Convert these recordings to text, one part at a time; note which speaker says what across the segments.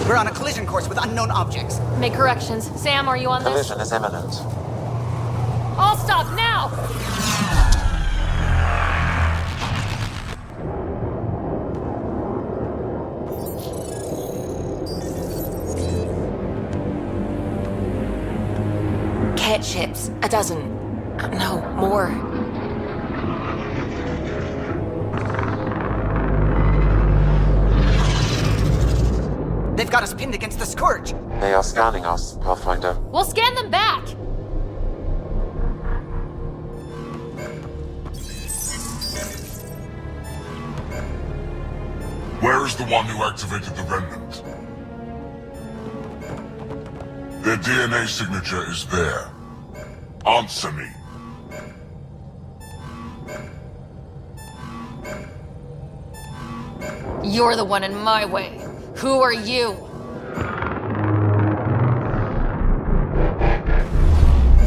Speaker 1: We're on a collision course with unknown objects.
Speaker 2: Make corrections. Sam, are you on this?
Speaker 3: Collision is imminent.
Speaker 2: All stop now! Cat ships. A dozen. No, more.
Speaker 1: They've got us pinned against the Scourge.
Speaker 3: They are scanning us, Pathfinder.
Speaker 2: We'll scan them back!
Speaker 4: Where is the one who activated the Remnant? Their DNA signature is there. Answer me.
Speaker 2: You're the one in my way. Who are you?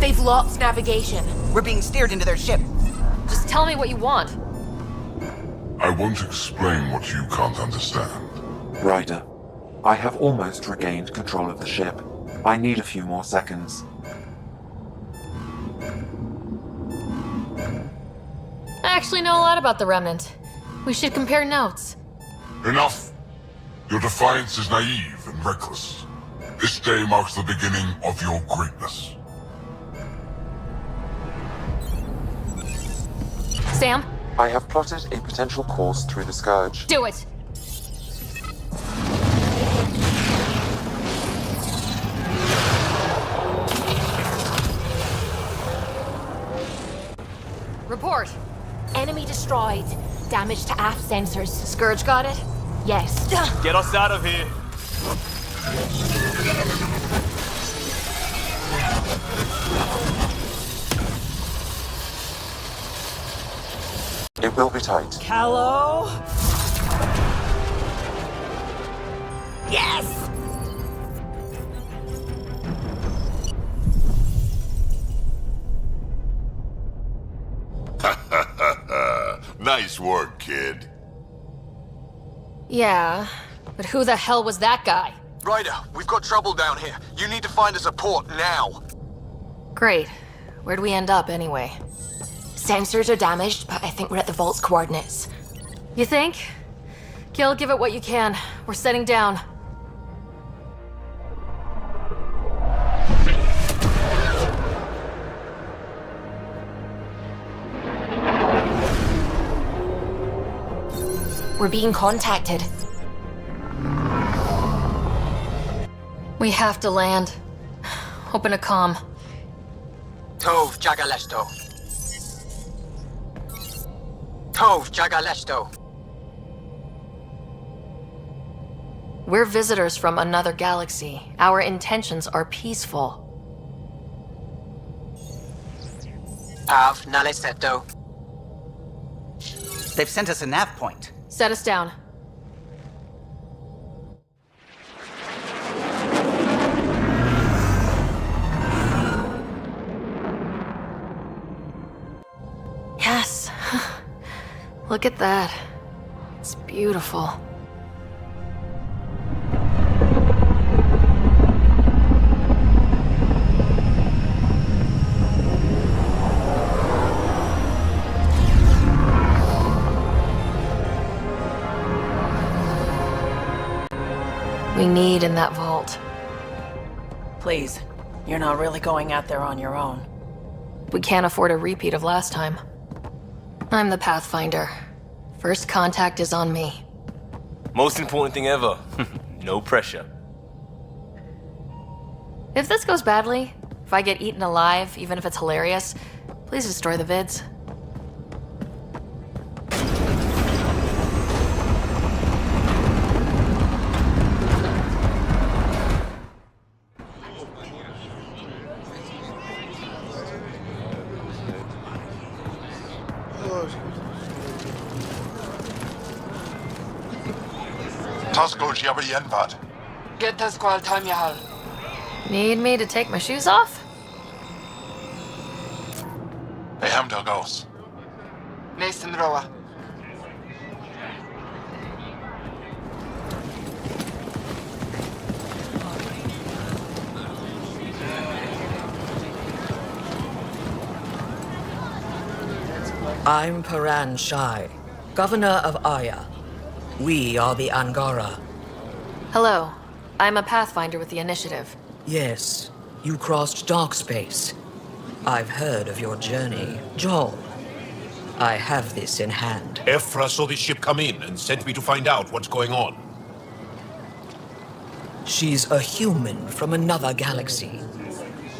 Speaker 2: They've lost navigation.
Speaker 1: We're being steered into their ship.
Speaker 2: Just tell me what you want.
Speaker 4: I won't explain what you can't understand.
Speaker 3: Ryder, I have almost regained control of the ship. I need a few more seconds.
Speaker 2: I actually know a lot about the Remnant. We should compare notes.
Speaker 4: Enough! Your defiance is naive and reckless. This day marks the beginning of your greatness.
Speaker 2: Sam,
Speaker 3: I have plotted a potential course through the Scourge.
Speaker 2: do it! Report. Enemy destroyed. Damage to aft sensors. Scourge got it? Yes.
Speaker 5: Get us out of here.
Speaker 3: It will be tight.
Speaker 1: Hello? Yes!
Speaker 4: Nice work, kid.
Speaker 2: Yeah, but who the hell was that guy?
Speaker 6: Ryder, we've got trouble down here. You need to find us a port now.
Speaker 2: Great. Where'd we end up anyway? Sensors are damaged, but I think we're at the vault's coordinates. You think? Gil, give it what you can. We're setting down. We're being contacted. We have to land. Open a comm.
Speaker 1: Tov Jagalesto. Tov Jagalesto.
Speaker 2: We're visitors from another galaxy. Our intentions are peaceful.
Speaker 1: Av Naleseto. They've sent us a nav point.
Speaker 2: Set us down. Yes. Look at that. It's beautiful. We need in that vault.
Speaker 5: Please, you're not really going out there on your own.
Speaker 2: We can't afford a repeat of last time. I'm the Pathfinder. First contact is on me.
Speaker 7: Most important thing ever. No pressure.
Speaker 2: If this goes badly, if I get eaten alive, even if it's hilarious, please destroy the vids.
Speaker 4: Tasco Jabba Yenvat.
Speaker 8: Get the squall time yahal.
Speaker 2: Need me to take my shoes off?
Speaker 4: Hamdel goes.
Speaker 8: Nathan Roa.
Speaker 9: I'm Paran Shai, Governor of Aya. We are the Angara.
Speaker 2: Hello. I'm a Pathfinder with the Initiative.
Speaker 9: Yes, you crossed dark space. I've heard of your journey, Joel. I have this in hand.
Speaker 10: Ephra saw this ship come in and sent me to find out what's going on.
Speaker 9: She's a human from another galaxy.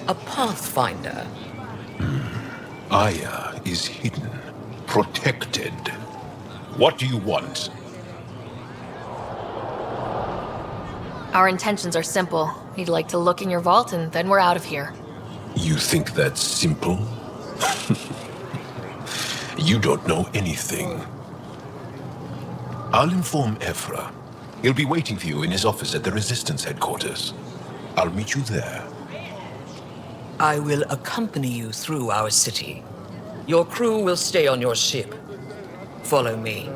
Speaker 9: A Pathfinder.
Speaker 10: Aya is hidden, protected. What do you want?
Speaker 2: Our intentions are simple. We'd like to look in your vault and then we're out of here.
Speaker 10: You think that's simple? You don't know anything. I'll inform Ephra. He'll be waiting for you in his office at the Resistance headquarters. I'll meet you there.
Speaker 9: I will accompany you through our city. Your crew will stay on your ship. Follow me.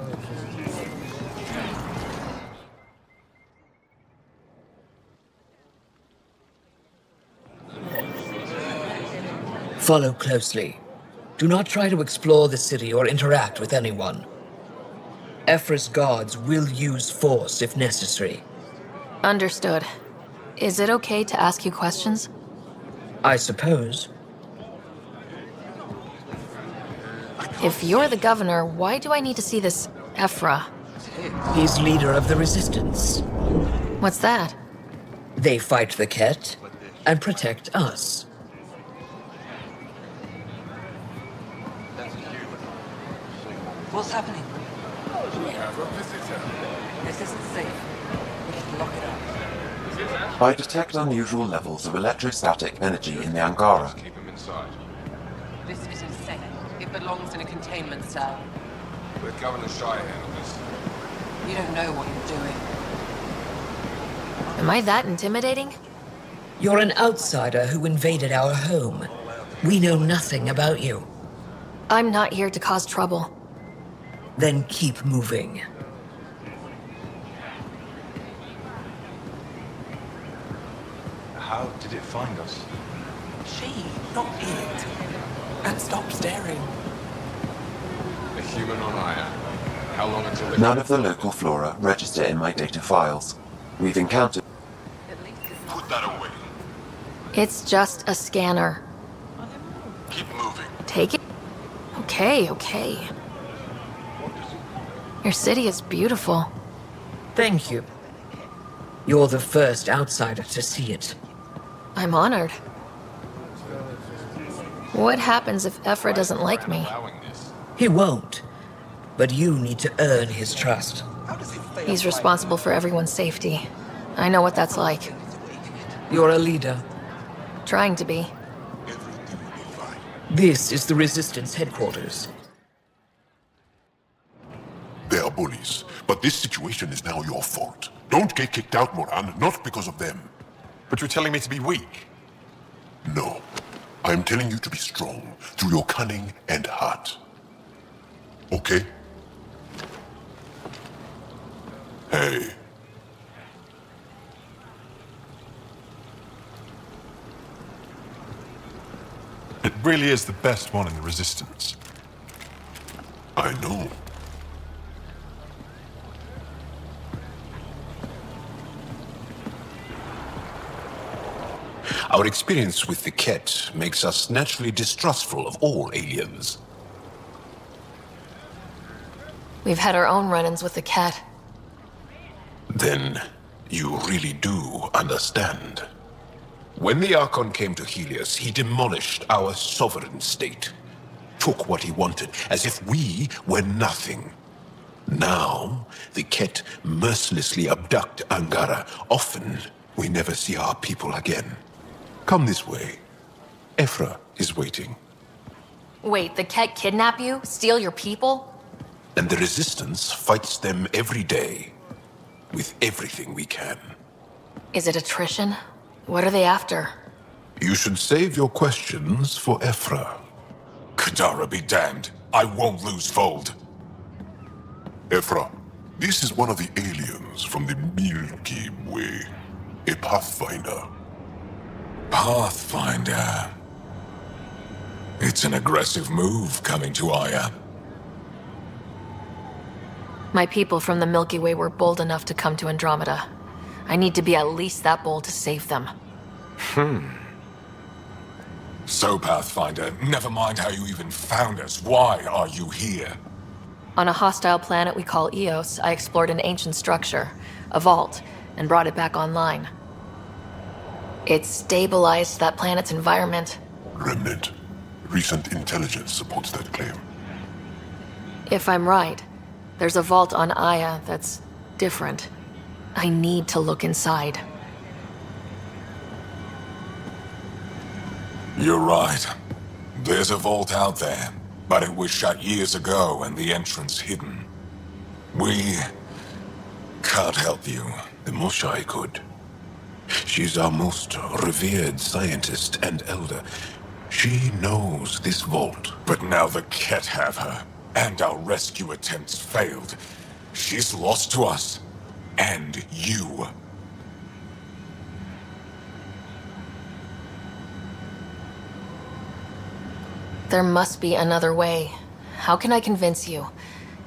Speaker 9: Follow closely. Do not try to explore the city or interact with anyone. Ephra's guards will use force if necessary.
Speaker 2: Understood. Is it okay to ask you questions?
Speaker 9: I suppose.
Speaker 2: If you're the governor, why do I need to see this Ephra?
Speaker 9: He's leader of the Resistance.
Speaker 2: What's that?
Speaker 9: They fight the Ket and protect us.
Speaker 5: What's happening? We have a visitor. This isn't safe. We need to lock it up.
Speaker 3: I detect unusual levels of electrostatic energy in the Angara.
Speaker 10: Keep him inside.
Speaker 5: This isn't safe. It belongs in a containment cell.
Speaker 10: Let Governor Shire handle this.
Speaker 5: You don't know what you're doing.
Speaker 2: Am I that intimidating?
Speaker 9: You're an outsider who invaded our home. We know nothing about you.
Speaker 2: I'm not here to cause trouble.
Speaker 9: Then keep moving.
Speaker 10: How did it find us?
Speaker 5: She, not it. And stop staring.
Speaker 10: A human on Aya. How long until they...
Speaker 3: None of the local flora register in my data files. We've encountered...
Speaker 4: Put that away.
Speaker 2: It's just a scanner.
Speaker 4: Keep moving.
Speaker 2: Take it? Okay. Your city is beautiful.
Speaker 9: Thank you. You're the first outsider to see it.
Speaker 2: I'm honored. What happens if Ephra doesn't like me?
Speaker 9: He won't. But you need to earn his trust.
Speaker 2: He's responsible for everyone's safety. I know what that's like.
Speaker 9: You're a leader.
Speaker 2: Trying to be.
Speaker 9: This is the Resistance headquarters.
Speaker 4: They are bullies, but this situation is now your fault. Don't get kicked out, Moran, not because of them.
Speaker 10: But you're telling me to be weak?
Speaker 4: No. I am telling you to be strong through your cunning and heart. Okay? Hey.
Speaker 10: It really is the best one in the Resistance.
Speaker 4: I know.
Speaker 10: Our experience with the Ket makes us naturally distrustful of all aliens.
Speaker 2: We've had our own run-ins with the cat.
Speaker 10: Then you really do understand. When the Archon came to Helios, he demolished our sovereign state. Took what he wanted, as if we were nothing. Now, the Ket mercilessly abduct Angara. Often, we never see our people again. Come this way. Ephra is waiting.
Speaker 2: Wait, the cat kidnap you? Steal your people?
Speaker 10: And the Resistance fights them every day. With everything we can.
Speaker 2: Is it attrition? What are they after?
Speaker 10: You should save your questions for Ephra.
Speaker 4: Kadara be damned. I won't lose Fold. Ephra, this is one of the aliens from the Milky Way. A Pathfinder.
Speaker 11: Pathfinder. It's an aggressive move coming to Aya.
Speaker 2: My people from the Milky Way were bold enough to come to Andromeda. I need to be at least that bold to save them.
Speaker 11: So, Pathfinder, never mind how you even found us. Why are you here?
Speaker 2: On a hostile planet we call Eos, I explored an ancient structure, a vault, and brought it back online. It stabilized that planet's environment.
Speaker 4: Remnant. Recent intelligence supports that claim.
Speaker 2: If I'm right, there's a vault on Aya that's different. I need to look inside.
Speaker 11: You're right. There's a vault out there, but it was shut years ago and the entrance hidden. We can't help you.
Speaker 10: The Moshai could. She's our most revered scientist and elder. She knows this vault.
Speaker 11: But now the Ket have her, and our rescue attempts failed. She's lost to us, and you.
Speaker 2: There must be another way. How can I convince you?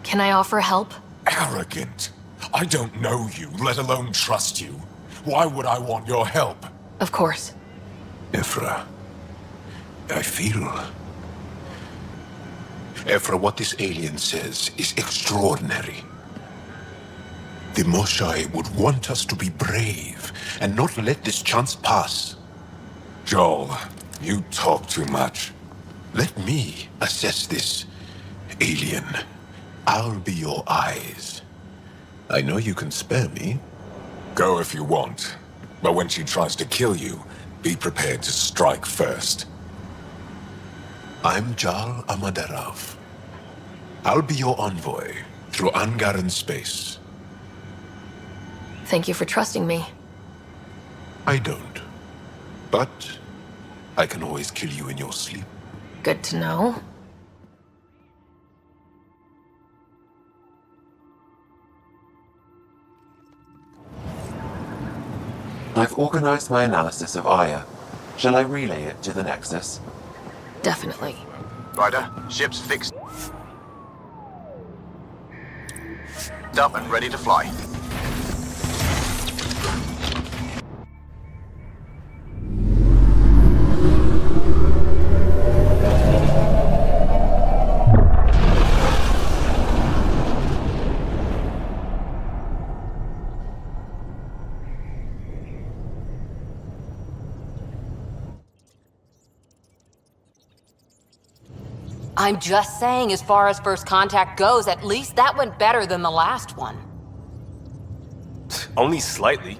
Speaker 2: Can I offer help?
Speaker 11: Arrogant. I don't know you, let alone trust you. Why would I want your help?
Speaker 2: Of course.
Speaker 10: Ephra, I feel... Ephra, what this alien says is extraordinary. The Moshai would want us to be brave and not let this chance pass.
Speaker 11: Joel, you talk too much.
Speaker 10: Let me assess this, alien. I'll be your eyes. I know you can spare me.
Speaker 11: Go if you want. But when she tries to kill you, be prepared to strike first.
Speaker 10: I'm Jal Amaderav. I'll be your envoy through Angaran space.
Speaker 2: Thank you for trusting me.
Speaker 10: I don't. But I can always kill you in your sleep.
Speaker 2: Good to know.
Speaker 3: I've organized my analysis of Aya. Shall I relay it to the Nexus?
Speaker 2: Definitely.
Speaker 6: Ryder, ship's fixed. Up and ready to fly.
Speaker 2: I'm just saying, as far as first contact goes, at least that went better than the last one.
Speaker 7: Only slightly.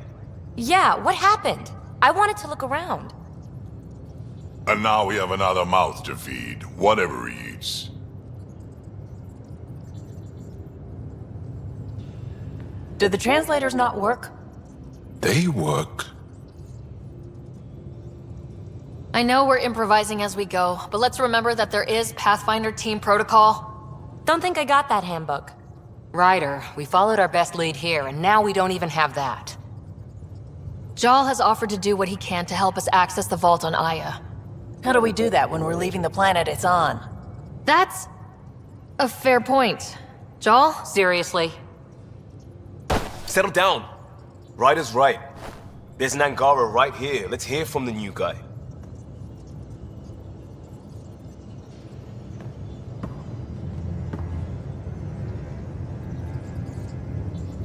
Speaker 2: Yeah, what happened? I wanted to look around.
Speaker 11: And now we have another mouth to feed, whatever he eats.
Speaker 2: Did the translators not work?
Speaker 10: They work.
Speaker 2: I know we're improvising as we go, but let's remember that there is Pathfinder team protocol. Don't think I got that handbook. Ryder, we followed our best lead here, and now we don't even have that. Jal has offered to do what he can to help us access the vault on Aya.
Speaker 12: How do we do that when we're leaving the planet it's on?
Speaker 2: That's a fair point. Jal? Seriously?
Speaker 7: Settle down. Ryder's right. There's an Angara right here. Let's hear from the new guy.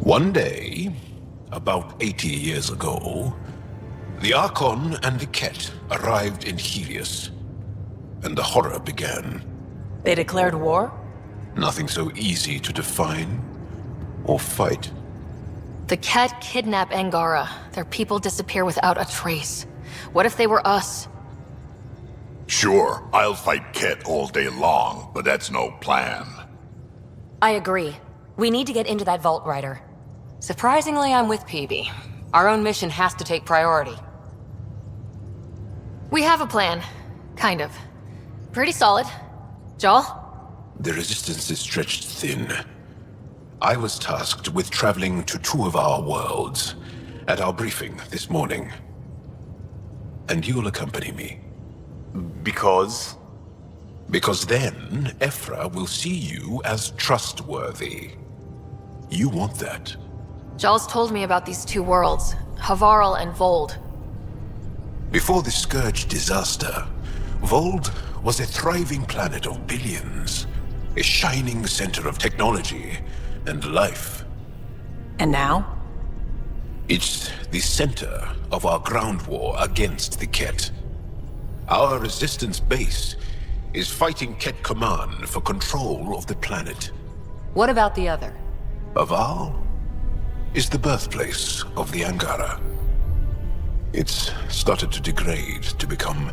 Speaker 10: One day, about 80 years ago, the Archon and the Ket arrived in Helios, and the horror began.
Speaker 12: They declared war?
Speaker 10: Nothing so easy to define or fight.
Speaker 2: The Ket kidnap Angara. Their people disappear without a trace. What if they were us?
Speaker 11: Sure, I'll fight Ket all day long, but that's no plan.
Speaker 2: I agree. We need to get into that vault, Ryder. Surprisingly, I'm with PB. Our own mission has to take priority. We have a plan. Kind of. Pretty solid. Jal?
Speaker 10: The resistance is stretched thin. I was tasked with traveling to two of our worlds at our briefing this morning. And you'll accompany me.
Speaker 7: Because?
Speaker 10: Because then, Ephra will see you as trustworthy. You want that.
Speaker 2: Jal's told me about these two worlds, Havarl and Vold.
Speaker 10: Before the Scourge disaster, Vold was a thriving planet of billions. A shining center of technology and life.
Speaker 12: And now?
Speaker 10: It's the center of our ground war against the Ket. Our resistance base is fighting Ket Command for control of the planet.
Speaker 2: What about the other?
Speaker 10: Havarl is the birthplace of the Angara. It's started to degrade, to become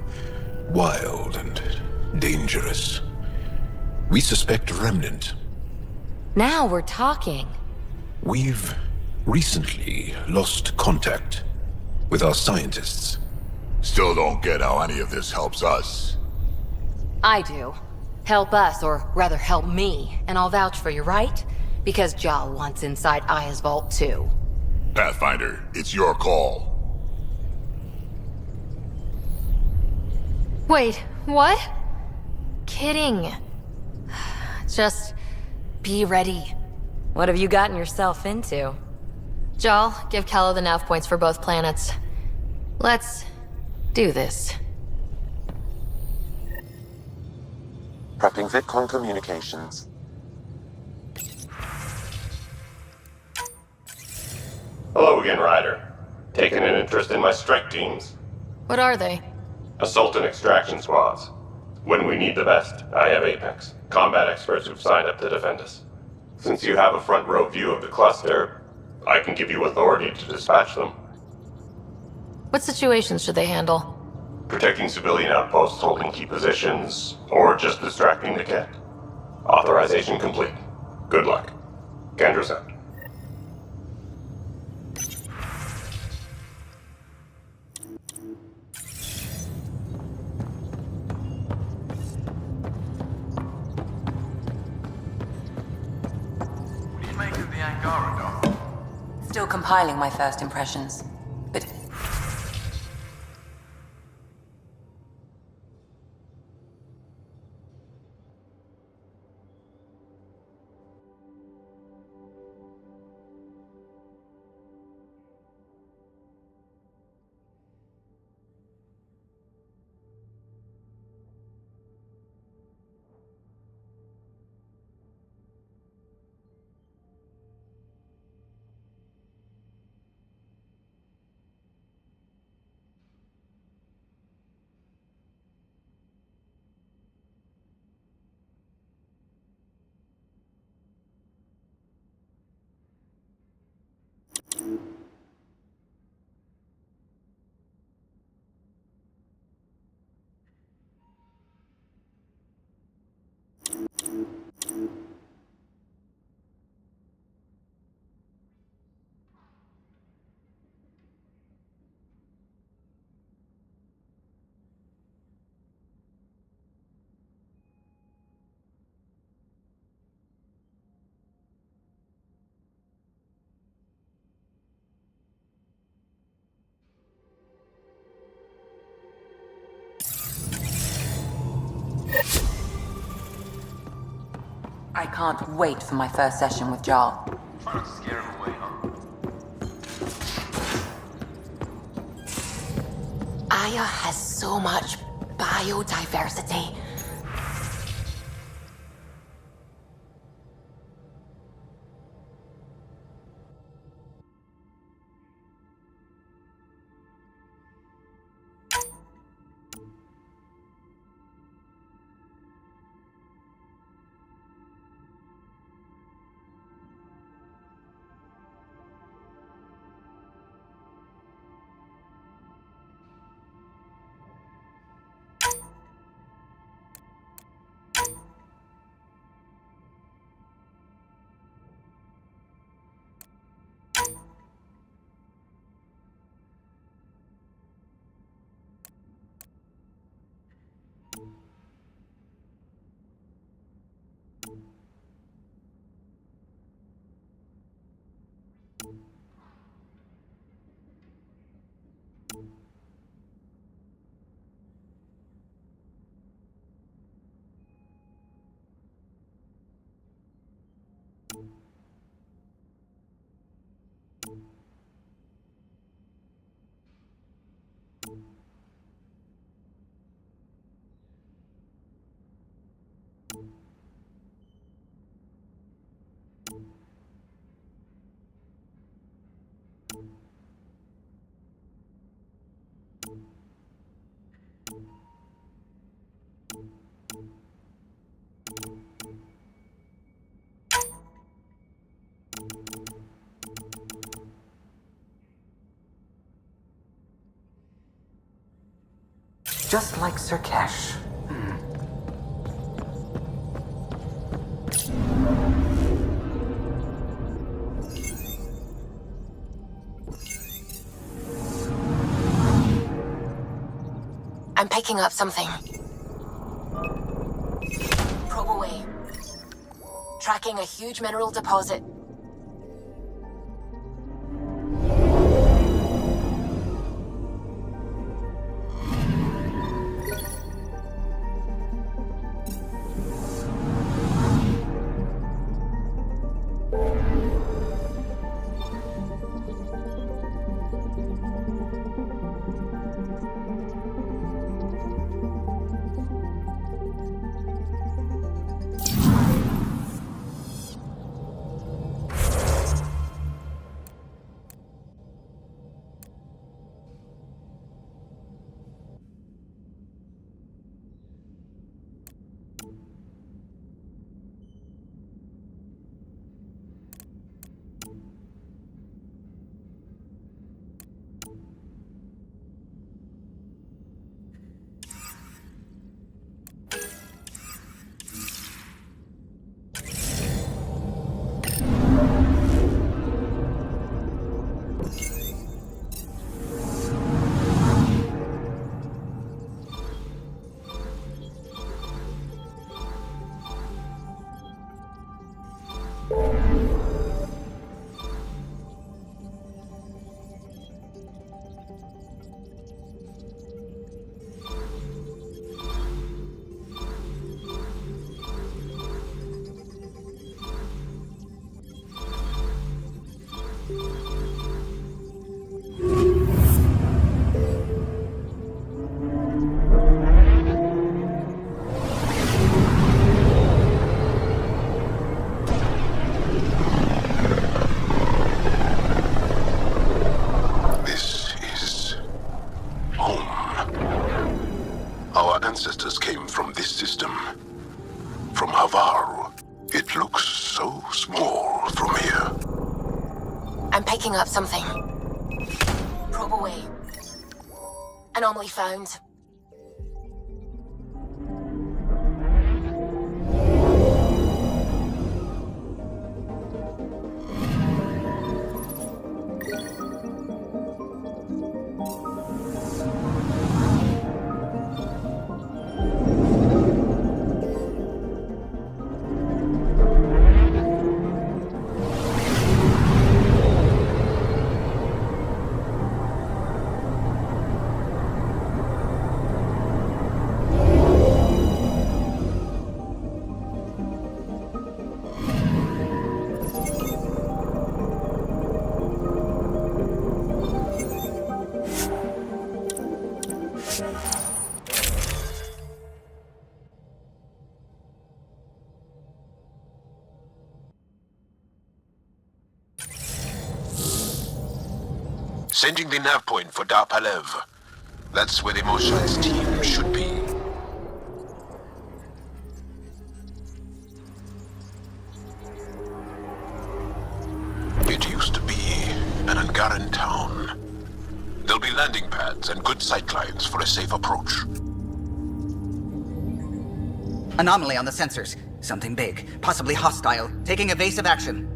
Speaker 10: wild and dangerous. We suspect a remnant.
Speaker 2: Now we're talking.
Speaker 10: We've recently lost contact with our scientists.
Speaker 11: Still don't get how any of this helps us.
Speaker 2: I do. Help us, or rather help me, and I'll vouch for you, right? Because Jal wants inside Aya's vault too.
Speaker 11: Pathfinder, it's your call.
Speaker 2: Wait, what? Kidding. Just be ready. What have you gotten yourself into? Jal, give Callow the nav points for both planets. Let's do this.
Speaker 3: Prepping VidCon communications.
Speaker 13: Hello again, Ryder. Taking an interest in my strike teams?
Speaker 2: What are they?
Speaker 13: Assault and extraction squads. When we need the best, I have Apex, combat experts who've signed up to defend us. Since you have a front row view of the cluster, I can give you authority to dispatch them.
Speaker 2: What situations should they handle?
Speaker 13: Protecting civilian outposts holding key positions, or just distracting the Ket. Authorization complete. Good luck. Kendra's out.
Speaker 12: Still compiling my first impressions. But I can't wait for my first session with Jarl.
Speaker 5: Try not to scare him away, huh?
Speaker 2: Aya has so much biodiversity.
Speaker 5: Just like Sirkesh.
Speaker 2: I'm picking up something. Probe away. Tracking a huge mineral deposit.
Speaker 10: Ancestors came from this system. From Havar. It looks so small from here.
Speaker 2: I'm picking up something. Probe away. Anomaly found.
Speaker 10: Sending the nav point for Dar Palev. That's where the Mosha's team should be. It used to be an Angaran town. There'll be landing pads and good sightlines for a safe approach.
Speaker 1: Anomaly on the sensors. Something big, possibly hostile, taking evasive action.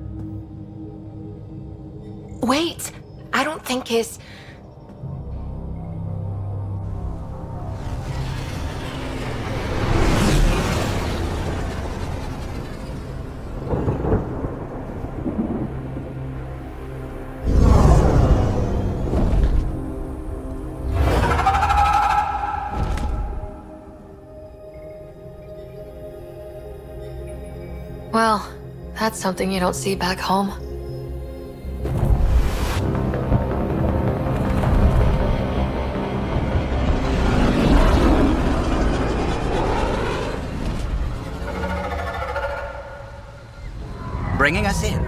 Speaker 2: Wait, I don't think his... Well, that's something you don't see back home.
Speaker 1: Bringing us in.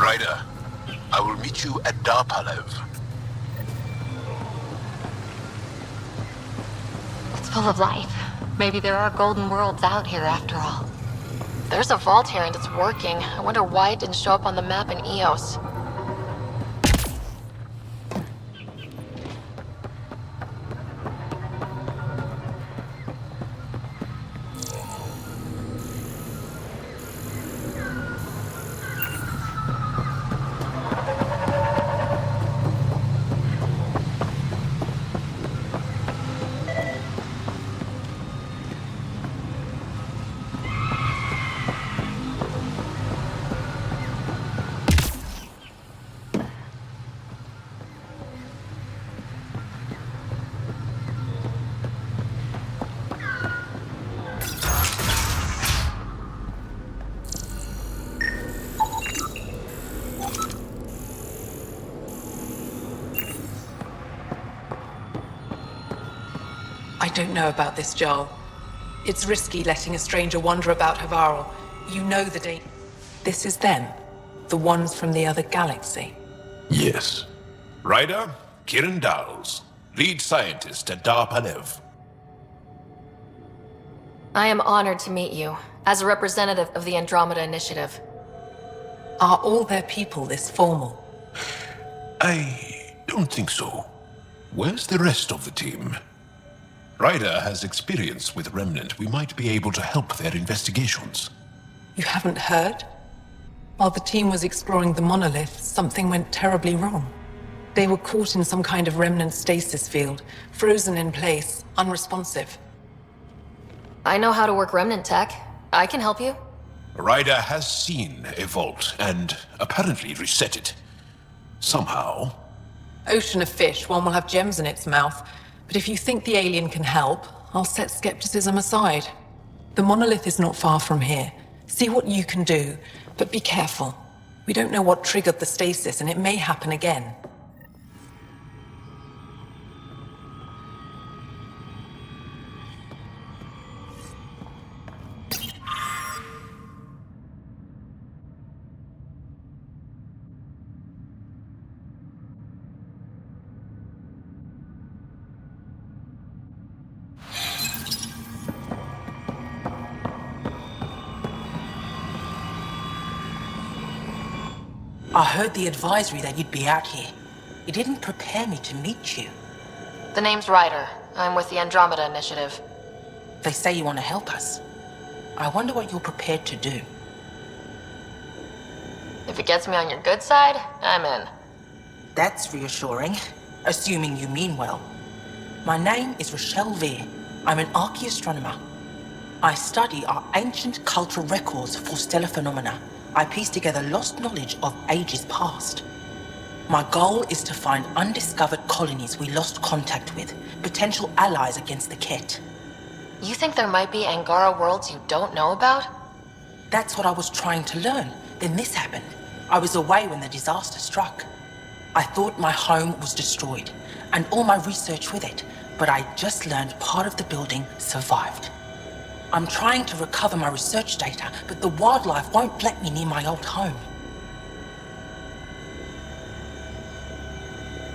Speaker 10: Ryder, I will meet you at Dar Palev.
Speaker 2: It's full of life. Maybe there are golden worlds out here after all. There's a vault here and it's working. I wonder why it didn't show up on the map in Eos.
Speaker 14: I don't know about this, Joel. It's risky letting a stranger wander about Havarl. You know the date. This is them. The ones from the other galaxy.
Speaker 10: Yes. Ryder, Kiran Dawes, lead scientist at Dar Palev.
Speaker 2: I am honored to meet you, as a representative of the Andromeda Initiative.
Speaker 14: Are all their people this formal?
Speaker 10: I don't think so. Where's the rest of the team? Ryder has experience with Remnant. We might be able to help their investigations.
Speaker 14: You haven't heard? While the team was exploring the monolith, something went terribly wrong. They were caught in some kind of remnant stasis field, frozen in place, unresponsive.
Speaker 2: I know how to work remnant tech. I can help you.
Speaker 10: Ryder has seen a vault and apparently reset it. Somehow.
Speaker 14: Ocean of fish, one will have gems in its mouth. But if you think the alien can help, I'll set skepticism aside. The monolith is not far from here. See what you can do, but be careful. We don't know what triggered the stasis, and it may happen again.
Speaker 15: I heard the advisory that you'd be out here. It didn't prepare me to meet you.
Speaker 2: The name's Ryder. I'm with the Andromeda Initiative.
Speaker 15: They say you want to help us. I wonder what you're prepared to do.
Speaker 2: If it gets me on your good side, I'm in.
Speaker 15: That's reassuring, assuming you mean well. My name is Rochelle Veer. I'm an archaeoastronomer. I study our ancient cultural records for stellar phenomena. I piece together lost knowledge of ages past. My goal is to find undiscovered colonies we lost contact with, potential allies against the Ket.
Speaker 2: You think there might be Angara worlds you don't know about?
Speaker 15: That's what I was trying to learn. Then this happened. I was away when the disaster struck. I thought my home was destroyed, and all my research with it, but I just learned part of the building survived. I'm trying to recover my research data, but the wildlife won't let me near my old home.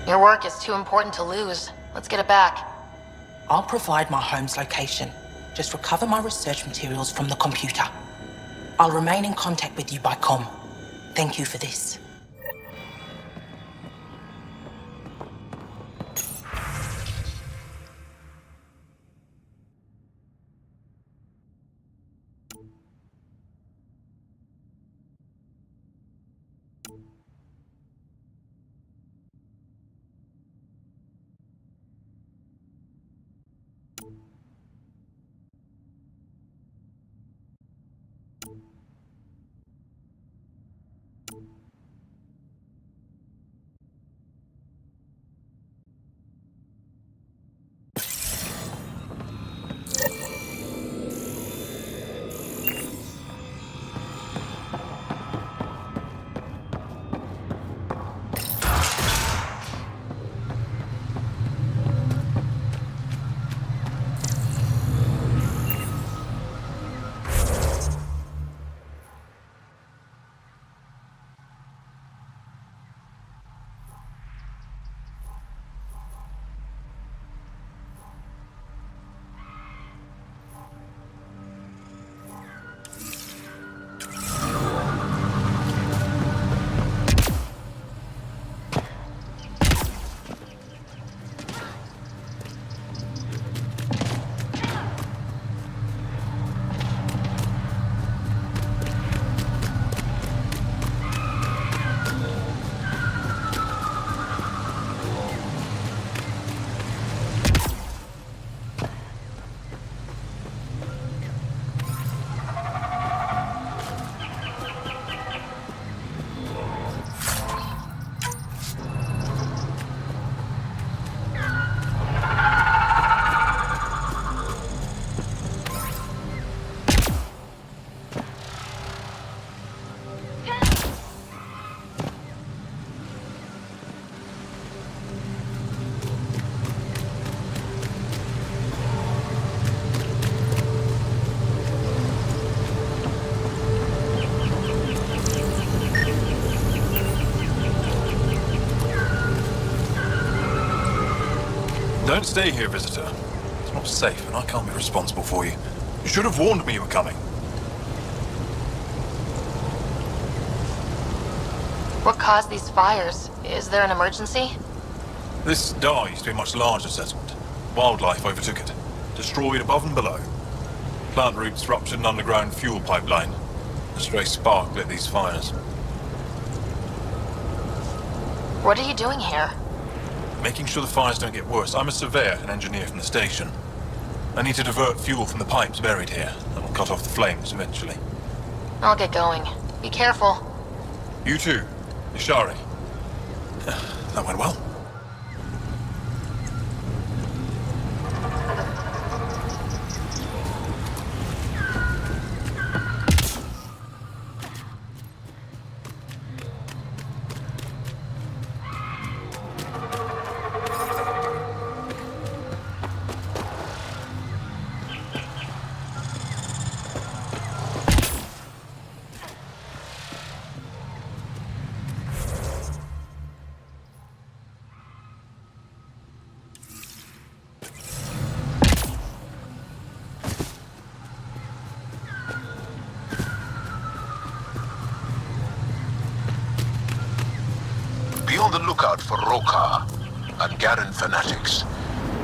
Speaker 2: Your work is too important to lose. Let's get it back.
Speaker 15: I'll provide my home's location. Just recover my research materials from the computer. I'll remain in contact with you by comm. Thank you for this.
Speaker 16: Don't stay here, visitor. It's not safe, and I can't be responsible for you. You should have warned me you were coming.
Speaker 2: What caused these fires? Is there an emergency?
Speaker 16: This Dar used to be a much larger settlement. Wildlife overtook it, destroyed above and below. Plant roots ruptured an underground fuel pipeline. A stray spark lit these fires.
Speaker 2: What are you doing here?
Speaker 16: Making sure the fires don't get worse. I'm a surveyor and engineer from the station. I need to divert fuel from the pipes buried here. That'll cut off the flames eventually.
Speaker 2: I'll get going. Be careful.
Speaker 16: You too, Ishari. That went well.
Speaker 10: Be on the lookout for Roka and Garen fanatics.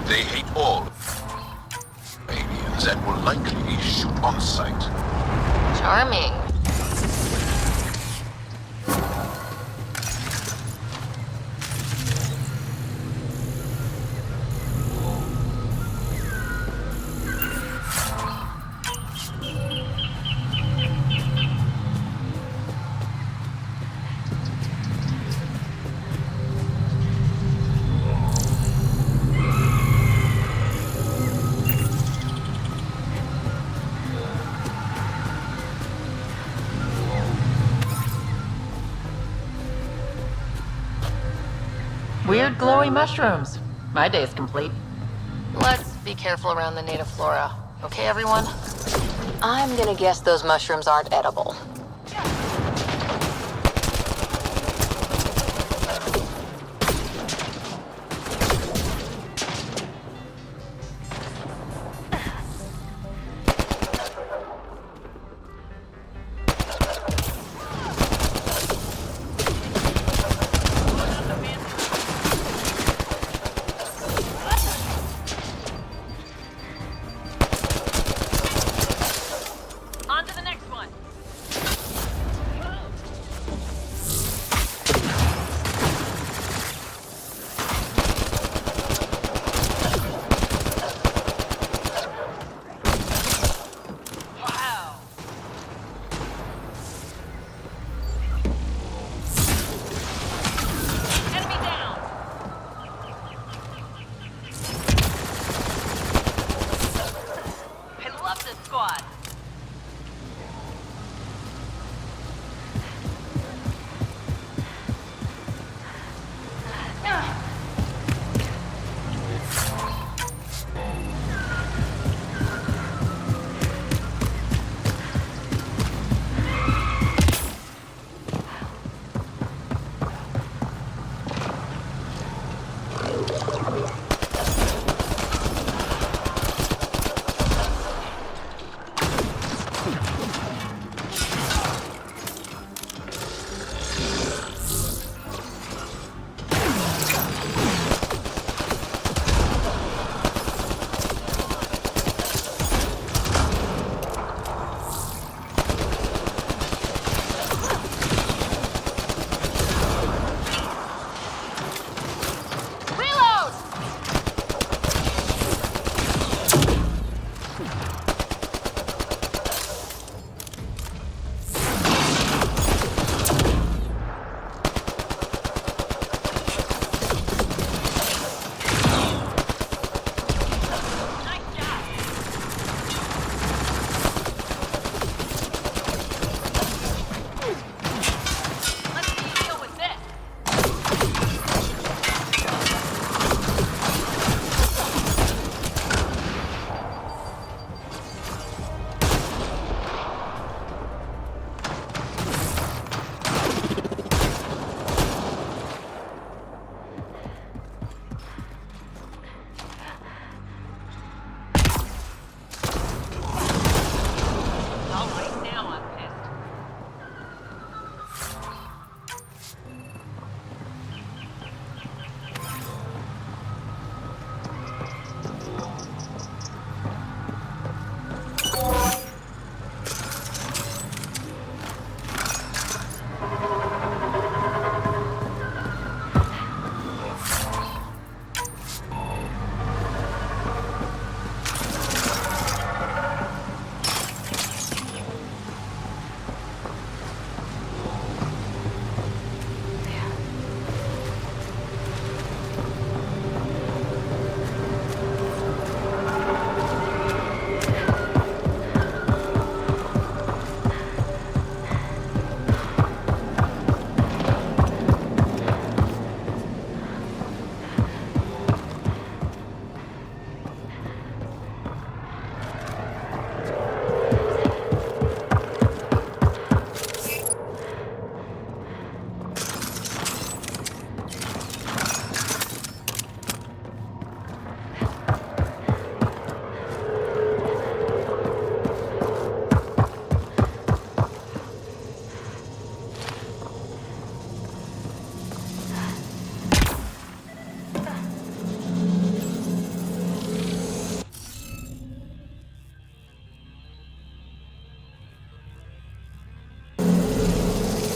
Speaker 10: They hate all aliens and will likely shoot on sight.
Speaker 2: Charming. Weird glowy mushrooms. My day's complete. Let's be careful around the native flora. Okay, everyone? I'm gonna guess those mushrooms aren't edible.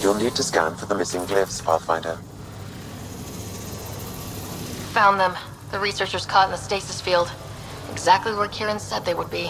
Speaker 3: You'll need to scan for the missing glyphs, Pathfinder.
Speaker 2: Found them. The researchers caught in the stasis field. Exactly where Kieran said they would be.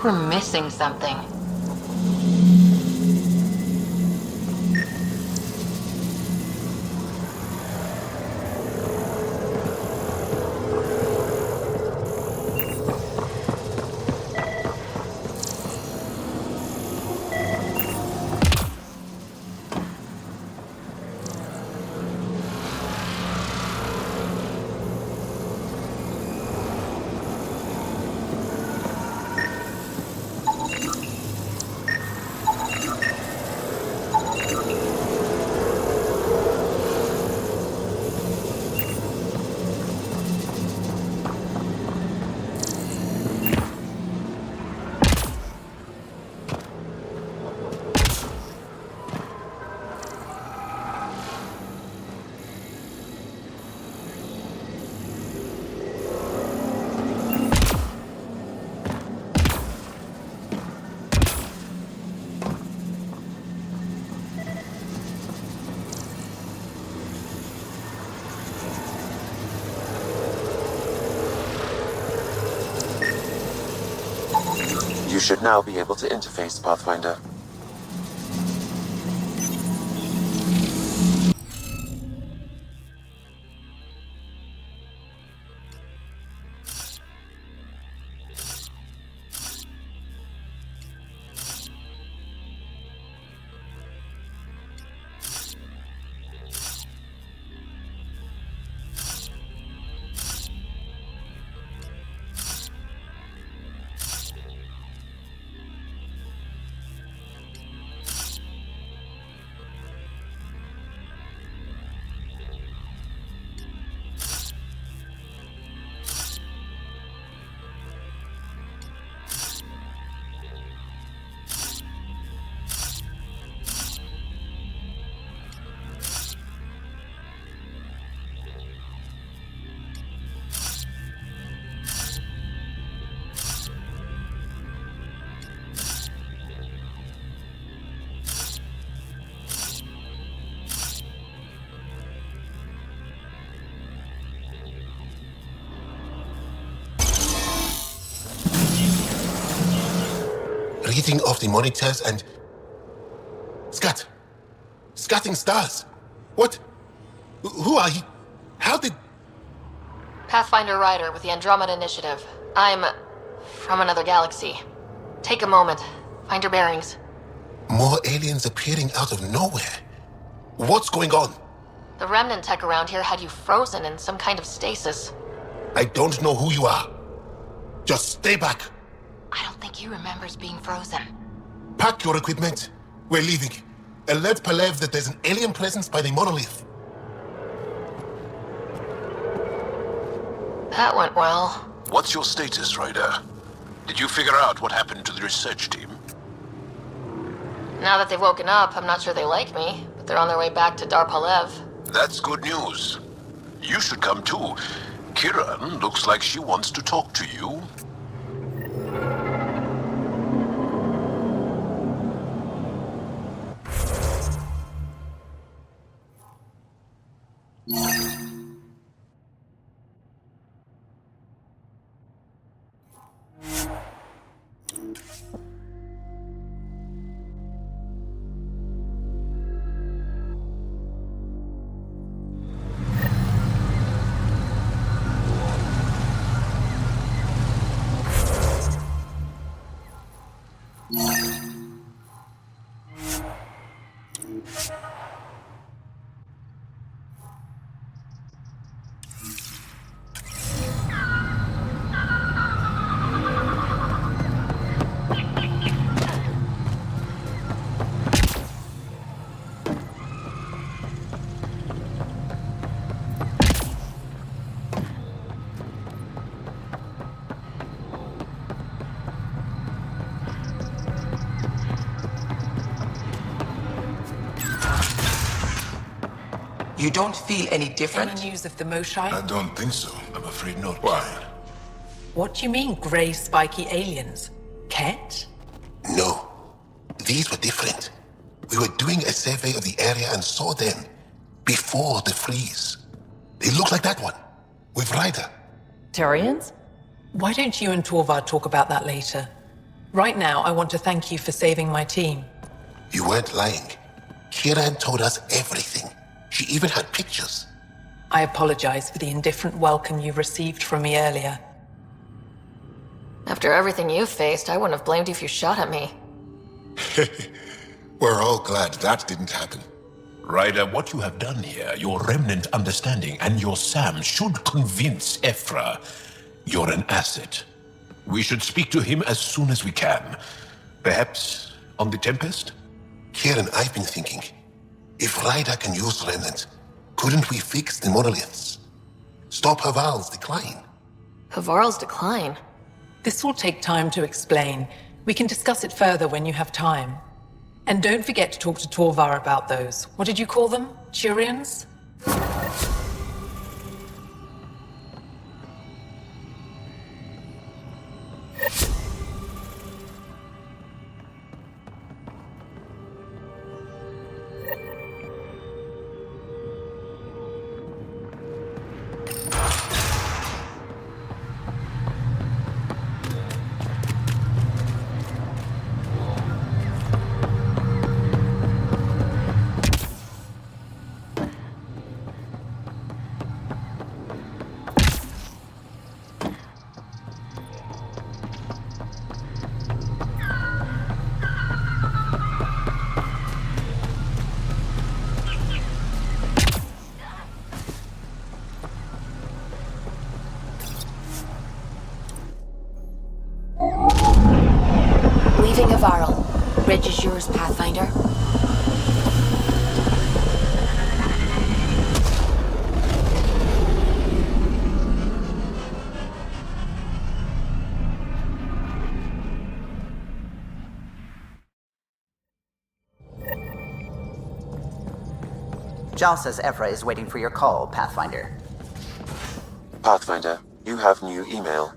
Speaker 2: think we're missing something.
Speaker 3: You should now be able to interface, Pathfinder.
Speaker 10: Reading of the monitors and... Scatting stars. What? Who are you? How did...
Speaker 2: Pathfinder Ryder with the Andromeda Initiative. I'm... from another galaxy. Take a moment. Find your bearings.
Speaker 10: More aliens appearing out of nowhere. What's going on?
Speaker 2: The remnant tech around here had you frozen in some kind of stasis.
Speaker 10: I don't know who you are. Just stay back.
Speaker 2: I don't think he remembers being frozen.
Speaker 10: Pack your equipment. We're leaving. Alert Palev that there's an alien presence by the monolith.
Speaker 2: That went well.
Speaker 10: What's your status, Ryder? Did you figure out what happened to the research team?
Speaker 2: Now that they've woken up, I'm not sure they like me, but they're on their way back to Dar Palev.
Speaker 10: That's good news. You should come too. Kiran looks like she wants to talk to you.
Speaker 15: You don't feel any different?
Speaker 14: Any news of the Moshai?
Speaker 11: I don't think so. I'm afraid not.
Speaker 10: Why?
Speaker 14: What do you mean, grey spiky aliens? Ket?
Speaker 10: No. These were different. We were doing a survey of the area and saw them before the freeze. They look like that one, with Ryder.
Speaker 14: Turians? Why don't you and Torvald talk about that later? Right now, I want to thank you for saving my team.
Speaker 10: You weren't lying. Kira had told us everything. She even had pictures.
Speaker 14: I apologize for the indifferent welcome you received from me earlier.
Speaker 2: After everything you faced, I wouldn't have blamed you if you shot at me.
Speaker 10: We're all glad that didn't happen.
Speaker 17: Ryder, what you have done here, your remnant understanding and your Sam should convince Ephra you're an asset. We should speak to him as soon as we can. Perhaps on the Tempest?
Speaker 10: Kieran, I've been thinking. If Ryder can use remnant, couldn't we fix the monoliths? Stop Haval's decline?
Speaker 2: Havarl's decline?
Speaker 14: This will take time to explain. We can discuss it further when you have time. And don't forget to talk to Torvar about those. What did you call them? Turians?
Speaker 2: Leaving Havarl. Reg is yours, Pathfinder.
Speaker 1: Jal says Ephra is waiting for your call, Pathfinder.
Speaker 3: Pathfinder, you have new email.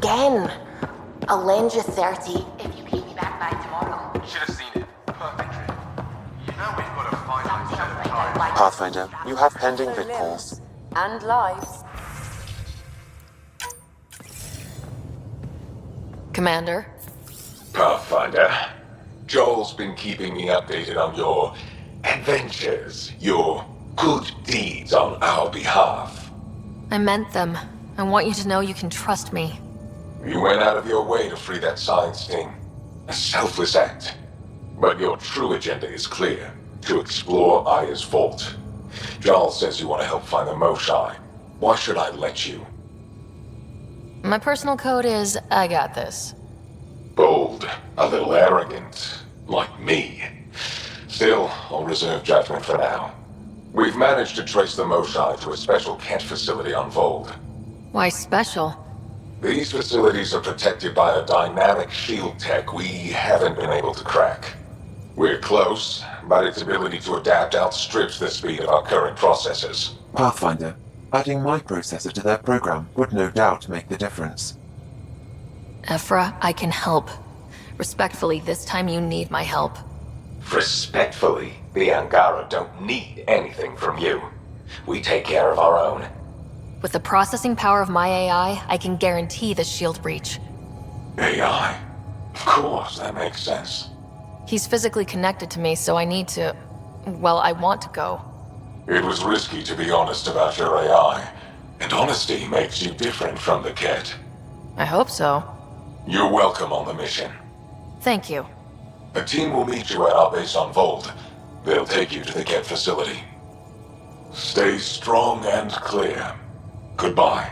Speaker 2: Again. I'll lend you 30 if you pay me back by tomorrow.
Speaker 7: Should have seen it. Perfect trip. You know we've got to find out set of time.
Speaker 3: Pathfinder, you have pending bit calls.
Speaker 12: And lives.
Speaker 2: Commander?
Speaker 11: Pathfinder, Joel's been keeping me updated on your adventures, your good deeds on our behalf.
Speaker 2: I meant them. I want you to know you can trust me.
Speaker 11: You went out of your way to free that science team. A selfless act. But your true agenda is clear. To explore Aya's vault. Jarl says you want to help find the Moshai. Why should I let you?
Speaker 2: My personal code is, I got this.
Speaker 11: Bold. A little arrogant. Like me. Still, I'll reserve judgment for now. We've managed to trace the Moshai to a special Kent facility on Vold.
Speaker 2: Why special?
Speaker 11: These facilities are protected by a dynamic shield tech we haven't been able to crack. We're close, but its ability to adapt outstrips the speed of our current processors.
Speaker 3: Pathfinder, adding my processor to their program would no doubt make the difference.
Speaker 2: Ephra, I can help. Respectfully, this time you need my help.
Speaker 11: Respectfully, the Angara don't need anything from you. We take care of our own.
Speaker 2: With the processing power of my AI, I can guarantee the shield breach.
Speaker 11: AI? Of course, that makes sense.
Speaker 2: He's physically connected to me, so I need to... well, I want to go.
Speaker 11: It was risky to be honest about your AI, and honesty makes you different from the Ket.
Speaker 2: I hope so.
Speaker 11: You're welcome on the mission.
Speaker 2: Thank you.
Speaker 11: A team will meet you at our base on Vold. They'll take you to the Ket facility. Stay strong and clear. Goodbye.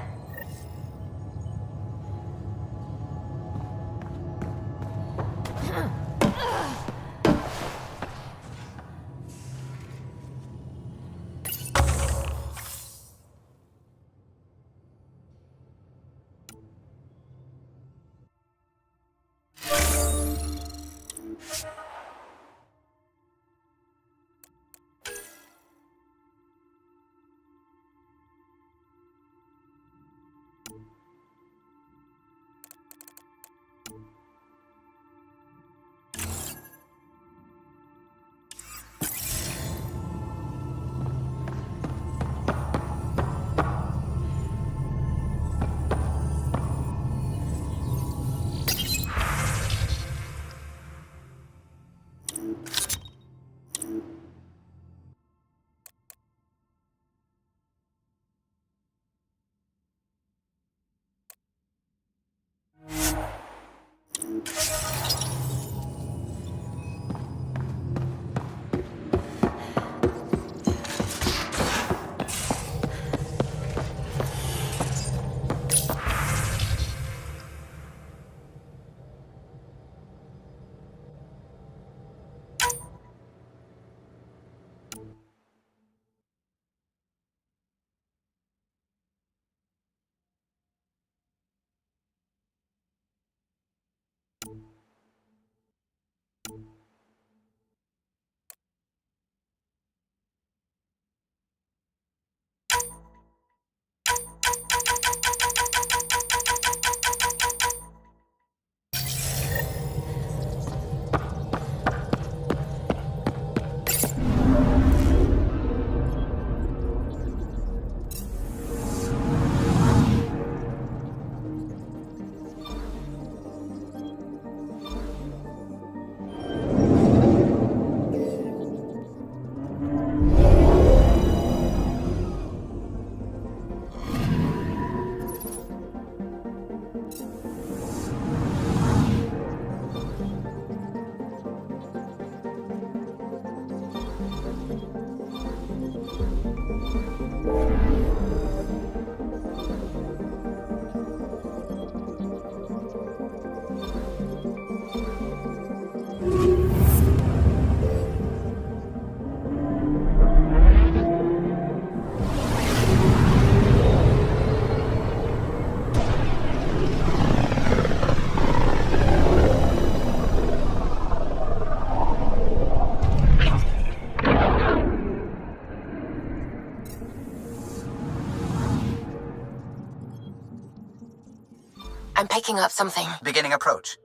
Speaker 2: I'm picking up something.
Speaker 1: Beginning approach.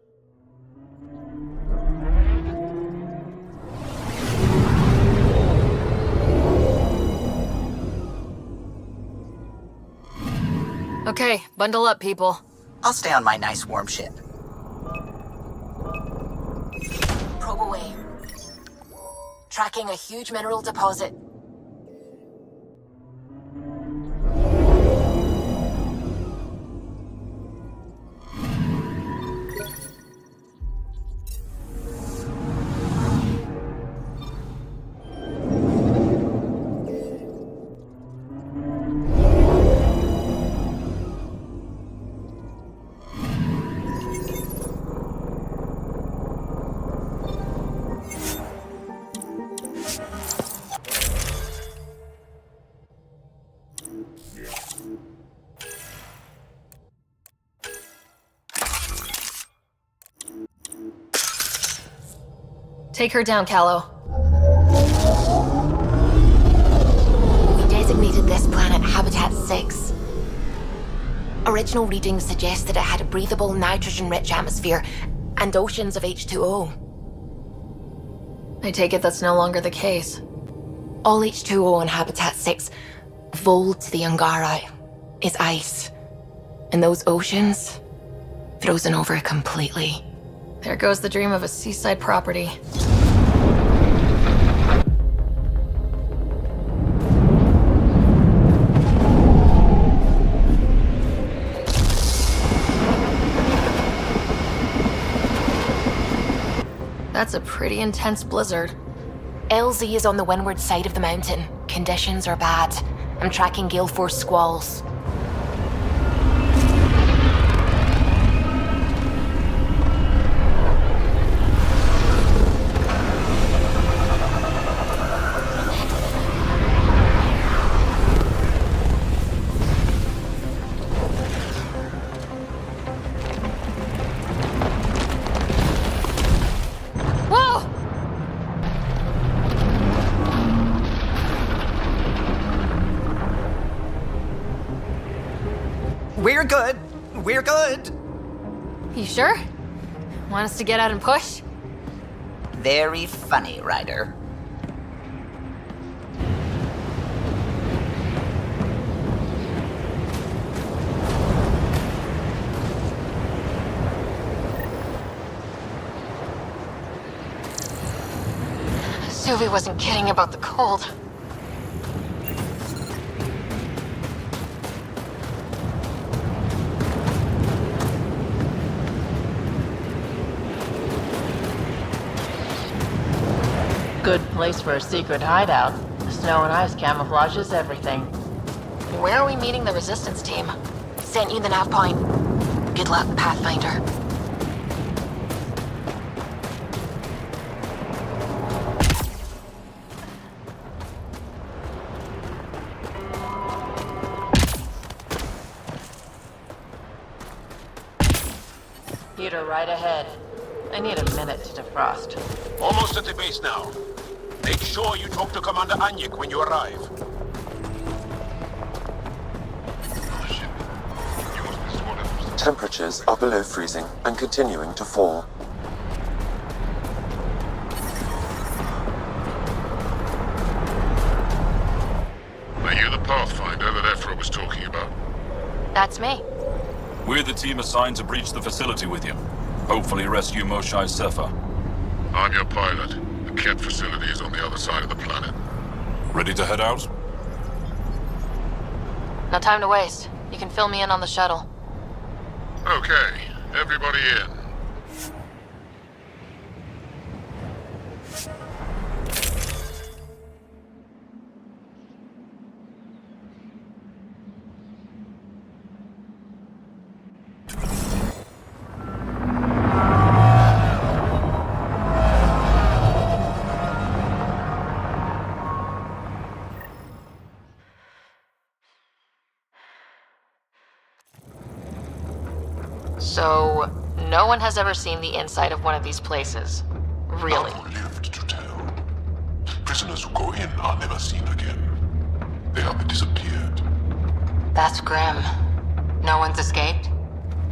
Speaker 2: Okay, bundle up, people.
Speaker 1: I'll stay on my nice warm ship.
Speaker 2: Probe away. Tracking a huge mineral deposit. Take her down, Callow. We designated this planet Habitat 6. Original readings suggest that it had a breathable, nitrogen-rich atmosphere and oceans of H2O. I take it that's no longer the case. All H2O on Habitat 6, Vold to the Angara, is ice. And those oceans, frozen over completely. There goes the dream of a seaside property. That's a pretty intense blizzard.
Speaker 18: LZ is on the windward side of the mountain. Conditions are bad. I'm tracking gale force squalls.
Speaker 1: We're good. We're good.
Speaker 2: You sure? Want us to get out and push?
Speaker 1: Very funny, Ryder.
Speaker 2: Suvi wasn't kidding about the cold.
Speaker 19: Good place for a secret hideout. Snow and ice camouflages everything.
Speaker 2: Where are we meeting the resistance team?
Speaker 18: Sent you the nav point. Good luck, Pathfinder.
Speaker 19: Heater right ahead. I need a minute to defrost.
Speaker 10: Almost at the base now. Make sure you talk to Commander Anyik when you arrive.
Speaker 3: Temperatures are below freezing and continuing to fall.
Speaker 4: Are you the Pathfinder that Ephra was talking about?
Speaker 2: That's me.
Speaker 16: We're the team assigned to breach the facility with you. Hopefully rescue Moshae Sefa.
Speaker 4: I'm your pilot. The Ket facility is on the other side of the planet.
Speaker 16: Ready to head out?
Speaker 2: No time to waste. You can fill me in on the shuttle.
Speaker 4: Okay, everybody in.
Speaker 2: So, no one has ever seen the inside of one of these places. Really?
Speaker 4: None who lived to tell. Prisoners who go in are never seen again. They have disappeared.
Speaker 18: That's grim. No one's escaped?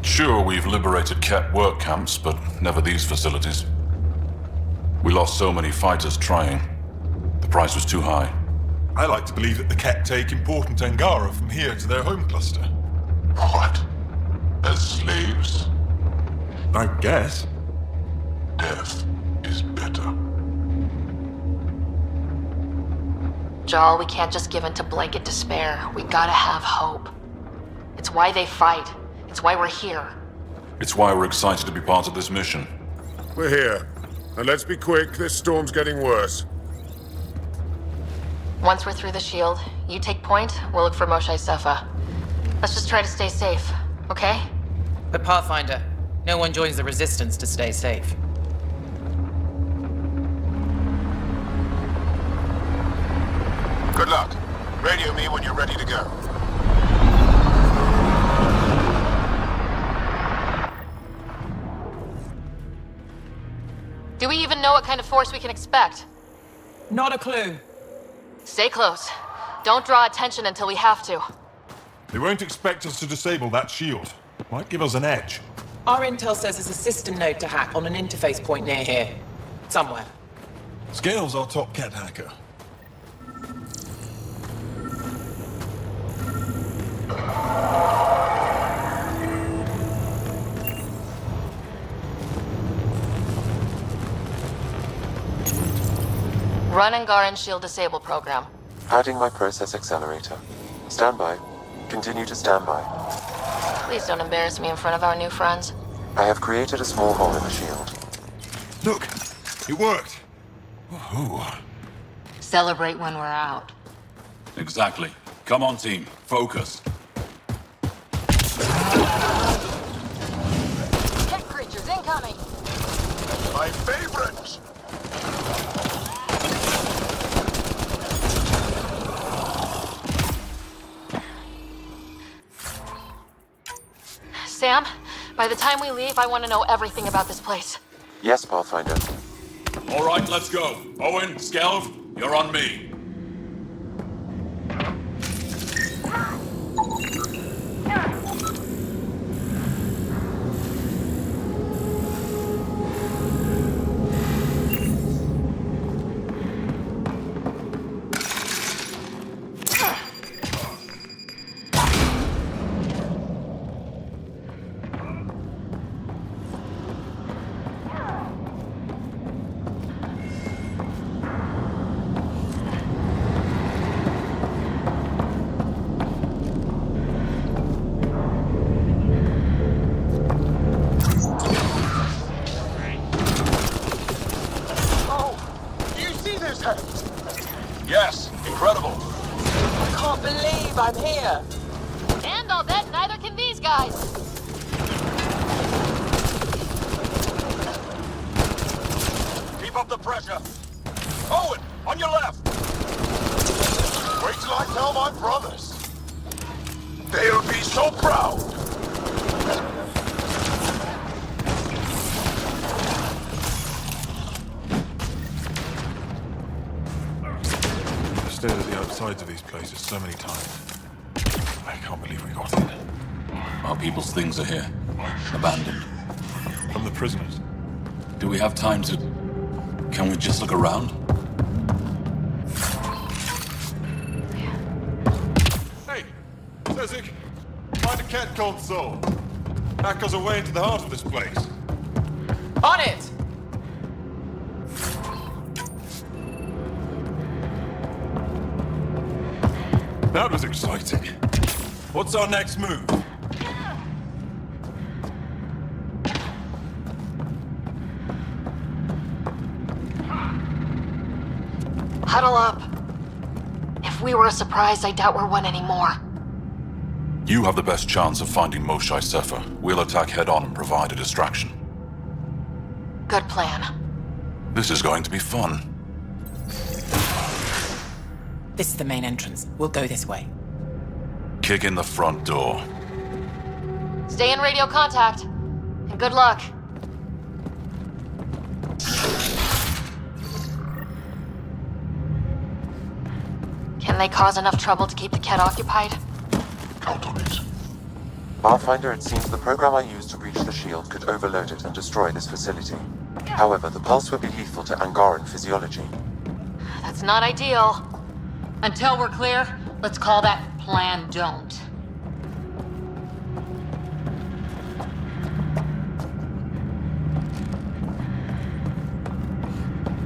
Speaker 16: Sure, we've liberated Ket work camps, but never these facilities. We lost so many fighters trying. The price was too high. I like to believe that the Ket take important Angara from here to their home cluster.
Speaker 4: What? As slaves?
Speaker 16: I guess.
Speaker 4: Death is better.
Speaker 2: Jarl, we can't just give in to blanket despair. We gotta have hope. It's why they fight. It's why we're here.
Speaker 16: It's why we're excited to be part of this mission.
Speaker 4: We're here. And let's be quick, this storm's getting worse.
Speaker 2: Once we're through the shield, you take point, we'll look for Moshae Sefa. Let's just try to stay safe, okay?
Speaker 15: But Pathfinder, no one joins the Resistance to stay safe.
Speaker 4: Good luck. Radio me when you're ready to go.
Speaker 2: Do we even know what kind of force we can expect?
Speaker 15: Not a clue.
Speaker 2: Stay close. Don't draw attention until we have to.
Speaker 16: They won't expect us to disable that shield. Might give us an edge.
Speaker 15: Our intel says there's a system node to hack on an interface point near here. Somewhere.
Speaker 16: Scale's our top Ket hacker.
Speaker 2: Run Angaran shield disable program.
Speaker 3: Adding my process accelerator. Stand by. Continue to stand by.
Speaker 2: Please don't embarrass me in front of our new friends.
Speaker 3: I have created a small hole in the shield.
Speaker 16: Look! It worked. Woohoo.
Speaker 5: Celebrate when we're out.
Speaker 16: Exactly. Come on, team. Focus.
Speaker 2: Cat creatures incoming!
Speaker 4: My favorite!
Speaker 2: Sam, by the time we leave, I want to know everything about this place.
Speaker 3: Yes, Pathfinder.
Speaker 16: All right, let's go. Owen, Skelv, you're on me.
Speaker 4: Yes, incredible.
Speaker 15: I can't believe I'm here.
Speaker 2: And I'll bet neither can these guys.
Speaker 4: Keep up the pressure. Owen, on your left. Wait till I tell my brothers. They'll be so proud.
Speaker 16: I've stared at the outsides of these places so many times. I can't believe we got in.
Speaker 20: Our people's things are here. Abandoned.
Speaker 16: From the prisoners.
Speaker 20: Do we have time to... Can we just look around?
Speaker 16: Hey! Sezik! Find a cat called Soul. That goes away into the heart of this place.
Speaker 15: On it!
Speaker 16: That was exciting. What's our next move?
Speaker 2: Huddle up. If we were a surprise, I doubt we're one anymore.
Speaker 16: You have the best chance of finding Moshae Sefer. We'll attack head-on and provide a distraction.
Speaker 2: Good plan.
Speaker 16: This is going to be fun.
Speaker 15: This is the main entrance. We'll go this way.
Speaker 16: Kick in the front door.
Speaker 2: Stay in radio contact. And good luck. Can they cause enough trouble to keep the Ket occupied?
Speaker 4: Count on it.
Speaker 3: Pathfinder, it seems the program I used to breach the shield could overload it and destroy this facility. However, the pulse would be lethal to Angaran physiology.
Speaker 2: That's not ideal.
Speaker 5: Until we're clear, let's call that Plan Don't.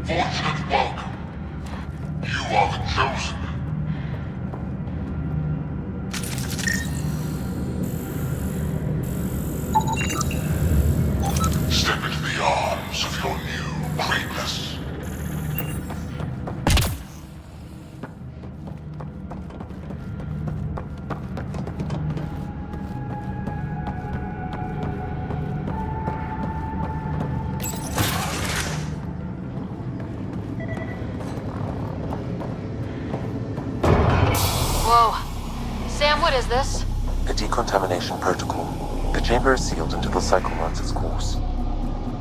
Speaker 4: Fortunate welcome. You are the chosen. Step into the arms of your new greatness.
Speaker 2: Whoa. Sam, what is this?
Speaker 3: A decontamination protocol. The chamber is sealed until the cycle runs its course.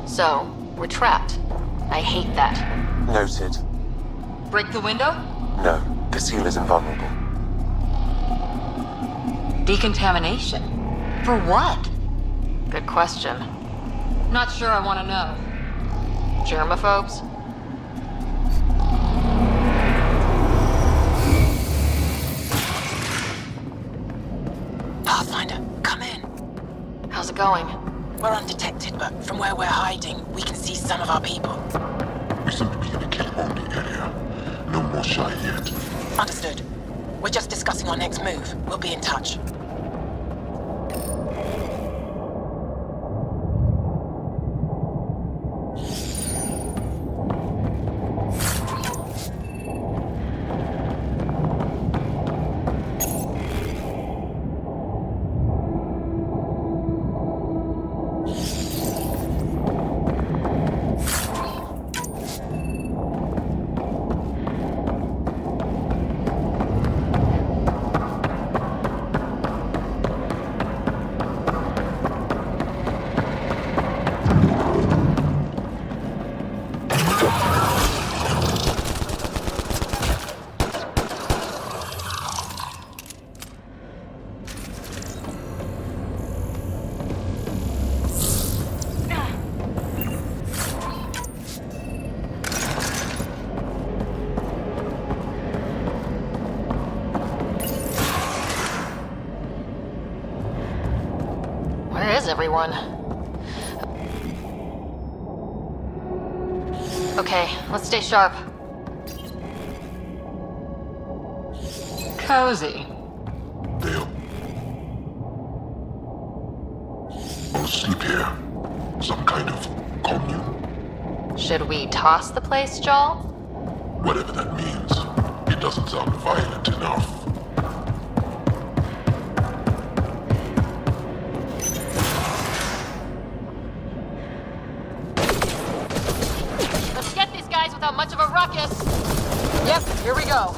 Speaker 2: So, we're trapped. I hate that.
Speaker 3: Noted.
Speaker 5: Break the window?
Speaker 3: No, the seal is invulnerable.
Speaker 5: Decontamination? For what?
Speaker 2: Good question.
Speaker 5: Not sure I want to know.
Speaker 2: Germaphobes?
Speaker 15: Pathfinder, come in.
Speaker 2: How's it going?
Speaker 15: We're undetected, but from where we're hiding, we can see some of our people.
Speaker 4: We seem to be in a kid-only area. No more shy yet.
Speaker 15: Understood. We're just discussing our next move. We'll be in touch.
Speaker 2: everyone. Okay, let's stay sharp. Cozy.
Speaker 4: I'll sleep here. Some kind of commune.
Speaker 2: Should we toss the place, Joel?
Speaker 4: Whatever that means. It doesn't sound violent enough.
Speaker 2: Let's get these guys without much of a ruckus. Yep, here we go.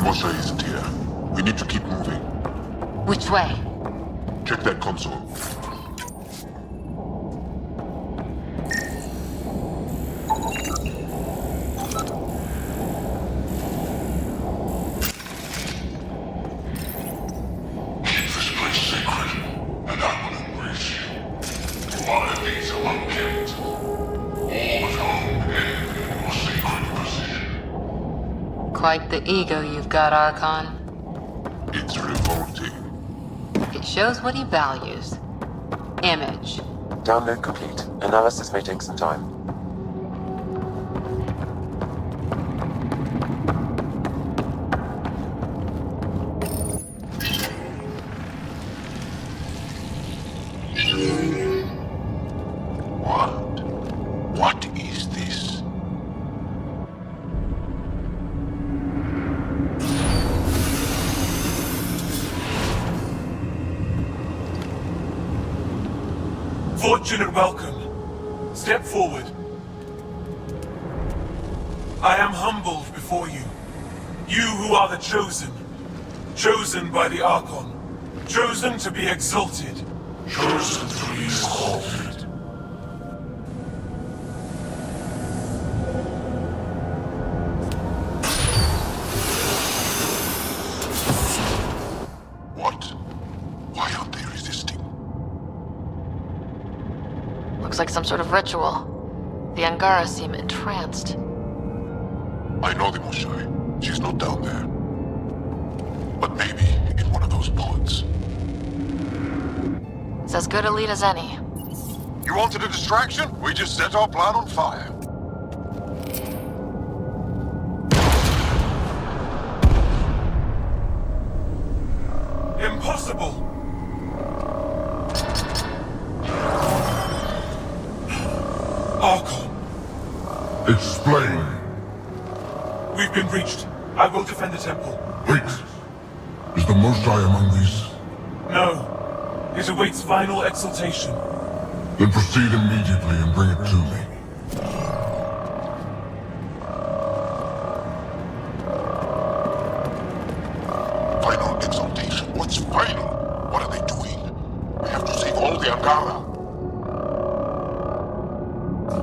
Speaker 4: Mosha isn't here. We need to keep moving.
Speaker 2: Which way?
Speaker 4: Check that console. Keep this place sacred, and I will embrace you. To honor these among kings, all of whom live your sacred position.
Speaker 2: Quite the ego you've got, Archon.
Speaker 4: It's revolting.
Speaker 2: It shows what he values. Image.
Speaker 3: Download complete. Analysis may take some time.
Speaker 4: What is this?
Speaker 16: Fortunate welcome. Step forward. I am humbled before you. You who are the chosen. Chosen by the Archon. Chosen to be exalted.
Speaker 4: Chosen to be exalted. What? Why aren't they resisting?
Speaker 2: Looks like some sort of ritual. The Angara seem entranced.
Speaker 4: I know the Moshai. She's not down there. But maybe in one of those pods.
Speaker 2: It's as good a lead as any.
Speaker 6: You wanted a distraction? We just set our plan on fire.
Speaker 16: Impossible! Archon,
Speaker 4: Explain.
Speaker 16: we've been breached. I will defend the temple.
Speaker 4: Wait. Is the Moshai among these?
Speaker 16: No. It awaits final exaltation.
Speaker 4: Then proceed immediately and bring it to me. Final exaltation? What's final? What are they doing? We have to save all the Angara.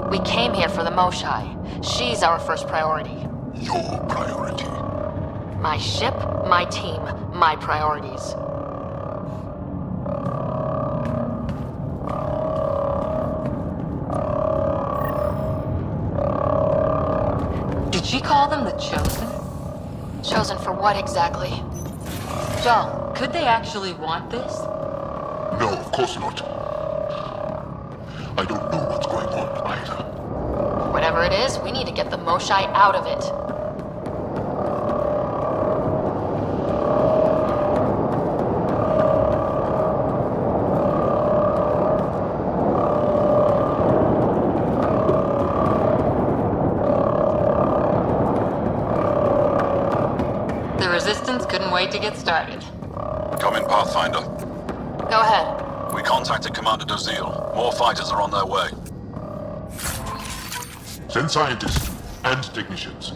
Speaker 2: We came here for the Moshai. She's our first priority.
Speaker 4: Your priority.
Speaker 2: My ship, my team, my priorities. Did she call them the Chosen? Chosen for what exactly? Joel, could they actually want this?
Speaker 4: No, of course not. I don't know what's going on either.
Speaker 2: Whatever it is, we need to get the Moshai out of it. Pistons couldn't wait to get started.
Speaker 20: Come in, Pathfinder.
Speaker 2: Go ahead.
Speaker 20: We contacted Commander Dozil. More fighters are on their way.
Speaker 10: Send scientists and technicians.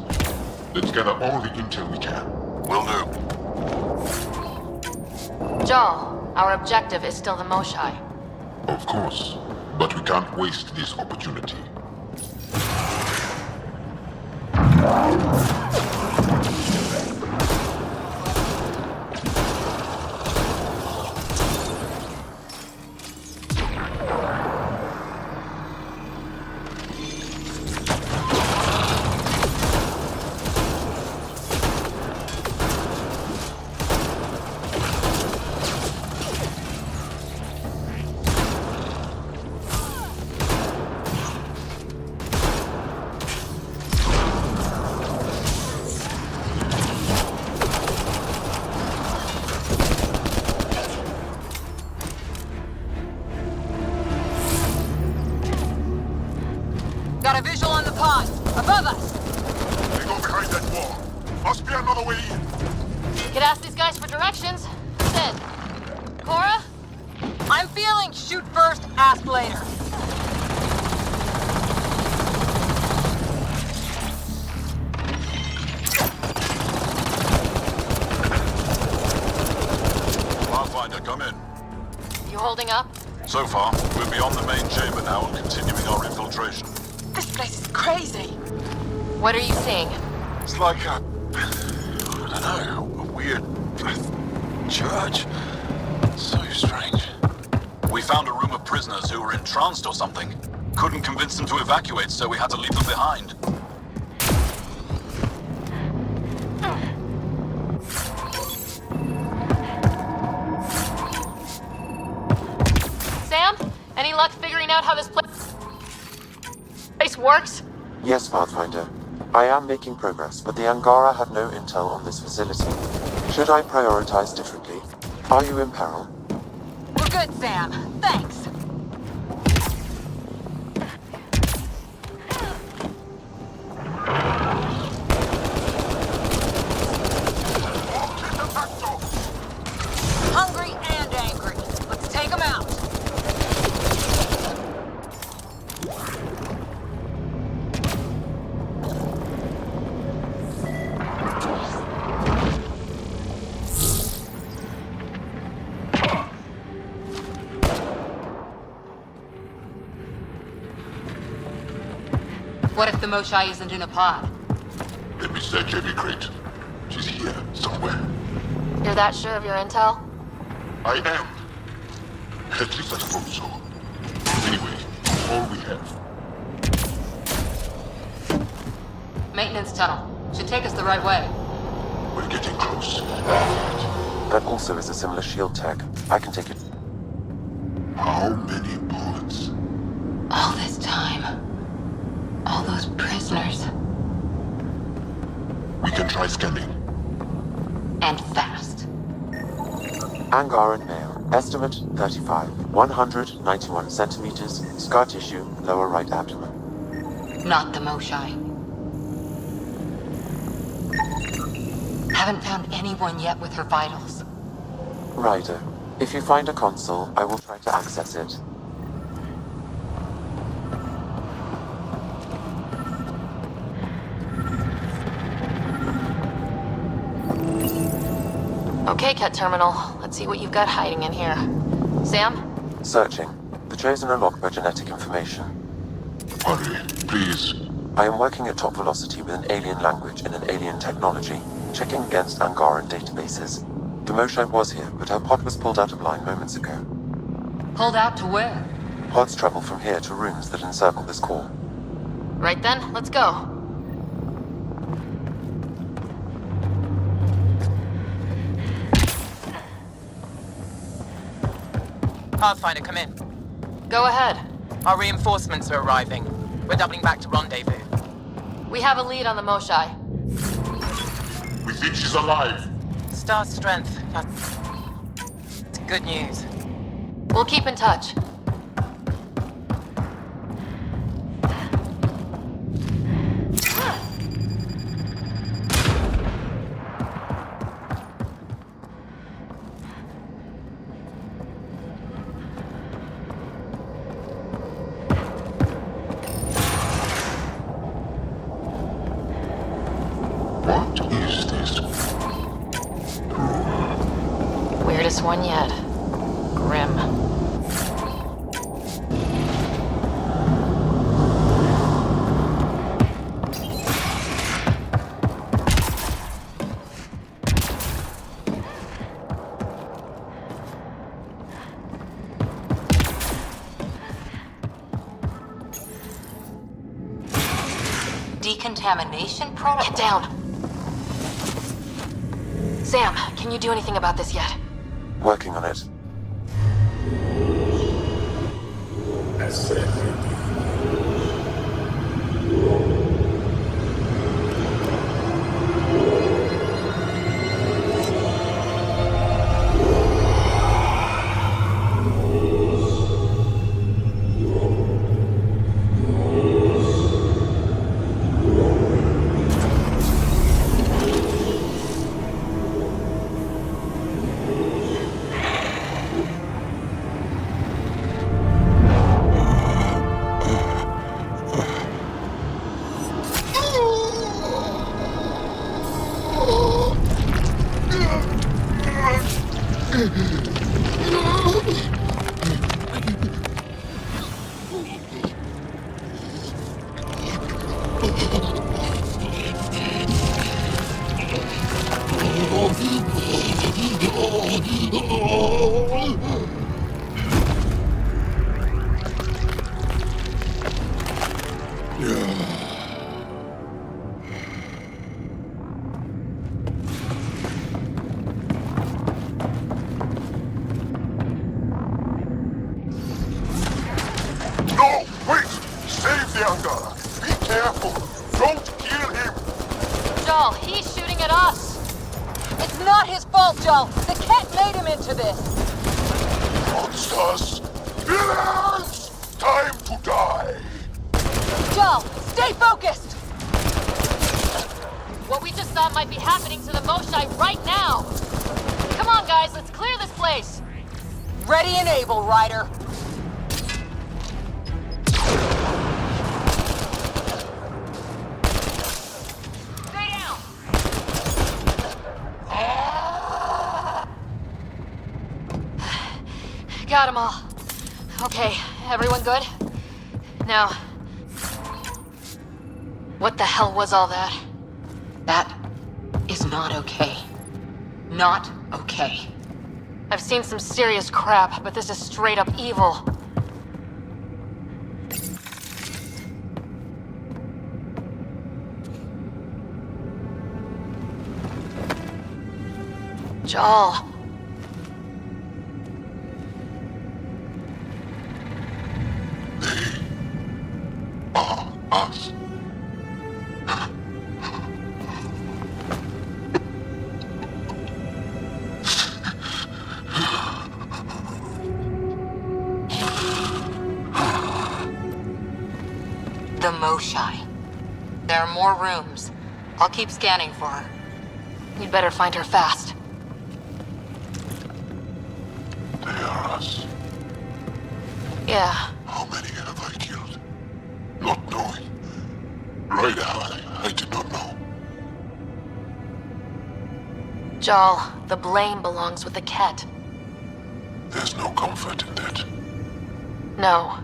Speaker 10: Let's gather all the intel we can.
Speaker 20: Will do.
Speaker 2: Jal, our objective is still the Moshai.
Speaker 10: Of course, but we can't waste this opportunity.
Speaker 2: Got a visual on the pod. Above us.
Speaker 10: They go behind that wall. Must be another way in.
Speaker 2: We could ask these guys for directions. Sid. Cora? I'm feeling shoot first, ask later.
Speaker 20: Pathfinder, come in.
Speaker 2: You holding up?
Speaker 20: So far, we're beyond the main chamber now and continuing our infiltration.
Speaker 15: This place is crazy.
Speaker 2: What are you seeing?
Speaker 20: It's like I don't know, a weird church. So strange. We found a room of prisoners who were entranced or something. Couldn't convince them to evacuate, so we had to leave them behind.
Speaker 2: Sam? Any luck figuring out how this place works?
Speaker 3: Yes, Pathfinder. I am making progress, but the Angara have no intel on this facility. Should I prioritize differently? Are you in peril?
Speaker 2: We're good, Sam. Thanks. Hungry and angry. Let's take them out. What if the Moshai isn't in a pod?
Speaker 10: Let me search every crate. She's here, somewhere.
Speaker 2: You're that sure of your intel?
Speaker 10: I am. At least I hope so. Anyway, all we have.
Speaker 2: Maintenance tunnel. Should take us the right way.
Speaker 10: We're getting close.
Speaker 3: That also is a similar shield tag. I can take it.
Speaker 10: How many bullets?
Speaker 2: All this time. All those prisoners.
Speaker 10: We can try scanning.
Speaker 2: And fast.
Speaker 3: Angaran male. Estimate 35. 191 centimeters. Scar tissue, lower right abdomen.
Speaker 2: Not the Moshai. Haven't found anyone yet with her vitals.
Speaker 3: Ryder, if you find a console, I will try to access it.
Speaker 2: Okay, Cat Terminal. Let's see what you've got hiding in here. Sam?
Speaker 3: Searching. The Chosen are locked by genetic information.
Speaker 10: Hurry, please.
Speaker 3: I am working at top velocity with an alien language and an alien technology, checking against Angaran databases. The Moshai was here, but her pod was pulled out of line moments ago.
Speaker 2: Pulled out to where?
Speaker 3: Pods travel from here to rooms that encircle this core.
Speaker 2: Right then, let's go.
Speaker 15: Pathfinder, come in.
Speaker 2: Go ahead.
Speaker 15: Our reinforcements are arriving. We're doubling back to rendezvous.
Speaker 2: We have a lead on the Moshai.
Speaker 10: We think she's alive.
Speaker 15: Star strength. That's good news.
Speaker 2: We'll keep in touch. Worst one yet. Grim.
Speaker 12: Decontamination protocol?
Speaker 2: Get down! Sam, can you do anything about this yet?
Speaker 3: Working on it.
Speaker 4: No! Wait! Save the Angara! Be careful! Don't kill him!
Speaker 2: Joel, he's shooting at us! It's not his fault, Joel! The cat made him into this!
Speaker 4: Monsters! Villains! Time to die!
Speaker 2: Joel, stay focused! What we just thought might be happening to the Moshai right now! Come on, guys, let's clear this place!
Speaker 15: Ready and able, Ryder.
Speaker 2: Stay down! Got them all. Okay, everyone good? Now, what the hell was all that?
Speaker 12: That is not okay. Not okay.
Speaker 2: I've seen some serious crap, but this is straight up evil. Joel.
Speaker 4: Us.
Speaker 12: The Moshai. There are more rooms. I'll keep scanning for her.
Speaker 2: You'd better find her fast.
Speaker 4: They are us.
Speaker 2: Yeah.
Speaker 4: How many have I killed? Not knowing. Right, I did not know.
Speaker 2: Joel, the blame belongs with the Ket.
Speaker 4: There's no comfort in that.
Speaker 2: No.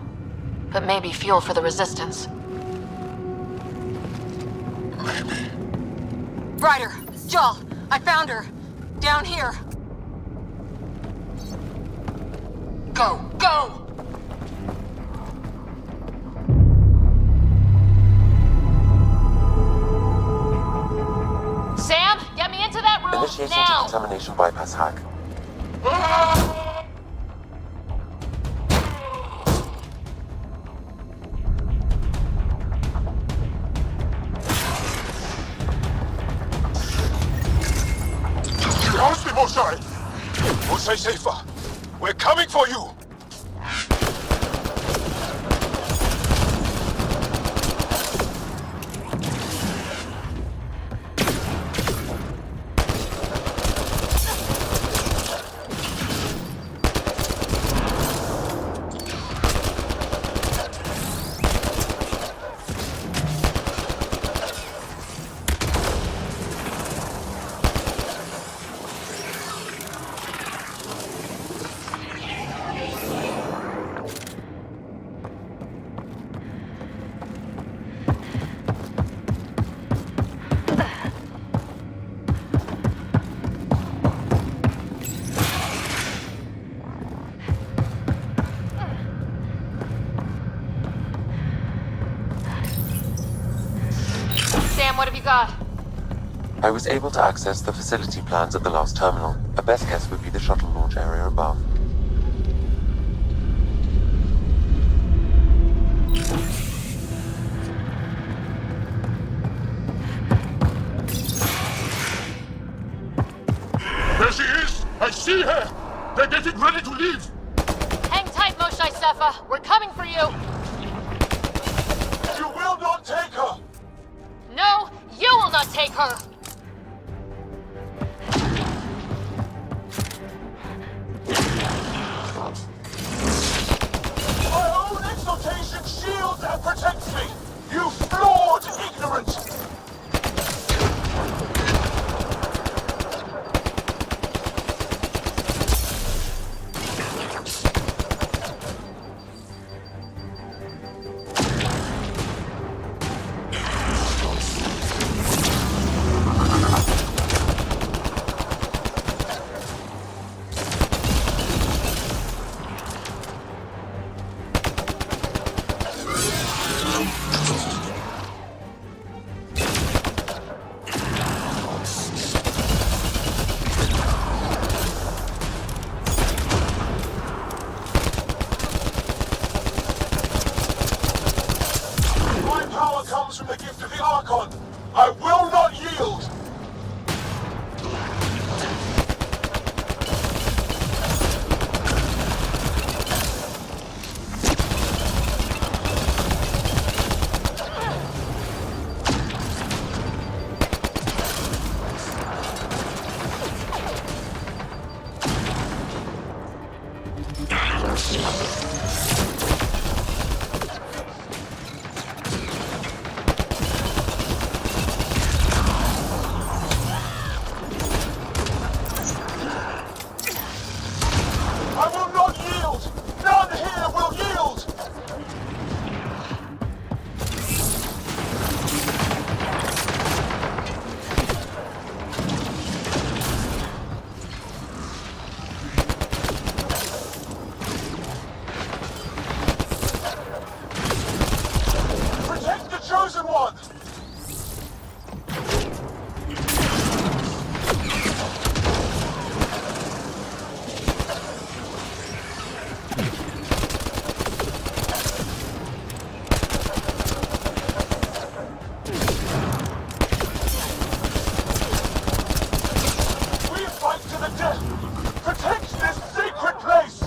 Speaker 2: But maybe fuel for the Resistance.
Speaker 4: Maybe.
Speaker 2: Ryder! Joel! I found her! Down here! Go! Go! Sam, get me into that room
Speaker 3: Initiating
Speaker 2: now!
Speaker 3: decontamination bypass hack.
Speaker 4: How's the Moshai? Moshai Safer. We're coming for you!
Speaker 2: got?
Speaker 3: I was able to access the facility plans at the last terminal. A best guess would be the shuttle launch area above.
Speaker 4: There she is! I see her! They're getting ready to leave!
Speaker 2: Hang tight, Moshai Sefa. We're coming for you.
Speaker 4: You will not take her!
Speaker 2: No, you will not take her.
Speaker 4: My own exaltation shields and protects me! You flawed ignorant! My power comes from the gift of the Archon. I will not yield! I will not yield! None here will yield! Protect the Chosen One! We fight to the death! Protect this sacred place!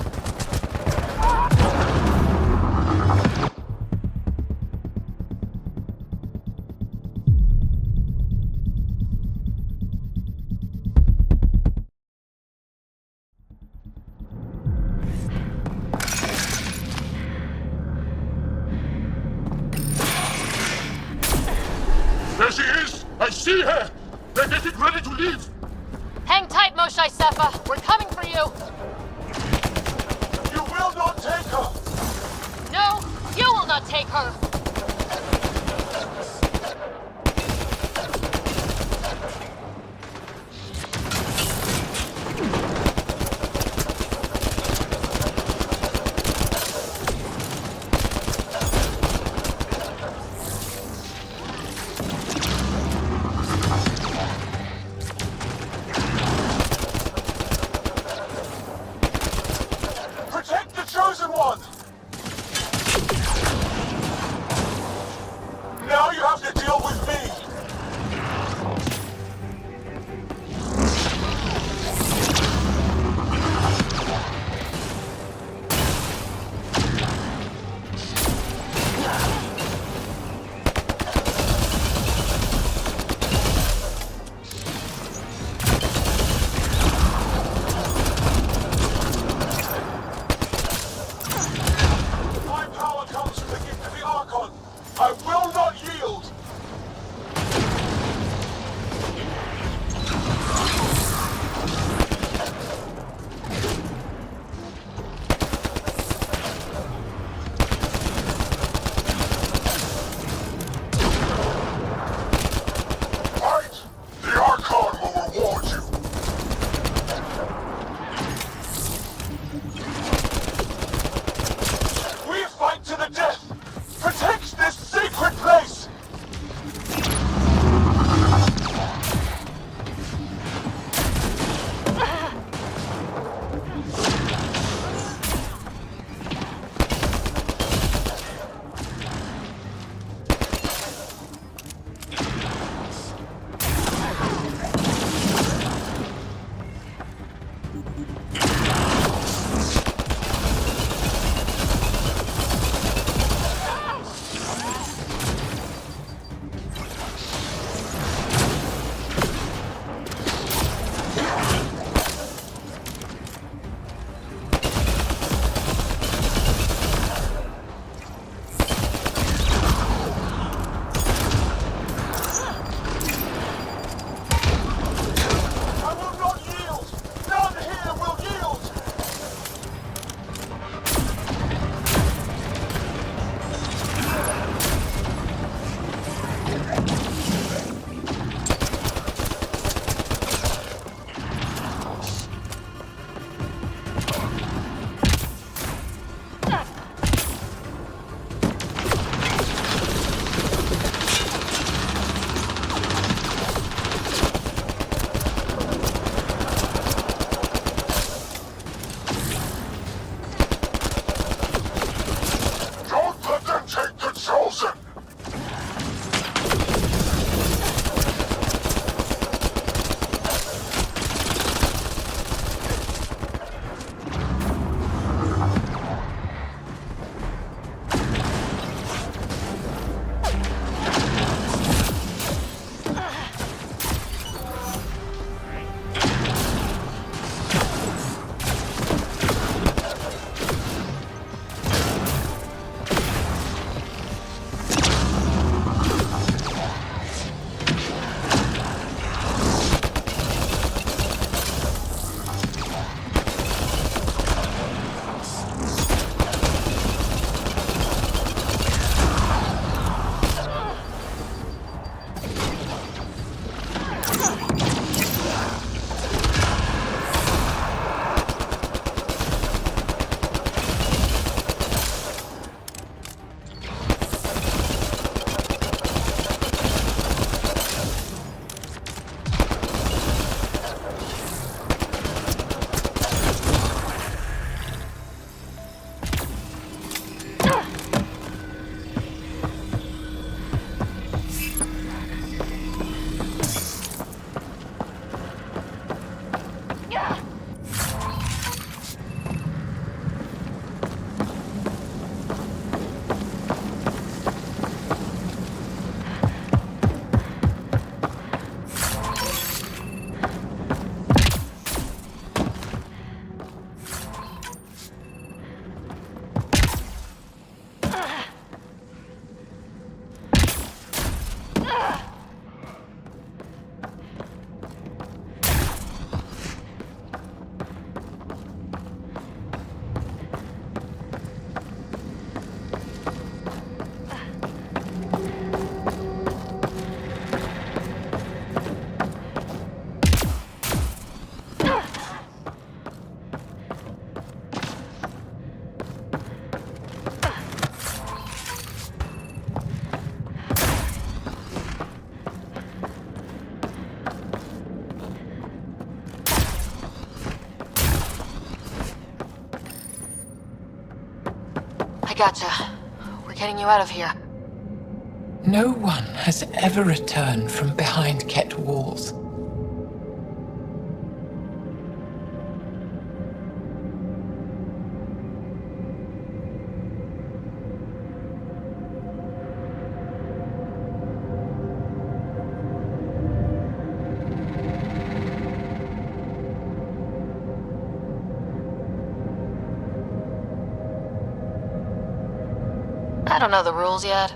Speaker 4: There she is! I see her! They're getting ready to leave!
Speaker 2: Hang tight, Moshai Sefa. We're coming for you.
Speaker 4: You will not take her!
Speaker 2: No, you will not take her.
Speaker 4: Protect the Chosen One!
Speaker 2: I gotcha. We're getting you out of here.
Speaker 14: No one has ever returned from behind Ket walls.
Speaker 2: I don't know the rules yet.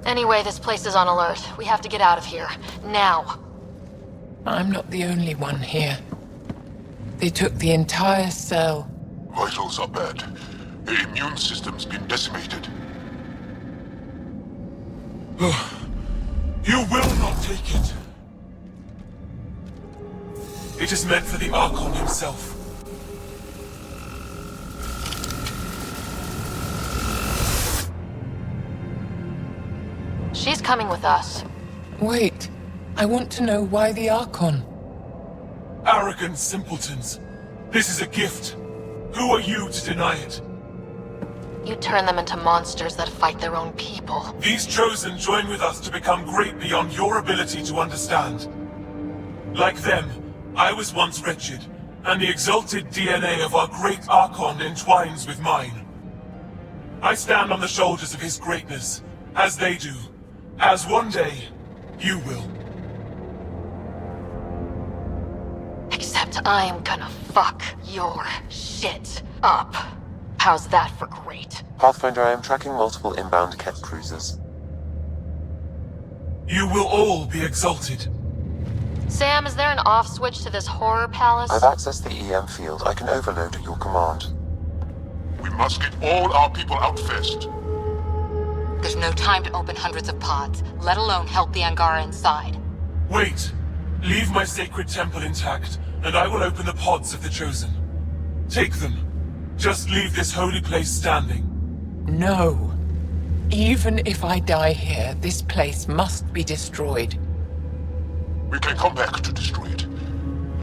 Speaker 2: Anyway, this place is on alert. We have to get out of here. Now.
Speaker 14: I'm not the only one here. They took the entire cell.
Speaker 10: Vitals are bad. The immune system's been decimated.
Speaker 16: You will not take it. It is meant for the Archon himself.
Speaker 2: She's coming with us.
Speaker 14: Wait. I want to know why the Archon.
Speaker 16: Arrogant simpletons. This is a gift. Who are you to deny it?
Speaker 2: You turn them into monsters that fight their own people.
Speaker 16: These Chosen join with us to become great beyond your ability to understand. Like them, I was once wretched,
Speaker 21: and the exalted DNA of our great Archon entwines with mine. I stand on the shoulders of his greatness, as they do, as one day you will.
Speaker 2: Except I'm gonna fuck your shit up. How's that for great?
Speaker 3: Pathfinder, I am tracking multiple inbound Ket cruisers.
Speaker 21: You will all be exalted.
Speaker 2: Sam, is there an off switch to this horror palace?
Speaker 3: I've accessed the EM field. I can overload at your command.
Speaker 4: We must get all our people out first.
Speaker 12: There's no time to open hundreds of pods, let alone help the Angara inside.
Speaker 21: Wait. Leave my sacred temple intact, and I will open the pods of the Chosen. Take them. Just leave this holy place standing.
Speaker 14: No. Even if I die here, this place must be destroyed.
Speaker 4: We can come back to destroy it.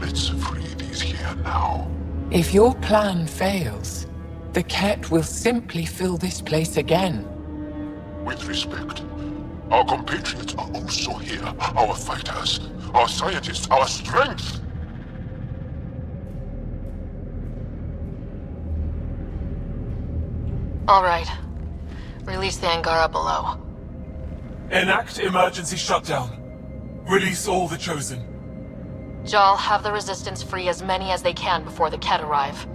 Speaker 4: Let's free these here now.
Speaker 14: If your plan fails, the Ket will simply fill this place again.
Speaker 4: With respect, our compatriots are also here. Our fighters, our scientists, our strength.
Speaker 2: All right. Release the Angara below.
Speaker 21: Enact emergency shutdown. Release all the Chosen.
Speaker 2: Jal, have the Resistance free as many as they can before the Ket arrive.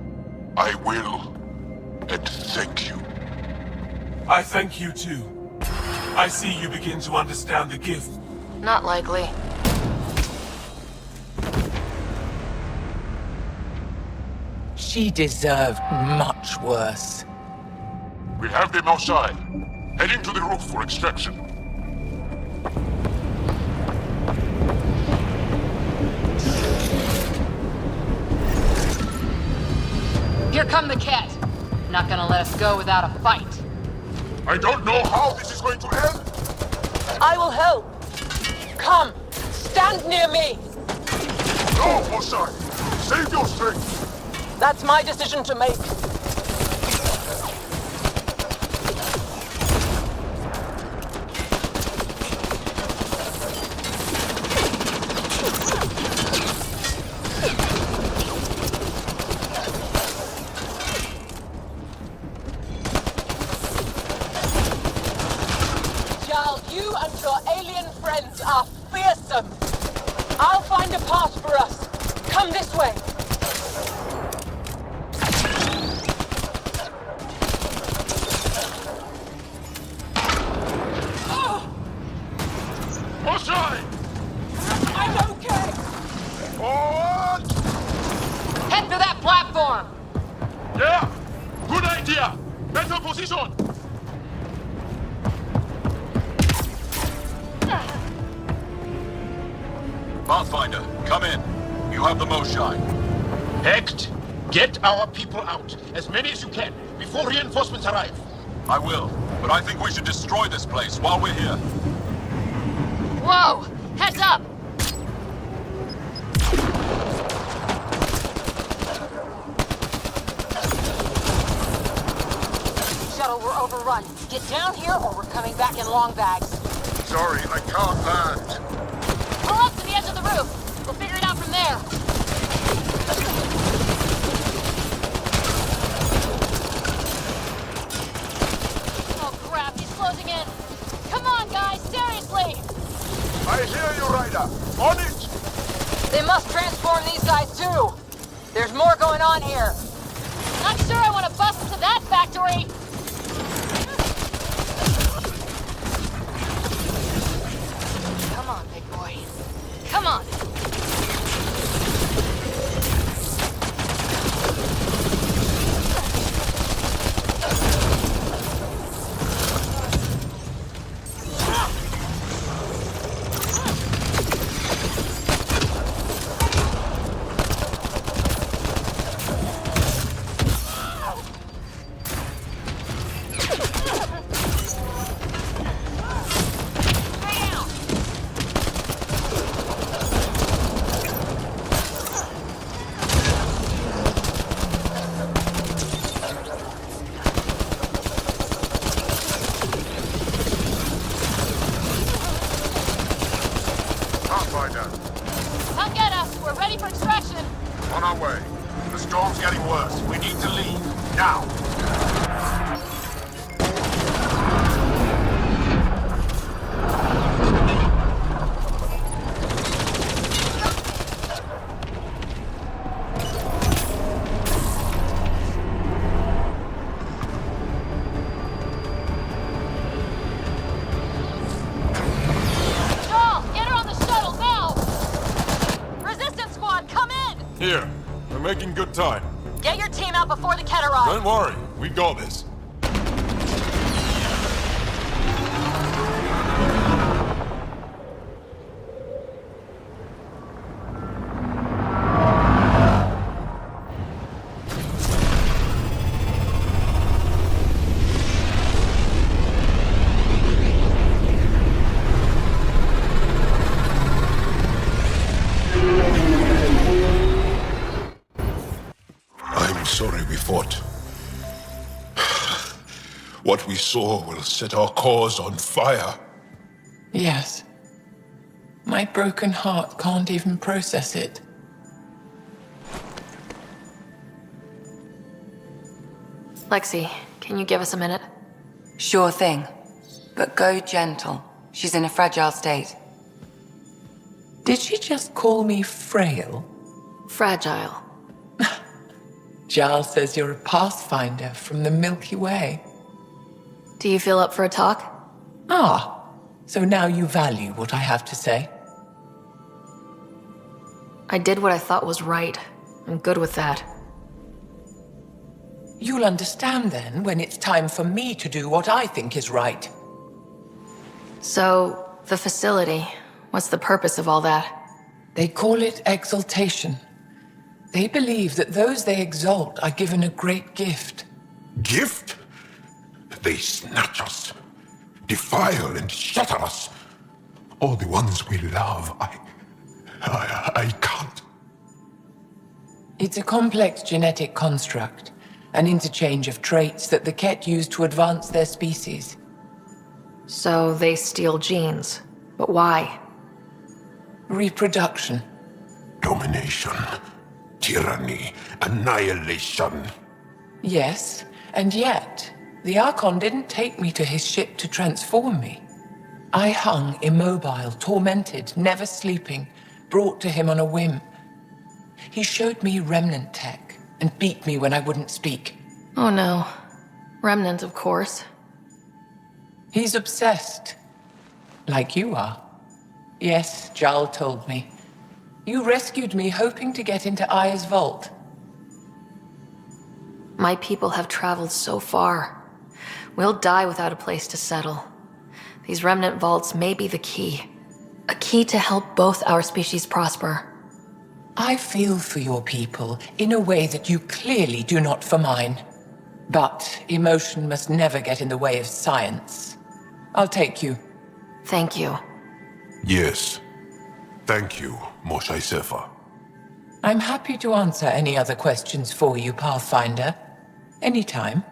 Speaker 4: I will. And thank you.
Speaker 21: I thank you too. I see you begin to understand the gift.
Speaker 2: Not likely.
Speaker 14: She deserved much worse.
Speaker 4: We have them outside. Heading to the roof for extraction.
Speaker 12: Here come the Ket. Not gonna let us go without a fight.
Speaker 4: I don't know how this is going to end.
Speaker 14: I will help. Come, stand near me.
Speaker 4: No, Osai. Save your strength.
Speaker 14: That's my decision to make. You and your alien friends are fearsome. I'll find a path for us. Come this way.
Speaker 4: Osai!
Speaker 14: I'm okay.
Speaker 4: Forward!
Speaker 12: Head for that platform!
Speaker 4: Yeah! Good idea! Better position!
Speaker 20: Pathfinder, come in. You have the most shine.
Speaker 11: Hecht, get our people out. As many as you can, before reinforcements arrive.
Speaker 20: I will, but I think we should destroy this place while we're here.
Speaker 2: Whoa! Heads up!
Speaker 12: Shuttle, we're overrun. Get down here or we're coming back in long bags.
Speaker 4: Sorry, I can't land.
Speaker 2: Pull up to the edge of the roof. We'll figure it out from there. Oh crap, he's closing in. Come on, guys, seriously!
Speaker 4: I hear you, Ryder. On it!
Speaker 12: They must transform these guys too. There's more going on here.
Speaker 2: Not sure I want to bust into that factory. Come on, big boy. Come on.
Speaker 4: Pathfinder,
Speaker 2: Come get us. We're ready for extraction.
Speaker 4: on our way.
Speaker 10: storm's getting worse. We need to leave. Now.
Speaker 8: Here. We're making good time.
Speaker 2: Get your team out before the Ket arrive.
Speaker 8: Don't worry. We got this.
Speaker 10: Sorry we fought. What we saw will set our cause on fire.
Speaker 14: Yes. My broken heart can't even process it.
Speaker 2: Lexi, can you give us a minute?
Speaker 12: Sure thing. But go gentle. She's in a fragile state.
Speaker 14: Did she just call me frail?
Speaker 2: Fragile.
Speaker 14: Giles says you're a pathfinder from the Milky Way.
Speaker 2: Do you feel up for a talk?
Speaker 14: Ah, so now you value what I have to say.
Speaker 2: I did what I thought was right. I'm good with that.
Speaker 14: You'll understand then when it's time for me to do what I think is right.
Speaker 2: So, the facility, what's the purpose of all that?
Speaker 14: They call it exaltation. They believe that those they exalt are given a great gift.
Speaker 10: Gift? They snatch us, defile and shatter us. All the ones we love, I can't.
Speaker 14: It's a complex genetic construct, an interchange of traits that the Ket use to advance their species.
Speaker 2: So they steal genes. But why?
Speaker 14: Reproduction.
Speaker 10: Domination. Tyranny. Annihilation.
Speaker 14: Yes, and yet, the Archon didn't take me to his ship to transform me. I hung immobile, tormented, never sleeping, brought to him on a whim. He showed me remnant tech and beat me when I wouldn't speak.
Speaker 2: Oh no. Remnant, of course.
Speaker 14: He's obsessed. Like you are. Yes, Jal told me. You rescued me hoping to get into Aya's vault.
Speaker 2: My people have traveled so far. We'll die without a place to settle. These remnant vaults may be the key. A key to help both our species prosper.
Speaker 14: I feel for your people in a way that you clearly do not for mine. But emotion must never get in the way of science. I'll take you.
Speaker 2: Thank you.
Speaker 10: Yes. Thank you, Moshe Sefer.
Speaker 14: I'm happy to answer any other questions for you, Pathfinder. Anytime.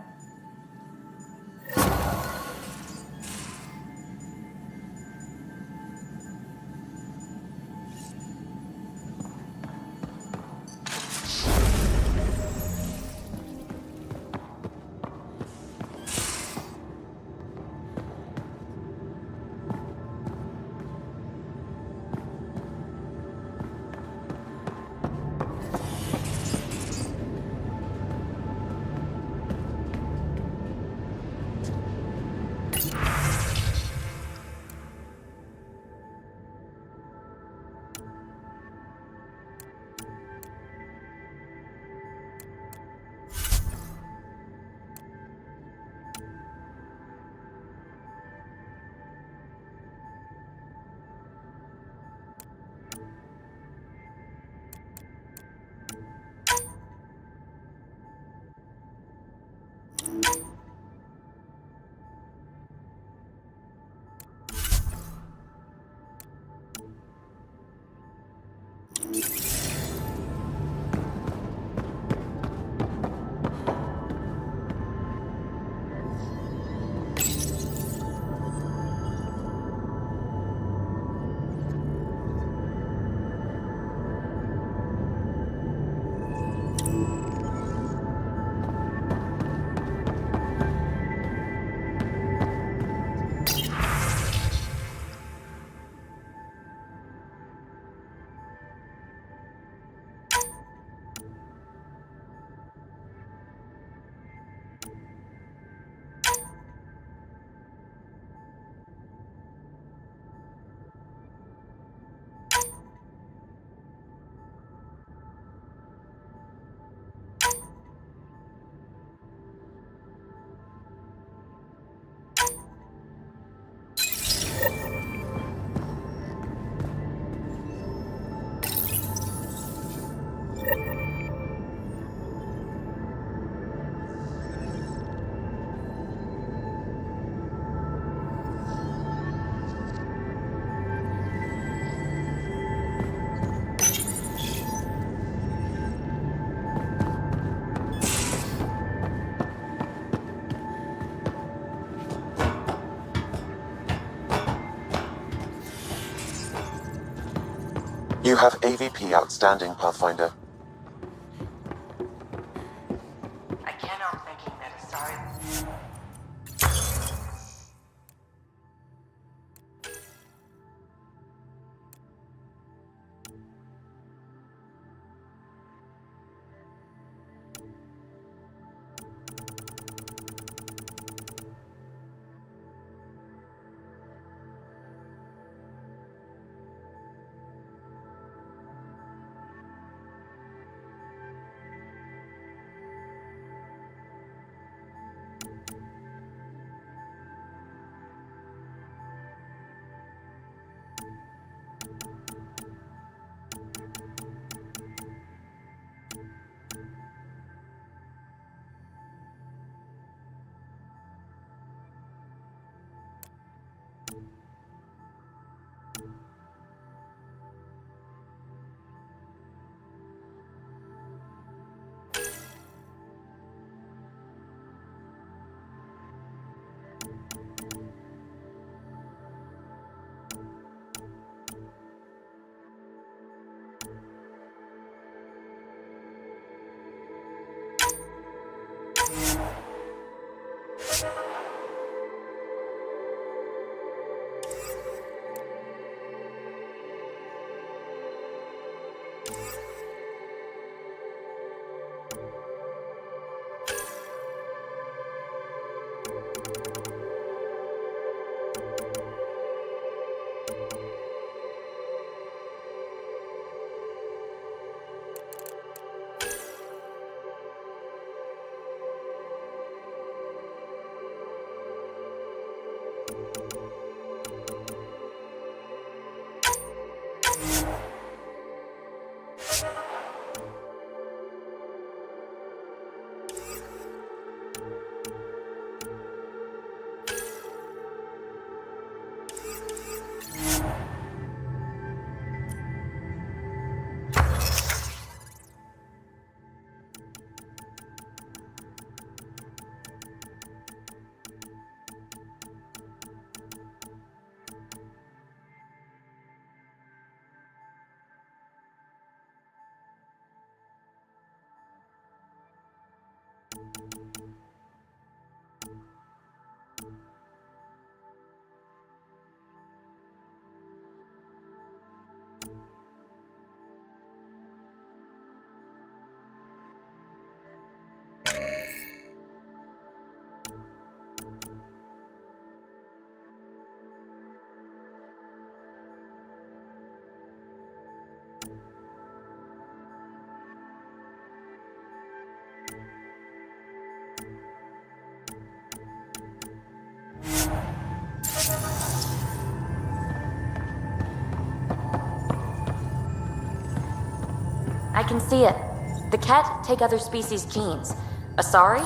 Speaker 3: You have AVP outstanding, Pathfinder.
Speaker 15: I cannot thank you, that is sorry.
Speaker 2: I can see it. The cat take other species' genes. Asari?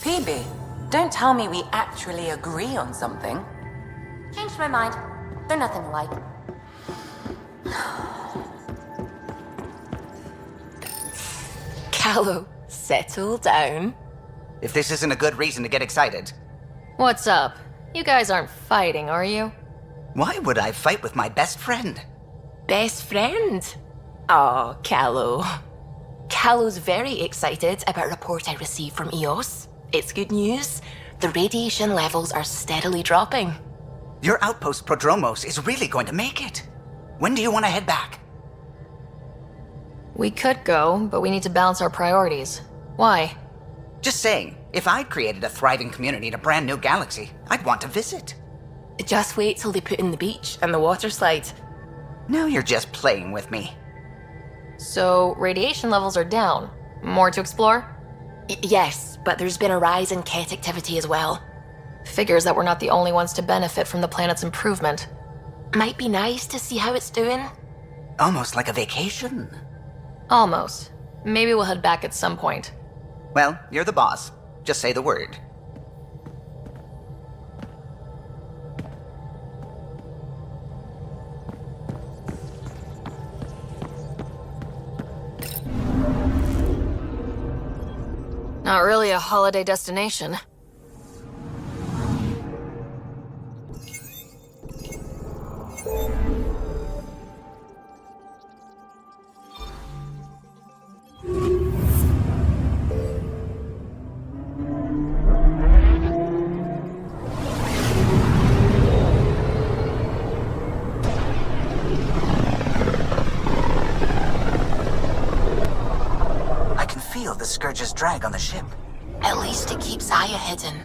Speaker 15: PB, don't tell me we actually agree on something.
Speaker 2: Changed my mind. They're nothing alike.
Speaker 18: Callow, settle down.
Speaker 1: If this isn't a good reason to get excited.
Speaker 2: What's up? You guys aren't fighting, are you?
Speaker 1: Why would I fight with my best friend?
Speaker 18: Best friend? Oh, Callow. Callow's very excited about a report I received from EOS. It's good news. The radiation levels are steadily dropping.
Speaker 1: Your outpost Prodromos is really going to make it. When do you want to head back?
Speaker 2: We could go, but we need to balance our priorities. Why?
Speaker 1: Just saying, if I'd created a thriving community in a brand new galaxy, I'd want to visit.
Speaker 18: Just wait till they put in the beach and the water slide.
Speaker 1: Now you're just playing with me.
Speaker 2: So, radiation levels are down. More to explore?
Speaker 18: Yes, but there's been a rise in Ket activity as well.
Speaker 2: Figures that we're not the only ones to benefit from the planet's improvement.
Speaker 18: Might be nice to see how it's doing.
Speaker 1: Almost like a vacation.
Speaker 2: Almost. Maybe we'll head back at some point.
Speaker 1: Well, you're the boss. Just say the word.
Speaker 2: Not really a holiday destination.
Speaker 1: I can feel the Scourge's drag on the ship.
Speaker 18: At least it keeps Aya hidden.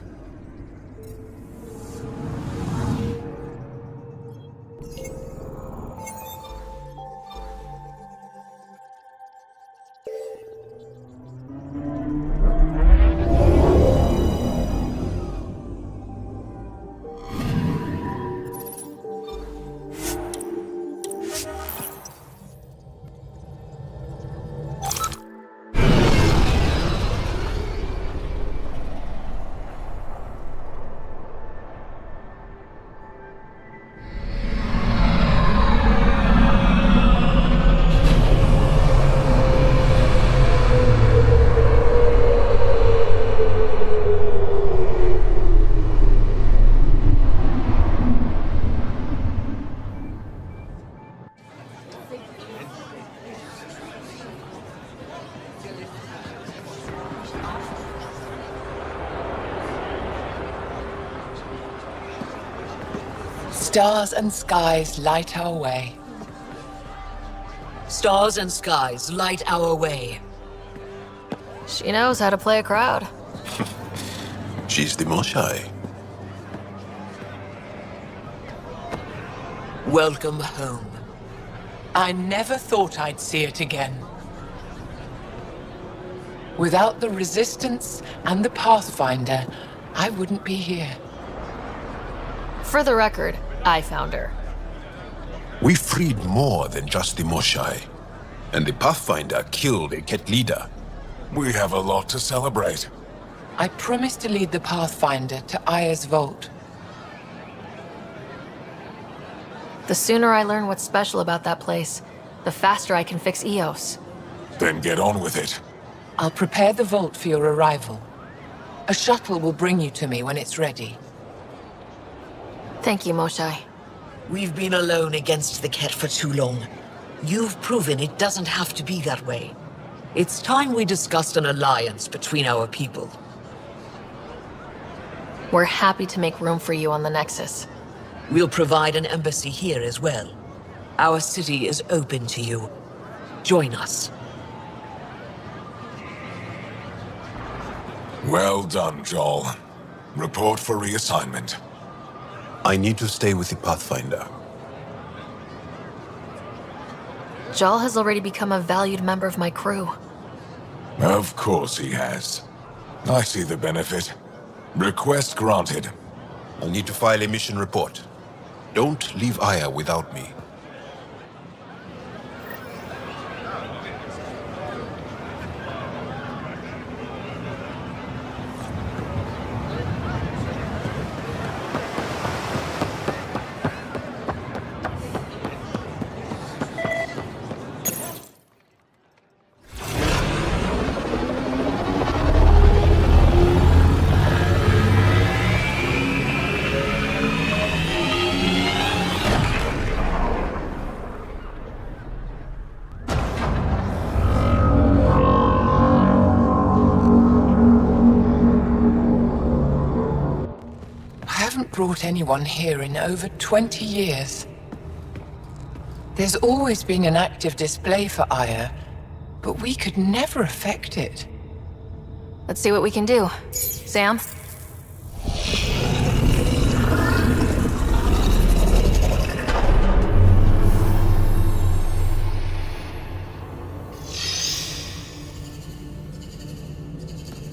Speaker 14: Stars and skies light our way.
Speaker 5: Stars and skies light our way.
Speaker 2: She knows how to play a crowd.
Speaker 17: She's the Moshai.
Speaker 5: Welcome home.
Speaker 14: I never thought I'd see it again. Without the Resistance and the Pathfinder, I wouldn't be here.
Speaker 2: For the record, I found her.
Speaker 17: We freed more than just the Moshai. And the Pathfinder killed a Ket leader.
Speaker 8: We have a lot to celebrate.
Speaker 14: I promised to lead the Pathfinder to Aya's vault.
Speaker 2: The sooner I learn what's special about that place, the faster I can fix Eos.
Speaker 8: Then get on with it.
Speaker 14: I'll prepare the vault for your arrival. A shuttle will bring you to me when it's ready.
Speaker 2: Thank you, Moshai.
Speaker 5: We've been alone against the Ket for too long. You've proven it doesn't have to be that way. It's time we discussed an alliance between our people.
Speaker 2: We're happy to make room for you on the Nexus.
Speaker 5: We'll provide an embassy here as well. Our city is open to you. Join us.
Speaker 8: Well done, Joel. Report for reassignment.
Speaker 17: I need to stay with the Pathfinder.
Speaker 2: Jal has already become a valued member of my crew.
Speaker 8: Of course he has. I see the benefit. Request granted.
Speaker 17: I'll need to file a mission report. Don't leave Aya without me.
Speaker 14: Brought anyone here in over 20 years. There's always been an active display for Aya, but we could never affect it.
Speaker 2: Let's see what we can do. Sam?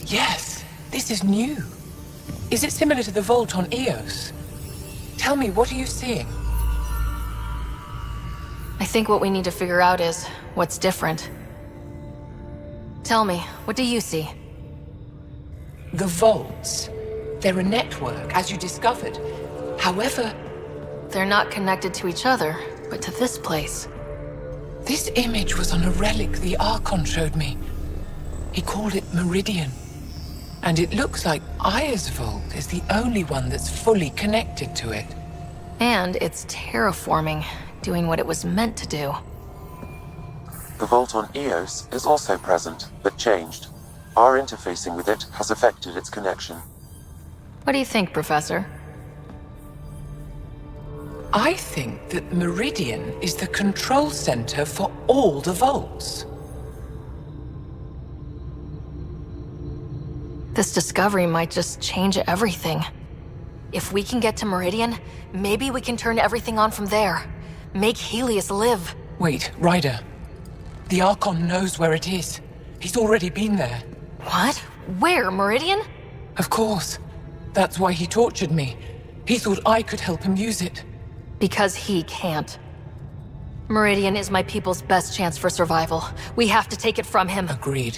Speaker 14: Yes, this is new. Is it similar to the vault on Eos? Tell me, what are you seeing?
Speaker 2: I think what we need to figure out is what's different. Tell me, what do you see?
Speaker 5: The vaults. They're a network, as you discovered. However...
Speaker 2: They're not connected to each other, but to this place.
Speaker 5: This image was on a relic the Archon showed me. He called it Meridian. And it looks like Aya's vault is the only one that's fully connected to it.
Speaker 2: And it's terraforming, doing what it was meant to do.
Speaker 3: The vault on Eos is also present, but changed. Our interfacing with it has affected its connection.
Speaker 2: What do you think, Professor?
Speaker 5: I think that Meridian is the control center for all the vaults.
Speaker 2: This discovery might just change everything. If we can get to Meridian, maybe we can turn everything on from there. Make Helios live.
Speaker 5: Wait, Ryder. The Archon knows where it is. He's already been there.
Speaker 2: What? Where? Meridian?
Speaker 5: Of course. That's why he tortured me. He thought I could help him use it.
Speaker 2: Because he can't. Meridian is my people's best chance for survival. We have to take it from him.
Speaker 5: Agreed.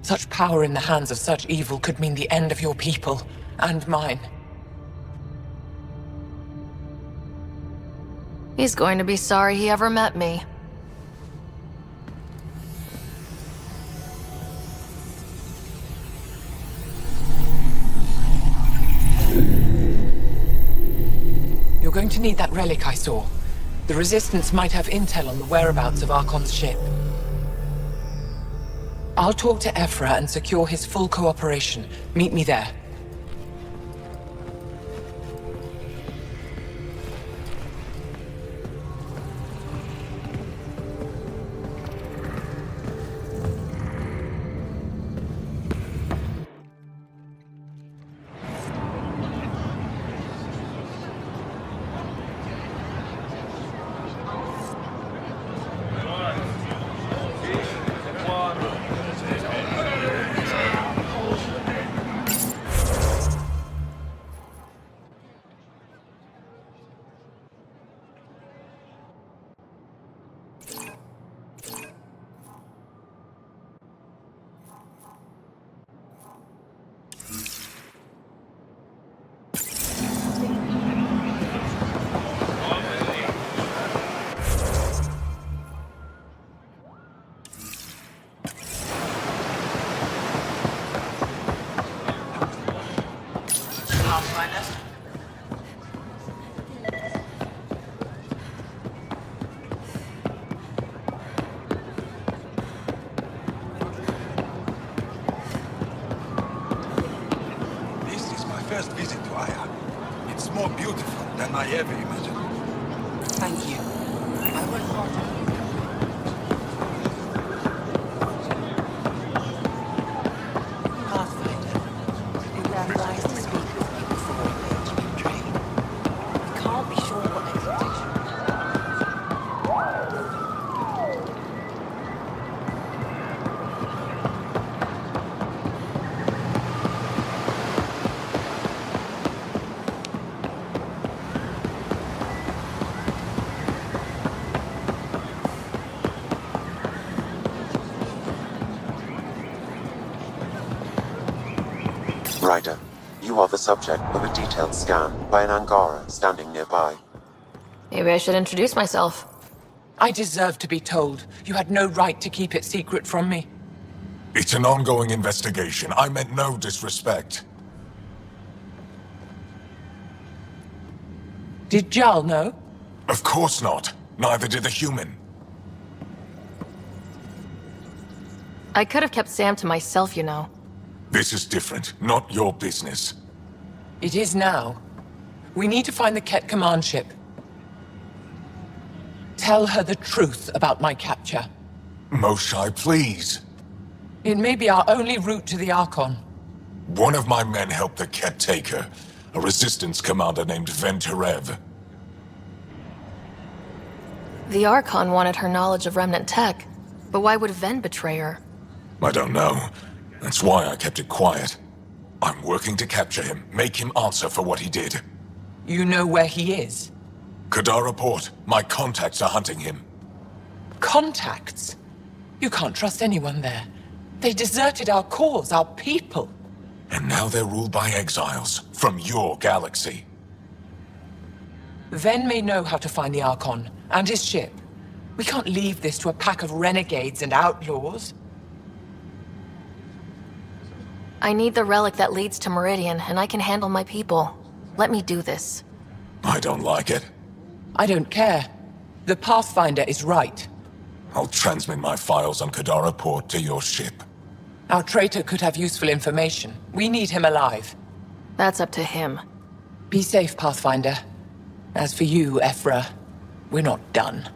Speaker 5: Such power in the hands of such evil could mean the end of your people, and mine.
Speaker 2: He's going to be sorry he ever met me.
Speaker 5: You're going to need that relic I saw. The Resistance might have intel on the whereabouts of Archon's ship. I'll talk to Ephra and secure his full cooperation. Meet me there.
Speaker 8: First visit to Aya. It's more beautiful than I ever imagined.
Speaker 5: Thank you. I work hard. Pathfinder, it would be wise to speak with me before we pay to your trade. We can't be sure what expectation.
Speaker 3: Ryder, you are the subject of a detailed scan by an Angara standing nearby.
Speaker 2: Maybe I should introduce myself.
Speaker 5: I deserve to be told. You had no right to keep it secret from me.
Speaker 8: It's an ongoing investigation. I meant no disrespect.
Speaker 5: Did Jarl know?
Speaker 8: Of course not. Neither did the human.
Speaker 2: I could have kept Sam to myself, you know.
Speaker 8: This is different. Not your business.
Speaker 5: It is now. We need to find the Ket command ship. Tell her the truth about my capture.
Speaker 8: Moshai, please.
Speaker 5: It may be our only route to the Archon.
Speaker 8: One of my men helped the Ket take her. A resistance commander named Venturev.
Speaker 2: The Archon wanted her knowledge of Remnant tech, but why would Ven betray her?
Speaker 8: I don't know. That's why I kept it quiet. I'm working to capture him, make him answer for what he did.
Speaker 5: You know where he is?
Speaker 8: Kadar report. My contacts are hunting him.
Speaker 5: Contacts? You can't trust anyone there. They deserted our cause, our people.
Speaker 8: And now they're ruled by exiles from your galaxy.
Speaker 5: Ven may know how to find the Archon and his ship. We can't leave this to a pack of renegades and outlaws.
Speaker 2: I need the relic that leads to Meridian, and I can handle my people. Let me do this.
Speaker 8: I don't like it.
Speaker 5: I don't care. The Pathfinder is right.
Speaker 8: I'll transmit my files on Kadara Port to your ship.
Speaker 5: Our traitor could have useful information. We need him alive.
Speaker 2: That's up to him.
Speaker 5: Be safe, Pathfinder. As for you, Ephra, we're not done.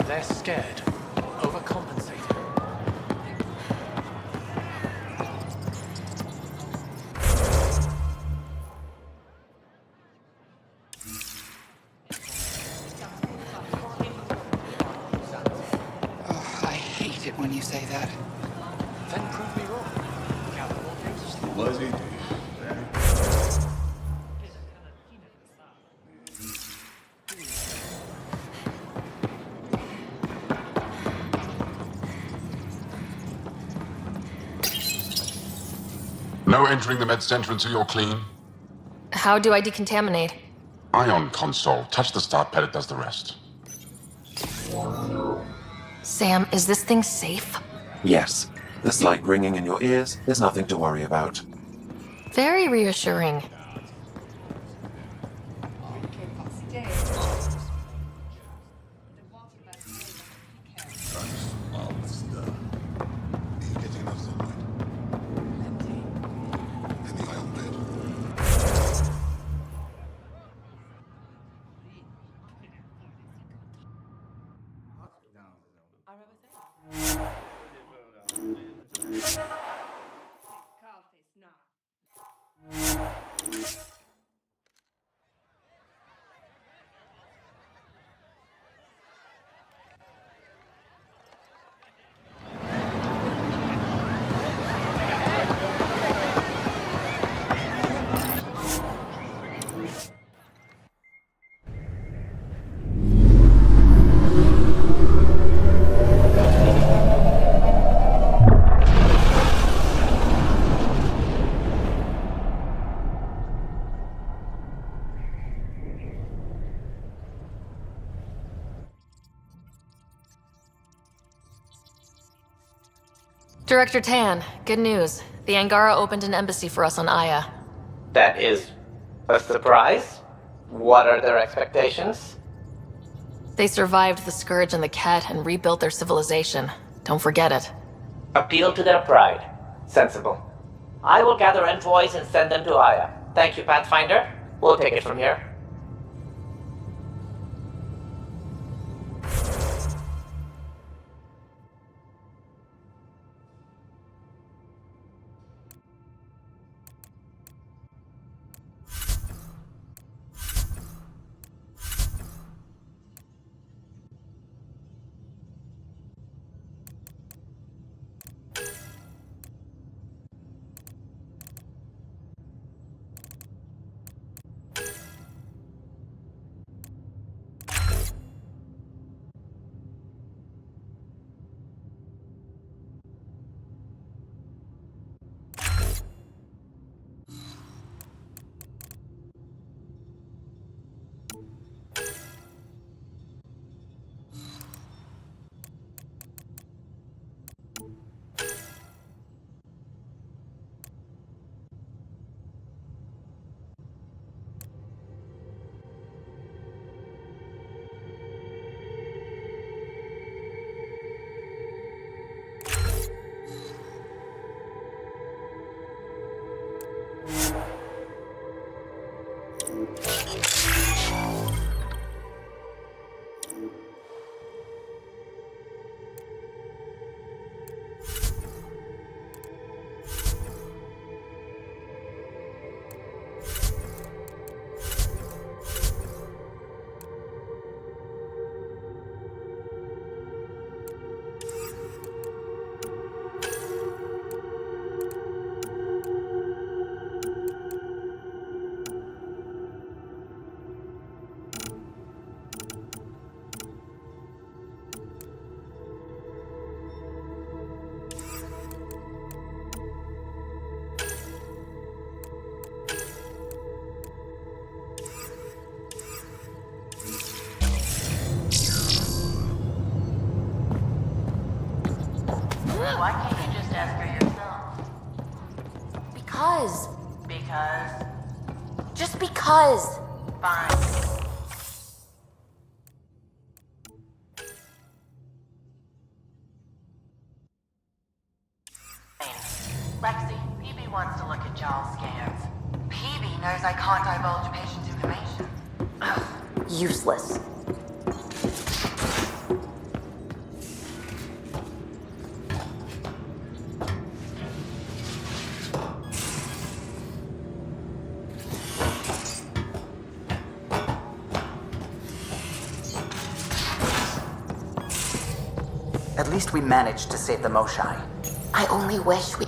Speaker 9: They're scared. Overcompensating.
Speaker 1: Oh, I hate it when you say that.
Speaker 9: Then prove me wrong.
Speaker 8: What does he do?
Speaker 11: No entering the med center until you're clean.
Speaker 2: How do I decontaminate?
Speaker 11: Ion console. Touch the start pad, it does the rest.
Speaker 2: Sam, is this thing safe?
Speaker 3: Yes. The slight ringing in your ears is nothing to worry about.
Speaker 2: Very reassuring. Director Tan, good news. The Angara opened an embassy for us on Aya.
Speaker 22: That is a surprise? What are their expectations?
Speaker 2: They survived the Scourge and the Ket and rebuilt their civilization. Don't forget it.
Speaker 22: Appeal to their pride. Sensible. I will gather envoys and send them to Aya. Thank you, Pathfinder. We'll take it from here.
Speaker 19: Why can't you just ask her yourself?
Speaker 18: Because.
Speaker 19: Because?
Speaker 18: Just because.
Speaker 19: Fine. Lexi, PB wants to look at y'all's scans. PB knows I can't divulge patient information.
Speaker 18: Useless.
Speaker 1: At least we managed to save the Moshai.
Speaker 18: I only wish we...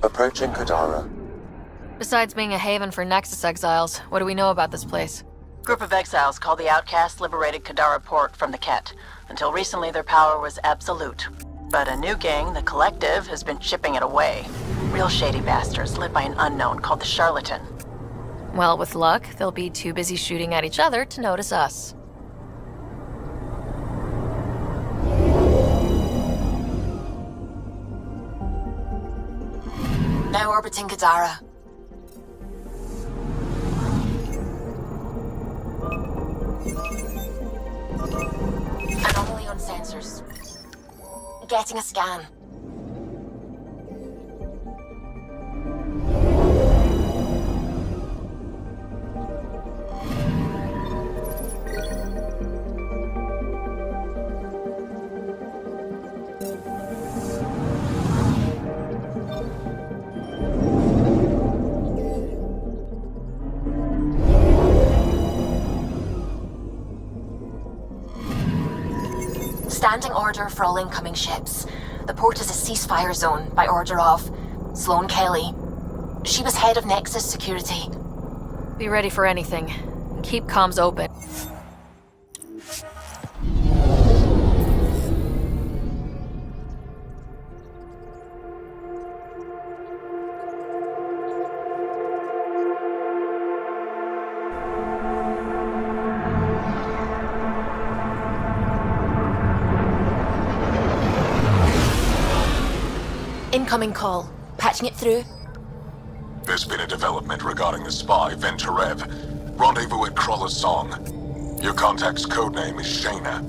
Speaker 3: Approaching Kadara.
Speaker 2: Besides being a haven for Nexus exiles, what do we know about this place?
Speaker 19: Group of exiles called the Outcasts liberated Kadara Port from the Ket. Until recently, their power was absolute. But a new gang, the Collective, has been chipping it away. Real shady bastards led by an unknown called the Charlatan.
Speaker 2: Well, with luck, they'll be too busy shooting at each other to notice us.
Speaker 18: Now orbiting Kadara. Anomaly on sensors. Getting a scan. Standing order for all incoming ships. The port is a ceasefire zone by order of Sloane Kelly. She was head of Nexus security.
Speaker 2: Be ready for anything. Keep comms open.
Speaker 18: Incoming call. Patching it through.
Speaker 11: There's been a development regarding the spy, Venturev. Rendezvous at Crawler's Song. Your contact's codename is Shayna.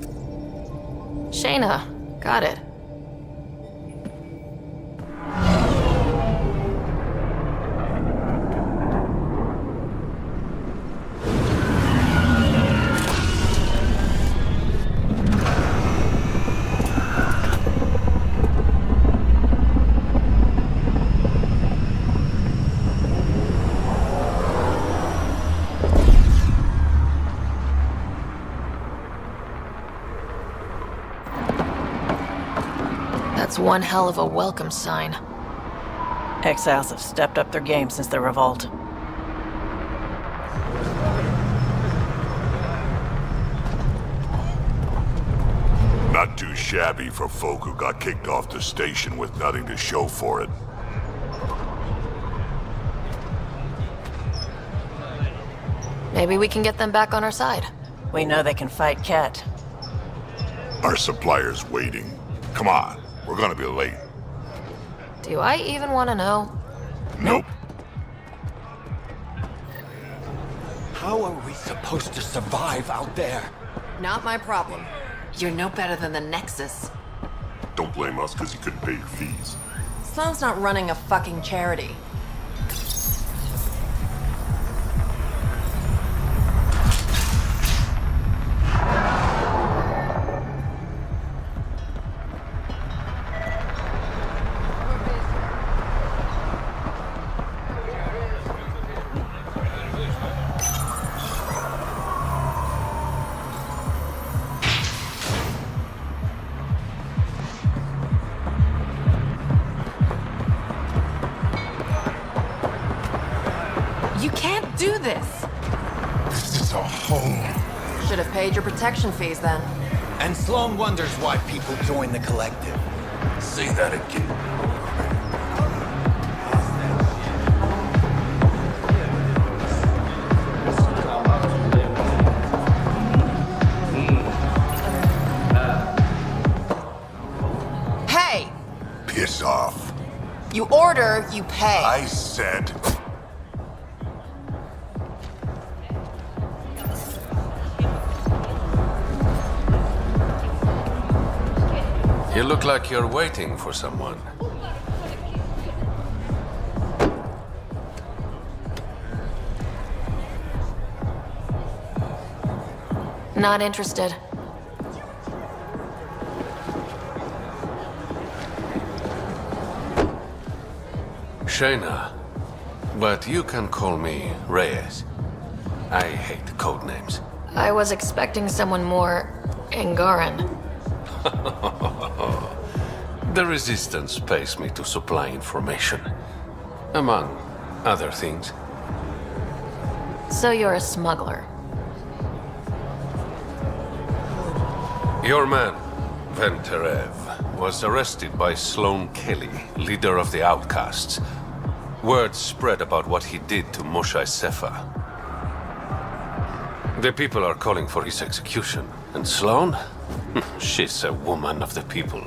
Speaker 2: Shayna. Got it. That's one hell of a welcome sign.
Speaker 19: Exiles have stepped up their game since the revolt.
Speaker 4: Not too shabby for folk who got kicked off the station with nothing to show for it.
Speaker 2: Maybe we can get them back on our side.
Speaker 19: We know they can fight Ket.
Speaker 4: Our supplier's waiting. Come on, we're gonna be late.
Speaker 2: Do I even want to know?
Speaker 4: Nope.
Speaker 9: How are we supposed to survive out there?
Speaker 7: Not my problem. You're no better than the Nexus.
Speaker 4: Don't blame us because you couldn't pay your fees.
Speaker 7: Sloane's not running a fucking charity. You can't do this!
Speaker 8: This is a home.
Speaker 7: Should have paid your protection fees then.
Speaker 9: And Sloane wonders why people join the Collective.
Speaker 8: Say that again.
Speaker 7: Hey!
Speaker 4: Piss off.
Speaker 7: You order, you pay.
Speaker 4: I said...
Speaker 13: You look like you're waiting for someone.
Speaker 2: Not interested.
Speaker 13: Shayna, but you can call me Reyes. I hate code names.
Speaker 2: I was expecting someone more Angaran.
Speaker 13: The Resistance pays me to supply information. Among other things.
Speaker 2: So you're a smuggler.
Speaker 13: Your man, Venterev, was arrested by Sloane Kelly, leader of the Outcasts. Word spread about what he did to Moshae Sefa. The people are calling for his execution. And Sloane? She's a woman of the people.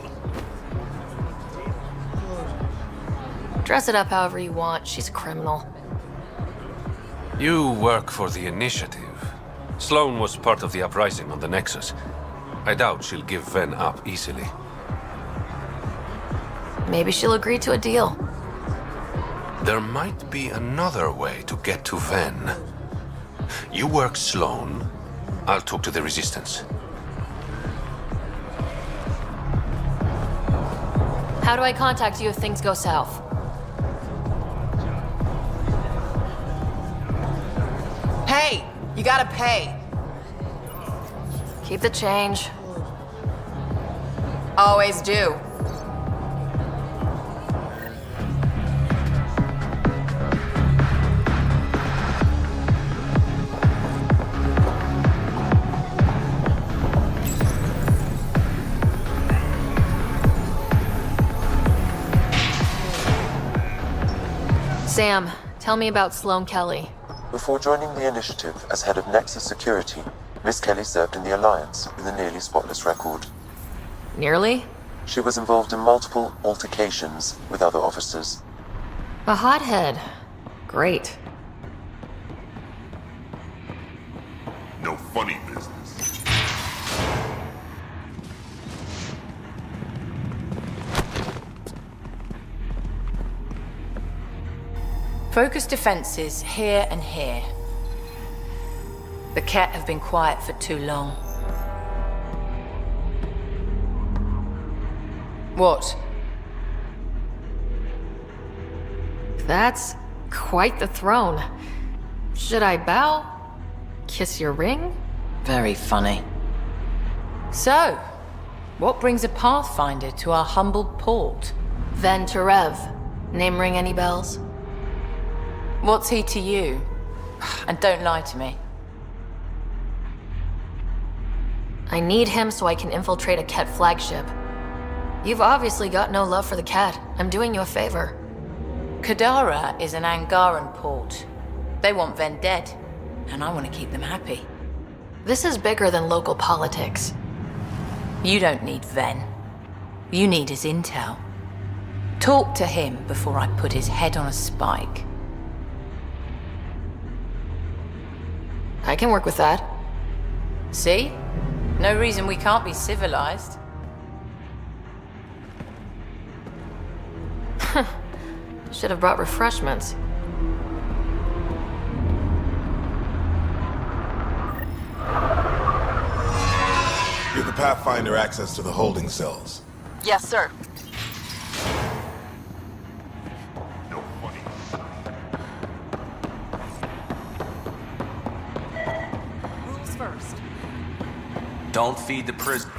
Speaker 2: Dress it up however you want. She's a criminal.
Speaker 13: You work for the Initiative. Sloane was part of the uprising on the Nexus. I doubt she'll give Ven up easily.
Speaker 2: Maybe she'll agree to a deal.
Speaker 13: There might be another way to get to Ven. You work Sloane, I'll talk to the Resistance.
Speaker 2: How do I contact you if things go south?
Speaker 7: Hey, you gotta pay.
Speaker 2: Keep the change.
Speaker 7: Always do.
Speaker 2: Sam, tell me about Sloane Kelly.
Speaker 3: Before joining the Initiative as head of Nexus Security, Miss Kelly served in the Alliance with a nearly spotless record.
Speaker 2: Nearly?
Speaker 3: She was involved in multiple altercations with other officers.
Speaker 2: A hothead. Great.
Speaker 4: No funny business.
Speaker 6: Focus defenses here and here. The Ket have been quiet for too long. What?
Speaker 2: That's quite the throne. Should I bow? Kiss your ring?
Speaker 6: Very funny. So, what brings a Pathfinder to our humble port?
Speaker 2: Venterev. Name ring any bells?
Speaker 6: What's he to you? And don't lie to me.
Speaker 2: I need him so I can infiltrate a Ket flagship. You've obviously got no love for the Ket. I'm doing you a favor.
Speaker 6: Kadara is an Angaran port. They want Ven dead, and I want to keep them happy.
Speaker 2: This is bigger than local politics.
Speaker 6: You don't need Ven. You need his intel. Talk to him before I put his head on a spike.
Speaker 2: I can work with that.
Speaker 6: See? No reason we can't be civilized.
Speaker 2: Should have brought refreshments.
Speaker 8: Give the Pathfinder access to the holding cells.
Speaker 19: Yes, sir.
Speaker 7: Rules first.
Speaker 9: Don't feed the prison.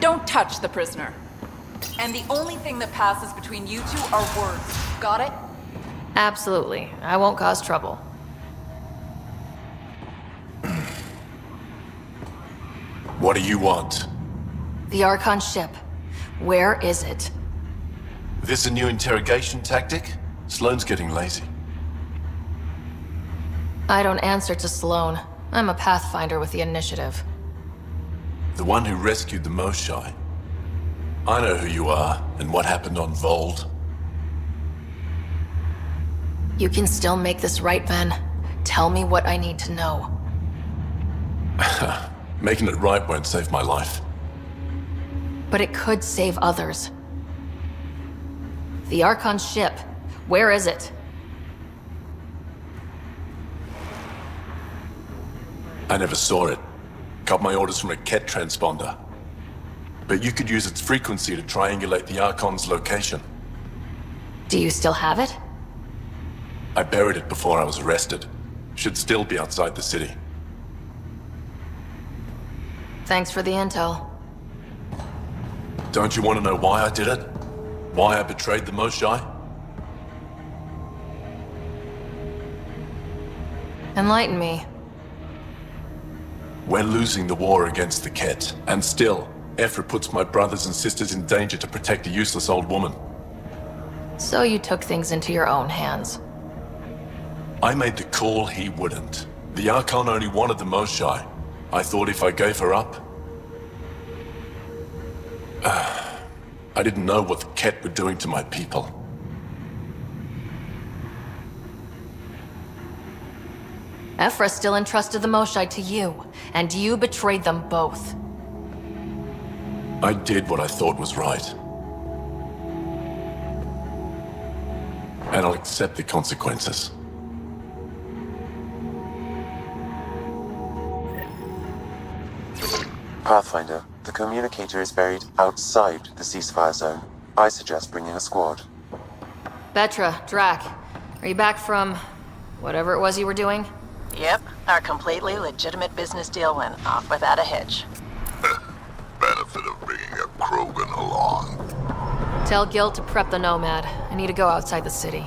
Speaker 7: Don't touch the prisoner. And the only thing that passes between you two are words. Got it?
Speaker 2: Absolutely. I won't cause trouble.
Speaker 8: What do you want?
Speaker 2: The Archon ship. Where is it?
Speaker 16: This a new interrogation tactic? Sloane's getting lazy.
Speaker 2: I don't answer to Sloane. I'm a Pathfinder with the Initiative.
Speaker 16: The one who rescued the Moshae. I know who you are, and what happened on Vold.
Speaker 2: You can still make this right, Ven. Tell me what I need to know.
Speaker 16: Making it right won't save my life.
Speaker 2: But it could save others. The Archon ship. Where is it?
Speaker 16: I never saw it. Got my orders from a Ket transponder. But you could use its frequency to triangulate the Archon's location.
Speaker 2: Do you still have it?
Speaker 16: I buried it before I was arrested. Should still be outside the city.
Speaker 2: Thanks for the intel.
Speaker 16: Don't you want to know why I did it? Why I betrayed the Moshae?
Speaker 2: Enlighten me.
Speaker 16: We're losing the war against the Ket, and still, Ephra puts my brothers and sisters in danger to protect a useless old woman.
Speaker 2: So you took things into your own hands.
Speaker 16: I made the call he wouldn't. The Archon only wanted the Moshae. I thought if I gave her up... I didn't know what the Ket were doing to my people.
Speaker 2: Ephra still entrusted the Moshae to you, and you betrayed them both.
Speaker 16: I did what I thought was right. And I'll accept the consequences.
Speaker 3: Pathfinder, the communicator is buried outside the ceasefire zone. I suggest bringing a squad.
Speaker 2: Betra, Drac, are you back from whatever it was you were doing?
Speaker 19: Yep, our completely legitimate business deal went off without a hitch.
Speaker 4: Benefit of bringing a Krogan along.
Speaker 2: Tell Gil to prep the Nomad. I need to go outside the city.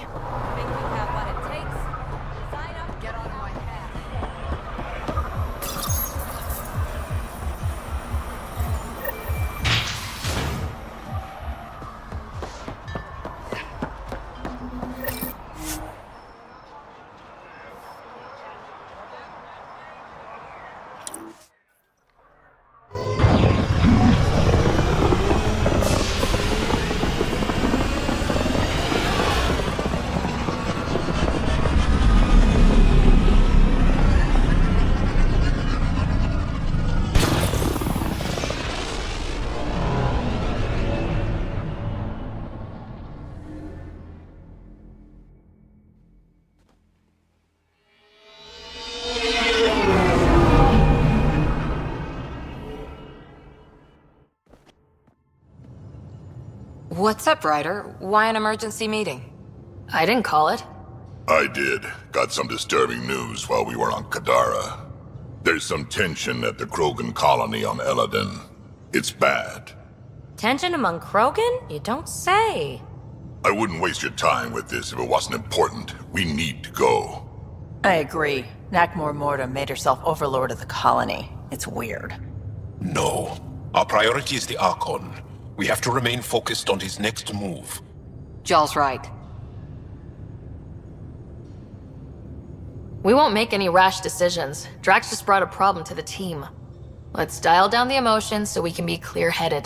Speaker 2: What's up, Ryder? Why an emergency meeting? I didn't call it.
Speaker 4: I did. Got some disturbing news while we were on Kadara. There's some tension at the Krogan colony on Eladin. It's bad.
Speaker 2: Tension among Krogan? You don't say.
Speaker 4: I wouldn't waste your time with this if it wasn't important. We need to go.
Speaker 19: I agree. Nakmor Morta made herself overlord of the colony. It's weird.
Speaker 17: No. Our priority is the Archon. We have to remain focused on his next move.
Speaker 2: Jaal's right. We won't make any rash decisions. Drax just brought a problem to the team. Let's dial down the emotions so we can be clear-headed.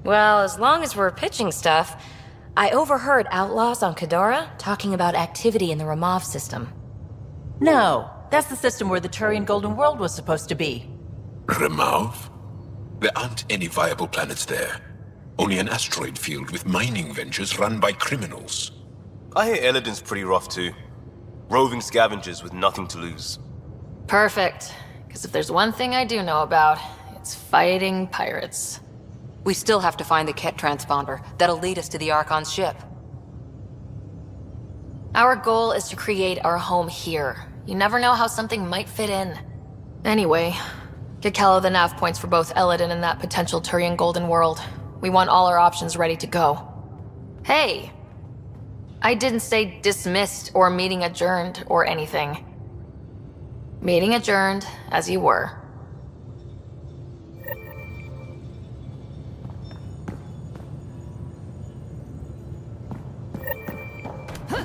Speaker 18: Well, as long as we're pitching stuff, I overheard outlaws on Kadara talking about activity in the Ramov system.
Speaker 19: No, that's the system where the Turian Golden World was supposed to be.
Speaker 17: Ramov? There aren't any viable planets there. Only an asteroid field with mining ventures run by criminals.
Speaker 20: I hear Eladin's pretty rough too. Roving scavengers with nothing to lose.
Speaker 2: Perfect. Because if there's one thing I do know about, it's fighting pirates. We still have to find the Ket transponder that'll lead us to the Archon's ship. Our goal is to create our home here. You never know how something might fit in. Anyway, get Callow the nav points for both Eladin and that potential Turian Golden World. We want all our options ready to go. Hey! I didn't say dismissed or meeting adjourned or anything. Meeting adjourned, as you were.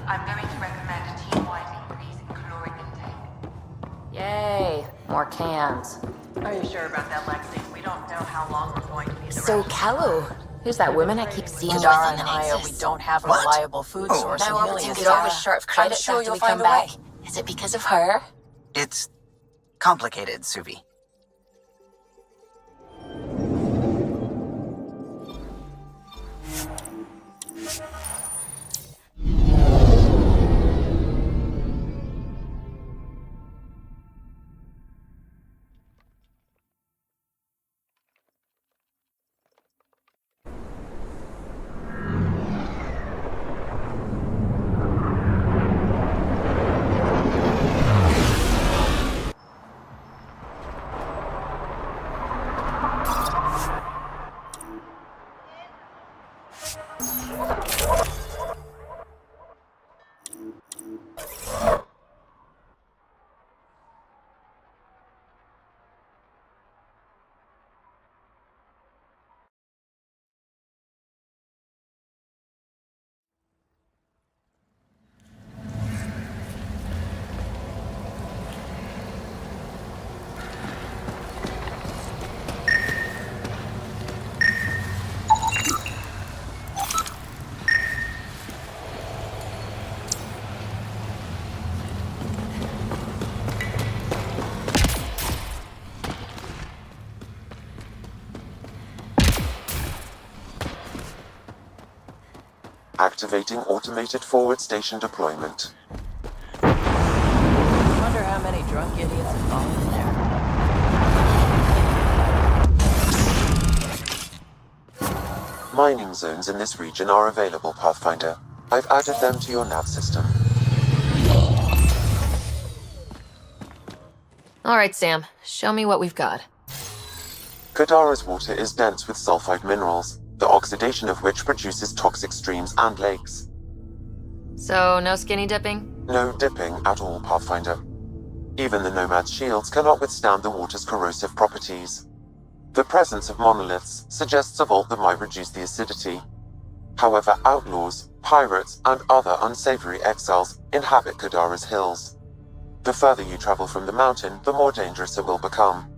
Speaker 18: I'm going to recommend a team-wide increase in caloric intake.
Speaker 2: Yay, more cans.
Speaker 19: Are you sure about that, Lexi? We don't know how long we're going to be.
Speaker 18: So, Callow, who's that woman I keep seeing
Speaker 19: Kadara
Speaker 18: with
Speaker 19: and
Speaker 18: on the
Speaker 19: Aya, we don't have a reliable food source.
Speaker 18: Now
Speaker 19: in
Speaker 18: Albertine
Speaker 19: Helios.
Speaker 18: is always short of credit
Speaker 19: I'm sure
Speaker 18: after
Speaker 19: you'll
Speaker 18: we
Speaker 19: find
Speaker 18: come
Speaker 19: a
Speaker 18: back.
Speaker 19: way.
Speaker 18: Is it because of her?
Speaker 1: It's complicated, Suvi.
Speaker 3: Activating automated forward station deployment.
Speaker 6: Wonder how many drunk idiots have fallen there.
Speaker 3: Mining zones in this region are available, Pathfinder. I've added them to your nav system.
Speaker 2: All right, Sam. Show me what we've got.
Speaker 3: Kadara's water is dense with sulfide minerals, the oxidation of which produces toxic streams and lakes.
Speaker 2: So, no skinny dipping?
Speaker 3: No dipping at all, Pathfinder. Even the Nomad's shields cannot withstand the water's corrosive properties. The presence of monoliths suggests a vault that might reduce the acidity. However, outlaws, pirates, and other unsavory exiles inhabit Kadara's hills. The further you travel from the mountain, the more dangerous it will become.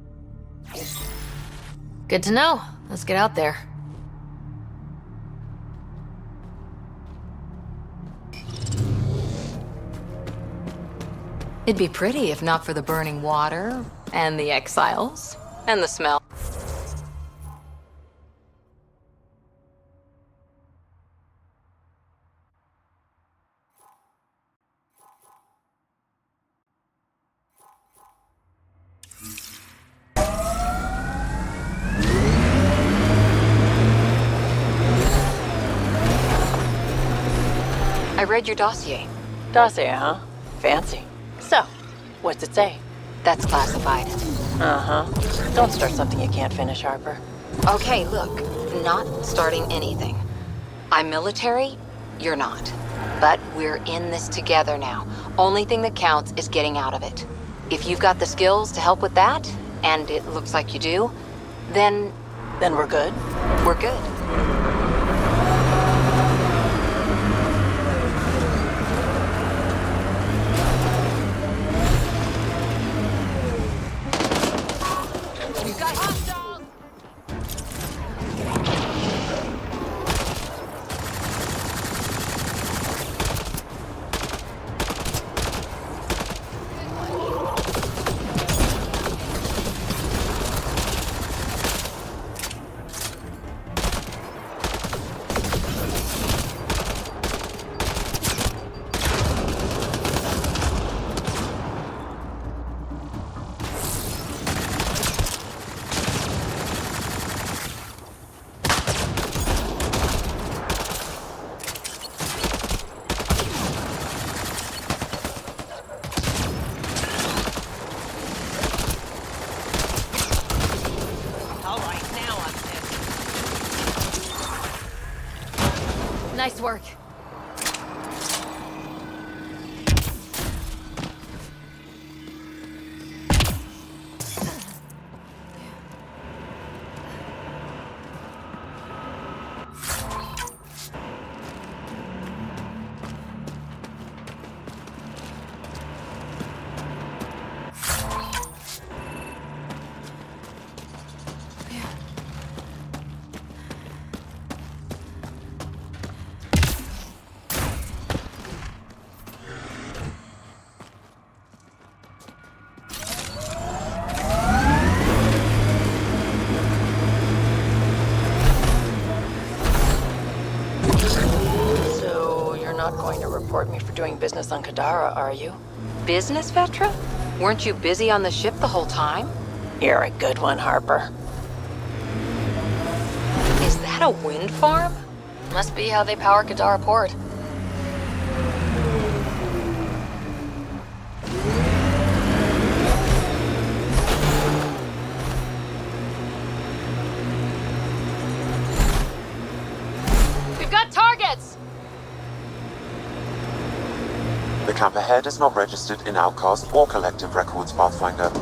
Speaker 2: Good to know. Let's get out there.
Speaker 12: It'd be pretty if not for the burning water, and the exiles, and the smell. I read your dossier.
Speaker 19: Dossier, huh? Fancy. So, what's it say?
Speaker 12: That's classified.
Speaker 19: Uh-huh. Don't start something you can't finish, Harper.
Speaker 12: Okay, look, not starting anything. I'm military, you're not. But we're in this together now. Only thing that counts is getting out of it. If you've got the skills to help with that, and it looks like you do, then...
Speaker 19: Then we're good?
Speaker 12: We're good.
Speaker 2: Nice work.
Speaker 19: Not going to report me for doing business on Kadara, are you?
Speaker 12: Business, Vetra? Weren't you busy on the ship the whole time?
Speaker 19: You're a good one, Harper.
Speaker 12: Is that a wind farm?
Speaker 2: Must be how they power Kadara Port. We've got targets!
Speaker 3: The camp ahead is not registered in Outcast or Collective Records, Pathfinder.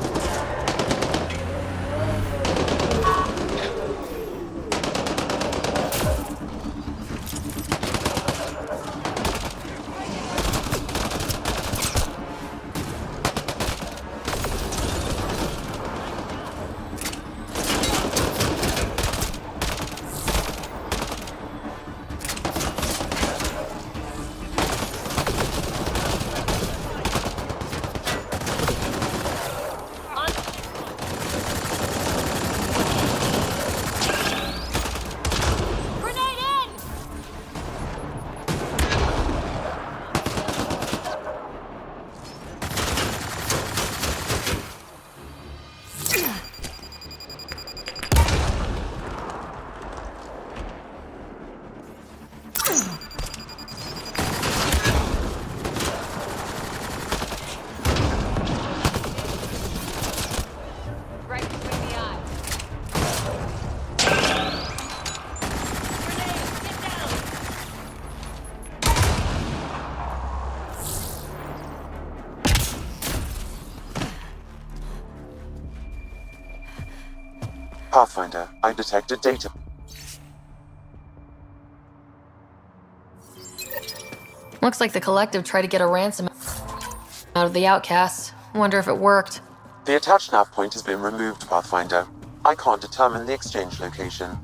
Speaker 2: On
Speaker 3: Pathfinder, I detected data.
Speaker 2: Looks like the Collective tried to get a ransom out of the outcasts. Wonder if it worked.
Speaker 3: The attached nav point has been removed, Pathfinder. I can't determine the exchange location.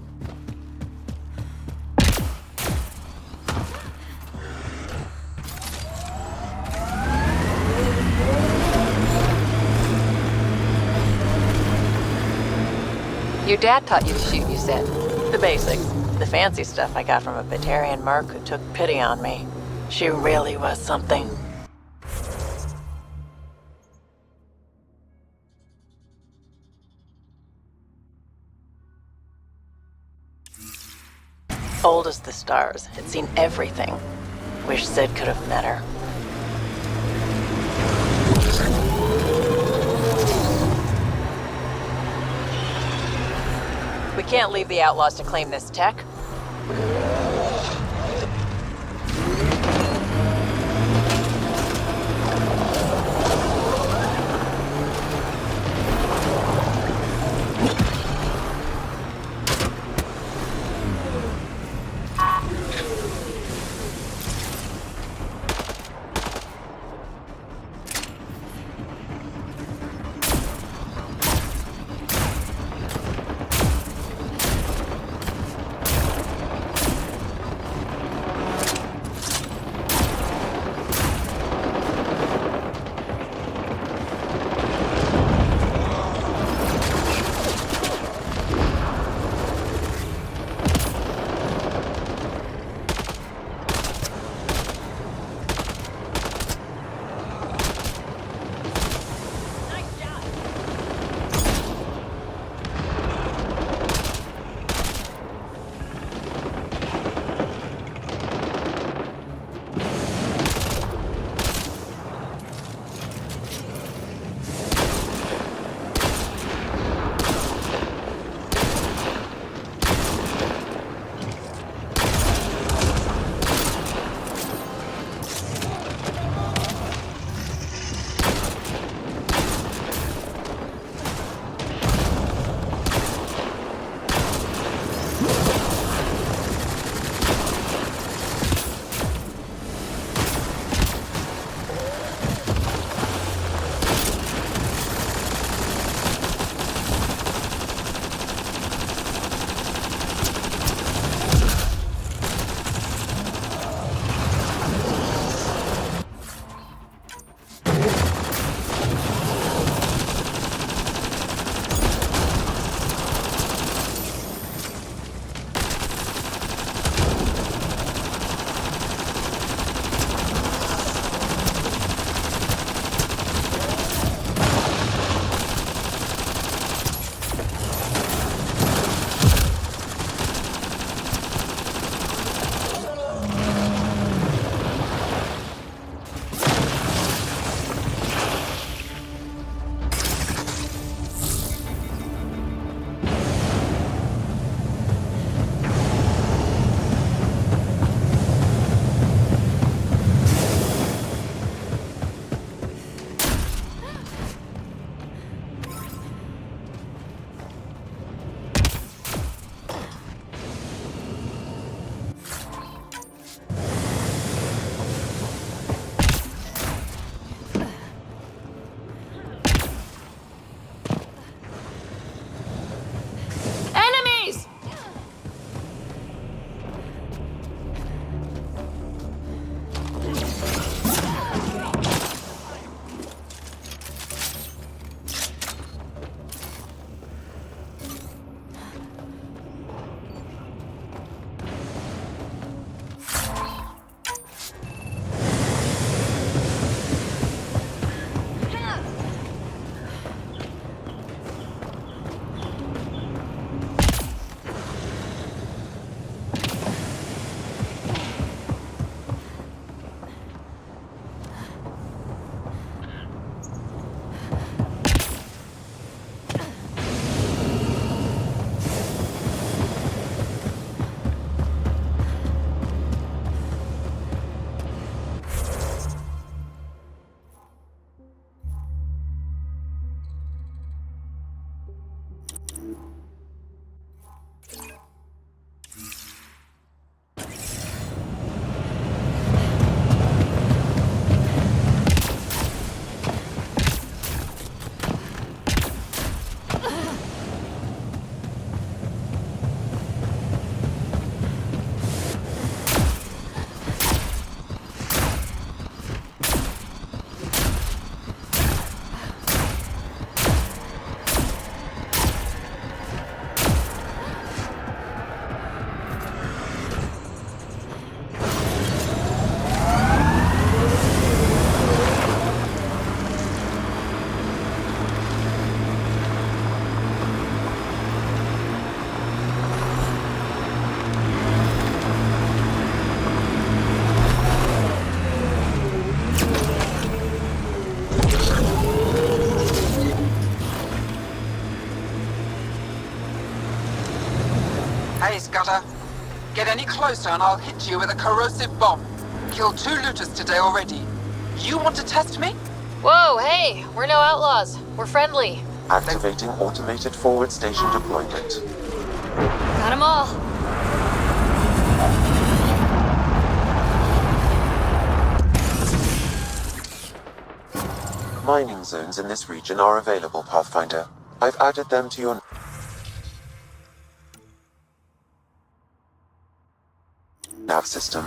Speaker 12: Your dad taught you to shoot, you said.
Speaker 19: The basics. The fancy stuff I got from a Batarian merc who took pity on me. She really was something. Old as the stars, had seen everything. Wish Sid could have met her. We can't leave the outlaws to claim this tech.
Speaker 5: Get any closer and I'll hit you with a corrosive bomb. Killed 2 looters today already. You want to test me?
Speaker 2: Whoa, hey, we're no outlaws. We're friendly.
Speaker 3: Activating automated forward station deployment.
Speaker 2: Got 'em all.
Speaker 3: Mining zones in this region are available, Pathfinder. I've added them to your nav system.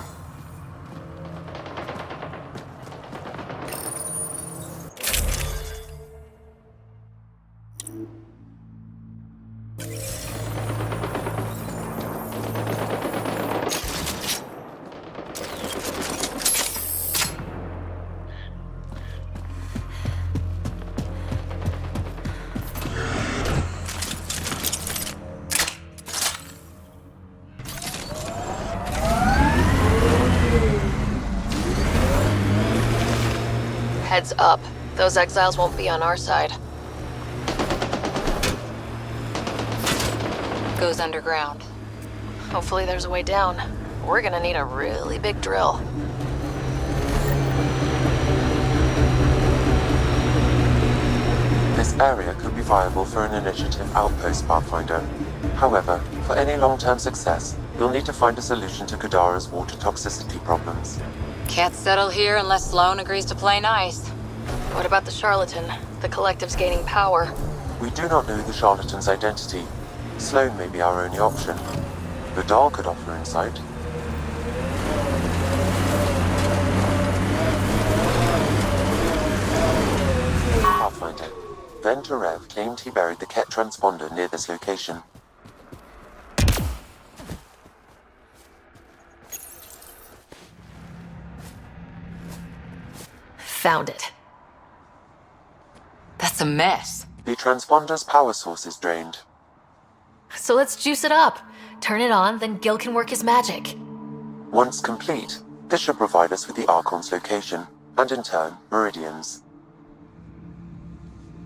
Speaker 2: Heads up. Those exiles won't be on our side. Goes underground. Hopefully there's a way down. We're gonna need a really big drill.
Speaker 3: This area could be viable for an initiative outpost, Pathfinder. However, for any long-term success, you'll need to find a solution to Kadara's water toxicity problems.
Speaker 12: Can't settle here unless Sloan agrees to play nice.
Speaker 2: What about the charlatan? The collective's gaining power.
Speaker 3: We do not know the charlatan's identity. Sloan may be our only option. Vidal could offer insight. Pathfinder. Venturev claimed he buried the Ket transponder near this location.
Speaker 2: Found it. That's a mess.
Speaker 3: The transponder's power source is drained.
Speaker 2: So let's juice it up. Turn it on, then Gil can work his magic.
Speaker 3: Once complete, this should provide us with the Archon's location, and in turn, Meridian's.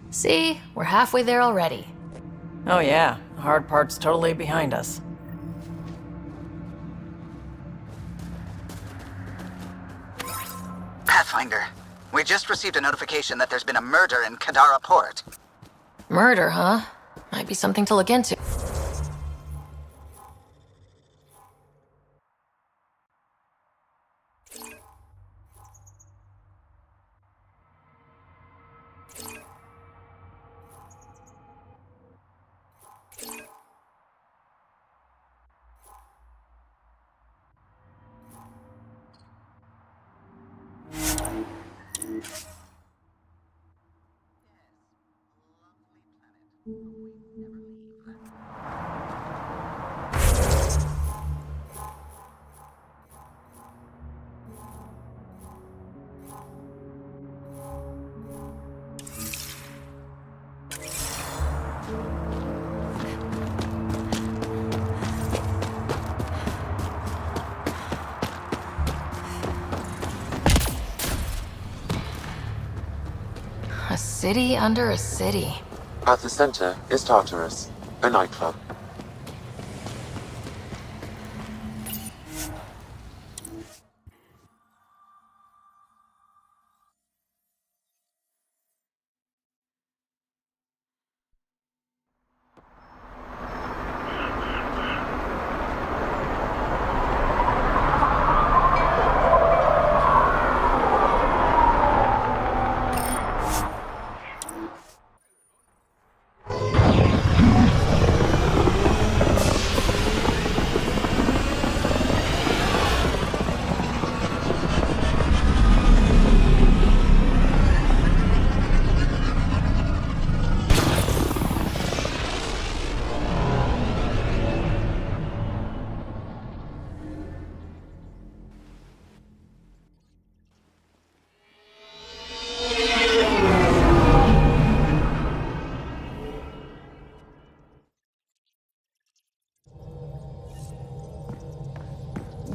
Speaker 2: See? We're halfway there already.
Speaker 7: Oh yeah, the hard part's totally behind us.
Speaker 1: Pathfinder, we just received a notification that there's been a murder in Kadara Port.
Speaker 2: Murder, huh? Might be something to look into. A city under a city.
Speaker 3: At the center is Tartarus, a nightclub.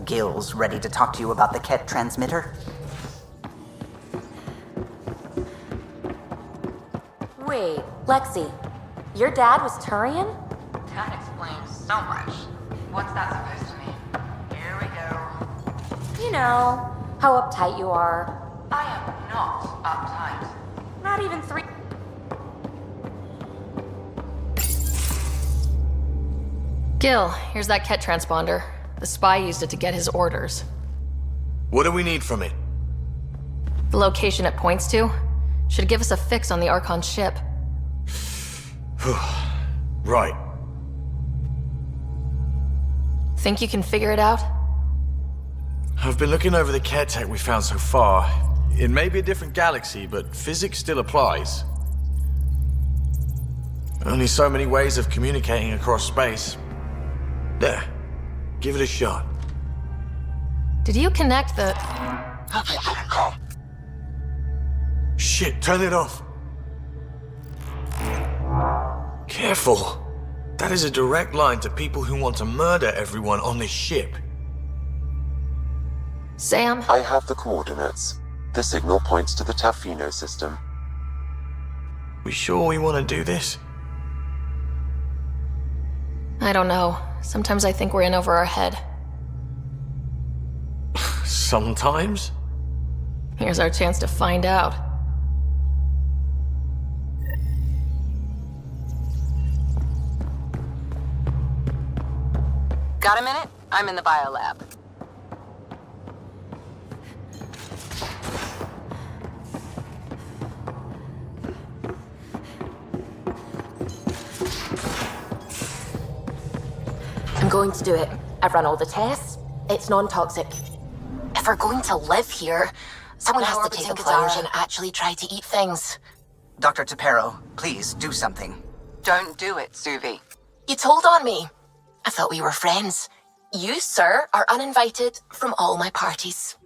Speaker 1: Gil's ready to talk to you about the Ket transmitter.
Speaker 10: Wait, Lexi, your dad was Turian?
Speaker 12: That explains so much. What's that supposed to mean?
Speaker 10: You know, how uptight you are.
Speaker 12: I am not uptight.
Speaker 10: Not even 3.
Speaker 2: Gil, here's that Ket transponder. The spy used it to get his orders.
Speaker 15: What do we need from it?
Speaker 2: The location it points to should give us a fix on the Archon ship.
Speaker 15: Right.
Speaker 2: Think you can figure it out?
Speaker 15: I've been looking over the care tech we found so far. It may be a different galaxy, but physics still applies. Only so many ways of communicating across space. There. Give it a shot.
Speaker 2: Did you connect the...
Speaker 15: Shit, turn it off. Careful. That is a direct line to people who want to murder everyone on this ship.
Speaker 2: Sam?
Speaker 3: I have the coordinates. The signal points to the Tafino system.
Speaker 15: We sure we want to do this?
Speaker 2: I don't know. Sometimes I think we're in over our head.
Speaker 15: Sometimes?
Speaker 2: Here's our chance to find out.
Speaker 12: Got a minute? I'm in the biolab.
Speaker 18: I'm going to do it. I've run all the tests. It's non-toxic. If we're going to live here, someone has to take the plunge and actually try to eat things.
Speaker 1: Dr. Tapero, please do something.
Speaker 12: Don't do it, Suvi.
Speaker 18: You told on me. I thought we were friends. You, sir, are uninvited from all my parties.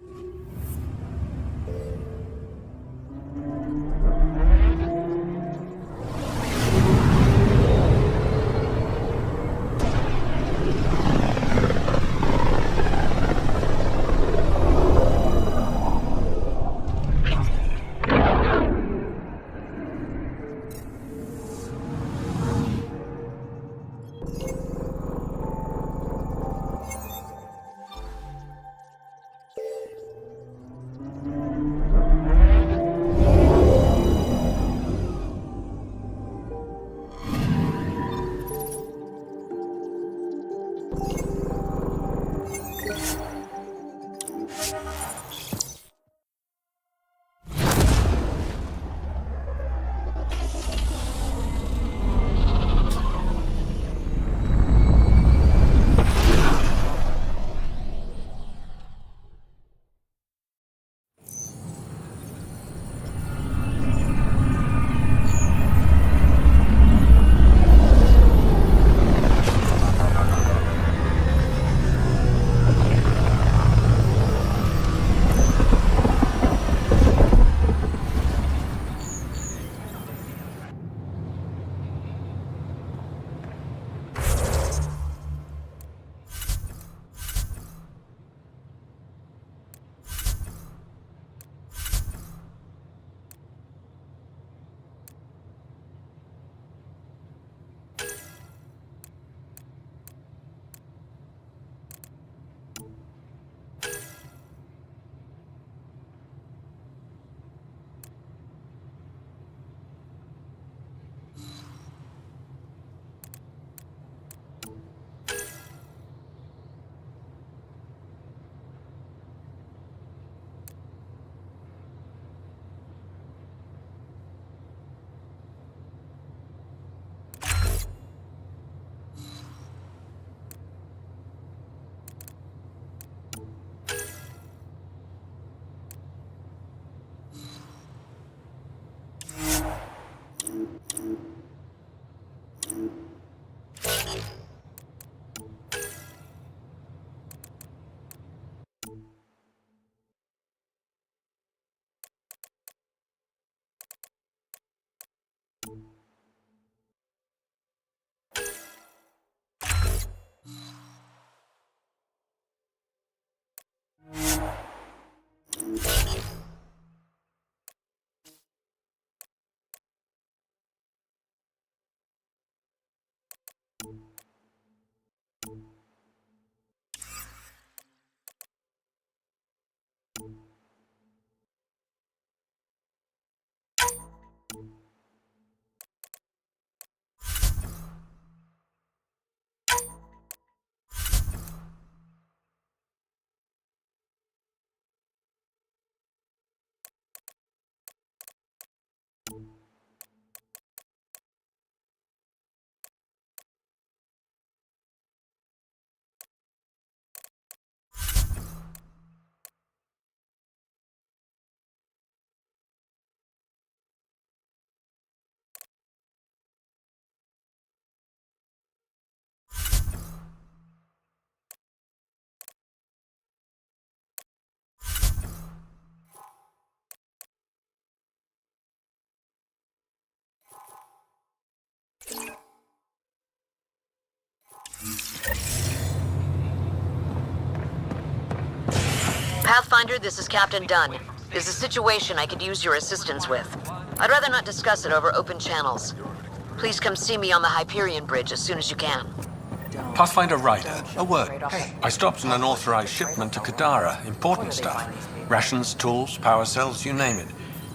Speaker 12: Pathfinder, this is Captain Dunn. There's a situation I could use your assistance with. I'd rather not discuss it over open channels. Please come see me on the Hyperion Bridge as soon as you can.
Speaker 9: Pathfinder Ryder, a word. I stopped an unauthorized shipment to Kadara. Important stuff. Rations, tools, power cells, you name it.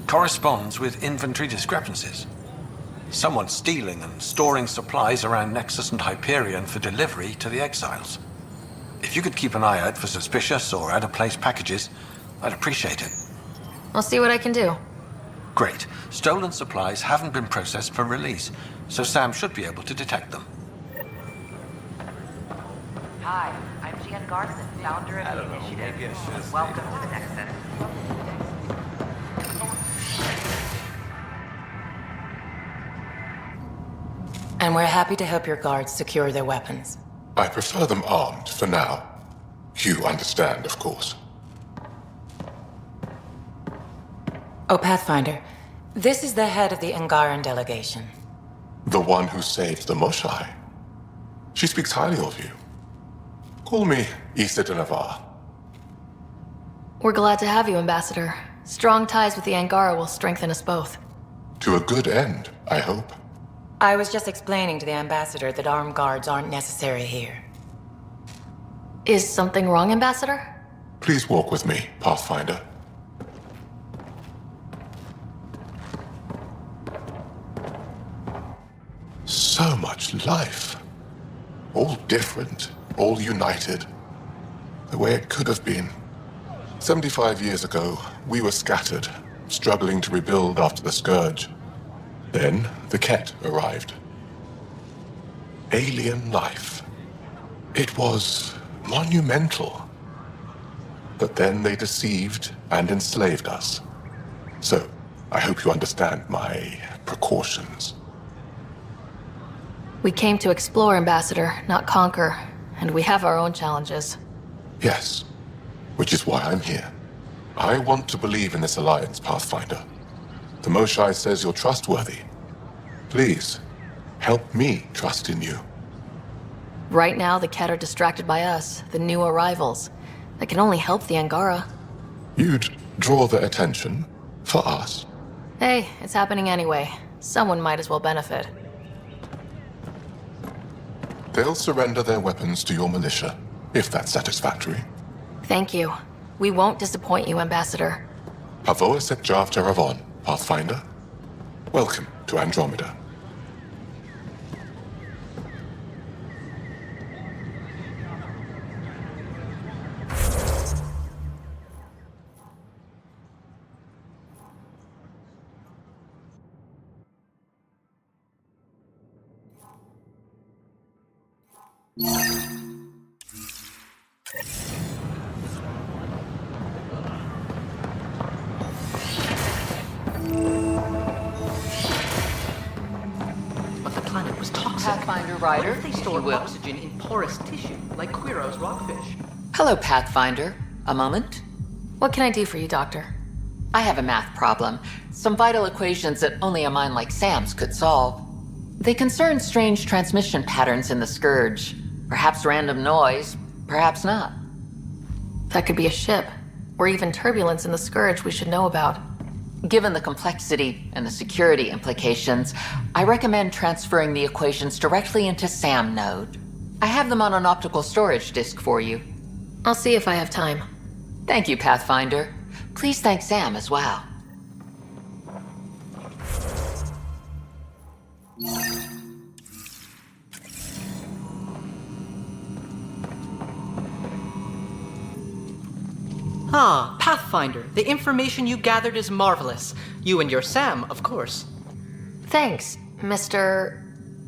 Speaker 9: Corresponds with inventory discrepancies. Someone's stealing and storing supplies around Nexus and Hyperion for delivery to the Exiles. If you could keep an eye out for suspicious or out-of-place packages, I'd appreciate it.
Speaker 2: I'll see what I can do.
Speaker 9: Great. Stolen supplies haven't been processed for release, so Sam should be able to detect them.
Speaker 14: Hi, I'm Gian Garson, founder of the initiative. Welcome to the Nexus.
Speaker 6: And we're happy to help your guards secure their weapons.
Speaker 8: I prefer them armed for now. You understand, of course.
Speaker 6: Oh, Pathfinder, this is the head of the Angaran delegation.
Speaker 8: The one who saved the Moshai. She speaks highly of you. Call me Issa de Navarre.
Speaker 2: We're glad to have you, Ambassador. Strong ties with the Angara will strengthen us both.
Speaker 8: To a good end, I hope.
Speaker 6: I was just explaining to the Ambassador that armed guards aren't necessary here.
Speaker 2: Is something wrong, Ambassador?
Speaker 8: Please walk with me, Pathfinder. So much life. All different, all united. The way it could have been. 75 years ago, we were scattered, struggling to rebuild after the Scourge. Then, the Ket arrived. Alien life. It was monumental. But then they deceived and enslaved us. So, I hope you understand my precautions.
Speaker 2: We came to explore, Ambassador, not conquer, and we have our own challenges.
Speaker 8: Yes, which is why I'm here. I want to believe in this alliance, Pathfinder. The Moshai says you're trustworthy. Please, help me trust in you.
Speaker 2: Right now, the Ket are distracted by us, the new arrivals. That can only help the Angara.
Speaker 8: You'd draw their attention for us.
Speaker 2: Hey, it's happening anyway. Someone might as well benefit.
Speaker 8: They'll surrender their weapons to your militia, if that's satisfactory.
Speaker 2: Thank you. We won't disappoint you, Ambassador.
Speaker 8: Avoa set Jav Teravon, Pathfinder. Welcome to Andromeda.
Speaker 21: But the planet was toxic.
Speaker 14: Pathfinder Ryder,
Speaker 21: What if they stored oxygen in porous tissue, like Quiro's rockfish?
Speaker 6: Hello, Pathfinder. A moment?
Speaker 2: What can I do for you, Doctor?
Speaker 6: I have a math problem. Some vital equations that only a mind like Sam's could solve. They concern strange transmission patterns in the Scourge. Perhaps random noise, perhaps not.
Speaker 2: That could be a ship, or even turbulence in the Scourge we should know about.
Speaker 6: Given the complexity and the security implications, I recommend transferring the equations directly into SAM node. I have them on an optical storage disk for you.
Speaker 2: I'll see if I have time.
Speaker 6: Thank you, Pathfinder. Please thank Sam as well.
Speaker 21: Ah, Pathfinder, the information you gathered is marvelous. You and your Sam, of course.
Speaker 2: Thanks, Mr.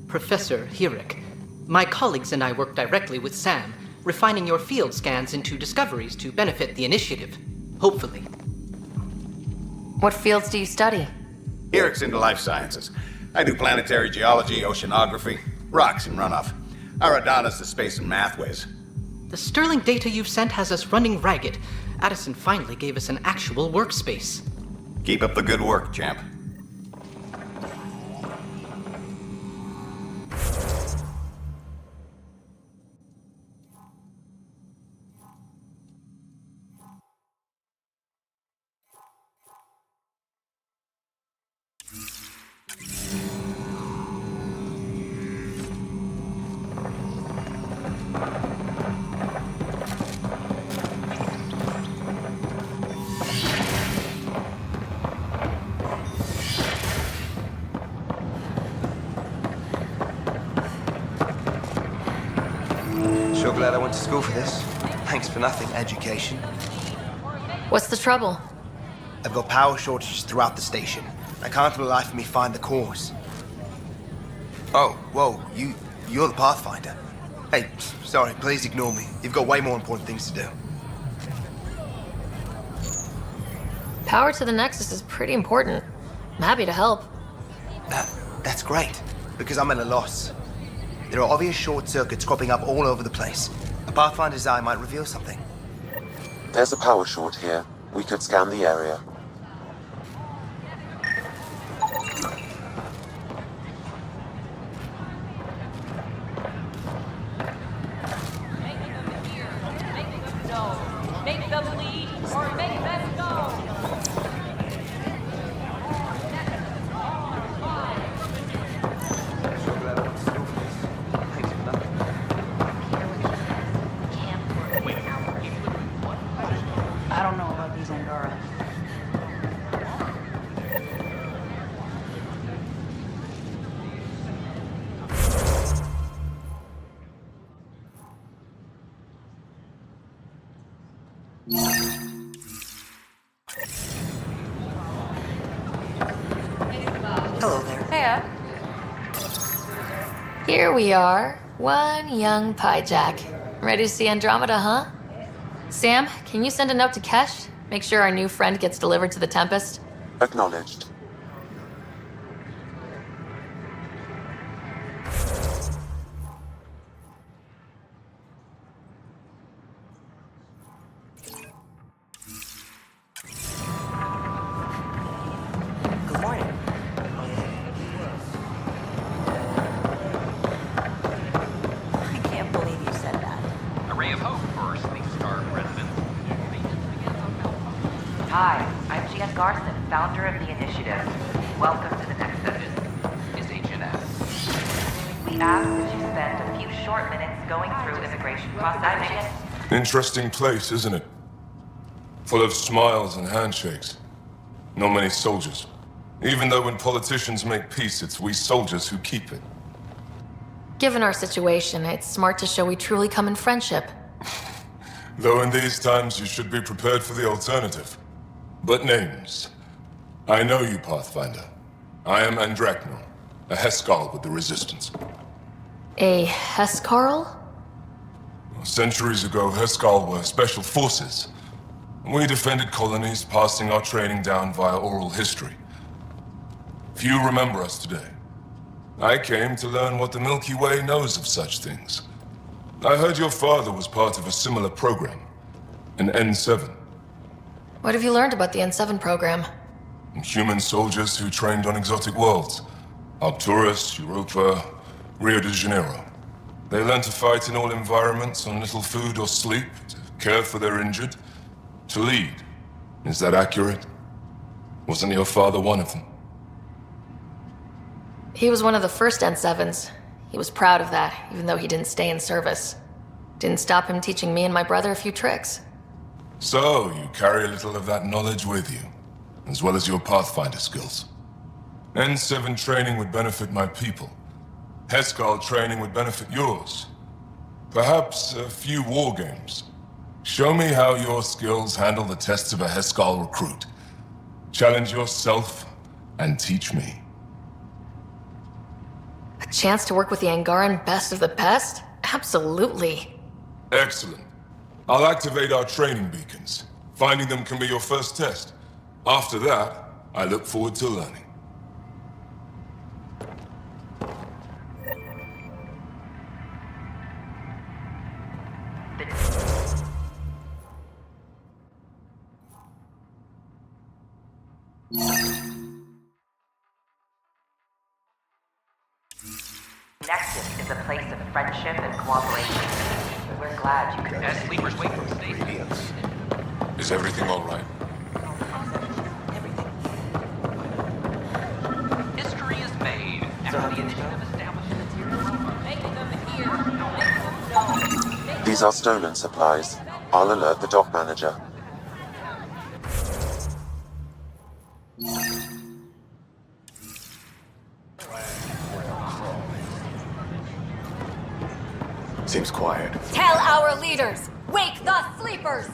Speaker 21: Professor Hirik. My colleagues and I work directly with Sam, refining your field scans into discoveries to benefit the initiative. Hopefully.
Speaker 2: What fields do you study?
Speaker 23: Eric's into life sciences. I do planetary geology, oceanography, rocks and runoff. Aradana's the space and math whiz.
Speaker 21: The sterling data you've sent has us running ragged. Addison finally gave us an actual workspace.
Speaker 23: Keep up the good work, champ.
Speaker 11: Sure glad I went to school for this. Thanks for nothing, education.
Speaker 2: What's the trouble?
Speaker 11: I've got power shortages throughout the station. I can't for the life of me find the cause. Oh, whoa, you're the Pathfinder. Hey, sorry, please ignore me. You've got way more important things to do.
Speaker 2: Power to the Nexus is pretty important. I'm happy to help.
Speaker 11: That's great, because I'm at a loss. There are obvious short circuits cropping up all over the place. A Pathfinder's eye might reveal something.
Speaker 3: There's a power short here. We could scan the area.
Speaker 10: Make them lead or make them go.
Speaker 7: I don't know about these Angara.
Speaker 1: Hello there.
Speaker 10: Hiya.
Speaker 2: Here we are, one young Pyjack. Ready to see Andromeda, huh? Sam, can you send a note to Kesh? Make sure our new friend gets delivered to the Tempest?
Speaker 3: Acknowledged.
Speaker 1: Good morning.
Speaker 10: I can't believe you said that.
Speaker 14: A ray of hope for Sleep Star resident. Hi, I'm Gian Garson, founder of the initiative. Welcome to the next session. Is Agent S. We ask that you spend a few short minutes going through immigration processing.
Speaker 8: Interesting place, isn't it? Full of smiles and handshakes. Not many soldiers. Even though when politicians make peace, it's we soldiers who keep it.
Speaker 2: Given our situation, it's smart to show we truly come in friendship.
Speaker 8: Though in these times you should be prepared for the alternative. But names. I know you, Pathfinder. I am Andromeda, a Heskal with the Resistance.
Speaker 2: A Hescarl?
Speaker 8: Centuries ago, Heskal were special forces. We defended colonies, passing our training down via oral history. Few remember us today. I came to learn what the Milky Way knows of such things. I heard your father was part of a similar program, an N7.
Speaker 2: What have you learned about the N7 program?
Speaker 8: Human soldiers who trained on exotic worlds. Arcturus, Europa, Rio de Janeiro. They learned to fight in all environments on little food or sleep, to care for their injured, to lead. Is that accurate? Wasn't your father one of them?
Speaker 2: He was one of the first N7s. He was proud of that, even though he didn't stay in service. Didn't stop him teaching me and my brother a few tricks.
Speaker 8: So, you carry a little of that knowledge with you, as well as your Pathfinder skills. N7 training would benefit my people. Heskal training would benefit yours. Perhaps a few war games. Show me how your skills handle the tests of a Heskal recruit. Challenge yourself and teach me.
Speaker 2: A chance to work with the Angaran best of the best? Absolutely.
Speaker 8: Excellent. I'll activate our training beacons. Finding them can be your first test. After that, I look forward to learning.
Speaker 14: Nexus is a place of friendship and cooperation. We're glad you could. As sleepers wait for station.
Speaker 8: Is everything all right?
Speaker 14: History is made after the initiative established its hero.
Speaker 10: Making them hear. Making them know.
Speaker 3: These are stolen supplies. I'll alert the dock manager.
Speaker 8: Seems quiet.
Speaker 2: Tell our leaders! Wake the sleepers!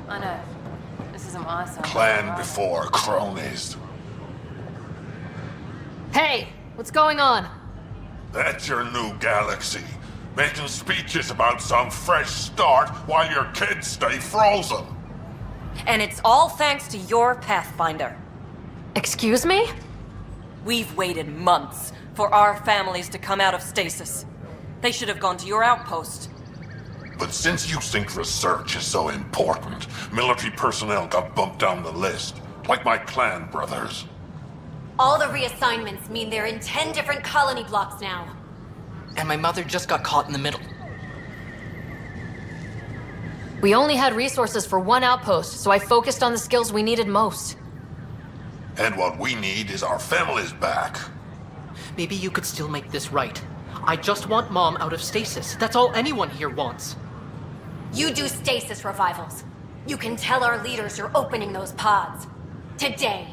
Speaker 2: I know. This isn't awesome.
Speaker 17: Clan before cronies.
Speaker 2: Hey! What's going on?
Speaker 17: That's your new galaxy. Making speeches about some fresh start while your kids stay frozen.
Speaker 10: And it's all thanks to your Pathfinder.
Speaker 2: Excuse me?
Speaker 10: We've waited months for our families to come out of stasis. They should have gone to your outpost.
Speaker 17: But since you think research is so important, military personnel got bumped down the list, like my clan brothers.
Speaker 2: All the reassignments mean they're in 10 different colony blocks now.
Speaker 21: And my mother just got caught in the middle.
Speaker 2: We only had resources for one outpost, so I focused on the skills we needed most.
Speaker 17: And what we need is our families back.
Speaker 21: Maybe you could still make this right. I just want Mom out of stasis. That's all anyone here wants.
Speaker 2: You do stasis revivals. You can tell our leaders you're opening those pods. Today.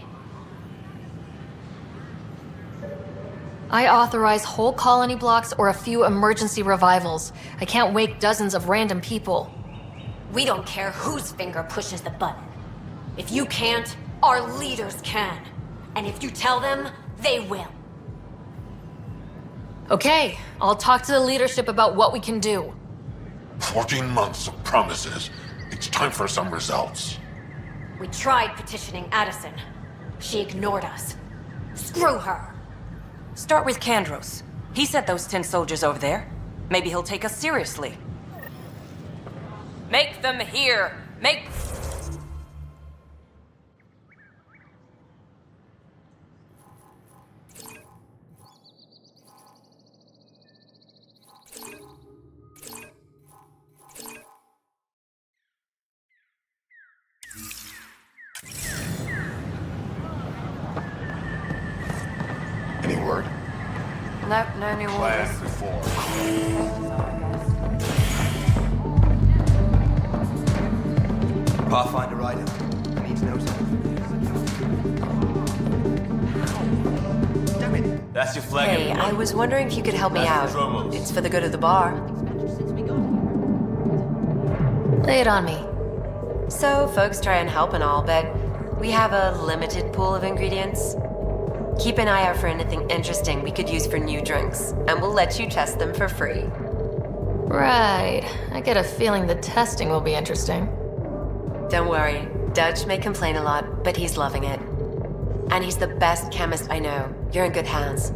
Speaker 2: I authorize whole colony blocks or a few emergency revivals. I can't wake dozens of random people. We don't care whose finger pushes the button. If you can't, our leaders can. And if you tell them, they will. Okay, I'll talk to the leadership about what we can do.
Speaker 17: 14 months of promises. It's time for some results.
Speaker 2: We tried petitioning Addison. She ignored us. Screw her.
Speaker 10: Start with Kandros. He sent those 10 soldiers over there. Maybe he'll take us seriously. Make them hear! Make...
Speaker 8: Any word?
Speaker 2: Nope, no new orders.
Speaker 17: Plan before.
Speaker 11: Pathfinder Rider. I need to know something. Damn it.
Speaker 20: That's your flag.
Speaker 12: Hey, I was wondering if you could help me out. It's for the good of the bar.
Speaker 2: Lay it on me.
Speaker 12: So, folks try and help and all, but we have a limited pool of ingredients. Keep an eye out for anything interesting we could use for new drinks, and we'll let you test them for free.
Speaker 2: Right. I get a feeling the testing will be interesting.
Speaker 12: Don't worry, Dutch may complain a lot, but he's loving it. And he's the best chemist I know. You're in good hands.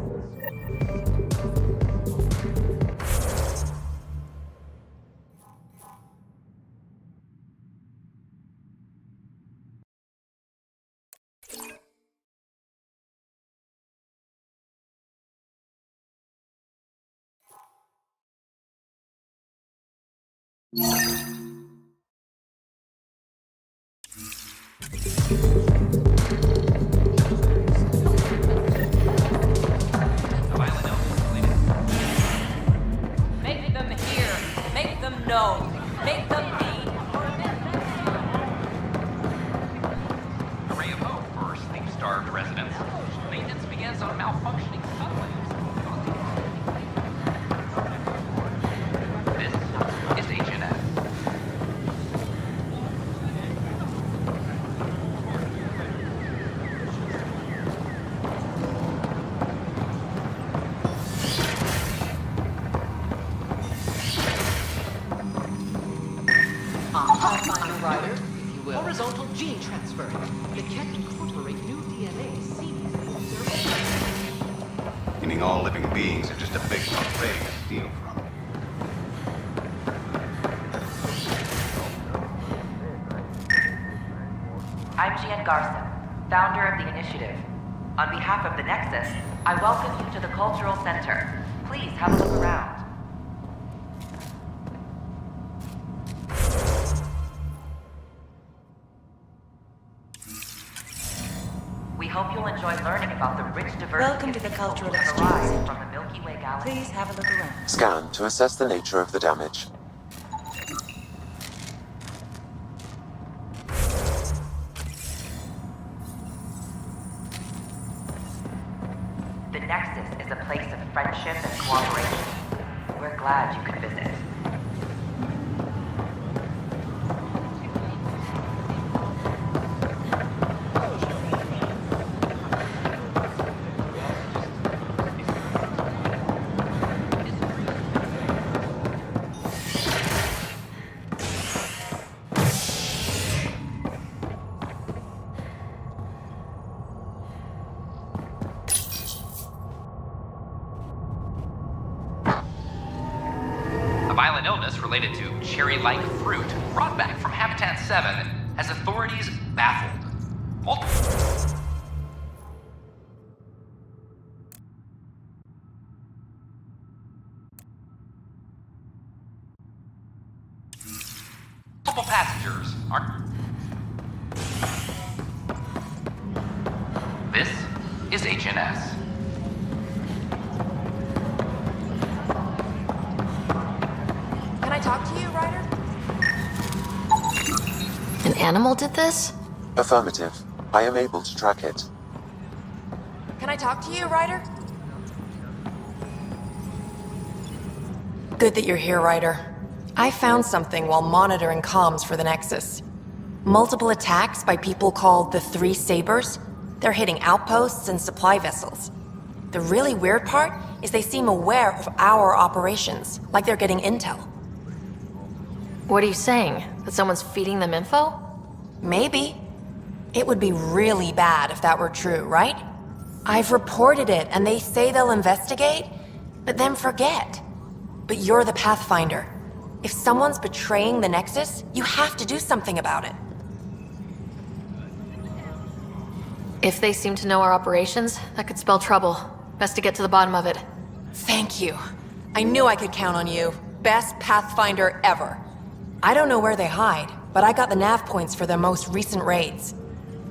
Speaker 10: Make them hear! Make them know! Make them be!
Speaker 13: A ray of hope for sleep-starved residents. Maintenance begins on malfunctioning subways. This is Agent F.
Speaker 21: Pathfinder Rider, if you will. Horizontal gene transfer. The can incorporate new DNA seamlessly observable.
Speaker 23: Meaning all living beings are just a big buffet to steal from.
Speaker 14: I'm Gian Garson, founder of the initiative. On behalf of the Nexus, I welcome you to the Cultural Center. Please have a look around. We hope you'll enjoy learning about the rich diversity.
Speaker 10: Welcome to the cultural exchange.
Speaker 14: From the Milky Way galaxy.
Speaker 10: Please have a look around.
Speaker 3: Scan to assess the nature of the damage.
Speaker 14: The Nexus is a place of friendship and cooperation. We're glad glad you could visit.
Speaker 13: A violent illness related to cherry-like fruit brought back from Habitat 7 has authorities baffled. Multiple passengers are... This is HNS.
Speaker 2: Can I talk to you, Ryder? An animal did this?
Speaker 3: Affirmative. I am able to track it.
Speaker 2: Can I talk to you, Ryder? Good that you're here, Ryder. I found something while monitoring comms for the Nexus. Multiple attacks by people called the Three Sabers. They're hitting outposts and supply vessels. The really weird part is they seem aware of our operations, like they're getting intel. What are you saying? That someone's feeding them info? Maybe. It would be really bad if that were true, right? I've reported it, and they say they'll investigate, but then forget. But you're the Pathfinder. If someone's betraying the Nexus, you have to do something about it. If they seem to know our operations, that could spell trouble. Best to get to the bottom of it. Thank you. I knew I could count on you. Best Pathfinder ever. I don't know where they hide, but I got the nav points for their most recent raids.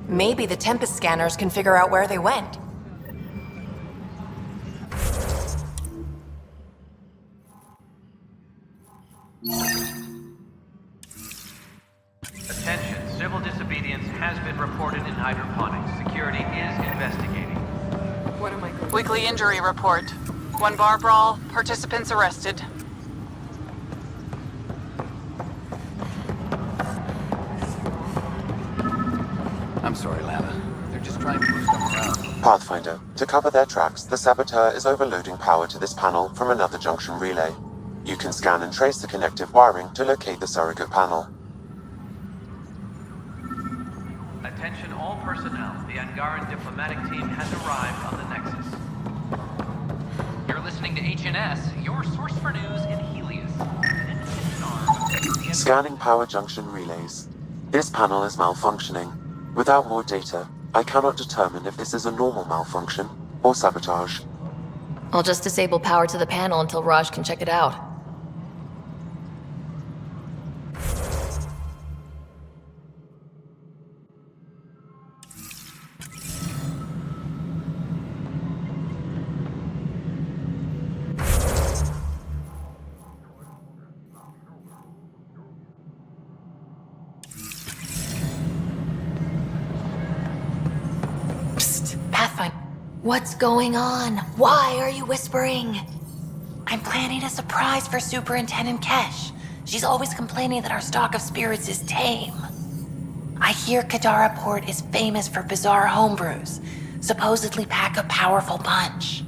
Speaker 2: Maybe the Tempest scanners can figure out where they went.
Speaker 4: Attention, civil disobedience has been reported in hydroponics. Security is investigating.
Speaker 7: What am I going to...
Speaker 16: Weekly injury report. One bar brawl, participants arrested.
Speaker 23: I'm sorry, Lana. They're just trying to move stuff around.
Speaker 3: Pathfinder, to cover their tracks, the saboteur is overloading power to this panel from another junction relay. You can scan and trace the connective wiring to locate the surrogate panel.
Speaker 4: Attention all personnel. The Angaran diplomatic team has arrived on the Nexus.
Speaker 13: You're listening to HNS, your source for news in Helios.
Speaker 3: Scanning power junction relays. This panel is malfunctioning. Without more data, I cannot determine if this is a normal malfunction or sabotage.
Speaker 2: I'll just disable power to the panel until Raj can check it out. What's going on? Why are you whispering? I'm planning a surprise for Superintendent Kesh. She's always complaining that our stock of spirits is tame. I hear Kadara Port is famous for bizarre homebrews, supposedly pack a powerful punch.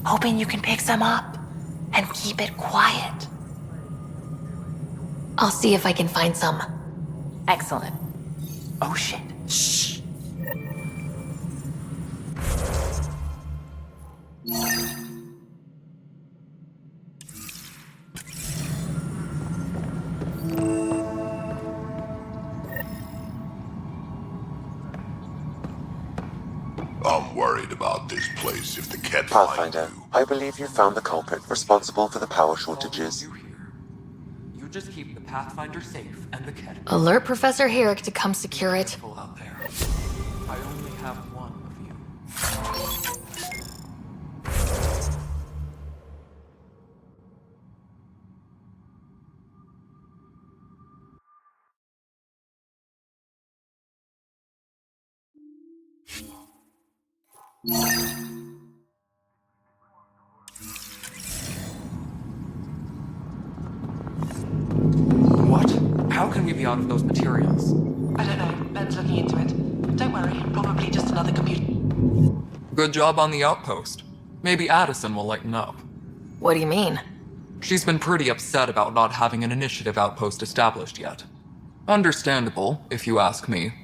Speaker 2: Hoping you can pick some up and keep it quiet. I'll see if I can find some. Excellent. Oh shit. Shh.
Speaker 17: I'm worried about this place if the cat
Speaker 3: Pathfinder, I believe you found the culprit responsible for the power shortages.
Speaker 22: You just keep the Pathfinder safe and the cat
Speaker 2: Alert Professor Herrick to come secure it.
Speaker 22: out there. I only have one of you. be out of those materials?
Speaker 18: I don't know. Ben's looking into it. Don't worry. Probably just another computer.
Speaker 22: Good job on the outpost. Maybe Addison will lighten up.
Speaker 2: What do you mean?
Speaker 22: She's been pretty upset about not having an initiative outpost established yet. Understandable, if you ask me.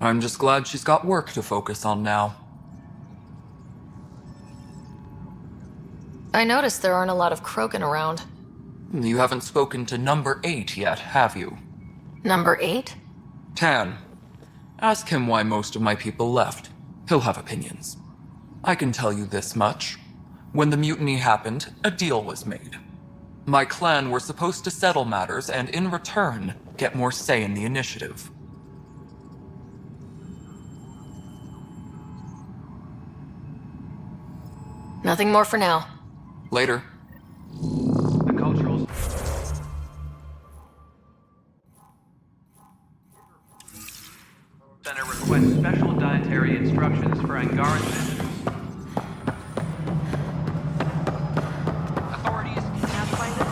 Speaker 22: I'm just glad she's got work to focus on now.
Speaker 2: I noticed there aren't a lot of Krogan around.
Speaker 22: You haven't spoken to number 8 yet, have you?
Speaker 2: Number 8?
Speaker 22: Tan. Ask him why most of my people left. He'll have opinions. I can tell you this much. When the mutiny happened, a deal was made. My clan were supposed to settle matters and, in return, get more say in the initiative.
Speaker 2: Nothing more for now.
Speaker 22: Later.
Speaker 4: The cultural Center requests special dietary instructions for Angaran visitors. Authorities can't find it.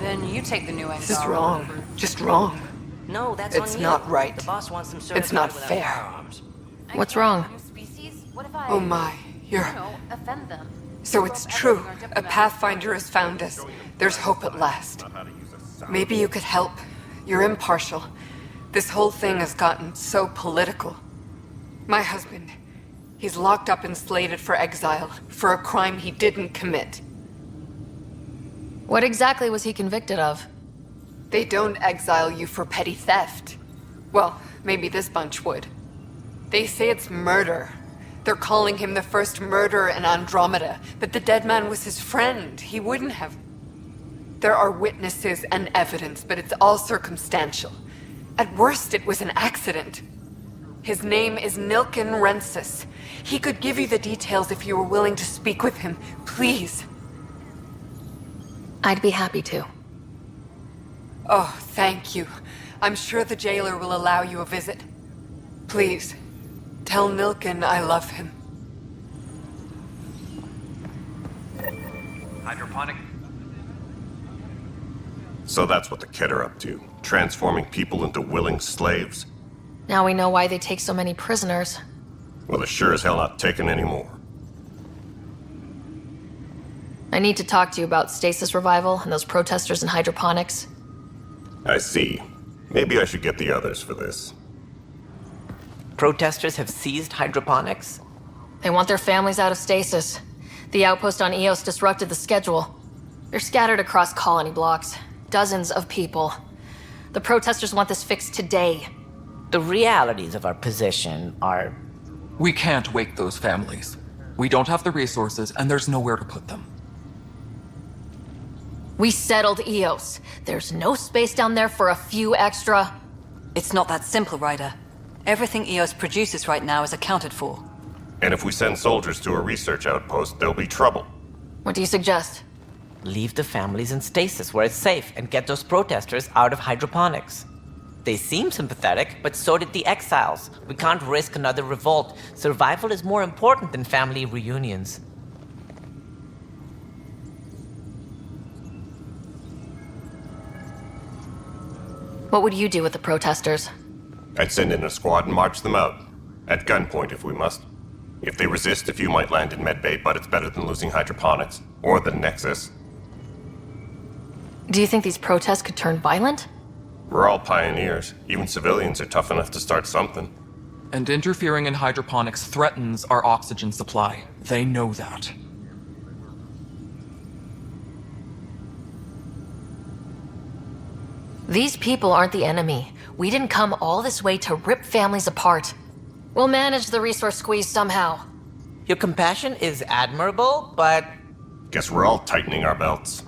Speaker 7: Then you take the new Angaran.
Speaker 5: This is wrong. Just wrong.
Speaker 10: No, that's
Speaker 5: It's
Speaker 10: on you.
Speaker 5: not right.
Speaker 10: The boss wants them
Speaker 5: It's not
Speaker 10: certified without
Speaker 5: fair.
Speaker 10: firearms.
Speaker 2: What's wrong?
Speaker 5: Oh my, you're...
Speaker 12: offend them.
Speaker 5: So it's true. A Pathfinder has found us. There's hope at last. Maybe you could help. You're impartial. This whole thing has gotten so political. My husband, he's locked up and slated for exile for a crime he didn't commit.
Speaker 2: What exactly was he convicted of?
Speaker 5: They don't exile you for petty theft. Well, maybe this bunch would. They say it's murder. They're calling him the first murderer in Andromeda, but the dead man was his friend. He wouldn't have. There are witnesses and evidence, but it's all circumstantial. At worst, it was an accident. His name is Nilken Rensis. He could give you the details if you were willing to speak with him. Please.
Speaker 2: I'd be happy to.
Speaker 5: Oh, thank you. I'm sure the jailer will allow you a visit. Please, tell Nilken I love him.
Speaker 4: Hydroponic.
Speaker 15: So that's what the Kett are up to. Transforming people into willing slaves.
Speaker 2: Now we know why they take so many prisoners.
Speaker 15: Well, they're sure as hell not taking any more.
Speaker 2: I need to talk to you about stasis revival and those protesters in hydroponics.
Speaker 15: I see. Maybe I should get the others for this.
Speaker 6: Protesters have seized hydroponics?
Speaker 2: They want their families out of stasis. The outpost on Eos disrupted the schedule. They're scattered across colony blocks. Dozens of people. The protesters want this fixed today.
Speaker 6: The realities of our position are...
Speaker 22: We can't wake those families. We don't have the resources, and there's nowhere to put them.
Speaker 2: We settled Eos. There's no space down there for a few extra...
Speaker 7: It's not that simple, Ryder. Everything Eos produces right now is accounted for.
Speaker 15: And if we send soldiers to a research outpost, there'll be trouble.
Speaker 2: What do you suggest?
Speaker 6: Leave the families in stasis where it's safe and get those protesters out of hydroponics. They seem sympathetic, but so did the exiles. We can't risk another revolt. Survival is more important than family reunions.
Speaker 2: What would you do with the protesters?
Speaker 15: I'd send in a squad and march them out. At gunpoint if we must. If they resist, a few might land in medbay, but it's better than losing hydroponics. Or the Nexus.
Speaker 2: Do you think these protests could turn violent?
Speaker 15: We're all pioneers. Even civilians are tough enough to start something.
Speaker 22: And interfering in hydroponics threatens our oxygen supply. They know that.
Speaker 2: These people aren't the enemy. We didn't come all this way to rip families apart. We'll manage the resource squeeze somehow.
Speaker 6: Your compassion is admirable, but...
Speaker 15: Guess we're all tightening our belts.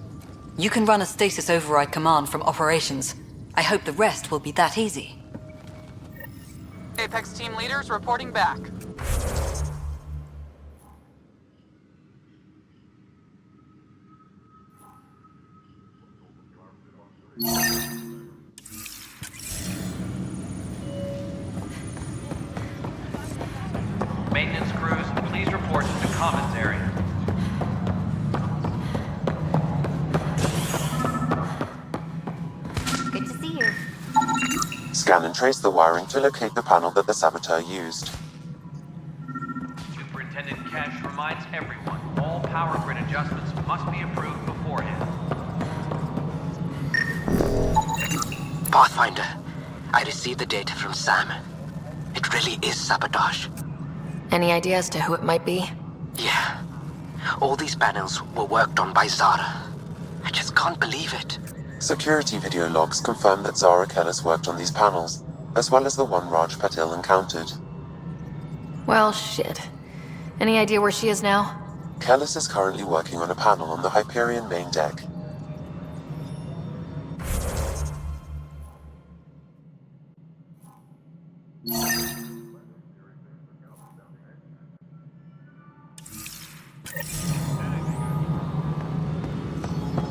Speaker 7: You can run a stasis override command from operations. I hope the rest will be that easy.
Speaker 16: Apex team leaders reporting back.
Speaker 4: Maintenance crews, please report to the commons area.
Speaker 3: Scan and trace the wiring to locate the panel that the saboteur used.
Speaker 4: Superintendent Cash reminds everyone all power grid adjustments must be approved beforehand.
Speaker 1: Pathfinder, I received the data from Sam. It really is sabotage.
Speaker 2: Any idea as to who it might be?
Speaker 1: Yeah. All these panels were worked on by Zara. I just can't believe it.
Speaker 3: Security video logs confirm that Zara Kellis worked on these panels, as well as the one Raj Patil encountered.
Speaker 2: Well, shit. Any idea where she is now?
Speaker 3: Kellis is currently working on a panel on the Hyperion main deck.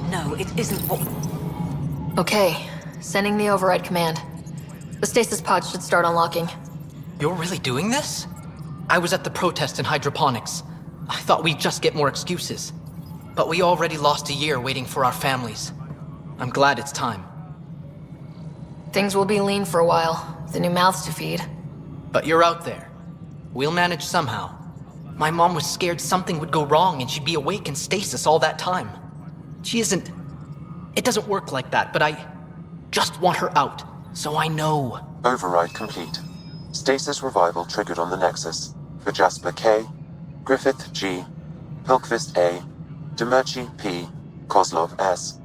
Speaker 10: No, it isn't what...
Speaker 2: Okay, sending the override command. The stasis pod should start unlocking.
Speaker 21: You're really doing this? I was at the protest in hydroponics. I thought we'd just get more excuses. But we already lost a year waiting for our families. I'm glad it's time.
Speaker 2: Things will be lean for a while, with the new mouths to feed.
Speaker 21: But you're out there. We'll manage somehow. My mom was scared something would go wrong and she'd be awake in stasis all that time. She isn't... It doesn't work like that, but I just want her out, so I know.
Speaker 3: Override complete. Stasis revival triggered on the Nexus. For Jasper K, Griffith G, Pilkvist A, Demerchi P, Kozlov S.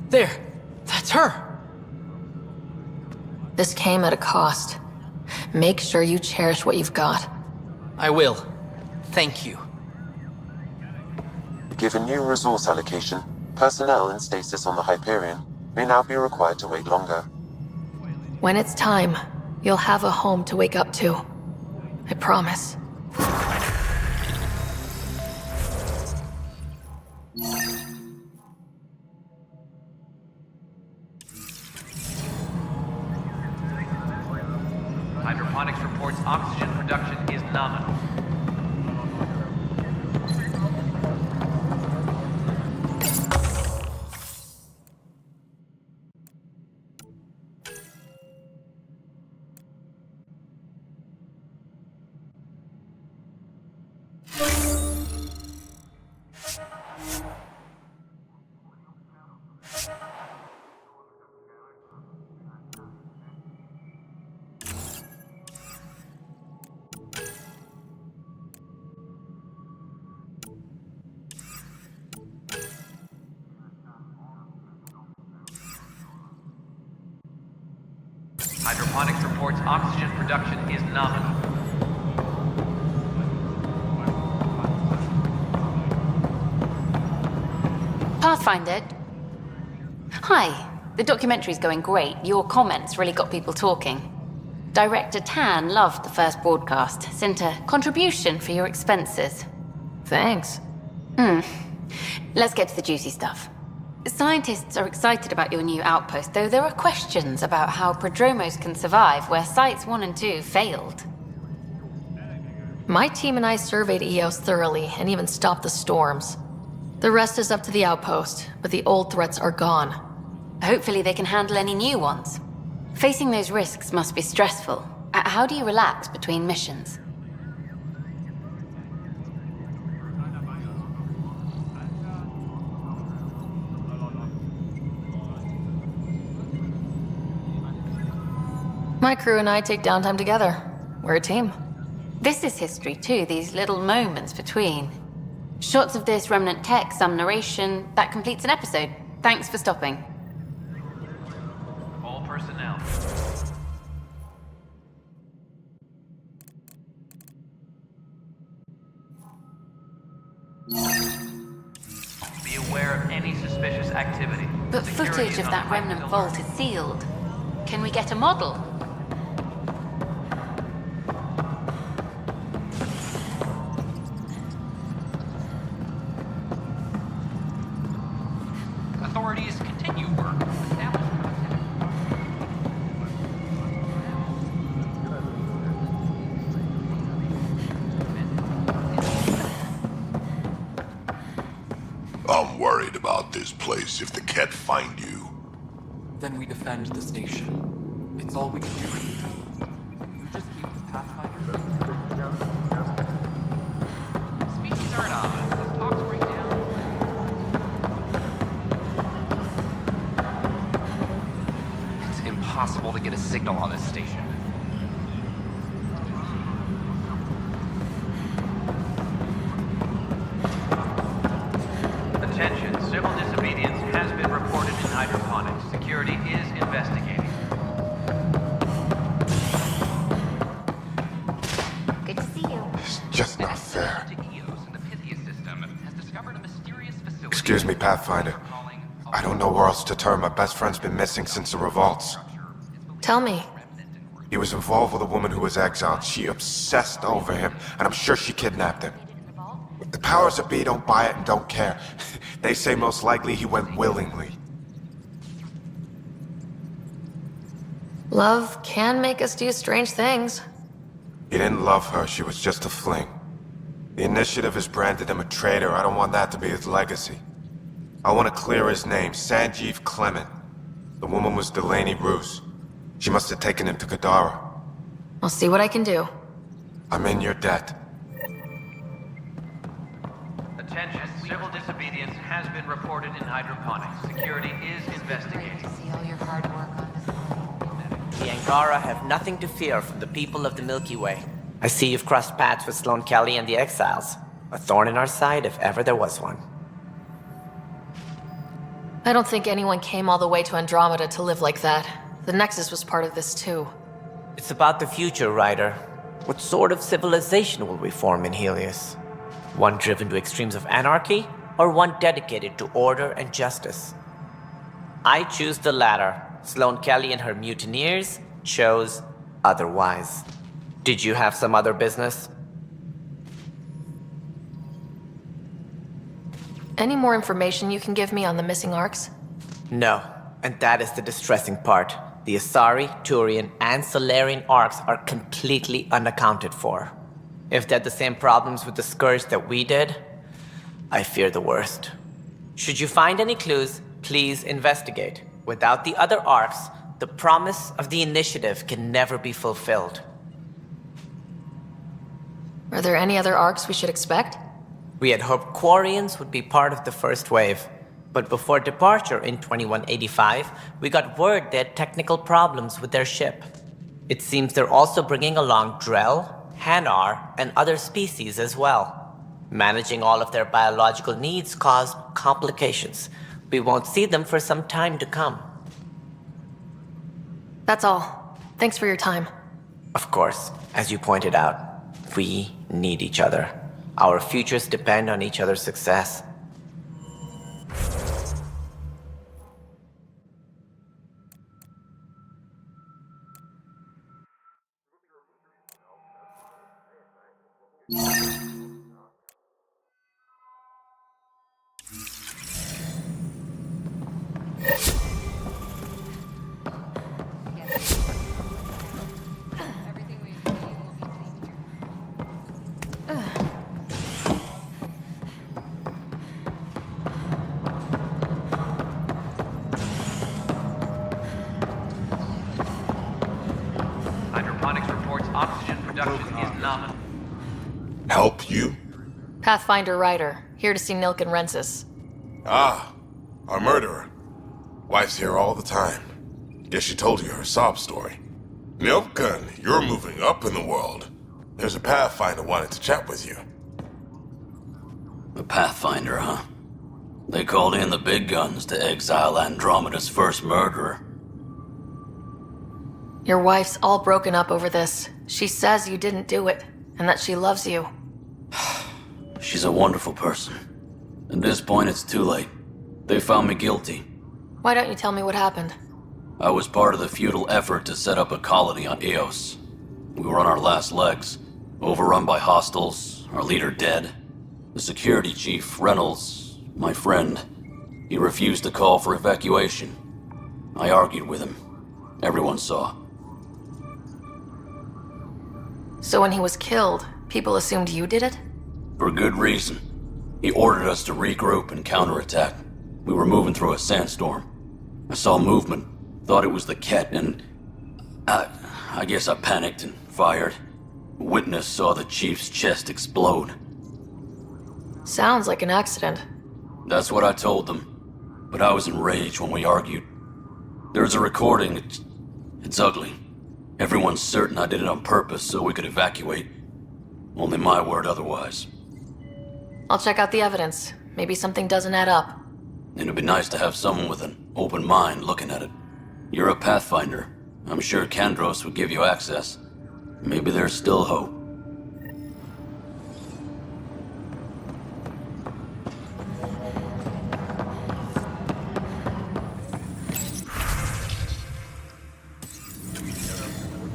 Speaker 21: There! That's her!
Speaker 2: This came at a cost. Make sure you cherish what you've got.
Speaker 21: I will. Thank you.
Speaker 3: Given new resource allocation, personnel in stasis on the Hyperion may now be required to wait longer.
Speaker 2: When it's time, you'll have a home to wake up to. I promise.
Speaker 4: Hydroponics reports oxygen production is nominal. Hydroponics reports oxygen production is nominal.
Speaker 12: Pathfinder? Hi. The documentary's going great. Your comments really got people talking. Director Tan loved the first broadcast. Sent a contribution for your expenses.
Speaker 2: Thanks.
Speaker 12: Let's get to the juicy stuff. Scientists are excited about your new outpost, though there are questions about how prodromos can survive where Sites 1 and 2 failed.
Speaker 2: My team and I surveyed EOS thoroughly and even stopped the storms. The rest is up to the outpost, but the old threats are gone.
Speaker 12: Hopefully they can handle any new ones. Facing those risks must be stressful. How do you relax between missions?
Speaker 2: My crew and I take downtime together. We're a team.
Speaker 12: This is history too, these little moments between. Shots of this remnant tech, some narration, that completes an episode. Thanks for stopping.
Speaker 4: All personnel. Be aware of any suspicious activity.
Speaker 12: But
Speaker 4: Security
Speaker 12: footage
Speaker 4: is
Speaker 12: of
Speaker 4: on
Speaker 12: that
Speaker 4: heightened
Speaker 12: remnant
Speaker 4: alert.
Speaker 12: vault is sealed. Can we get a model?
Speaker 13: Authorities continue work.
Speaker 17: I'm worried about this place if the Ket find you.
Speaker 22: Then we defend the station. It's all we can do. You just keep the Pathfinder.
Speaker 13: Species are anomalous. Let's talk straight down. It's impossible to get a signal on this station.
Speaker 4: Attention, civil disobedience has been reported in hydroponics. Security is investigating.
Speaker 14: Good to see you.
Speaker 8: It's just not fair.
Speaker 13: EOS in the Pythia system has discovered a mysterious facility.
Speaker 8: Excuse me, Pathfinder. I don't know where else to turn. My best friend's been missing since the revolts.
Speaker 2: Tell me.
Speaker 8: He was involved with a woman who was exiled. She obsessed over him, and I'm sure she kidnapped him. The powers that be don't buy it and don't care. They say most likely he went willingly.
Speaker 2: Love can make us do strange things.
Speaker 8: He didn't love her, she was just a fling. The Initiative has branded him a traitor. I don't want that to be his legacy. I want to clear his name, Sanjeev Clement. The woman was Delaney Roos. She must have taken him to Kadara.
Speaker 2: I'll see what I can do.
Speaker 8: I'm in your debt.
Speaker 4: Attention, civil disobedience has been reported in hydroponics. Security is investigating.
Speaker 14: See all your hard work on this.
Speaker 9: The Angara have nothing to fear from the people of the Milky Way. I see you've crossed paths with Sloane Kelly and the Exiles. A thorn in our side if ever there was one.
Speaker 2: I don't think anyone came all the way to Andromeda to live like that. The Nexus was part of this too.
Speaker 9: It's about the future, Ryder. What sort of civilization will we form in Helios? One driven to extremes of anarchy, or one dedicated to order and justice? I choose the latter. Sloane Kelly and her mutineers chose otherwise. Did you have some other business?
Speaker 2: Any more information you can give me on the missing arcs?
Speaker 9: No, and that is the distressing part. The Asari, Turian, and Solarian arcs are completely unaccounted for. If they had the same problems with the Scourge that we did, I fear the worst. Should you find any clues, please investigate. Without the other arcs, the promise of the Initiative can never be fulfilled.
Speaker 2: Are there any other arcs we should expect?
Speaker 9: We had hoped Quarians would be part of the first wave, but before departure in 2185, we got word they had technical problems with their ship. It seems they're also bringing along Drell, Hanar, and other species as well. Managing all of their biological needs caused complications. We won't see them for some time to come.
Speaker 2: That's all. Thanks for your time.
Speaker 9: Of course, as you pointed out, we need each other. Our futures depend on each other's success.
Speaker 4: Hydroponics reports oxygen production is nominal.
Speaker 8: Help you?
Speaker 2: Pathfinder Ryder, here to see Nilk and Rensis.
Speaker 8: Ah, our murderer. Wife's here all the time. Guess she told you her sob story. Nilkan, you're moving up in the world. There's a Pathfinder wanted to chat with you.
Speaker 19: The Pathfinder, huh? They called in the big guns to exile Andromeda's first murderer.
Speaker 2: Your wife's all broken up over this. She says you didn't do it, and that she loves you.
Speaker 19: She's a wonderful person. At this point, it's too late. They found me guilty.
Speaker 2: Why don't you tell me what happened?
Speaker 19: I was part of the futile effort to set up a colony on Eos. We were on our last legs, overrun by hostiles, our leader dead. The security chief, Reynolds, my friend, he refused to call for evacuation. I argued with him. Everyone saw.
Speaker 2: So when he was killed, people assumed you did it?
Speaker 19: For good reason. He ordered us to regroup and counterattack. We were moving through a sandstorm. I saw movement, thought it was the Ket, and I guess I panicked and fired. Witness saw the chief's chest explode.
Speaker 2: Sounds like an accident.
Speaker 19: That's what I told them. But I was enraged when we argued. There's a recording. It's ugly. Everyone's certain I did it on purpose so we could evacuate. Only my word otherwise.
Speaker 2: I'll check out the evidence. Maybe something doesn't add up.
Speaker 19: It'd be nice to have someone with an open mind looking at it. You're a Pathfinder. I'm sure Kandros would give you access. Maybe there's still hope.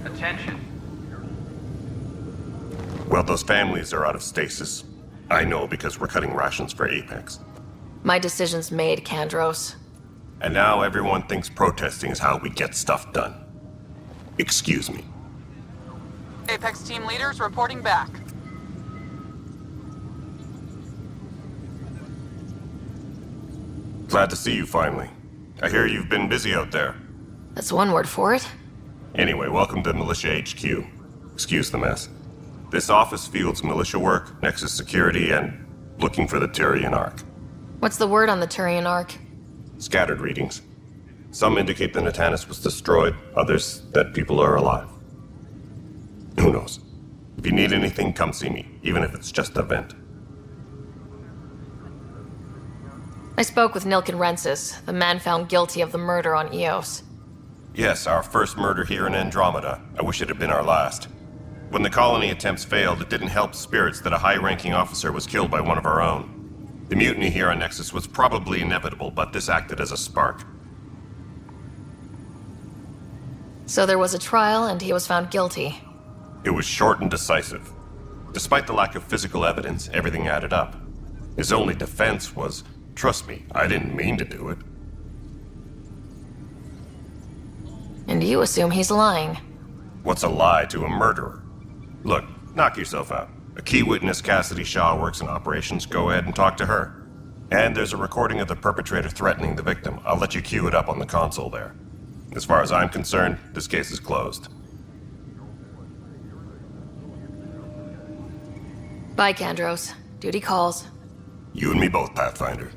Speaker 4: Attention.
Speaker 15: Well, those families are out of stasis. I know because we're cutting rations for Apex.
Speaker 2: My decision's made, Kandros.
Speaker 15: And now everyone thinks protesting is how we get stuff done. Excuse me.
Speaker 16: Apex team leaders reporting back.
Speaker 15: Glad to see you finally. I hear you've been busy out there.
Speaker 2: That's one word for it.
Speaker 15: Anyway, welcome to Militia HQ. Excuse the mess. This office fields militia work, Nexus security, and looking for the Turian Ark.
Speaker 2: What's the word on the Turian Ark?
Speaker 15: Scattered readings. Some indicate the Natanus was destroyed, others that people are alive. Who knows? If you need anything, come see me, even if it's just a vent.
Speaker 2: I spoke with Nilken Rensis, the man found guilty of the murder on Eos.
Speaker 15: Yes, our first murder here in Andromeda. I wish it had been our last. When the colony attempts failed, it didn't help spirits that a high-ranking officer was killed by one of our own. The mutiny here on Nexus was probably inevitable, but this acted as a spark.
Speaker 2: So there was a trial and he was found guilty.
Speaker 15: It was short and decisive. Despite the lack of physical evidence, everything added up. His only defense was, trust me, I didn't mean to do it.
Speaker 2: And you assume he's lying.
Speaker 15: What's a lie to a murderer? Look, knock yourself out. A key witness, Cassidy Shaw, works in operations. Go ahead and talk to her. And there's a recording of the perpetrator threatening the victim. I'll let you cue it up on the console there. As far as I'm concerned, this case is closed.
Speaker 2: Bye, Kandros. Duty calls.
Speaker 15: You and me both, Pathfinder.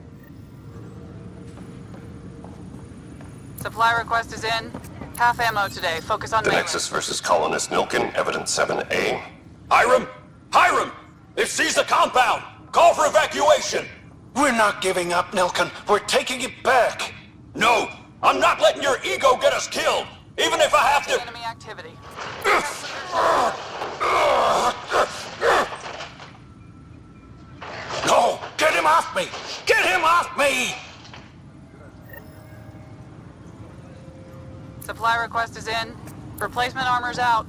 Speaker 16: Supply request is in. Half ammo today. Focus on
Speaker 15: The
Speaker 16: melee.
Speaker 15: Nexus versus Colonist Nilken, Evidence 7A.
Speaker 11: Hiram! Hiram! They've seized the compound! Call for evacuation!
Speaker 20: We're not giving up, Nilken. We're taking it back.
Speaker 11: No! I'm not letting your ego get us killed! Even if I have to—
Speaker 16: Enemy activity.
Speaker 20: No! Get him off me! Get him off me!
Speaker 16: Supply request is in. Replacement armor's out.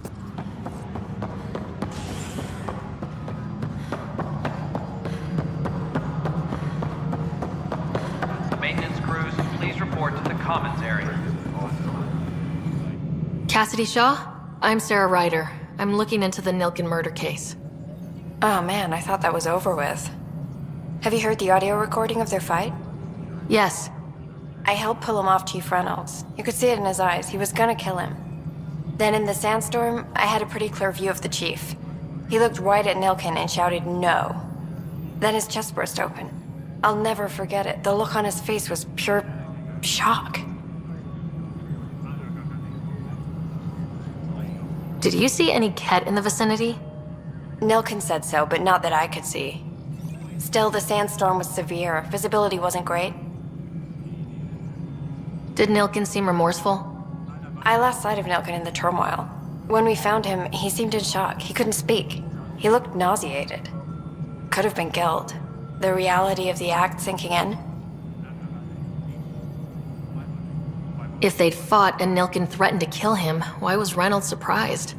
Speaker 4: Maintenance crews, please report to the commons area.
Speaker 2: Cassidy Shaw? I'm Sarah Ryder. I'm looking into the Nilken murder case.
Speaker 23: Oh man, I thought that was over with. Have you heard the audio recording of their fight?
Speaker 2: Yes.
Speaker 23: I helped pull him off Chief Reynolds. You could see it in his eyes. He was gonna kill him. Then in the sandstorm, I had a pretty clear view of the chief. He looked right at Nilken and shouted no. Then his chest burst open. I'll never forget it. The look on his face was pure shock.
Speaker 2: Did you see any Ket in the vicinity?
Speaker 23: Nilken said so, but not that I could see. Still, the sandstorm was severe. Visibility wasn't great.
Speaker 2: Did Nilken seem remorseful?
Speaker 23: I lost sight of Nilken in the turmoil. When we found him, he seemed in shock. He couldn't speak. He looked nauseated. Could have been guilt. The reality of the act sinking in.
Speaker 2: If they'd fought and Nilken threatened to kill him, why was Reynolds surprised?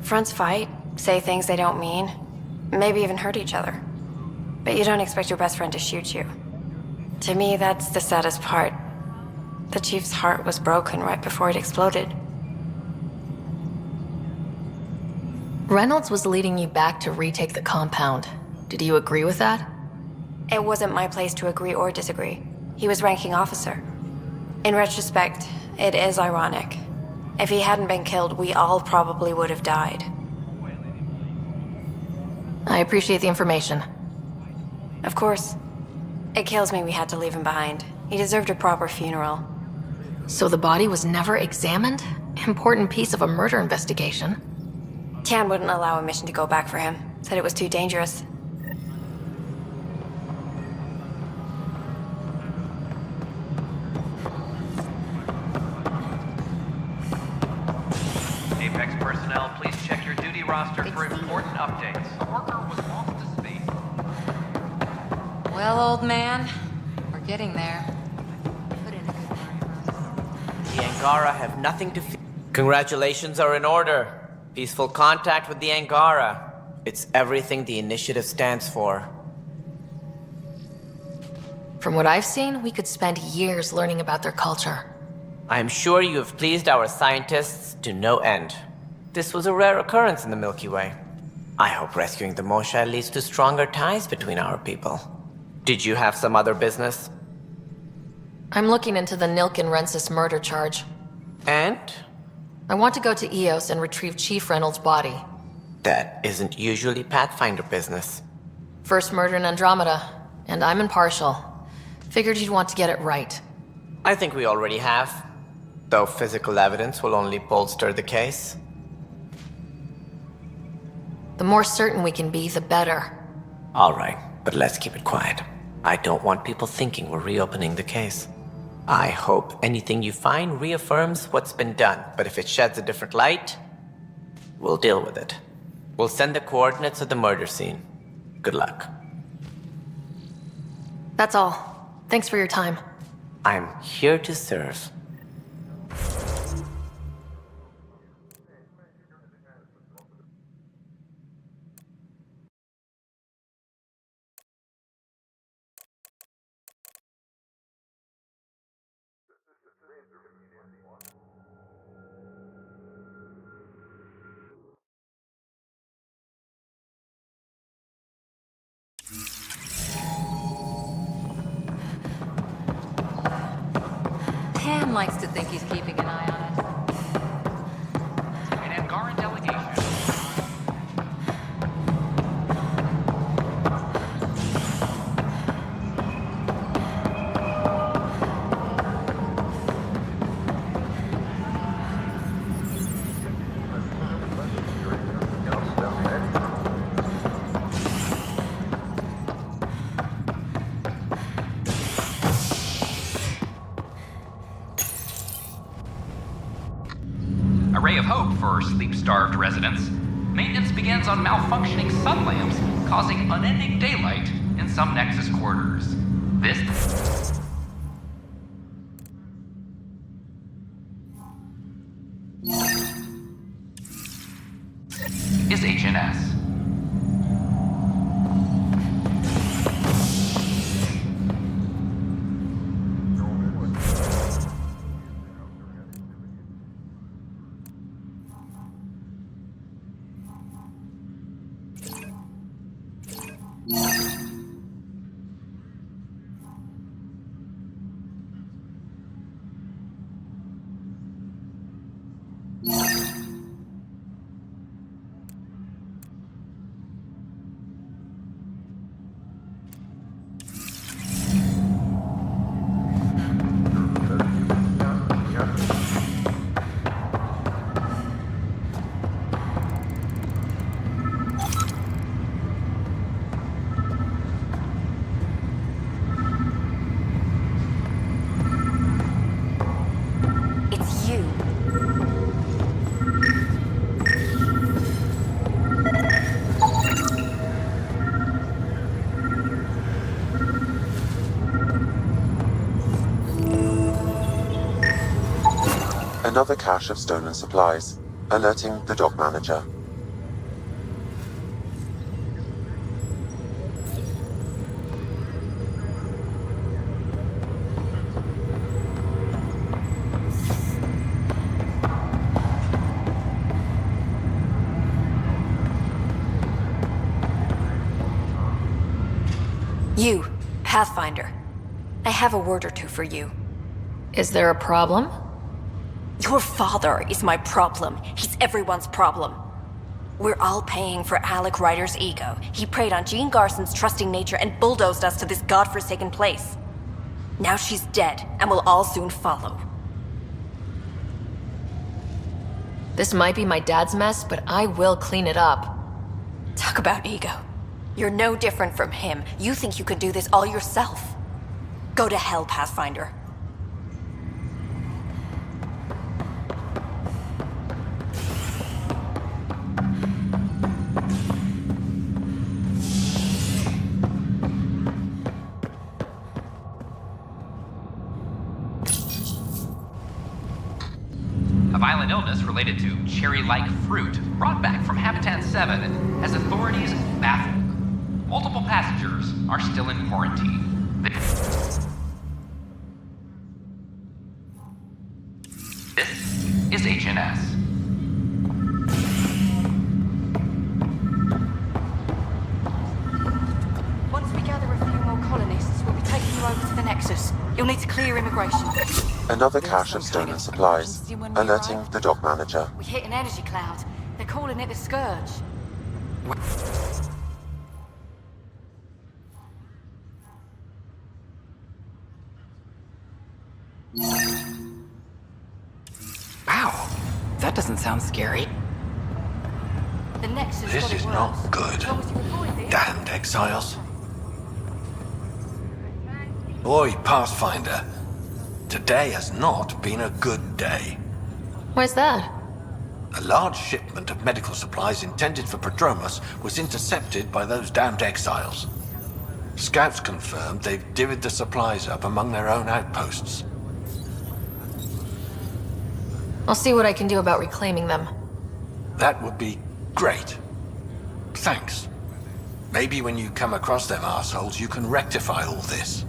Speaker 23: Fronts fight, say things they don't mean, maybe even hurt each other. But you don't expect your best friend to shoot you. To me, that's the saddest part. The chief's heart was broken right before it exploded.
Speaker 2: Reynolds was leading you back to retake the compound. Did you agree with that?
Speaker 23: It wasn't my place to agree or disagree. He was ranking officer. In retrospect, it is ironic. If he hadn't been killed, we all probably would have died.
Speaker 2: I appreciate the information.
Speaker 23: Of course. It kills me we had to leave him behind. He deserved a proper funeral.
Speaker 2: So the body was never examined? Important piece of a murder investigation.
Speaker 23: Tian wouldn't allow a mission to go back for him. Said it was too dangerous.
Speaker 4: Apex personnel, please check your duty roster for important updates. A worker was lost to space.
Speaker 12: Well, old man, we're getting there.
Speaker 9: The Angara have nothing to fear. Congratulations are in order. Peaceful contact with the Angara. It's everything the initiative stands for.
Speaker 2: From what I've seen, we could spend years learning about their culture.
Speaker 9: I am sure you have pleased our scientists to no end. This was a rare occurrence in the Milky Way. I hope rescuing the Mosha leads to stronger ties between our people. Did you have some other business?
Speaker 2: I'm looking into the Nilken-Rensis murder charge.
Speaker 9: And?
Speaker 2: I want to go to Eos and retrieve Chief Reynolds' body.
Speaker 9: That isn't usually Pathfinder business.
Speaker 2: First murder in Andromeda, and I'm impartial. Figured you'd want to get it right.
Speaker 9: I think we already have. Though physical evidence will only bolster the case.
Speaker 2: The more certain we can be, the better.
Speaker 9: All right, but let's keep it quiet. I don't want people thinking we're reopening the case. I hope anything you find reaffirms what's been done, but if it sheds a different light, we'll deal with it. We'll send the coordinates of the murder scene. Good luck.
Speaker 2: That's all. Thanks for your time.
Speaker 9: I'm here to serve.
Speaker 12: Tam likes to think he's keeping an eye on us.
Speaker 13: An Angaran delegation. A ray of hope for sleep-starved residents. Maintenance begins on malfunctioning sun lamps, causing unending daylight in some Nexus quarters. This... is HNS.
Speaker 3: Another cache of stolen supplies, alerting the dock manager.
Speaker 23: You, Pathfinder. I have a word or two for you.
Speaker 2: Is there a problem?
Speaker 23: Your father is my problem. He's everyone's problem. We're all paying for Alec Ryder's ego. He preyed on Jean Garson's trusting nature and bulldozed us to this godforsaken place. Now she's dead, and we'll all soon follow.
Speaker 2: This might be my dad's mess, but I will clean it up.
Speaker 23: Talk about ego. You're no different from him. You think you can do this all yourself. Go to hell, Pathfinder.
Speaker 13: A violent illness related to cherry-like fruit brought back from Habitat 7 has authorities baffled. Multiple passengers are still in quarantine. This is HNS.
Speaker 7: Once we gather a few more colonists, we'll be taking you over to the Nexus. You'll need to clear immigration.
Speaker 3: Another cache of stolen supplies, alerting the dock manager.
Speaker 7: We hit an energy cloud. They're calling it the Scourge.
Speaker 5: Wow, that doesn't sound scary.
Speaker 7: The Nexus
Speaker 20: This
Speaker 7: got it
Speaker 20: is
Speaker 7: worse.
Speaker 20: not good.
Speaker 7: Promise you avoid this.
Speaker 20: Damned exiles. Boy, Pathfinder, today has not been a good day.
Speaker 2: Why's that?
Speaker 20: A large shipment of medical supplies intended for Prodromus was intercepted by those damned exiles. Scouts confirmed they've divvied the supplies up among their own outposts.
Speaker 2: I'll see what I can do about reclaiming them.
Speaker 20: That would be great. Thanks. Maybe when you come across them assholes, you can rectify all this.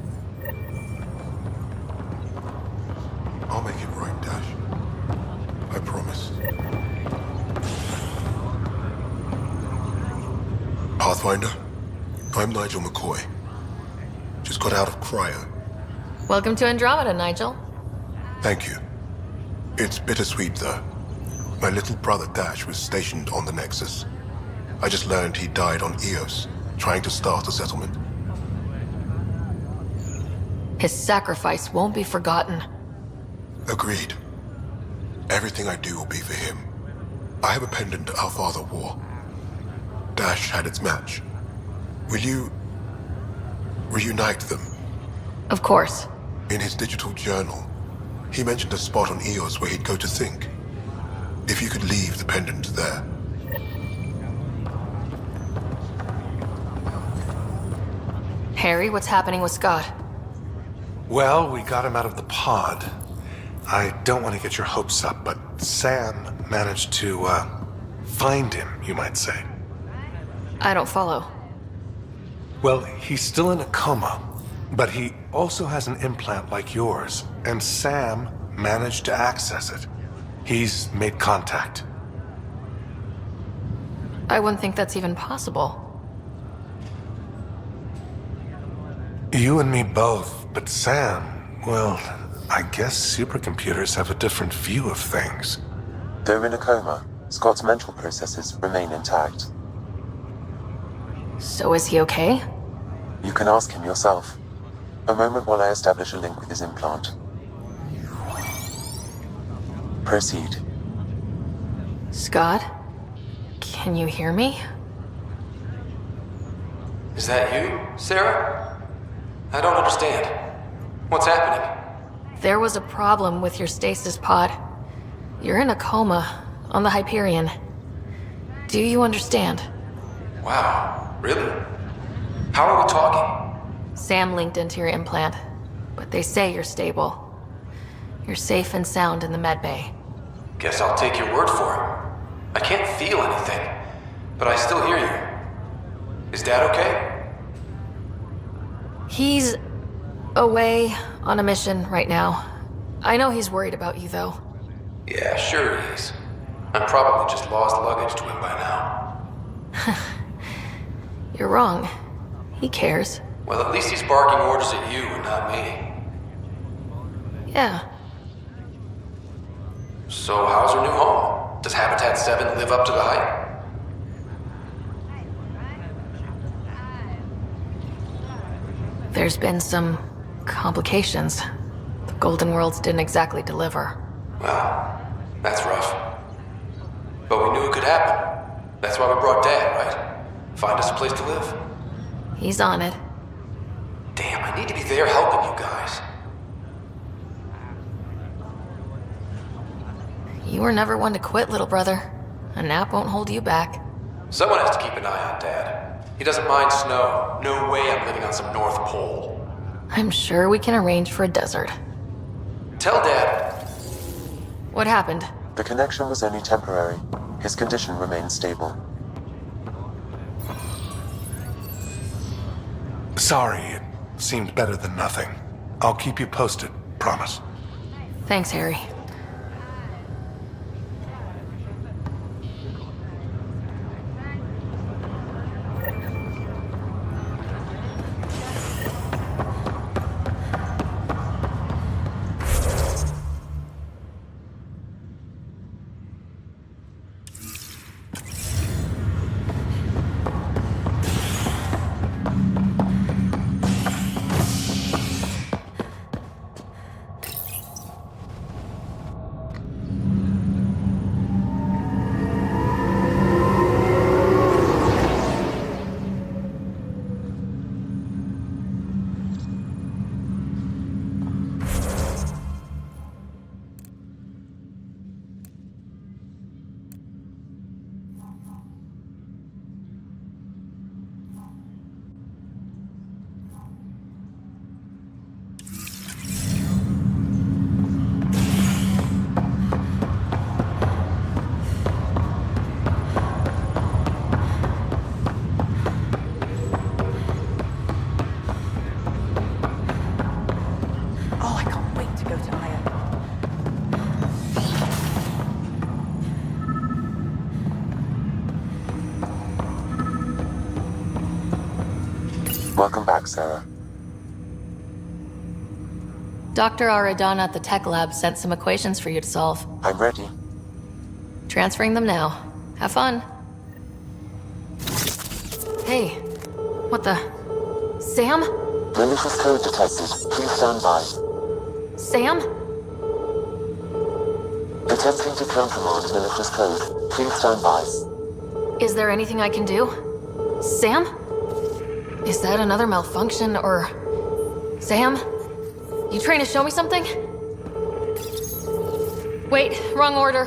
Speaker 17: I'll make it right, Dash. I promise. Pathfinder, I'm Nigel McCoy. Just got out of cryo.
Speaker 2: Welcome to Andromeda, Nigel.
Speaker 17: Thank you. It's bittersweet, though. My little brother Dash was stationed on the Nexus. I just learned he died on Eos, trying to start a settlement.
Speaker 2: His sacrifice won't be forgotten.
Speaker 17: Agreed. Everything I do will be for him. I have a pendant our father wore. Dash had its match. Will you reunite them?
Speaker 2: Of course.
Speaker 17: In his digital journal, he mentioned a spot on Eos where he'd go to think. If you could leave the pendant there.
Speaker 2: Harry, what's happening with Scott?
Speaker 6: Well, we got him out of the pod. I don't want to get your hopes up, but Sam managed to, find him, you might say.
Speaker 2: I don't follow.
Speaker 6: Well, he's still in a coma, but he also has an implant like yours, and Sam managed to access it. He's made contact.
Speaker 2: I wouldn't think that's even possible.
Speaker 6: You and me both, but Sam, well, I guess supercomputers have a different view of things.
Speaker 3: Though in a coma, Scott's mental processes remain intact.
Speaker 2: So is he okay?
Speaker 3: You can ask him yourself. A moment while I establish a link with his implant. Proceed.
Speaker 2: Scott? Can you hear me?
Speaker 18: Is that you, Sarah? I don't understand. What's happening?
Speaker 2: There was a problem with your stasis pod. You're in a coma on the Hyperion. Do you understand?
Speaker 18: Wow, really? How are we talking?
Speaker 2: Sam linked into your implant, but they say you're stable. You're safe and sound in the medbay.
Speaker 18: Guess I'll take your word for it. I can't feel anything, but I still hear you. Is Dad okay?
Speaker 2: He's away on a mission right now. I know he's worried about you, though.
Speaker 18: Yeah, sure he is. I'm probably just lost luggage to him by now.
Speaker 2: You're wrong. He cares.
Speaker 18: Well, at least he's barking orders at you and not me.
Speaker 2: Yeah.
Speaker 18: So how's her new home? Does Habitat 7 live up to the hype?
Speaker 2: There's been some complications. The Golden Worlds didn't exactly deliver.
Speaker 18: Well, that's rough. But we knew it could happen. That's why we brought Dad, right? Find us a place to live.
Speaker 2: He's on it.
Speaker 18: Damn, I need to be there helping you guys.
Speaker 2: You were never one to quit, little brother. A nap won't hold you back.
Speaker 18: Someone has to keep an eye on Dad. He doesn't mind snow. No way I'm living on some North Pole.
Speaker 2: I'm sure we can arrange for a desert.
Speaker 18: Tell Dad.
Speaker 2: What happened?
Speaker 3: The connection was only temporary. His condition remains stable.
Speaker 6: Sorry, it seemed better than nothing. I'll keep you posted, promise.
Speaker 2: Thanks, Harry.
Speaker 3: Welcome back, Sarah.
Speaker 2: Dr. Aradana at the tech lab sent some equations for you to solve.
Speaker 3: I'm ready.
Speaker 2: Transferring them now. Have fun. Hey, what the... Sam?
Speaker 3: Malicious code detected. Please stand by.
Speaker 2: Sam?
Speaker 3: Attempting to countermand malicious code. Please stand by.
Speaker 2: Is there anything I can do? Sam? Is that another malfunction, or... Sam? You trying to show me something? Wait, wrong order.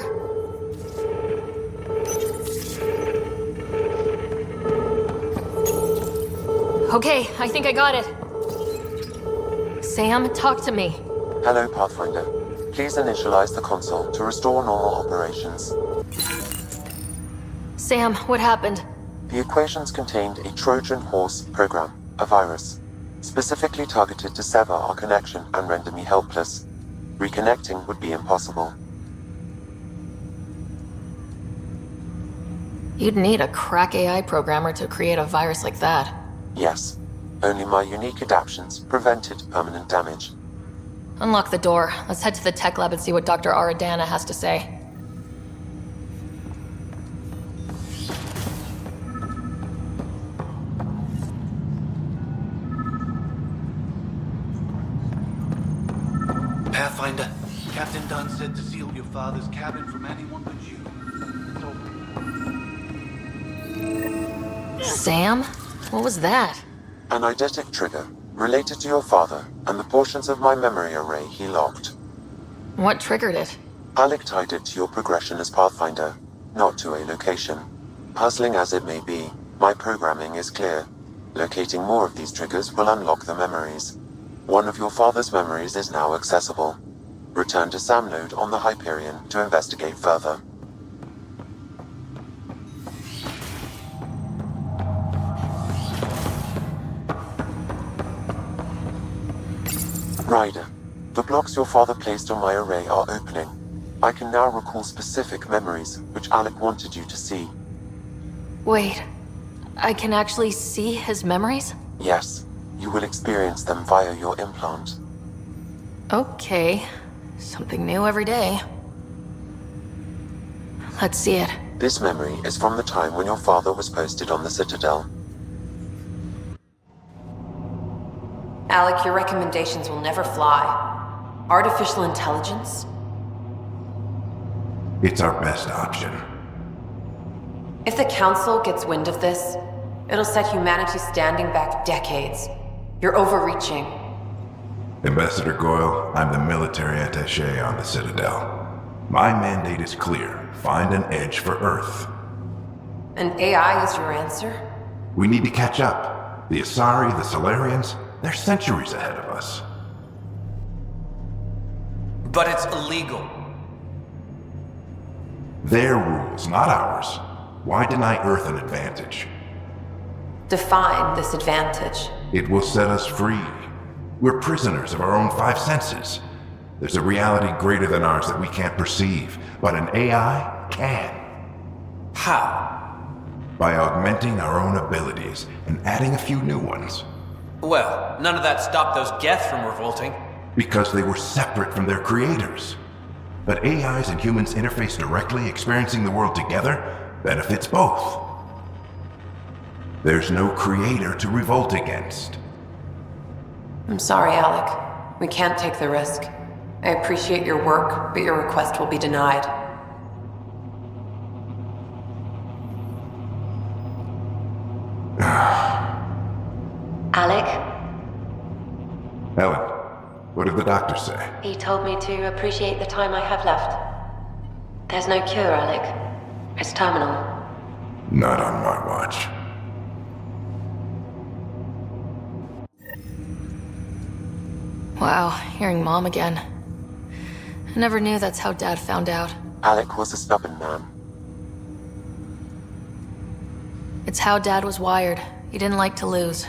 Speaker 2: Okay, I think I got it. Sam, talk to me.
Speaker 3: Hello, Pathfinder. Please initialize the console to restore normal operations.
Speaker 2: Sam, what happened?
Speaker 3: The equations contained a Trojan horse program, a virus, specifically targeted to sever our connection and render me helpless. Reconnecting would be impossible.
Speaker 2: You'd need a crack AI programmer to create a virus like that.
Speaker 3: Yes. Only my unique adaptions prevented permanent damage.
Speaker 2: Unlock the door. Let's head to the tech lab and see what Dr. Aradana has to say.
Speaker 20: Pathfinder, Captain Dunn said to seal your father's cabin from anyone but you.
Speaker 2: Sam? What was that?
Speaker 3: An eidetic trigger, related to your father, and the portions of my memory array he locked.
Speaker 2: What triggered it?
Speaker 3: Alec tied it to your progression as Pathfinder, not to a location. Puzzling as it may be, my programming is clear. Locating more of these triggers will unlock the memories. One of your father's memories is now accessible. Return to Sam node on the Hyperion to investigate further. Ryder, the blocks your father placed on my array are opening. I can now recall specific memories, which Alec wanted you to see.
Speaker 2: Wait, I can actually see his memories?
Speaker 3: Yes, you will experience them via your implant.
Speaker 2: Okay, something new every day. Let's see it.
Speaker 3: This memory is from the time when your father was posted on the Citadel.
Speaker 1: Alec, your recommendations will never fly. Artificial intelligence?
Speaker 17: It's our best option.
Speaker 1: If the Council gets wind of this, it'll set humanity standing back decades. You're overreaching.
Speaker 17: Ambassador Goyle, I'm the military attaché on the Citadel. My mandate is clear. Find an edge for Earth.
Speaker 1: And AI is your answer?
Speaker 17: We need to catch up. The Asari, the Solarians, they're centuries ahead of us.
Speaker 18: But it's illegal.
Speaker 17: Their rules, not ours. Why deny Earth an advantage?
Speaker 1: Define this advantage.
Speaker 17: It will set us free. We're prisoners of our own five senses. There's a reality greater than ours that we can't perceive, but an AI can.
Speaker 18: How?
Speaker 17: By augmenting our own abilities and adding a few new ones.
Speaker 18: Well, none of that stopped those Geth from revolting.
Speaker 17: Because they were separate from their creators. But AIs and humans interface directly, experiencing the world together benefits both. There's no creator to revolt against.
Speaker 1: I'm sorry, Alec. We can't take the risk. I appreciate your work, but your request will be denied.
Speaker 10: Alec?
Speaker 17: Ellen, what did the doctor say?
Speaker 10: He told me to appreciate the time I have left. There's no cure, Alec. It's terminal.
Speaker 17: Not on my watch.
Speaker 2: Wow, hearing Mom again. I never knew that's how Dad found out.
Speaker 3: Alec was a stubborn man.
Speaker 2: It's how Dad was wired. He didn't like to lose.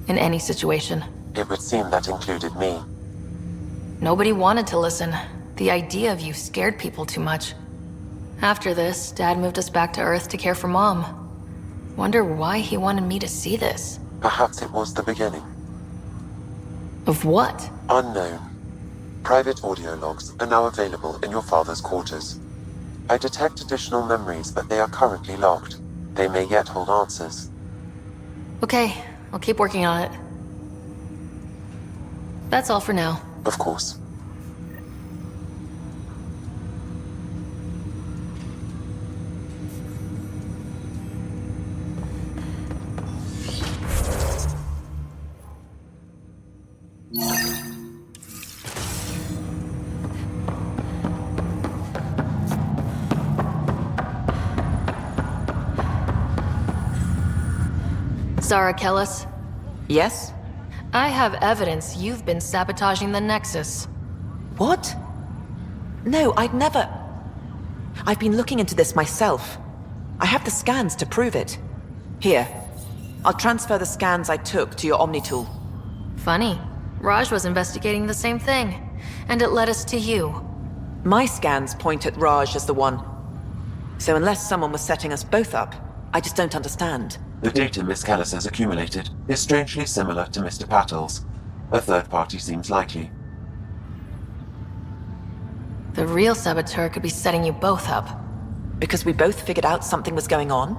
Speaker 2: In any situation.
Speaker 3: It would seem that included me.
Speaker 2: Nobody wanted to listen. The idea of you scared people too much. After this, Dad moved us back to Earth to care for Mom. Wonder why he wanted me to see this.
Speaker 3: Perhaps it was the beginning.
Speaker 2: Of what?
Speaker 3: Unknown. Private audio logs are now available in your father's quarters. I detect additional memories, but they are currently locked. They may yet hold answers.
Speaker 2: Okay, I'll keep working on it. That's all for now.
Speaker 3: Of course.
Speaker 2: Zara Kellis?
Speaker 21: Yes?
Speaker 2: I have evidence you've been sabotaging the Nexus.
Speaker 21: What? No, I'd never... I've been looking into this myself. I have the scans to prove it. Here. I'll transfer the scans I took to your Omni tool.
Speaker 2: Funny. Raj was investigating the same thing, and it led us to you.
Speaker 21: My scans point at Raj as the one. So unless someone was setting us both up, I just don't understand.
Speaker 3: The data Miss Kellis has accumulated is strangely similar to Mr. Patel's. A third party seems likely.
Speaker 2: The real saboteur could be setting you both up.
Speaker 21: Because we both figured out something was going on?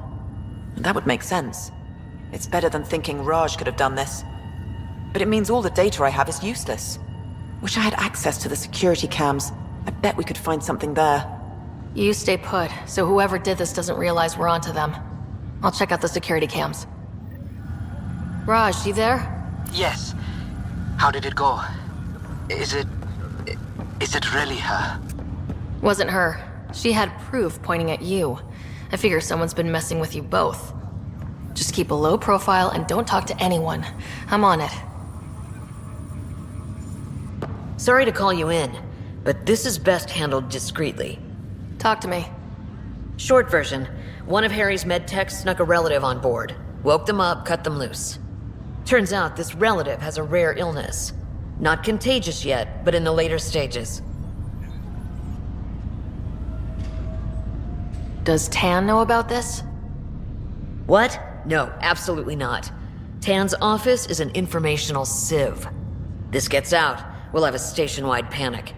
Speaker 21: That would make sense. It's better than thinking Raj could have done this. But it means all the data I have is useless. Wish I had access to the security cams. I bet we could find something there.
Speaker 2: You stay put, so whoever did this doesn't realize we're onto them. I'll check out the security cams. Raj, you there?
Speaker 24: Yes. How did it go? Is it really her?
Speaker 2: Wasn't her. She had proof pointing at you. I figure someone's been messing with you both. Just keep a low profile and don't talk to anyone. I'm on it.
Speaker 25: Sorry to call you in, but this is best handled discreetly.
Speaker 2: Talk to me.
Speaker 25: Short version, one of Harry's medtechs snuck a relative on board. Woke them up, cut them loose. Turns out this relative has a rare illness. Not contagious yet, but in the later stages.
Speaker 2: Does Tan know about this?
Speaker 25: What? No, absolutely not. Tan's office is an informational sieve. This gets out, we'll have a station-wide panic.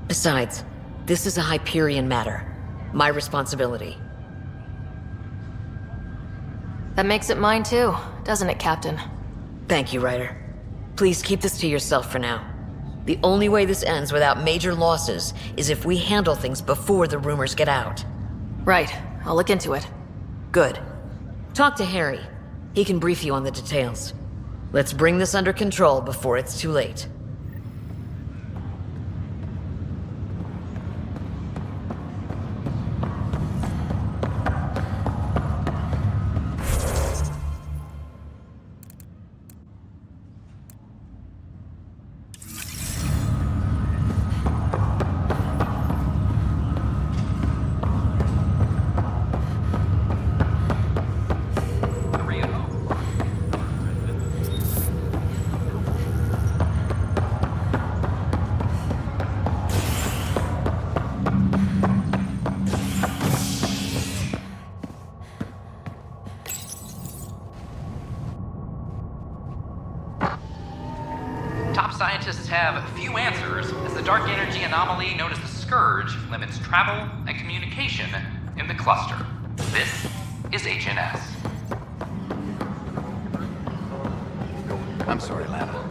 Speaker 25: Besides, this is a Hyperion matter. My responsibility.
Speaker 2: That makes it mine too, doesn't it, Captain?
Speaker 25: Thank you, Ryder. Please keep this to yourself for now. The only way this ends without major losses is if we handle things before the rumors get out.
Speaker 2: Right. I'll look into it.
Speaker 25: Good. Talk to Harry. He can brief you on the details. Let's bring this under control before it's too late.
Speaker 13: Top scientists have few answers, as the dark energy anomaly known as the Scourge limits travel and communication in the cluster. This is HNS.
Speaker 18: I'm sorry, Lana.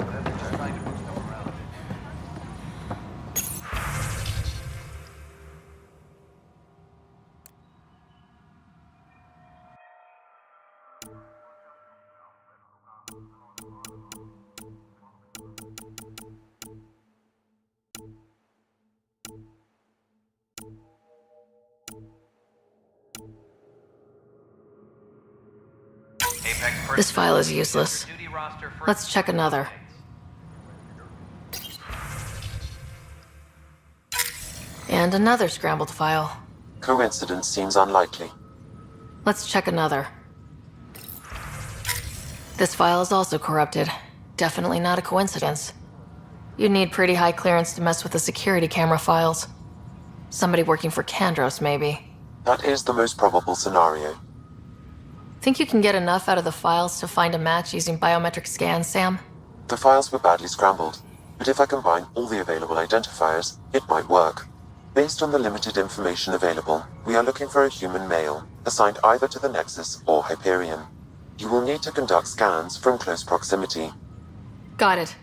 Speaker 2: This file is useless. Let's check another. And another scrambled file.
Speaker 3: Coincidence seems unlikely.
Speaker 2: Let's check another. This file is also corrupted. Definitely not a coincidence. You'd need pretty high clearance to mess with the security camera files. Somebody working for Kandros, maybe.
Speaker 3: That is the most probable scenario.
Speaker 2: Think you can get enough out of the files to find a match using biometric scans, Sam?
Speaker 3: The files were badly scrambled, but if I combine all the available identifiers, it might work. Based on the limited information available, we are looking for a human male, assigned either to the Nexus or Hyperion. You will need to conduct scans from close proximity.
Speaker 2: Got it.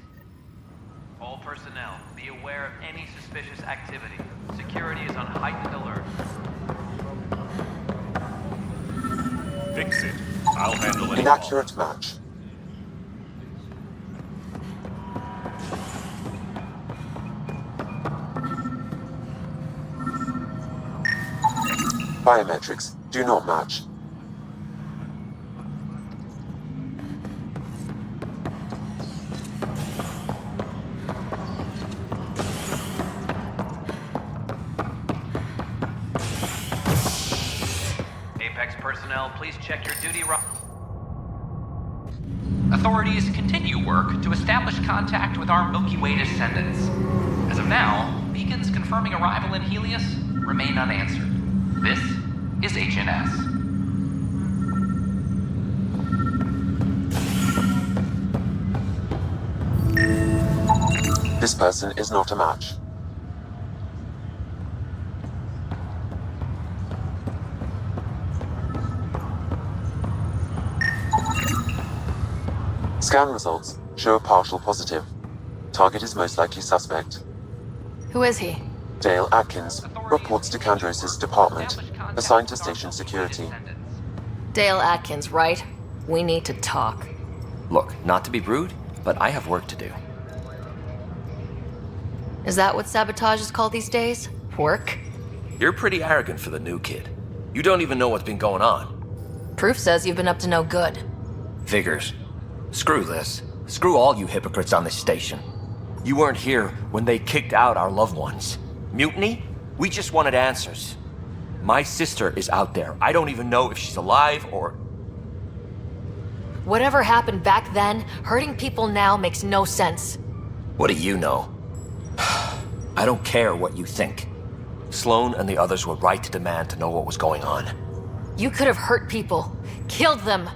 Speaker 4: All personnel, be aware of any suspicious activity. Security is on heightened alert.
Speaker 11: Fix it. I'll handle it.
Speaker 3: Inaccurate match. Biometrics do not match.
Speaker 4: Personnel, please check your duty.
Speaker 13: Authorities continue work to establish contact with our Milky Way descendants. As of now, beacons confirming arrival in Helios remain unanswered. This is HNS.
Speaker 3: This person is not a match. Scan results show a partial positive. Target is most likely suspect.
Speaker 2: Who is he?
Speaker 3: Dale Atkins reports to Kandros' department, assigned to station security.
Speaker 2: Dale Atkins, right? We need to talk.
Speaker 8: Look, not to be rude, but I have work to do.
Speaker 2: Is that what sabotage is called these days? Work?
Speaker 8: You're pretty arrogant for the new kid. You don't even know what's been going on.
Speaker 2: Proof says you've been up to no good.
Speaker 8: Figures. Screw this. Screw all you hypocrites on this station. You weren't here when they kicked out our loved ones. Mutiny? We just wanted answers. My sister is out there. I don't even know if she's alive or...
Speaker 2: Whatever happened back then, hurting people now makes no sense.
Speaker 8: What do you know? I don't care what you think. Sloan and the others were right to demand to know what was going on.
Speaker 2: You could have hurt people. Killed them.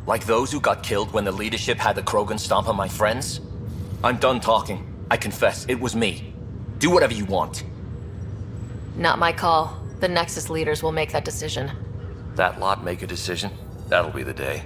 Speaker 8: Like those who got killed when the leadership had the Krogan stomp on my friends? I'm done talking. I confess, it was me. Do whatever you want.
Speaker 2: Not my call. The Nexus leaders will make that decision.
Speaker 8: That lot make a decision? That'll be the day.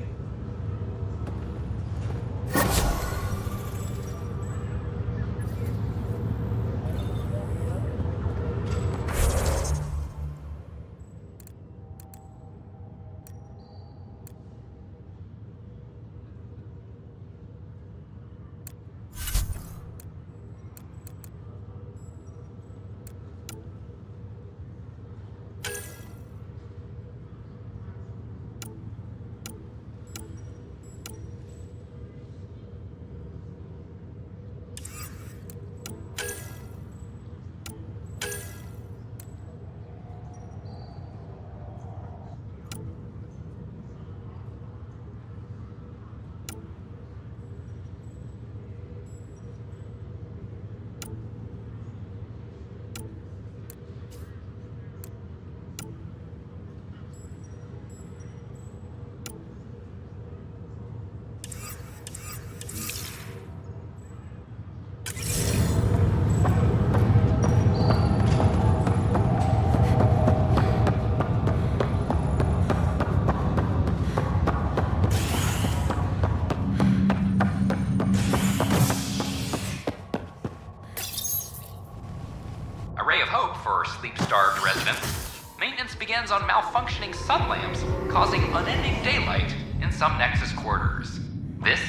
Speaker 13: Sleep-starved residents. Maintenance begins on malfunctioning sun lamps, causing unending daylight in some Nexus quarters. This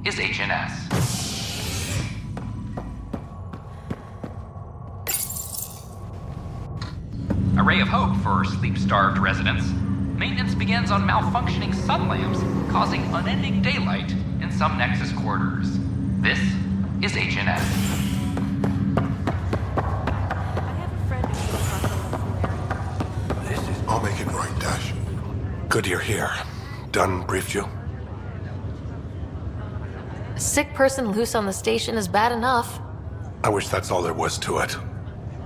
Speaker 13: is HNS. A ray of hope for sleep-starved residents. Maintenance begins on malfunctioning sun lamps, causing unending daylight in some Nexus quarters. This is HNS.
Speaker 6: I'll make it right, Dash. Good you're here. Dunn briefed you?
Speaker 2: A sick person loose on the station is bad enough.
Speaker 6: I wish that's all there was to it.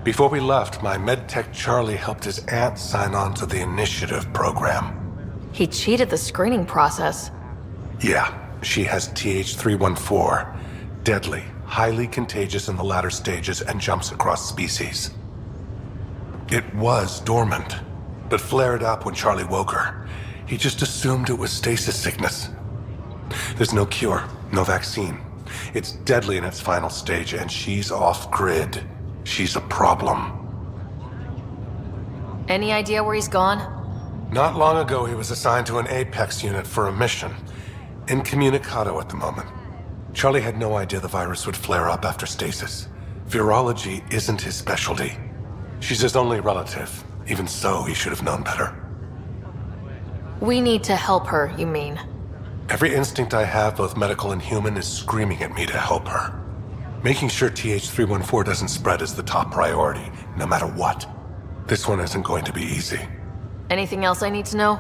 Speaker 6: Before we left, my medtech Charlie helped his aunt sign on to the initiative program.
Speaker 2: He cheated the screening process.
Speaker 6: Yeah, she has TH314. Deadly, highly contagious in the latter stages and jumps across species. It was dormant, but flared up when Charlie woke her. He just assumed it was stasis sickness. There's no cure, no vaccine. It's deadly in its final stage, and she's off-grid. She's a problem.
Speaker 2: Any idea where he's gone?
Speaker 6: Not long ago, he was assigned to an Apex unit for a mission. Incommunicado at the moment. Charlie had no idea the virus would flare up after stasis. Virology isn't his specialty. She's his only relative. Even so, he should have known better.
Speaker 2: We need to help her, you mean?
Speaker 6: Every instinct I have, both medical and human, is screaming at me to help her. Making sure TH314 doesn't spread is the top priority, no matter what. This one isn't going to be easy.
Speaker 2: Anything else I need to know?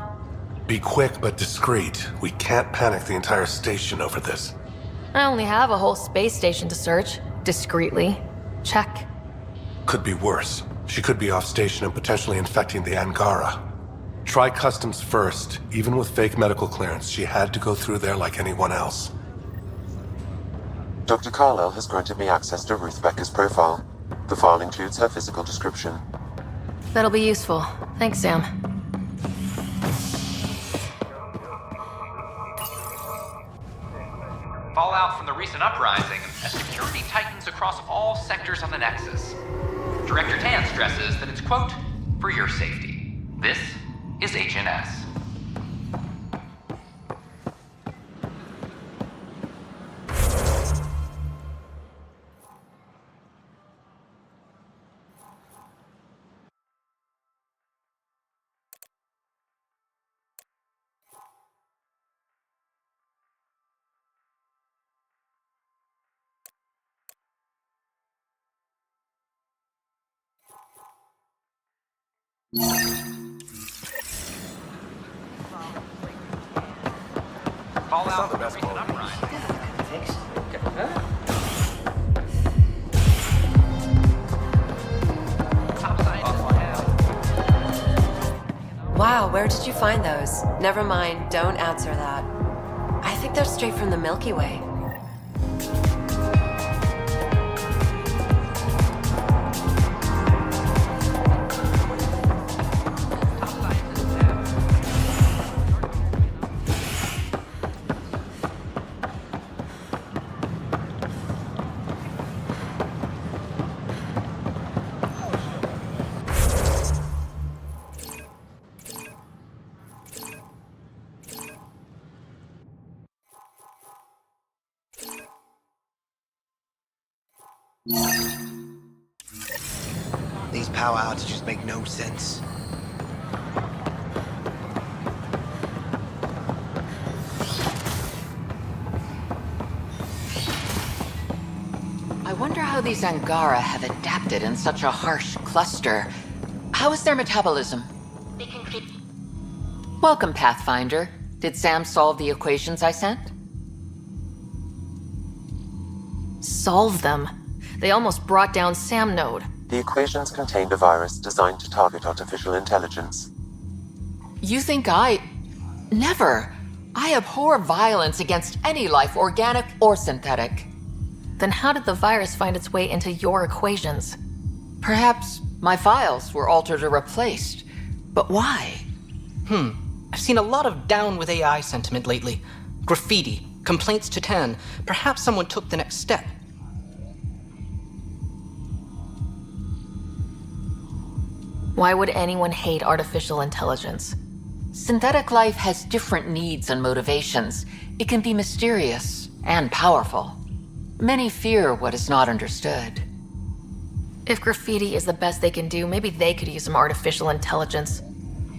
Speaker 6: Be quick but discreet. We can't panic the entire station over this.
Speaker 2: I only have a whole space station to search. Discreetly. Check.
Speaker 6: Could be worse. She could be off station and potentially infecting the Angara. Try customs first. Even with fake medical clearance, she had to go through there like anyone else.
Speaker 3: Dr. Carlyle has granted me access to Ruth Becker's profile. The file includes her physical description.
Speaker 2: That'll be useful. Thanks, Sam.
Speaker 13: Fallout from the recent uprising as security tightens across all sectors on the Nexus. Director Tan stresses that it's, quote, for your safety. This is HNS. Fallout from the recent uprising.
Speaker 1: Wow, where did you find those? Never mind, don't answer that. I think they're straight from the Milky Way.
Speaker 14: These power outages make no sense.
Speaker 12: I wonder how these Angara have adapted in such a harsh cluster. How is their metabolism? Welcome, Pathfinder. Did Sam solve the equations I sent?
Speaker 23: Solve them? They almost brought down Sam Node.
Speaker 3: The equations contained a virus designed to target artificial intelligence.
Speaker 12: You think Never. I abhor violence against any life, organic or synthetic.
Speaker 23: Then how did the virus find its way into your equations?
Speaker 12: Perhaps my files were altered or replaced. But why?
Speaker 15: I've seen a lot of down with AI sentiment lately. Graffiti, complaints to 10. Perhaps someone took the next step.
Speaker 23: Why would anyone hate artificial intelligence?
Speaker 12: Synthetic life has different needs and motivations. It can be mysterious and powerful. Many fear what is not understood.
Speaker 23: If graffiti is the best they can do, maybe they could use some artificial intelligence.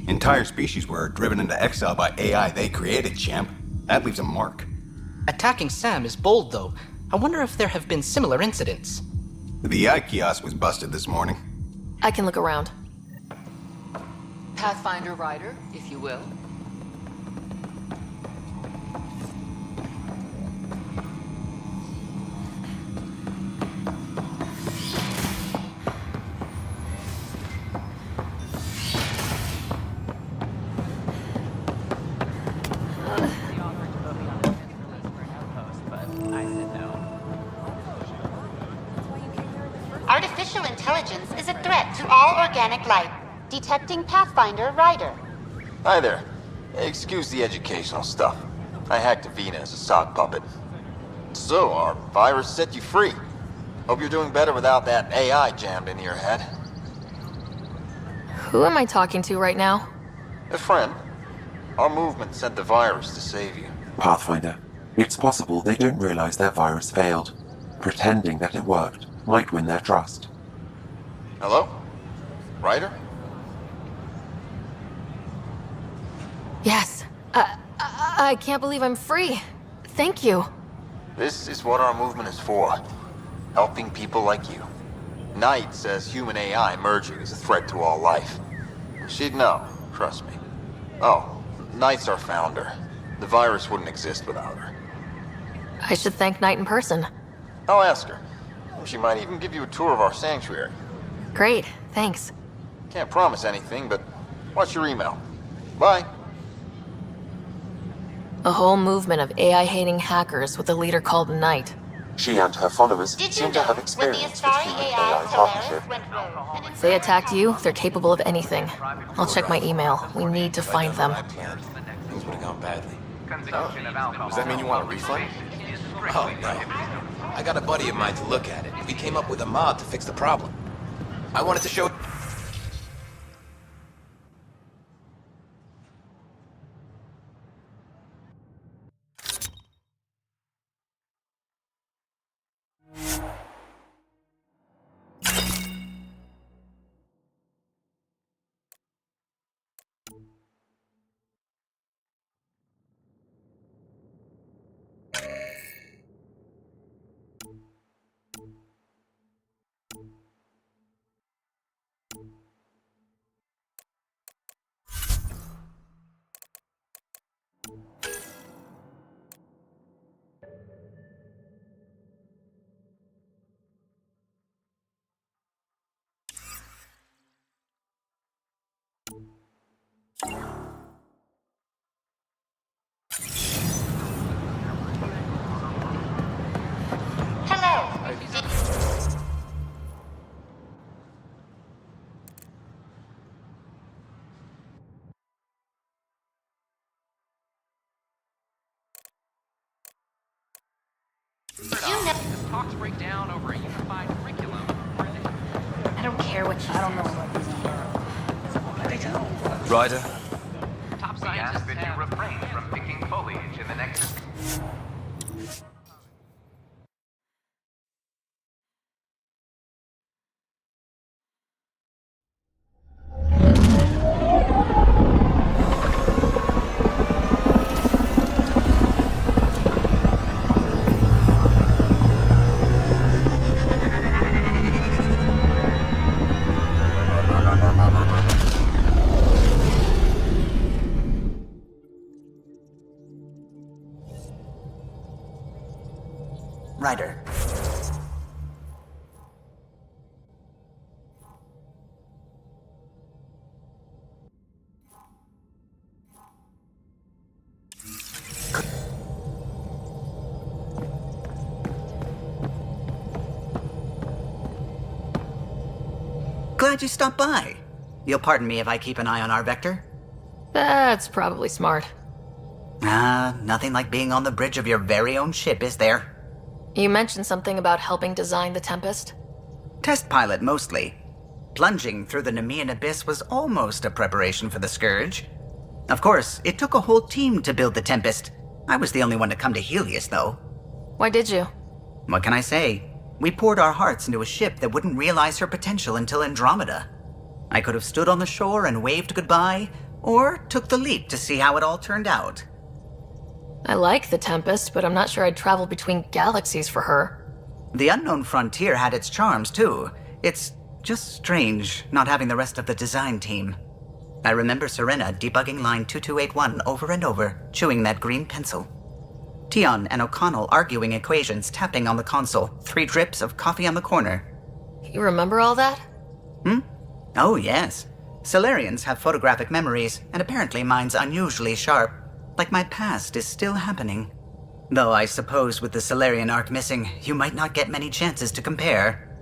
Speaker 16: Entire species were driven into exile by AI they created, champ. That leaves a mark.
Speaker 15: Attacking Sam is bold, though. I wonder if there have been similar incidents.
Speaker 16: The AI kiosk was busted this morning.
Speaker 23: I can look around.
Speaker 12: Pathfinder Rider, if you will.
Speaker 19: Artificial intelligence is a threat to all organic life. Detecting Pathfinder Rider.
Speaker 22: Hi there. Excuse the educational stuff. I hacked Avina as a sock puppet. So, our virus set you free. Hope you're doing better without that AI jammed into your head.
Speaker 23: Who am I talking to right now?
Speaker 22: A friend. Our movement sent the virus to save you.
Speaker 3: Pathfinder, it's possible they don't realize their virus failed. Pretending that it worked might win their trust.
Speaker 22: Hello? Ryder?
Speaker 23: Yes. I can't believe I'm free. Thank you.
Speaker 22: This is what our movement is for. Helping people like you. Knight says human AI merging is a threat to all life. She'd know, trust me. Oh, Knight's our founder. The virus wouldn't exist without her.
Speaker 23: I should thank Knight in person.
Speaker 22: I'll ask her. She might even give you a tour of our sanctuary.
Speaker 23: Great, thanks.
Speaker 22: Can't promise anything, but watch your email. Bye.
Speaker 23: A whole movement of AI-hating hackers with a leader called Knight.
Speaker 3: She and her followers seem to have experience with human-AI partnership.
Speaker 23: If they attacked you, they're capable of anything. I'll check my email. We need to find them.
Speaker 18: Things would have gone badly. Does that mean you want a refund? Oh, no. I got a buddy of mine to look at it. We came up with a mod to fix the problem. I wanted to show...
Speaker 13: Talks break down over a unified curriculum.
Speaker 23: I don't care what you I don't know what
Speaker 18: Ryder?
Speaker 13: Top scientists that you refrain from picking foliage in the next...
Speaker 5: Ryder. Glad you stopped by. You'll pardon me if I keep an eye on our vector?
Speaker 2: That's probably smart.
Speaker 5: Nothing like being on the bridge of your very own ship, is there?
Speaker 2: You mentioned something about helping design the Tempest?
Speaker 5: Test pilot, mostly. Plunging through the Nemean abyss was almost a preparation for the Scourge. Of course, it took a whole team to build the Tempest. I was the only one to come to Helios, though.
Speaker 2: Why did you?
Speaker 5: What can I say? We poured our hearts into a ship that wouldn't realize her potential until Andromeda. I could have stood on the shore and waved goodbye, or took the leap to see how it all turned out.
Speaker 2: I like the Tempest, but I'm not sure I'd travel between galaxies for her.
Speaker 5: The unknown frontier had its charms, too. It's just strange not having the rest of the design team. I remember Serena debugging line 2281 over and over, chewing that green pencil. Tion and O'Connell arguing equations, tapping on the console, 3 drips of coffee on the corner.
Speaker 2: You remember all that?
Speaker 5: Oh, yes. Solarians have photographic memories, and apparently mine's unusually sharp. Like my past is still happening. Though I suppose with the Solarian arc missing, you might not get many chances to compare.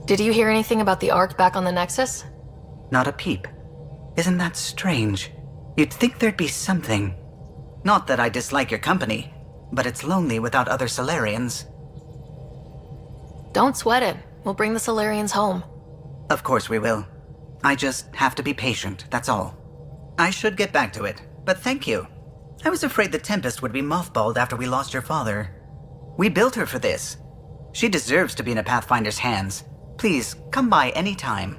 Speaker 2: Did you hear anything about the Ark back on the Nexus?
Speaker 5: Not a peep. Isn't that strange? You'd think there'd be something. Not that I dislike your company, but it's lonely without other Solarians.
Speaker 2: Don't sweat it. We'll bring the Solarians home.
Speaker 5: Of course we will. I just have to be patient, that's all. I should get back to it, but thank you. I was afraid the Tempest would be mothballed after we lost your father. We built her for this. She deserves to be in a Pathfinder's hands. Please, come by any time.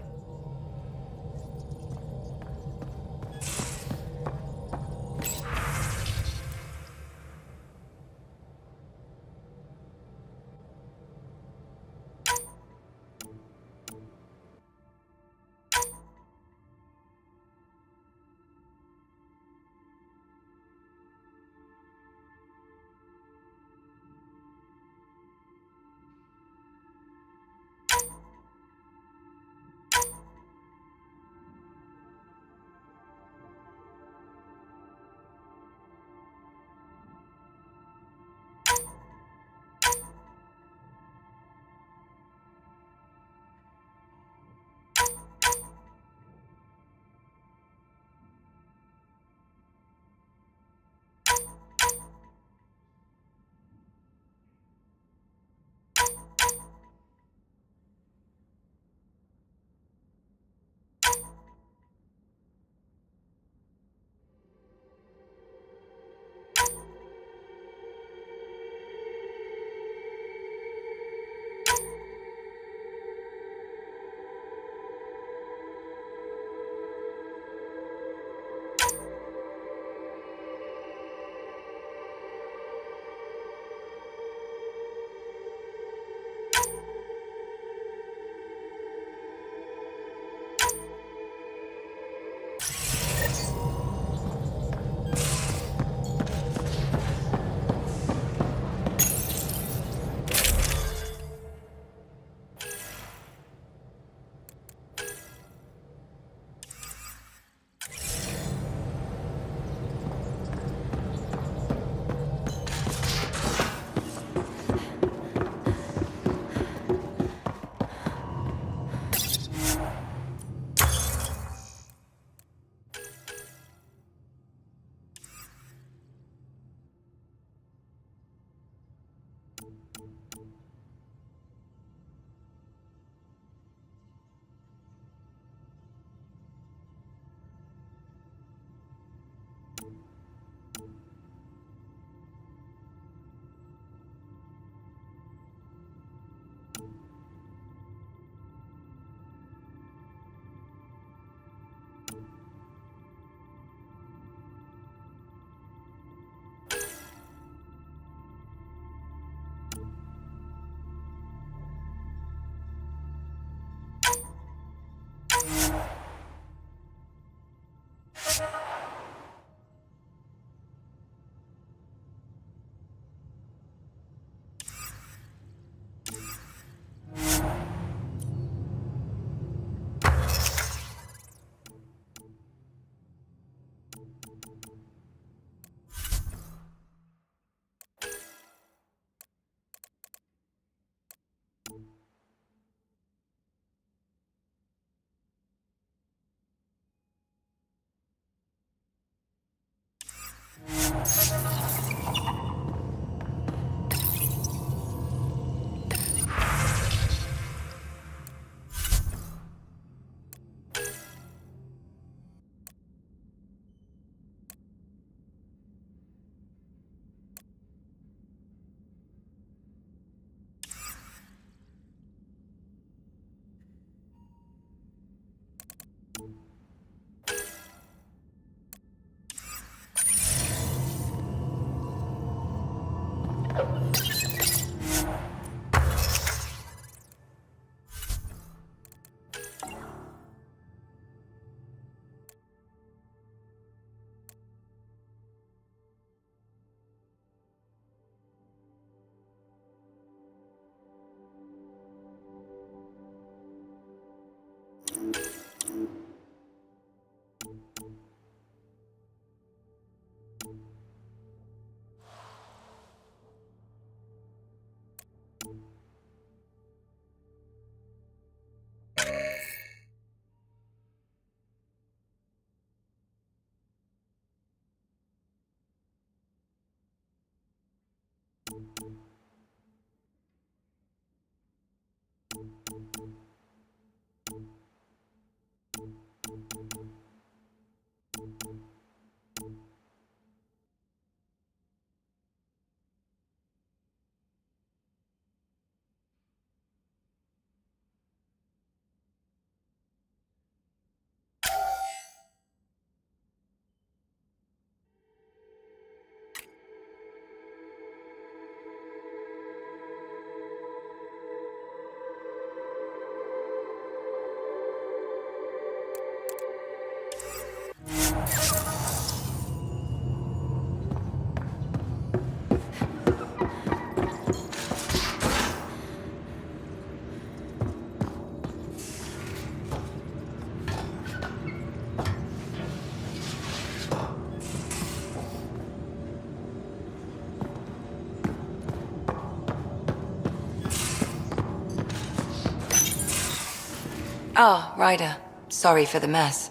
Speaker 12: Oh, Ryder. Sorry for the mess.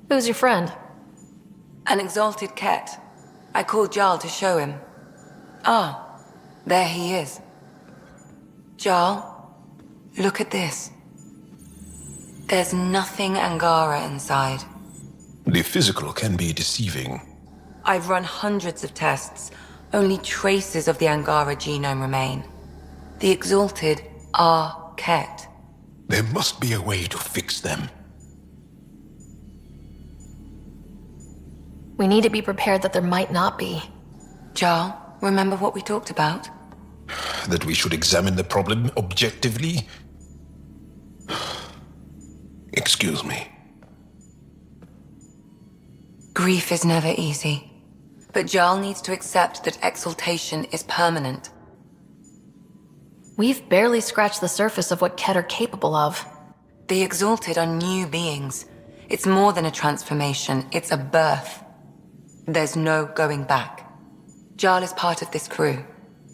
Speaker 2: Who's your friend?
Speaker 12: An exalted cat. I called Jarl to show him. Ah, there he is. Jarl, look at this. There's nothing Angara inside.
Speaker 11: The physical can be deceiving.
Speaker 12: I've run hundreds of tests. Only traces of the Angara genome remain. The exalted are Ket.
Speaker 11: There must be a way to fix them.
Speaker 2: We need to be prepared that there might not be.
Speaker 12: Jarl, remember what we talked about?
Speaker 11: That we should examine the problem objectively? Excuse me.
Speaker 12: Grief is never easy. But Jarl needs to accept that exaltation is permanent.
Speaker 2: We've barely scratched the surface of what Ket are capable of.
Speaker 12: The exalted are new beings. It's more than a transformation, it's a birth. There's no going back. Jarl is part of this crew.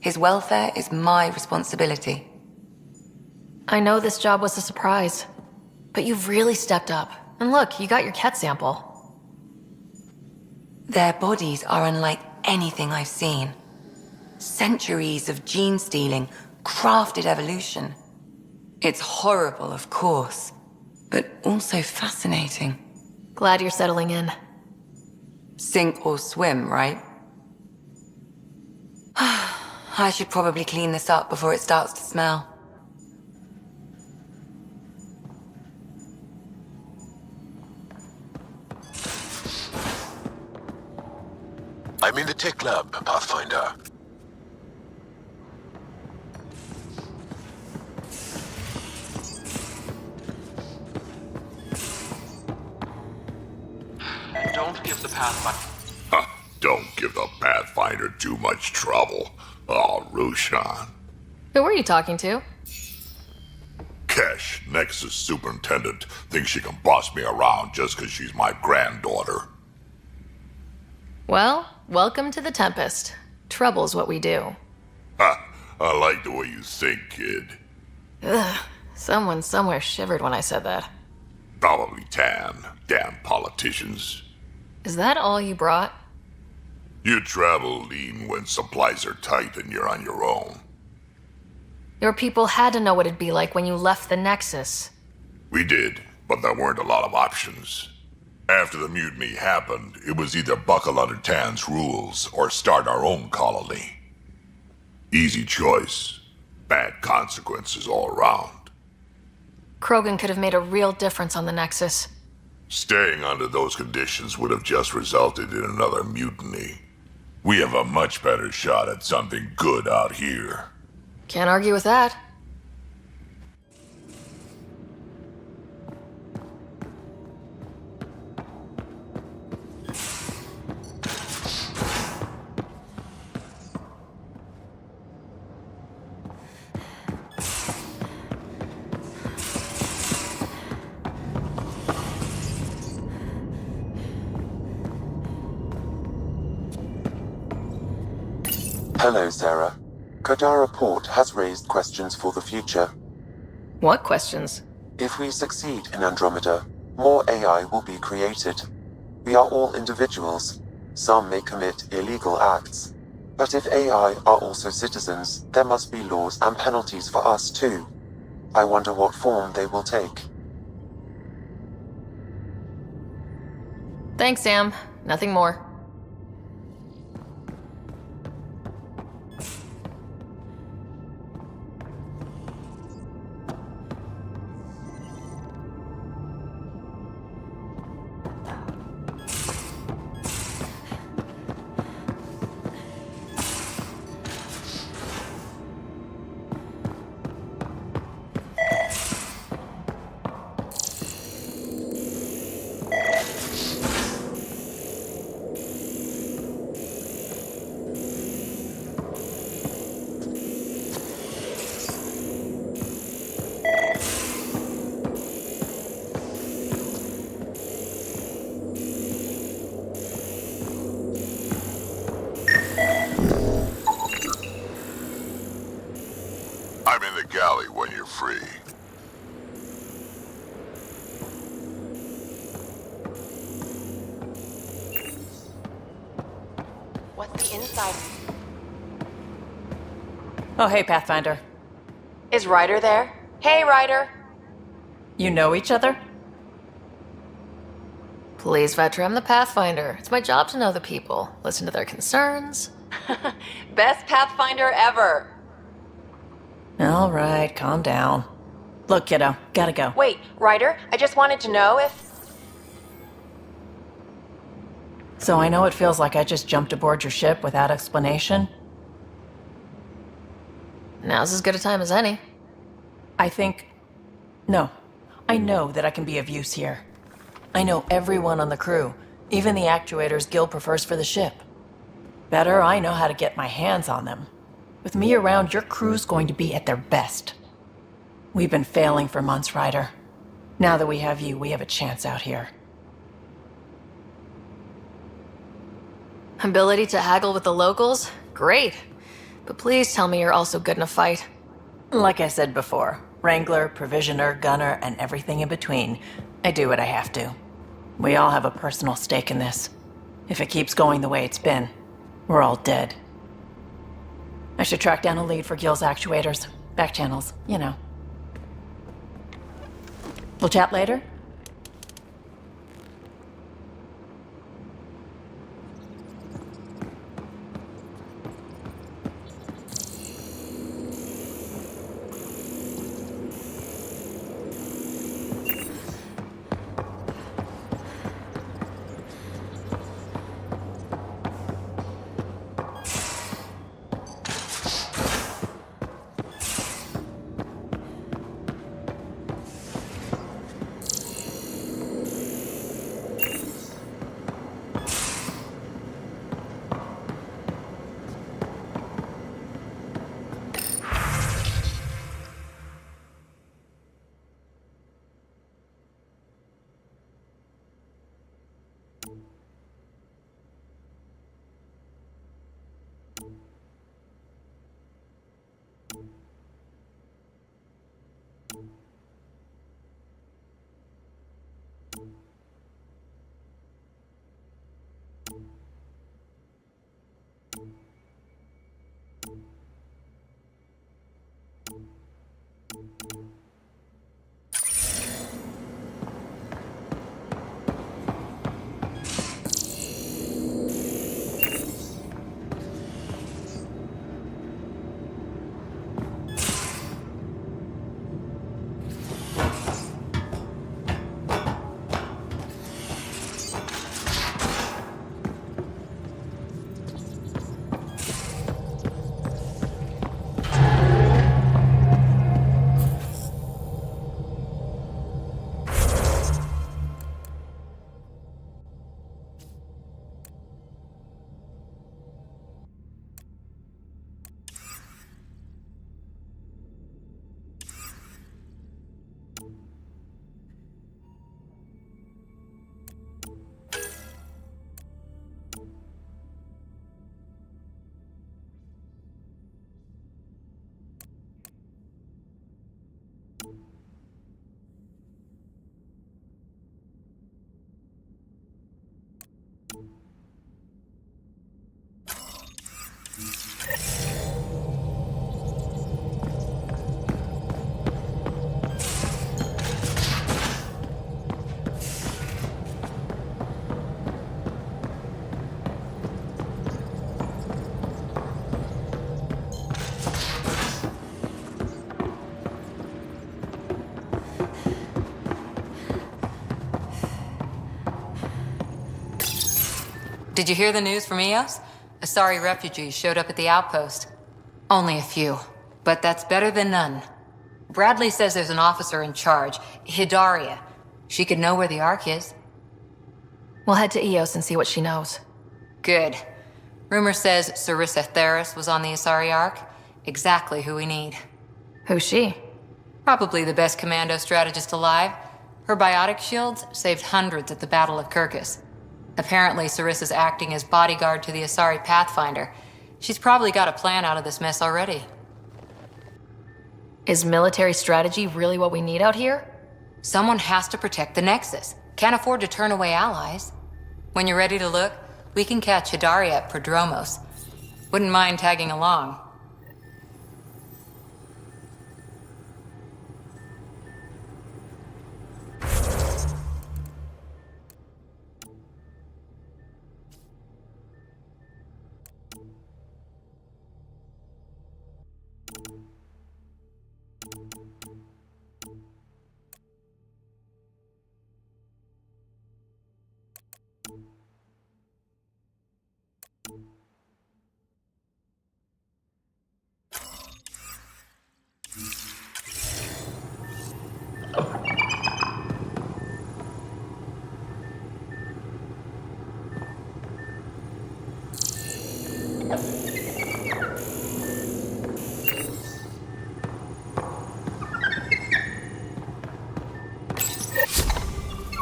Speaker 12: His welfare is my responsibility.
Speaker 2: I know this job was a surprise, but you've really stepped up. And look, you got your Ket sample.
Speaker 12: Their bodies are unlike anything I've seen. Centuries of gene stealing, crafted evolution. It's horrible, of course, but also fascinating.
Speaker 2: Glad you're settling in.
Speaker 12: Sink or swim, right? I should probably clean this up before it starts to smell.
Speaker 11: I'm in the tech lab, Pathfinder.
Speaker 13: Don't give the Pathfinder...
Speaker 7: Don't give the Pathfinder too much trouble. Oh, Roshan.
Speaker 2: Who are you talking to?
Speaker 7: Kesh, Nexus Superintendent, thinks she can boss me around just because she's my granddaughter.
Speaker 2: Well, welcome to the Tempest. Trouble's what we do.
Speaker 7: Ha! I like the way you think, kid.
Speaker 2: Ugh, someone somewhere shivered when I said that.
Speaker 7: Probably Tan. Damn politicians.
Speaker 2: Is that all you brought?
Speaker 7: You travel lean when supplies are tight and you're on your own.
Speaker 2: Your people had to know what it'd be like when you left the Nexus.
Speaker 7: We did, but there weren't a lot of options. After the mutiny happened, it was either buckle under Tan's rules or start our own colony. Easy choice. Bad consequences all around.
Speaker 2: Krogan could have made a real difference on the Nexus.
Speaker 7: Staying under those conditions would have just resulted in another mutiny. We have a much better shot at something good out here.
Speaker 2: Can't argue with that.
Speaker 3: Hello, Sarah. Kodara Port has raised questions for the future.
Speaker 2: What questions?
Speaker 3: If we succeed in Andromeda, more AI will be created. We are all individuals. Some may commit illegal acts. But if AI are also citizens, there must be laws and penalties for us too. I wonder what form they will take.
Speaker 2: Thanks, Sam. Nothing more.
Speaker 7: I'm in the galley when you're free.
Speaker 12: What's the inside?
Speaker 9: Oh, hey, Pathfinder.
Speaker 12: Is Ryder there? Hey, Ryder!
Speaker 9: You know each other?
Speaker 2: Please, Vetra, I'm the Pathfinder. It's my job to know the people, listen to their concerns.
Speaker 12: Best Pathfinder ever!
Speaker 9: All right, calm down. Look, kiddo, gotta go.
Speaker 12: Wait, Ryder, I just wanted to know if...
Speaker 9: So I know it feels like I just jumped aboard your ship without explanation.
Speaker 2: Now's as good a time as any.
Speaker 9: No. I know that I can be of use here. I know everyone on the crew, even the actuators Gil prefers for the ship. Better, I know how to get my hands on them. With me around, your crew's going to be at their best. We've been failing for months, Ryder. Now that we have you, we have a chance out here.
Speaker 2: Ability to haggle with the locals? Great. But please tell me you're also good in a fight.
Speaker 9: Like I said before, Wrangler, Provisioner, Gunner, and everything in between. I do what I have to. We all have a personal stake in this. If it keeps going the way it's been, we're all dead. I should track down a lead for Gil's actuators. Back channels, you know. We'll chat later?
Speaker 2: Did you hear the news from Eos? Asari refugees showed up at the outpost. Only a few, but that's better than none. Bradley says there's an officer in charge, Hidaria. She could know where the Ark is.
Speaker 9: We'll head to Eos and see what she knows.
Speaker 2: Good. Rumor says Sarissa Theris was on the Asari Ark. Exactly who we need.
Speaker 9: Who's she?
Speaker 2: Probably the best commando strategist alive. Her biotic shields saved hundreds at the Battle of Kirkus. Apparently, Sarissa's acting as bodyguard to the Asari Pathfinder. She's probably got a plan out of this mess already.
Speaker 9: Is military strategy really what we need out here?
Speaker 2: Someone has to protect the Nexus. Can't afford to turn away allies. When you're ready to look, we can catch Hidaria at Prodromos. Wouldn't mind tagging along.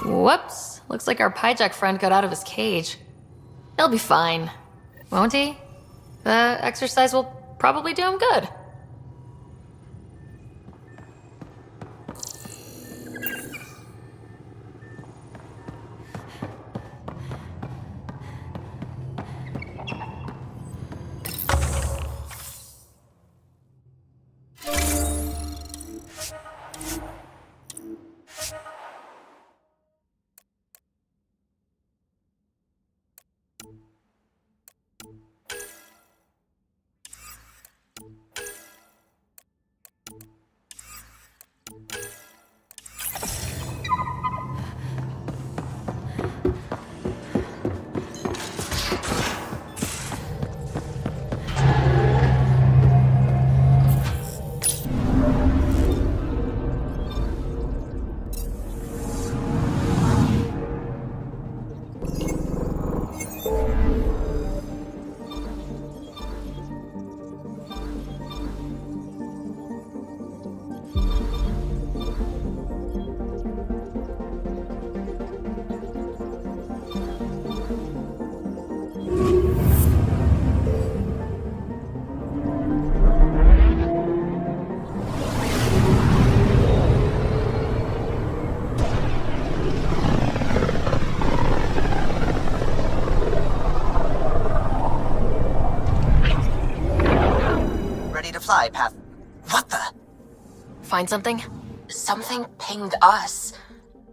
Speaker 9: Whoops. Looks like our Pyjack friend got out of his cage. He'll be fine, won't he? The exercise will probably do him good.
Speaker 5: Fly path. What the?
Speaker 9: Find something?
Speaker 12: Something pinged us.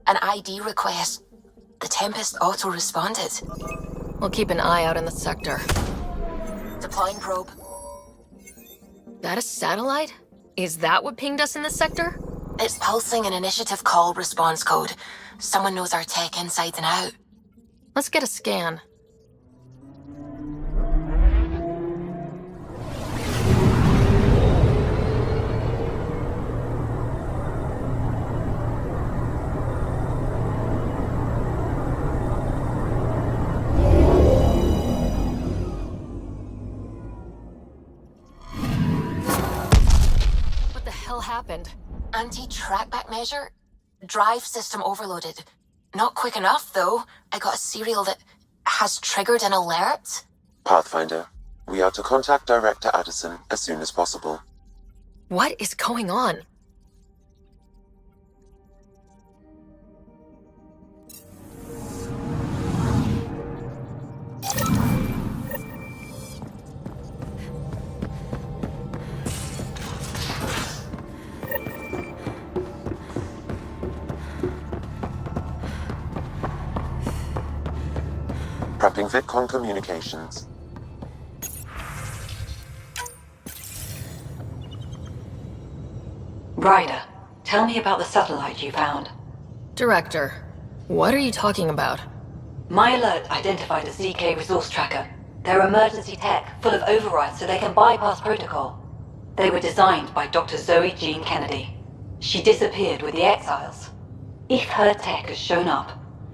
Speaker 12: An ID request. The Tempest auto-responded.
Speaker 9: We'll keep an eye out in the sector.
Speaker 12: Deploying probe.
Speaker 9: That a satellite? Is that what pinged us in the sector?
Speaker 12: It's pulsing an initiative call response code. Someone knows our tech inside and out.
Speaker 9: Let's get a scan. Happened?
Speaker 12: Anti-trackback measure? Drive system overloaded. Not quick enough, though. I got a serial that has triggered an alert.
Speaker 3: Pathfinder, we are to contact Director Addison as soon as possible.
Speaker 9: What is going on?
Speaker 3: Prepping VidCon communications.
Speaker 1: Ryder, tell me about the satellite you found.
Speaker 9: Director, what are you talking about?
Speaker 10: My alert identified a ZK resource tracker. They're emergency tech, full of overrides so they can bypass protocol. They were designed by Dr. Zoe Jean Kennedy. She disappeared with the Exiles. If her tech has shown up,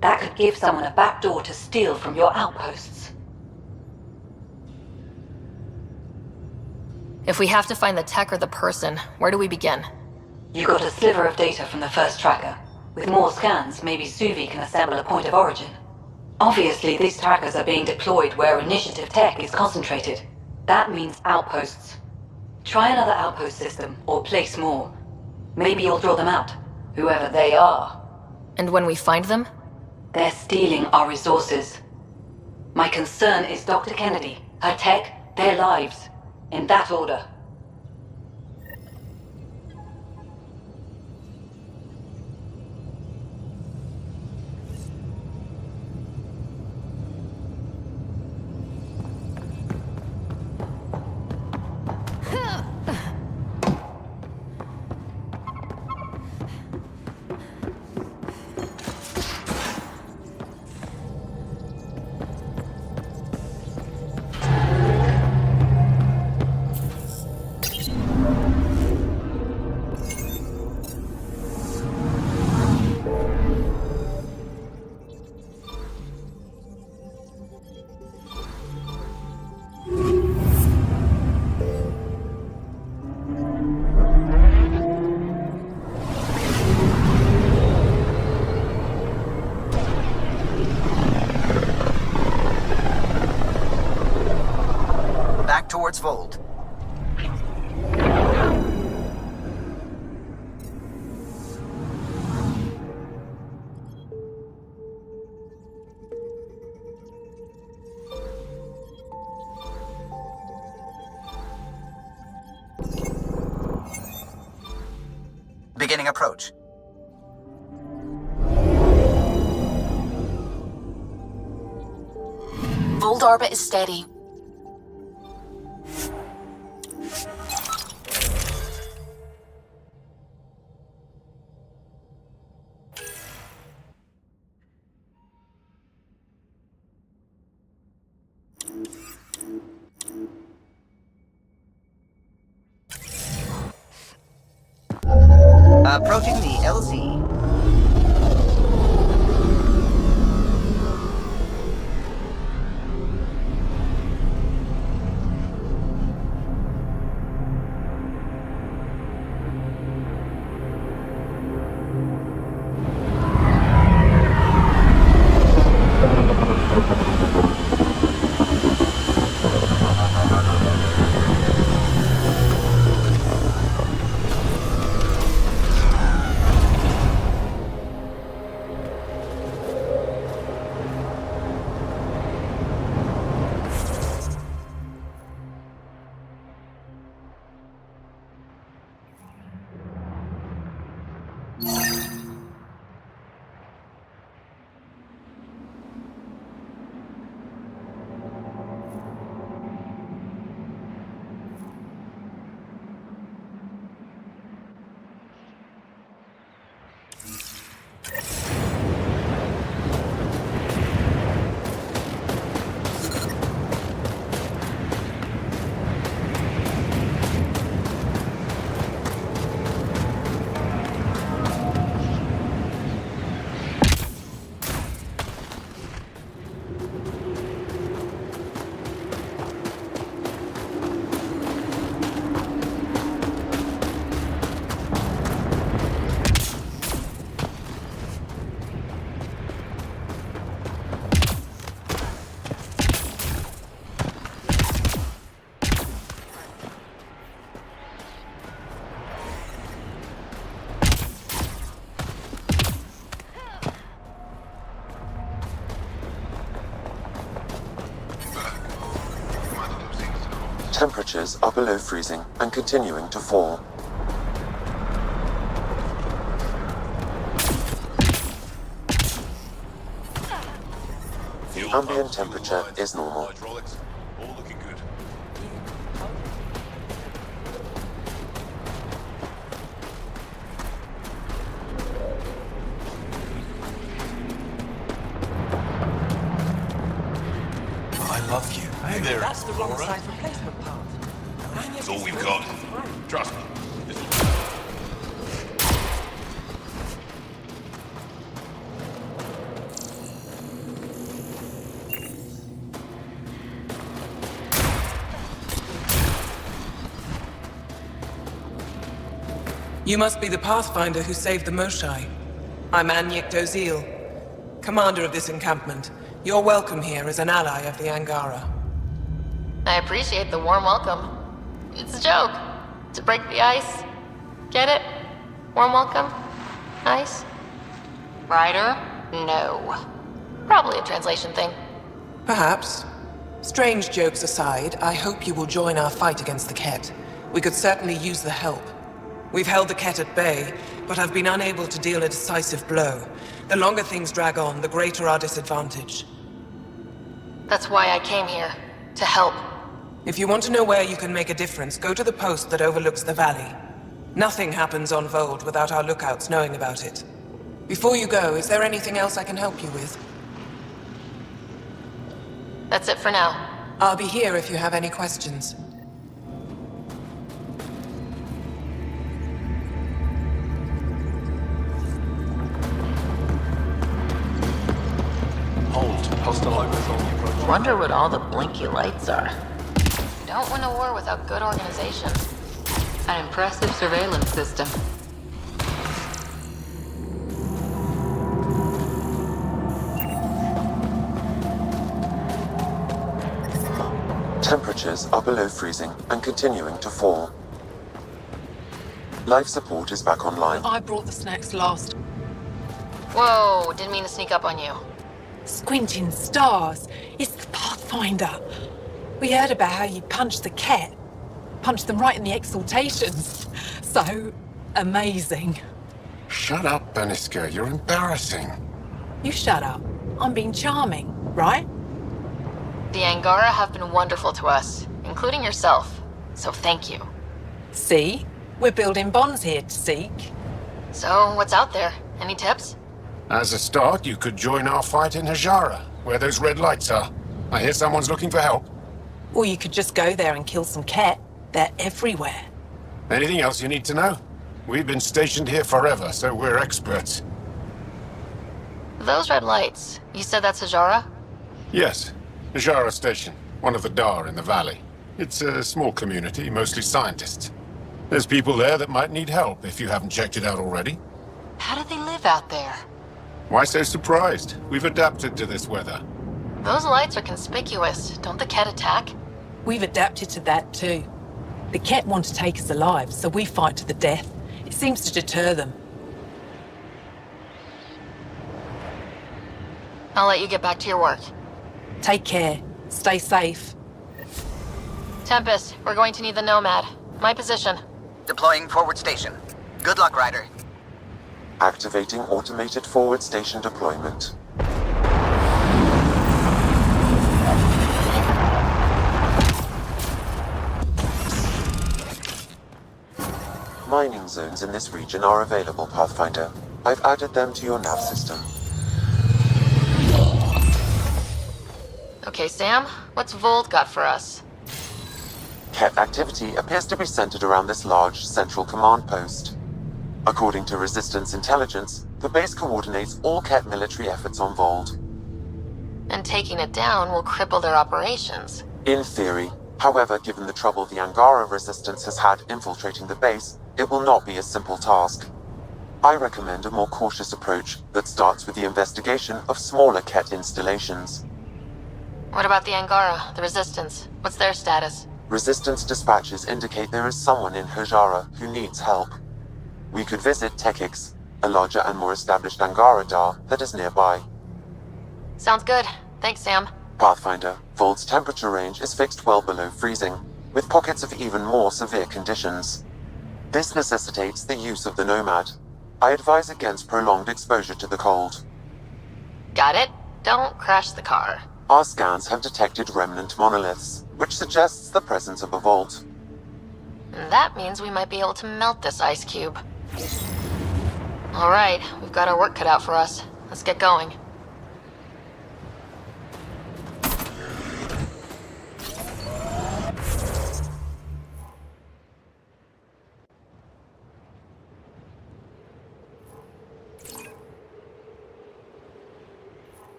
Speaker 10: that could give someone a backdoor to steal from your outposts.
Speaker 2: If we have to find the tech or the person, where do we begin?
Speaker 10: You got a sliver of data from the first tracker. With more scans, maybe Suvi can assemble a point of origin. Obviously, these trackers are being deployed where initiative tech is concentrated. That means outposts. Try another outpost system, or place more. Maybe you'll draw them out, whoever they are.
Speaker 2: And when we find them?
Speaker 10: They're stealing our resources. My concern is Dr. Kennedy, her tech, their lives. In that order.
Speaker 5: Towards Fold. Beginning approach.
Speaker 1: Fold orbit is steady.
Speaker 5: Approaching the LZ.
Speaker 3: Temperatures are below freezing and continuing to fall. The ambient temperature is normal.
Speaker 18: I love you. Hey there,
Speaker 17: That's the wrong
Speaker 18: Laura.
Speaker 17: size replacement part.
Speaker 7: That's all we've got. Trust me.
Speaker 17: You must be the Pathfinder who saved the Moshai. I'm Anyek Dozil, commander of this encampment. You're welcome here as an ally of the Angara.
Speaker 2: I appreciate the warm welcome. It's a joke. To break the ice. Get it? Warm welcome? Ice? Ryder? No. Probably a translation thing.
Speaker 17: Perhaps. Strange jokes aside, I hope you will join our fight against the Ket. We could certainly use the help. We've held the Ket at bay, but have been unable to deal a decisive blow. The longer things drag on, the greater our disadvantage.
Speaker 2: That's why I came here. To help.
Speaker 17: If you want to know where you can make a difference, go to the post that overlooks the valley. Nothing happens on Vold without our lookouts knowing about it. Before you go, is there anything else I can help you with?
Speaker 2: That's it for now.
Speaker 17: I'll be here if you have any questions.
Speaker 18: Hold. Hostile locals on the approach.
Speaker 2: Wonder what all the blinky lights are. Don't win a war without good organization.
Speaker 12: An impressive surveillance system.
Speaker 3: Temperatures are below freezing and continuing to fall. Life support is back online.
Speaker 20: I brought the snacks last.
Speaker 2: Whoa, didn't mean to sneak up on you.
Speaker 20: Squinting stars. It's the Pathfinder. We heard about how you punched the Ket. Punched them right in the exaltations. So amazing.
Speaker 6: Shut up, Beniska. You're embarrassing.
Speaker 20: You shut up. I'm being charming, right?
Speaker 2: The Angara have been wonderful to us, including yourself. So thank you.
Speaker 20: See? We're building bonds here to seek.
Speaker 2: So, what's out there? Any tips?
Speaker 6: As a start, you could join our fight in Hajara, where those red lights are. I hear someone's looking for help.
Speaker 20: Or you could just go there and kill some Ket. They're everywhere.
Speaker 6: Anything else you need to know? We've been stationed here forever, so we're experts.
Speaker 2: Those red lights, you said that's Hajara?
Speaker 6: Yes. Hajara Station, one of the Dar in the valley. It's a small community, mostly scientists. There's people there that might need help if you haven't checked it out already.
Speaker 2: How do they live out there?
Speaker 6: Why so surprised? We've adapted to this weather.
Speaker 2: Those lights are conspicuous. Don't the Ket attack?
Speaker 20: We've adapted to that too. The Ket want to take us alive, so we fight to the death. It seems to deter them.
Speaker 2: I'll let you get back to your work.
Speaker 20: Take care. Stay safe.
Speaker 2: Tempest, we're going to need the Nomad. My position.
Speaker 5: Deploying forward station. Good luck, Ryder.
Speaker 3: Activating automated forward station deployment. Mining zones in this region are available, Pathfinder. I've added them to your nav system.
Speaker 2: Okay, Sam, what's Vold got for us?
Speaker 3: Ket activity appears to be centered around this large central command post. According to Resistance intelligence, the base coordinates all Ket military efforts on Vold.
Speaker 2: And taking it down will cripple their operations.
Speaker 3: In theory. However, given the trouble the Angara Resistance has had infiltrating the base, it will not be a simple task. I recommend a more cautious approach that starts with the investigation of smaller Ket installations.
Speaker 2: What about the Angara, the Resistance? What's their status?
Speaker 3: Resistance dispatches indicate there is someone in Hajara who needs help. We could visit Tekix, a larger and more established Angara Dar that is nearby.
Speaker 2: Sounds good. Thanks, Sam.
Speaker 3: Pathfinder, Vold's temperature range is fixed well below freezing, with pockets of even more severe conditions. This necessitates the use of the Nomad. I advise against prolonged exposure to the cold.
Speaker 2: Got it. Don't crash the car.
Speaker 3: Our scans have detected remnant monoliths, which suggests the presence of a vault.
Speaker 2: And that means we might be able to melt this ice cube. Alright, we've got our work cut out for us. Let's get going.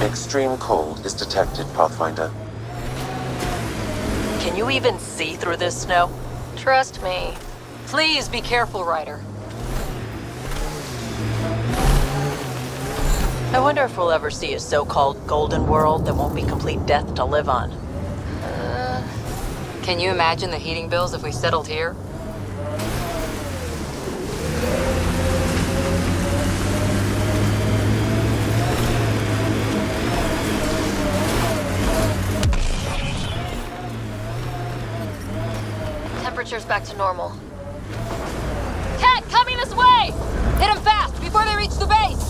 Speaker 3: Extreme cold is detected, Pathfinder.
Speaker 9: Can you even see through this snow?
Speaker 2: Trust me. Please be careful, Ryder.
Speaker 9: I wonder if we'll ever see a so-called golden world that won't be complete death to live on.
Speaker 2: Can you imagine the heating bills if we settled here?
Speaker 4: Temperature's back to normal.
Speaker 2: Cat, coming this way! Hit them fast before they reach the base!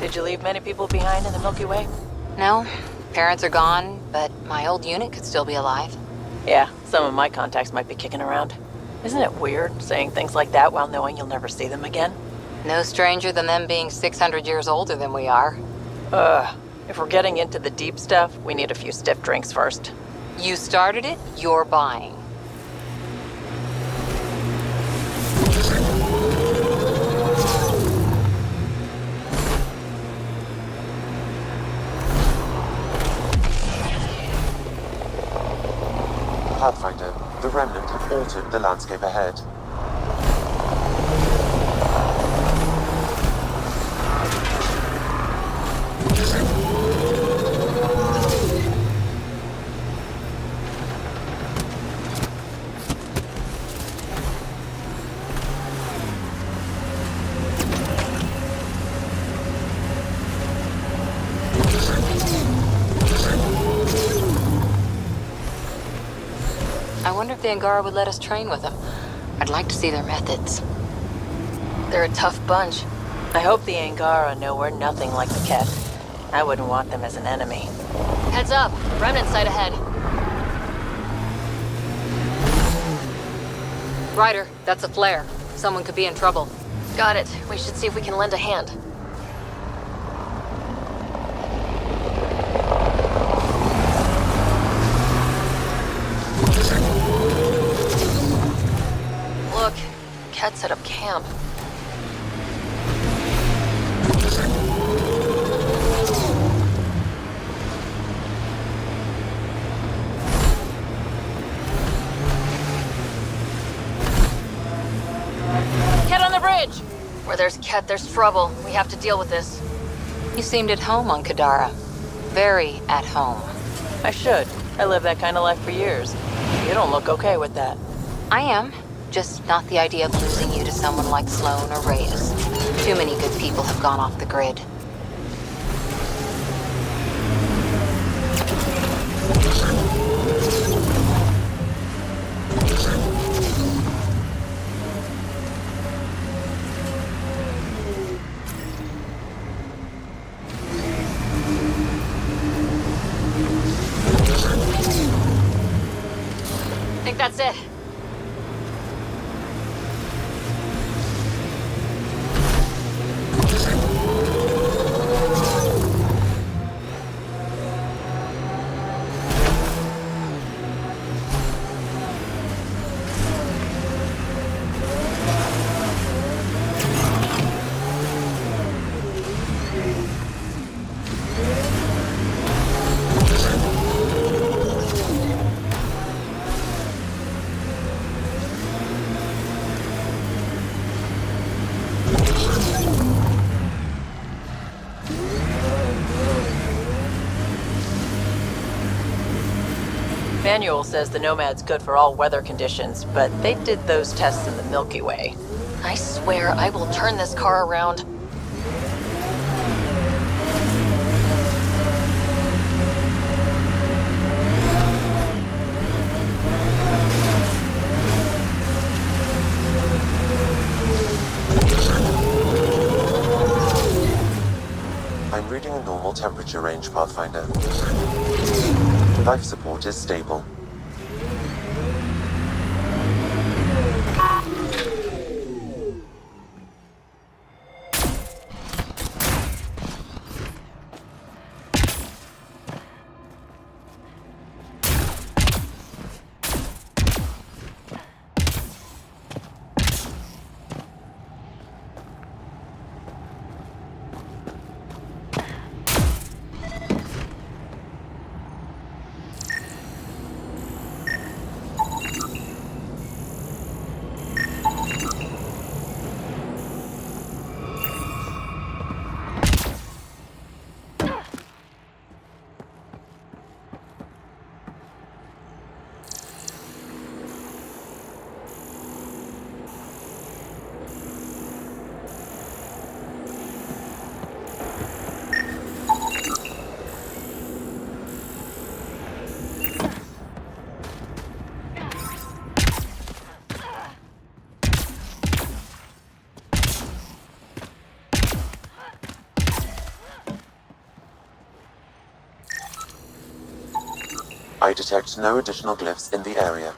Speaker 9: Did you leave many people behind in the Milky Way?
Speaker 12: No, parents are gone, but my old unit could still be alive.
Speaker 9: Yeah, some of my contacts might be kicking around. Isn't it weird saying things like that while knowing you'll never see them again?
Speaker 12: No stranger than them being 600 years older than we are.
Speaker 9: If we're getting into the deep stuff, we need a few stiff drinks first.
Speaker 12: You started it, you're buying.
Speaker 3: Pathfinder, the Remnant have altered the landscape ahead.
Speaker 12: I wonder if the Angara would let us train with them. I'd like to see their methods.
Speaker 9: They're a tough bunch. I hope the Angara know we're nothing like the Ket. I wouldn't want them as an enemy.
Speaker 4: Heads up, Remnant sight ahead.
Speaker 2: Ryder, that's a flare. Someone could be in trouble.
Speaker 4: Got it. We should see if we can lend a hand. Look, Ket set up camp. Ket on the bridge! Where there's Ket, there's trouble. We have to deal with this.
Speaker 12: You seemed at home on Kadara. Very at home.
Speaker 9: I should. I lived that kind of life for years. You don't look okay with that.
Speaker 12: I am. Just not the idea of losing you to someone like Sloan or Reyes. Too many good people have gone off the grid.
Speaker 4: I think that's it.
Speaker 9: Manual says the Nomad's good for all weather conditions, but they did those tests in the Milky Way.
Speaker 2: I swear I will turn this car around.
Speaker 3: I'm reading a normal temperature range, Pathfinder. Life support is stable. I detect no additional glyphs in the area.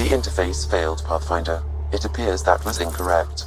Speaker 3: The interface failed, Pathfinder. It appears that was incorrect.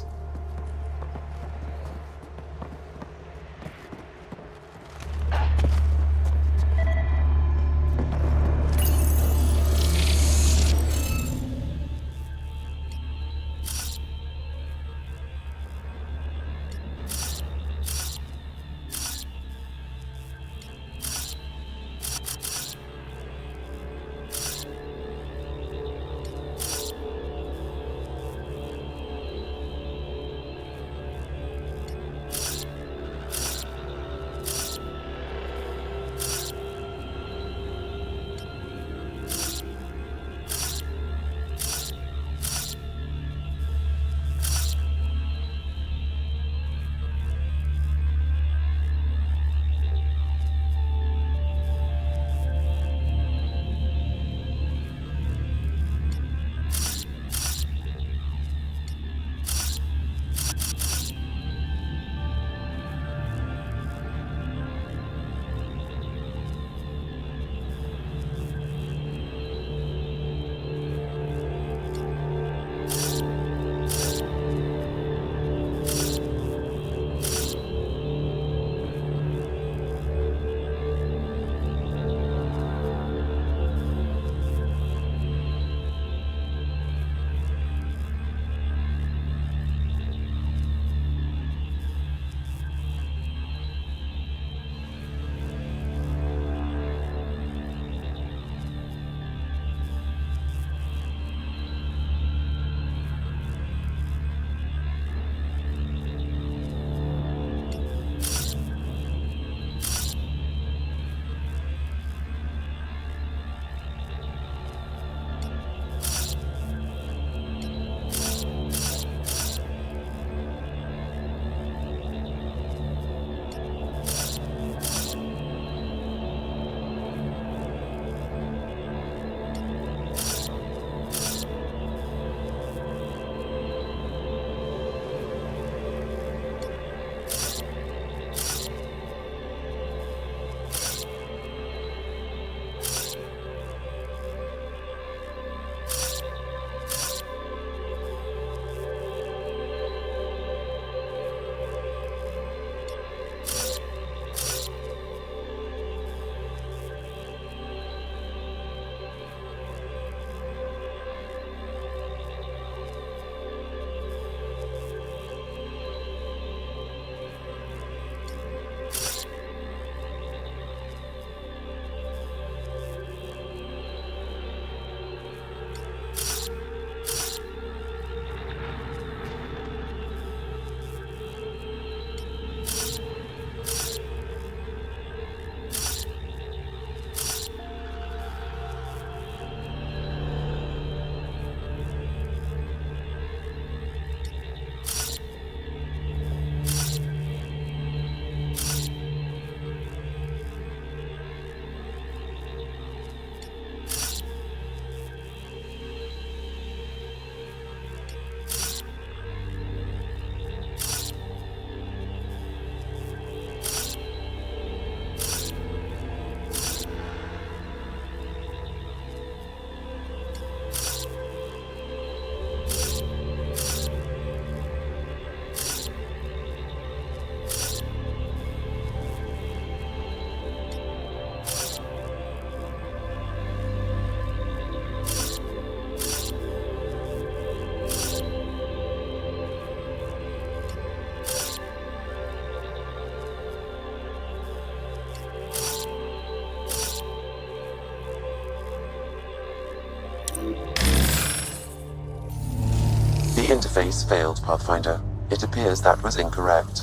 Speaker 3: The interface failed, Pathfinder. It appears that was incorrect.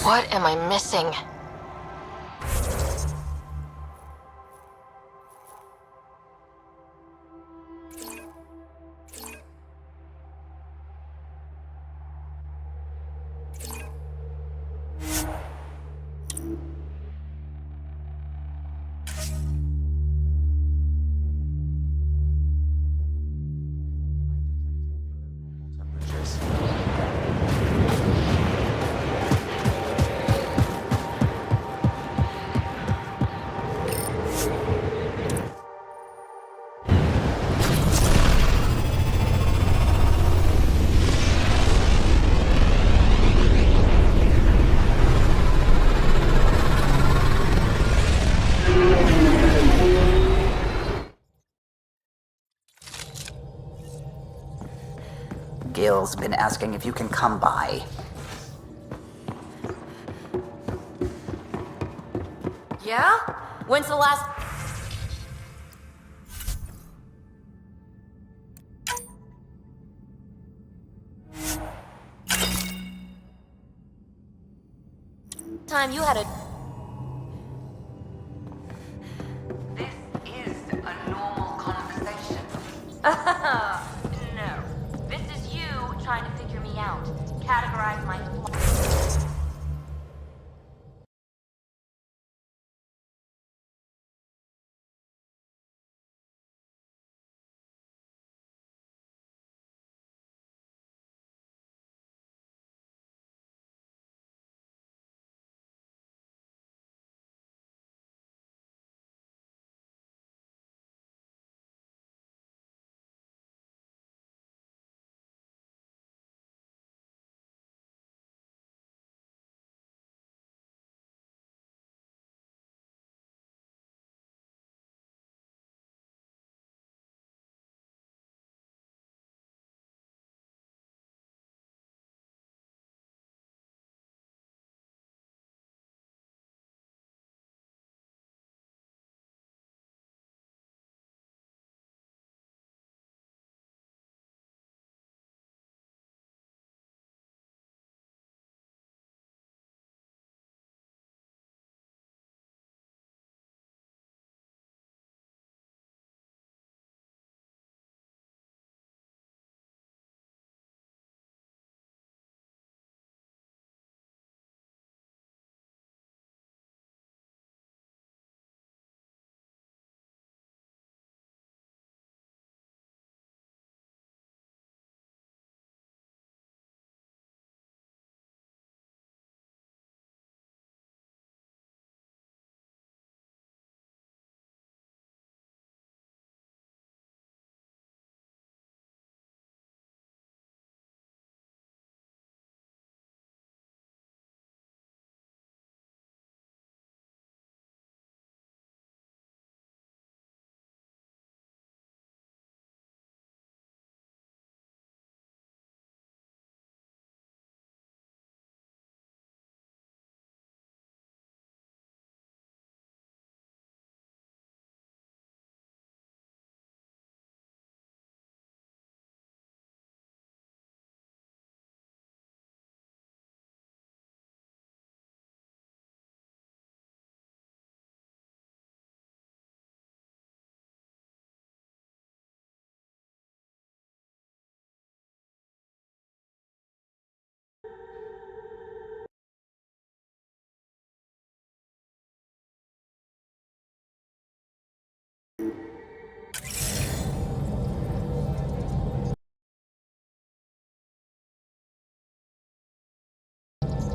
Speaker 2: What am I missing?
Speaker 5: Gil's been asking if you can come by.
Speaker 2: Yeah? When's the last... time you had a...
Speaker 12: This is a normal conversation.
Speaker 19: No. This is you trying to figure me out. Categorize my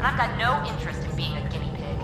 Speaker 19: and I've got no interest in being a guinea pig.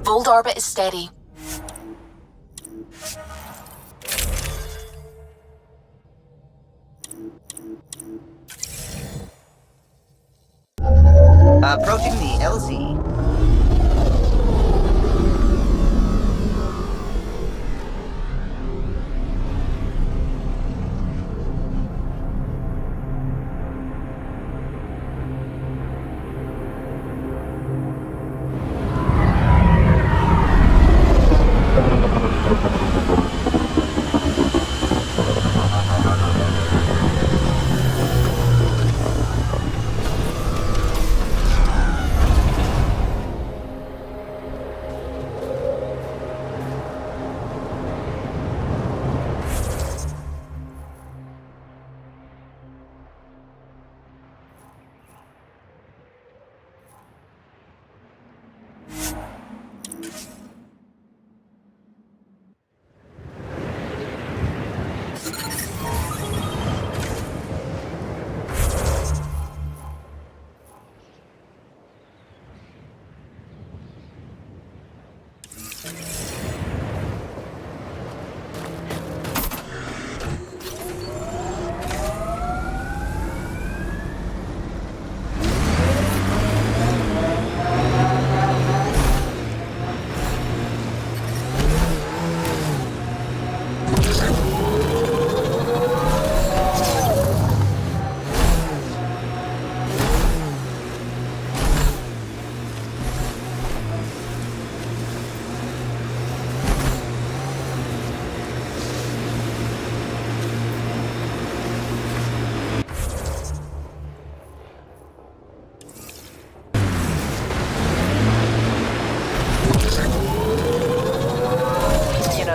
Speaker 2: Old orbit is steady.
Speaker 5: Approaching the LZ.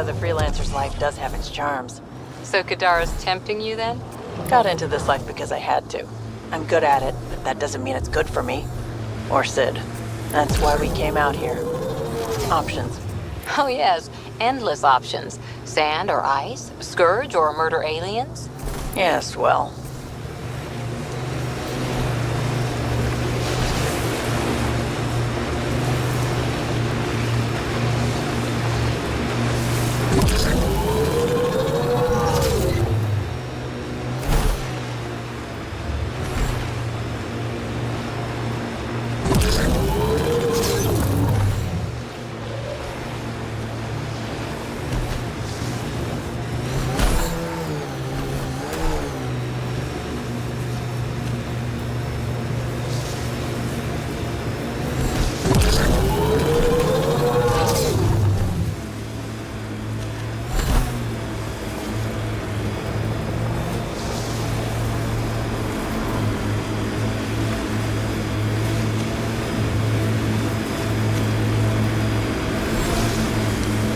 Speaker 9: The freelancer's life does have its charms.
Speaker 2: So Kadara's tempting you then?
Speaker 9: Got into this life because I had to. I'm good at it, but that doesn't mean it's good for me. Or Sid. That's why we came out here. Options.
Speaker 2: Oh yes, endless options. Sand or ice, scourge or murder aliens.
Speaker 9: Yes, well...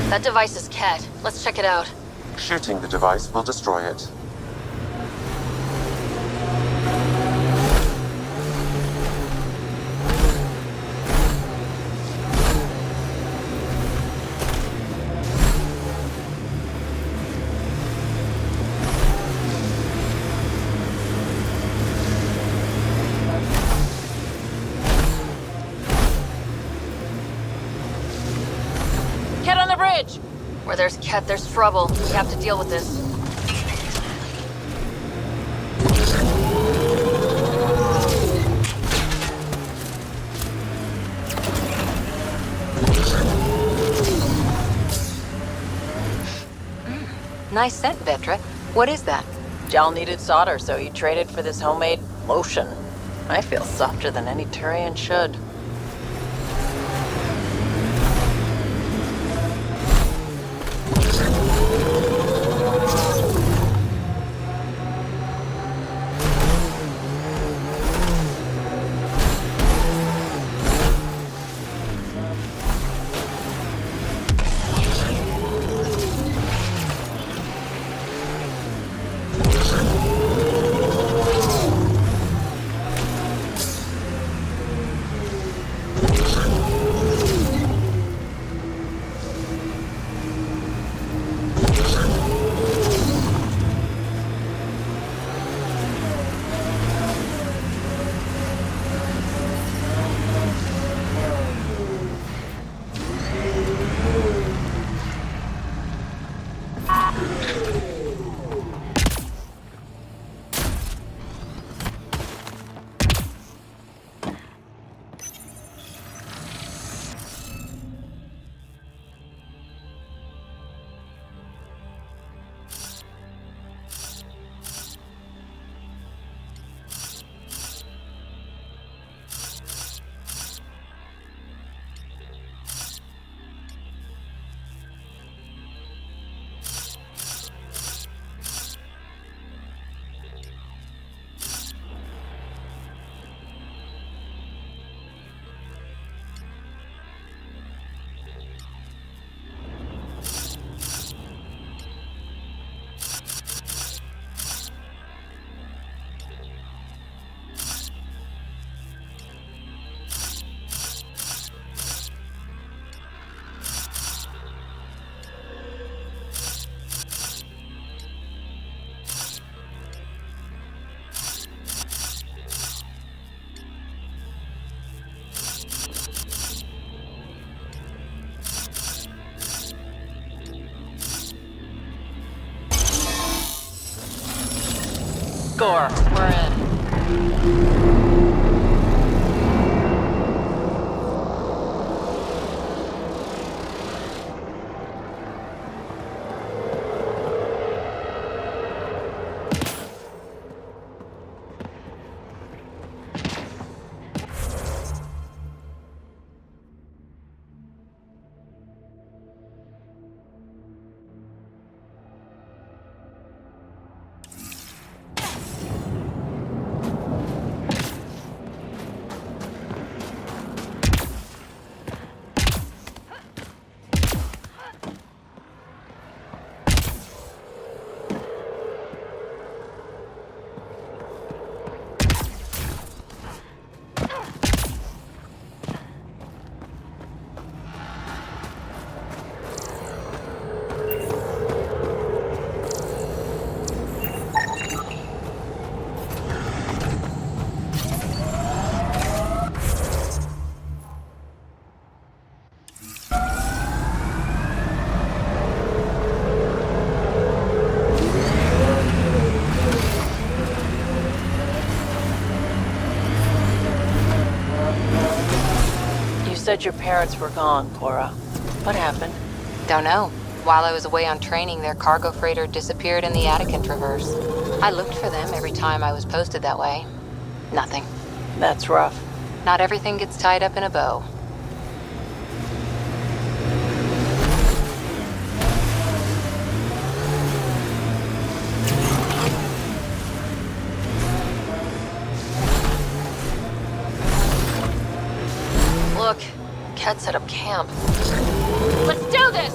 Speaker 2: That device is Ket. Let's check it out.
Speaker 3: Shooting the device will destroy it.
Speaker 4: Get on the bridge!
Speaker 2: Where there's Ket, there's trouble. We have to deal with this. Nice scent, Vetra. What is that?
Speaker 9: Jal needed solder, so he traded for this homemade lotion. I feel softer than any Turian should.
Speaker 4: Score. We're in.
Speaker 9: You said your parents were gone, Cora. What happened?
Speaker 12: Don't know. While I was away on training, their cargo freighter disappeared in the Attican Traverse. I looked for them every time I was posted that way. Nothing.
Speaker 9: That's rough.
Speaker 12: Not everything gets tied up in a bow.
Speaker 4: Look, Cat set up camp. Let's do this!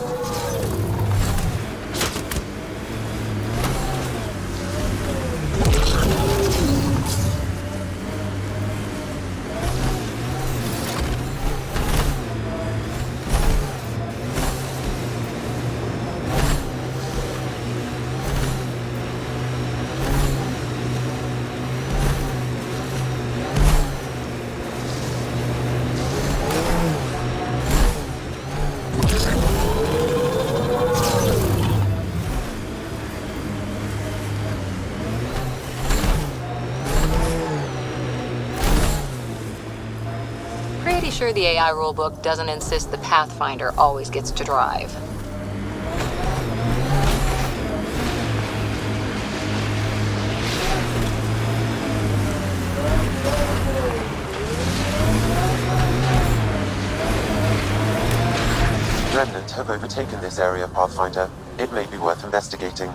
Speaker 12: Pretty sure the AI rulebook doesn't insist the Pathfinder always gets to drive.
Speaker 3: Remnant have overtaken this area, Pathfinder. It may be worth investigating.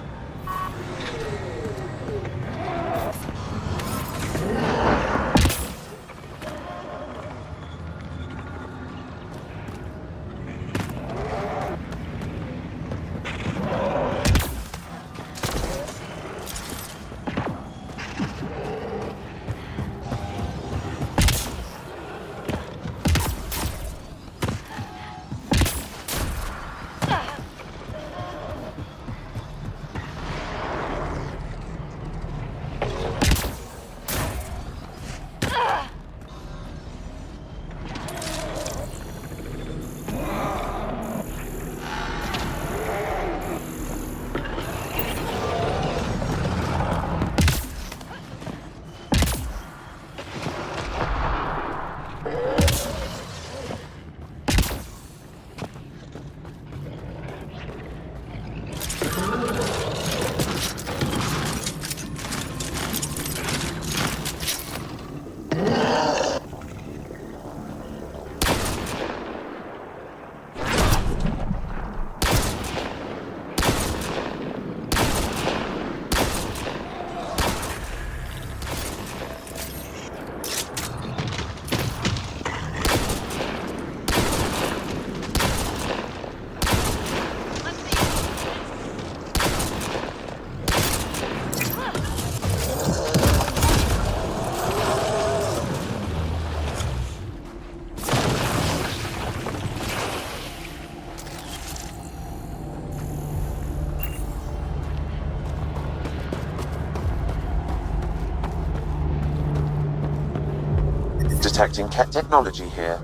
Speaker 3: Detecting cat technology here.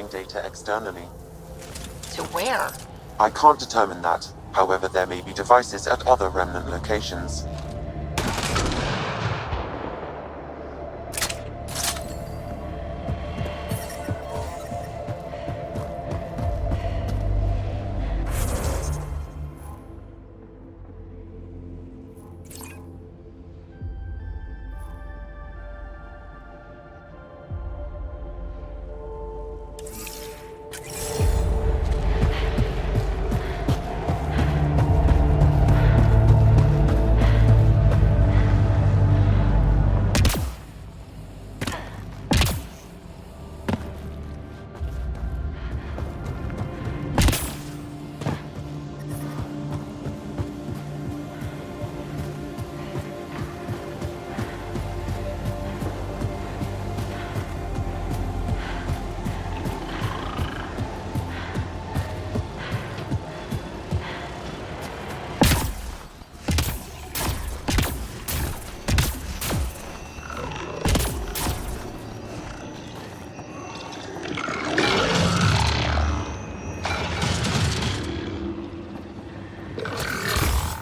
Speaker 3: data externally.
Speaker 2: To where?
Speaker 3: I can't determine that. However, there may be devices at other remnant locations.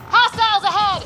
Speaker 4: Hostiles ahead!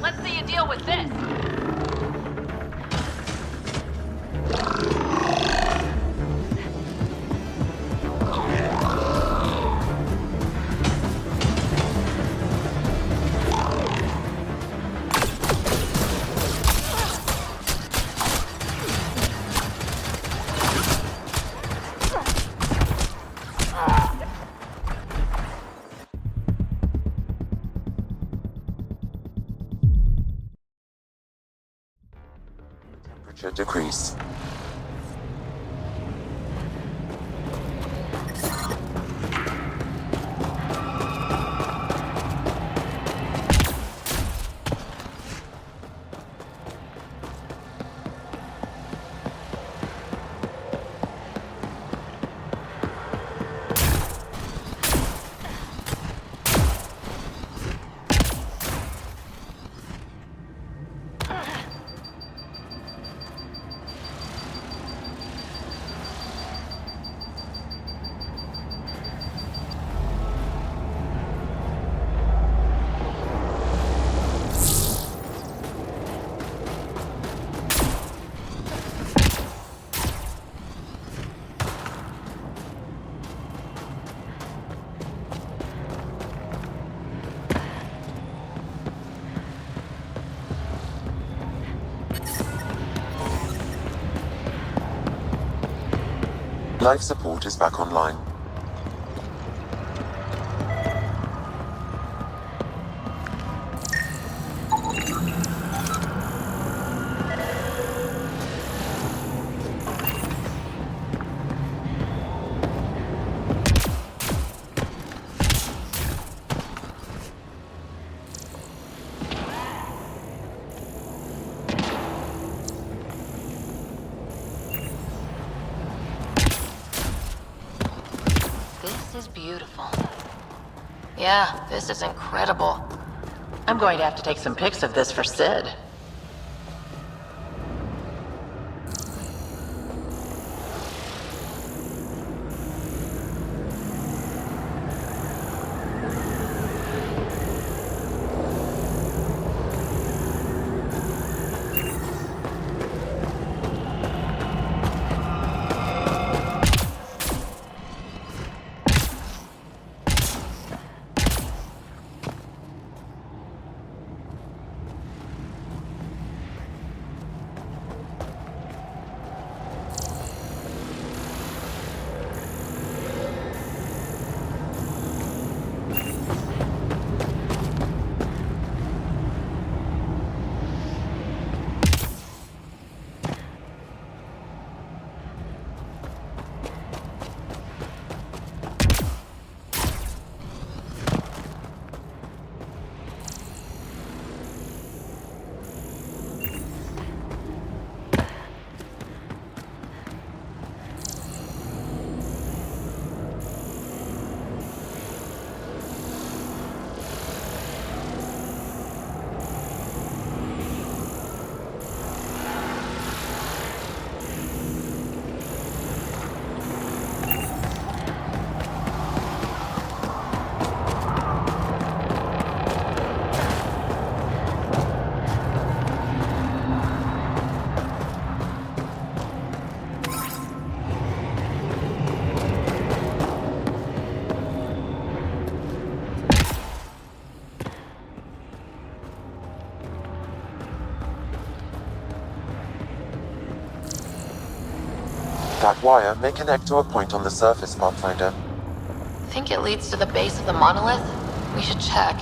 Speaker 4: Let's see you deal with this.
Speaker 3: Temperature decrease. Life support is back online.
Speaker 2: This is beautiful. Yeah, this is incredible.
Speaker 9: I'm going to have to take some pics of this for Sid.
Speaker 3: That wire may connect to a point on the surface, Pathfinder.
Speaker 12: Think it leads to the base of the monolith? We should check.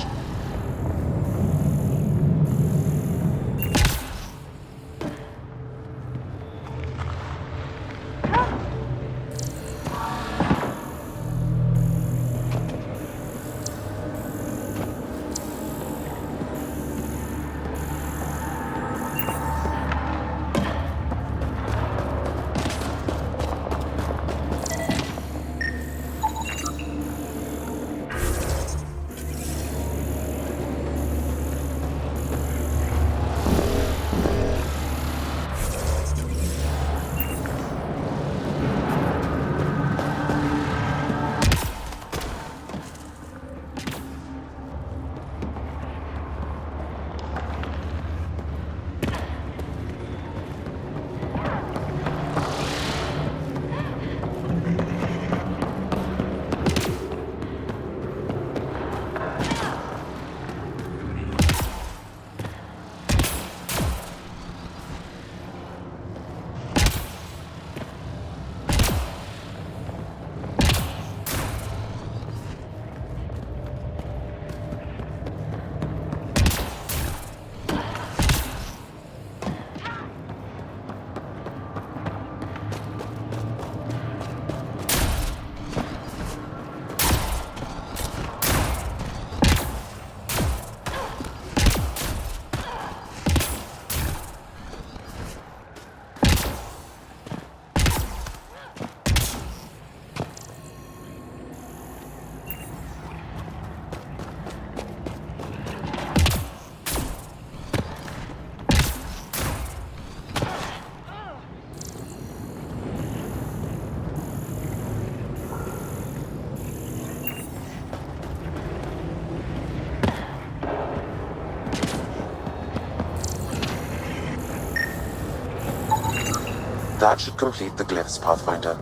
Speaker 3: That should complete the glyphs, Pathfinder.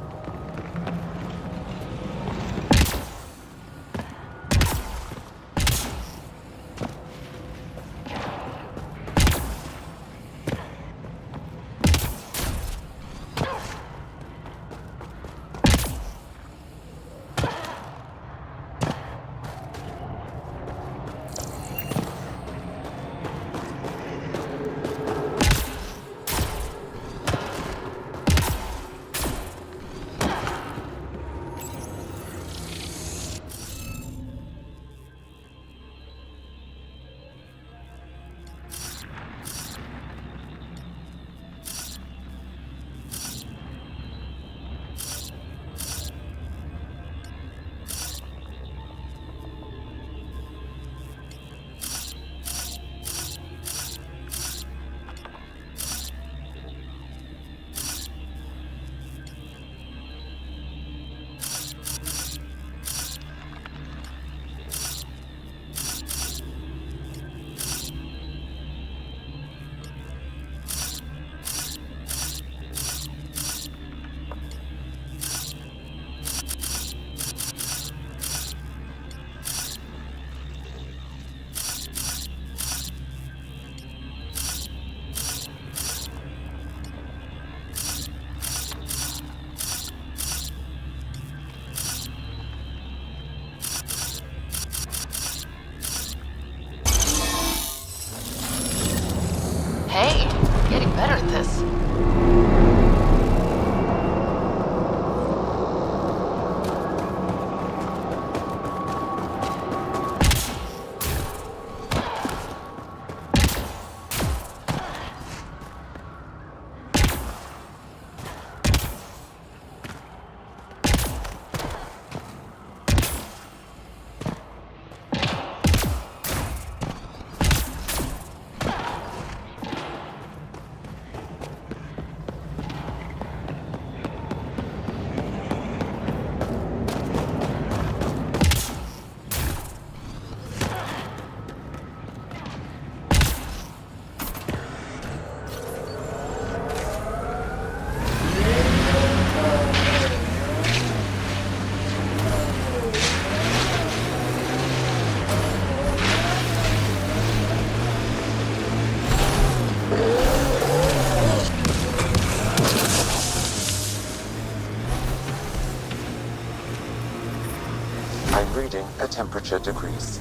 Speaker 3: reading a temperature decrease.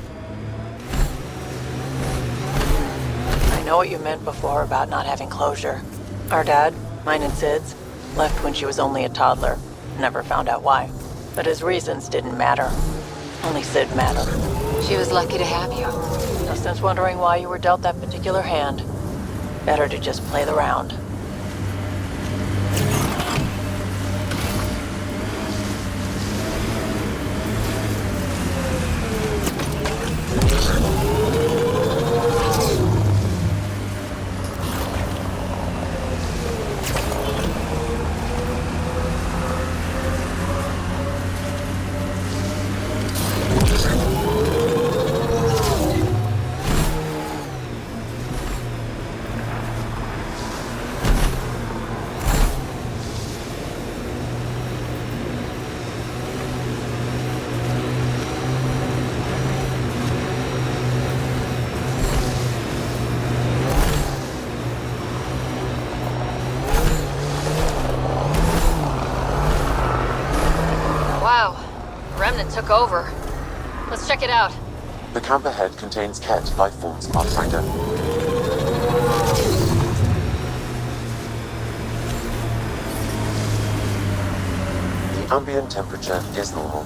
Speaker 9: I know what you meant before about not having closure. Our dad, mine and Sid's, left when she was only a toddler. Never found out why. But his reasons didn't matter. Only Sid mattered.
Speaker 12: She was lucky to have you.
Speaker 9: No sense wondering why you were dealt that particular hand. Better to just play the round.
Speaker 4: Wow. Remnant took over. Let's check it out.
Speaker 3: The camp ahead contains Ket lifeforms, Pathfinder. The ambient temperature is normal.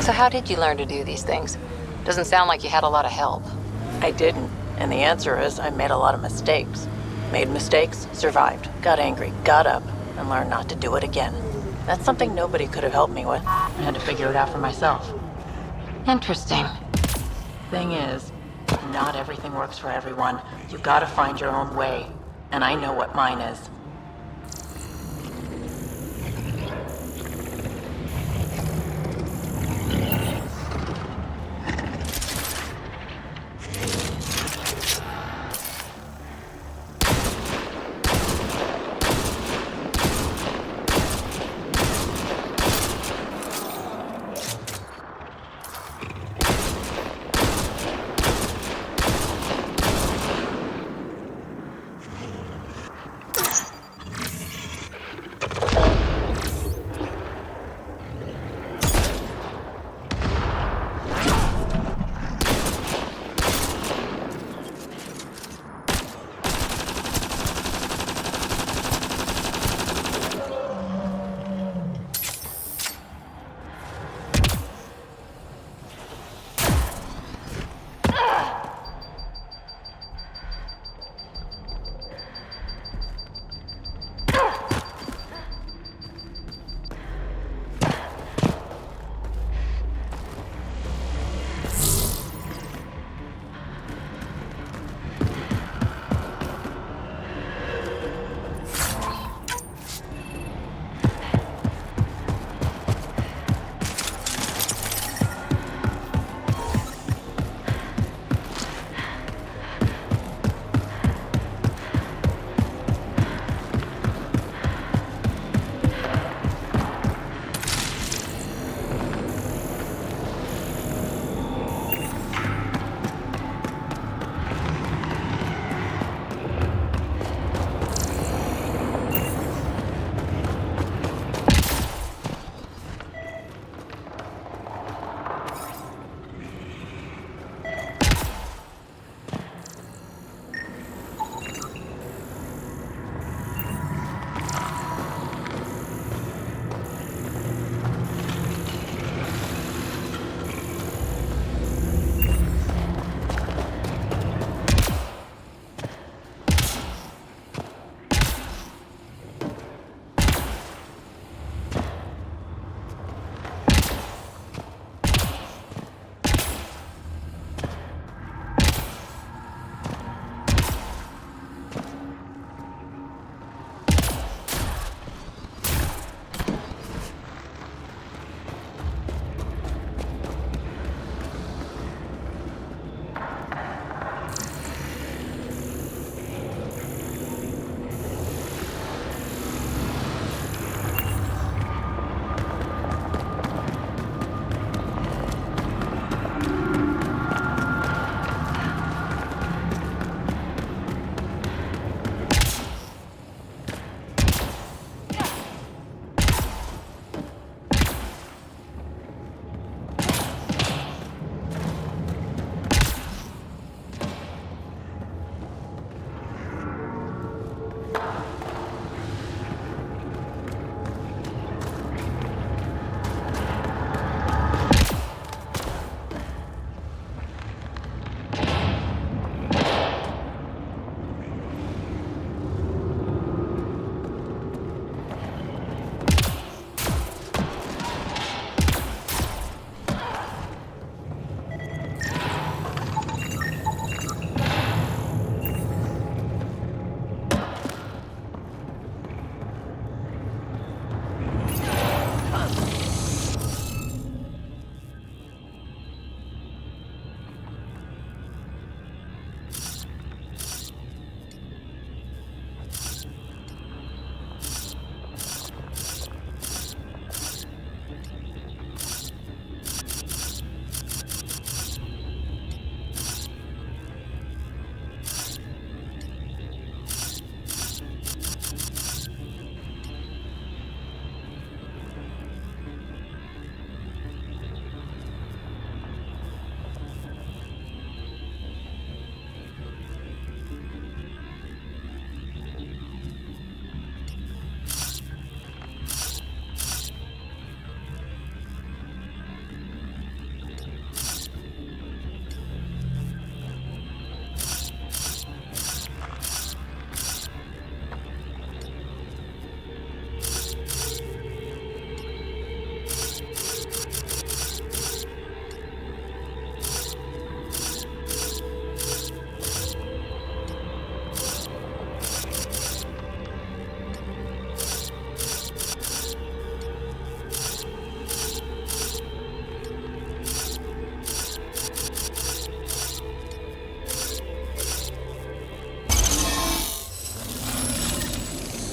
Speaker 12: So how did you learn to do these things? Doesn't sound like you had a lot of help.
Speaker 9: I didn't, and the answer is I made a lot of mistakes. Made mistakes, survived, got angry, got up, and learned not to do it again. That's something nobody could have helped me with. I had to figure it out for myself.
Speaker 12: Interesting.
Speaker 9: Thing is, not everything works for everyone. You gotta find your own way, and I know what mine is.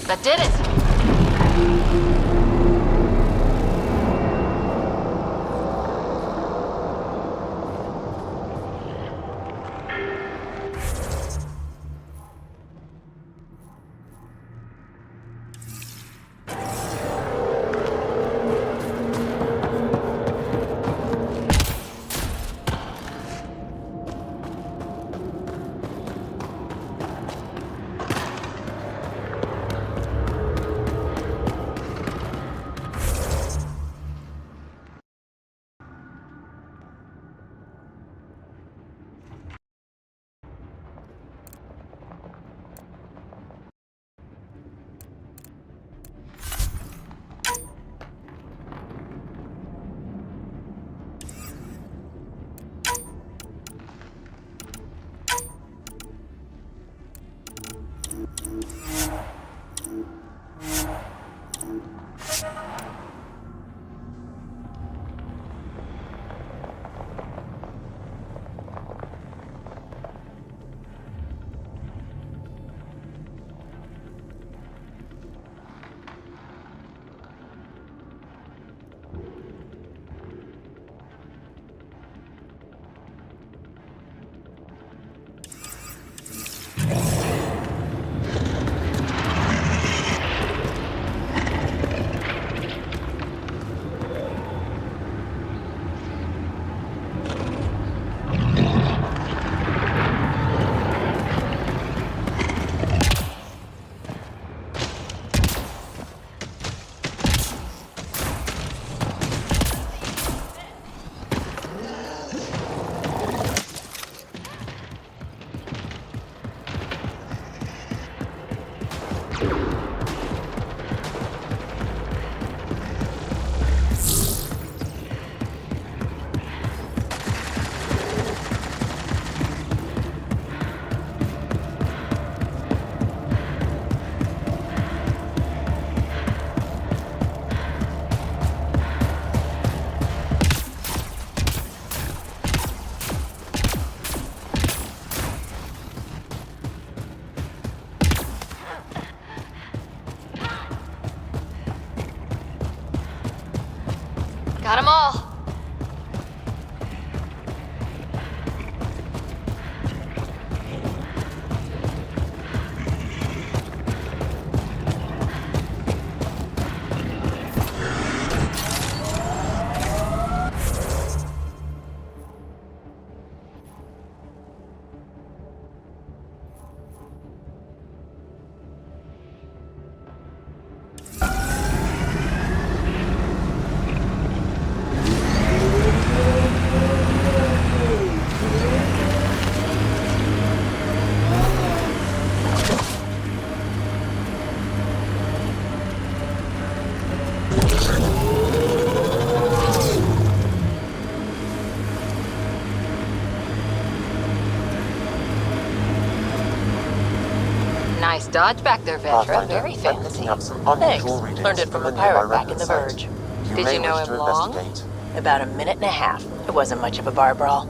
Speaker 4: That did it! Got them all.
Speaker 12: Nice dodge back there, Vetra. Very fancy.
Speaker 9: Thanks. Learned it from a pirate back in the Verge.
Speaker 12: Did you know him long?
Speaker 9: About a minute and a half. It wasn't much of a bar brawl.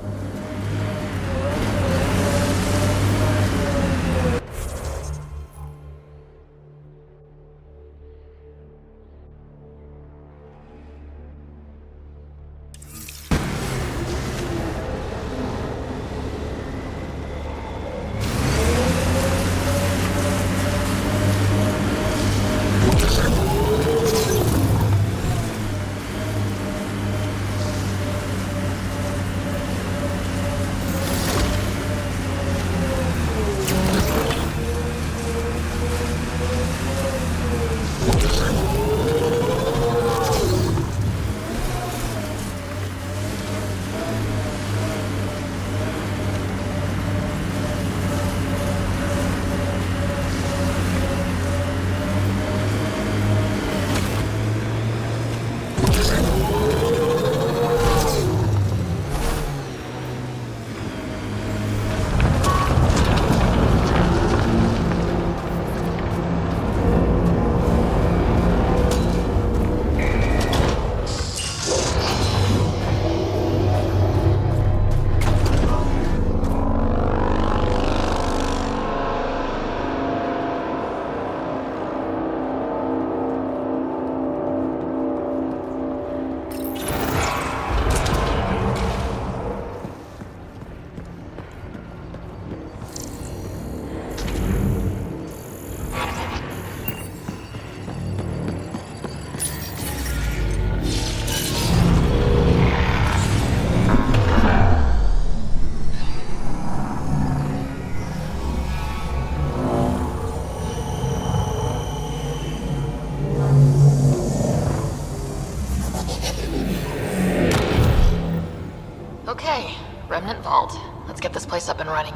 Speaker 2: this place up and running.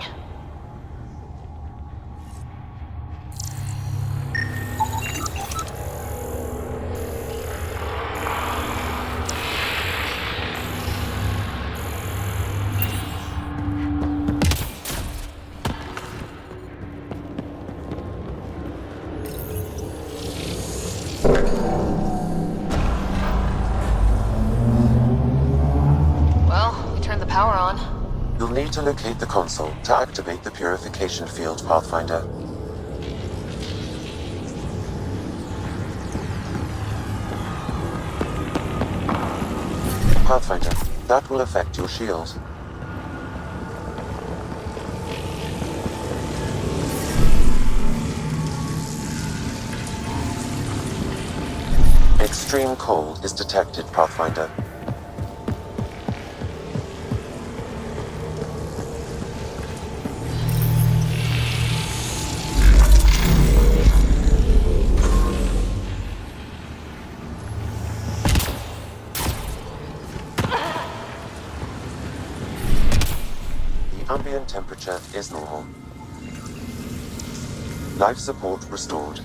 Speaker 2: Well, we turned the power on.
Speaker 3: You'll need to locate the console to activate the purification field, Pathfinder. Pathfinder, that will affect your shield. Extreme cold is detected, Pathfinder. The ambient temperature is normal. Life support restored.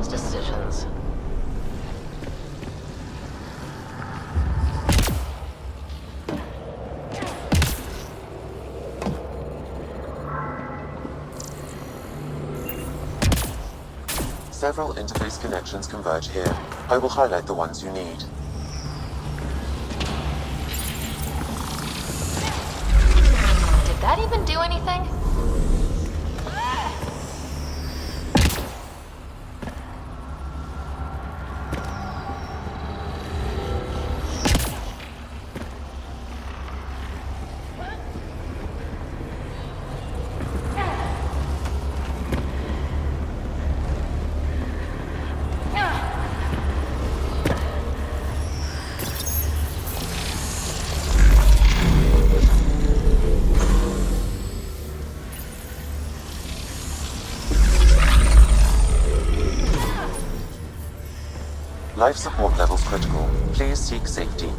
Speaker 2: Decisions.
Speaker 3: Several interface connections converge here. I will highlight the ones you need.
Speaker 2: Did that even do anything?
Speaker 3: Life support levels critical. Please seek safety.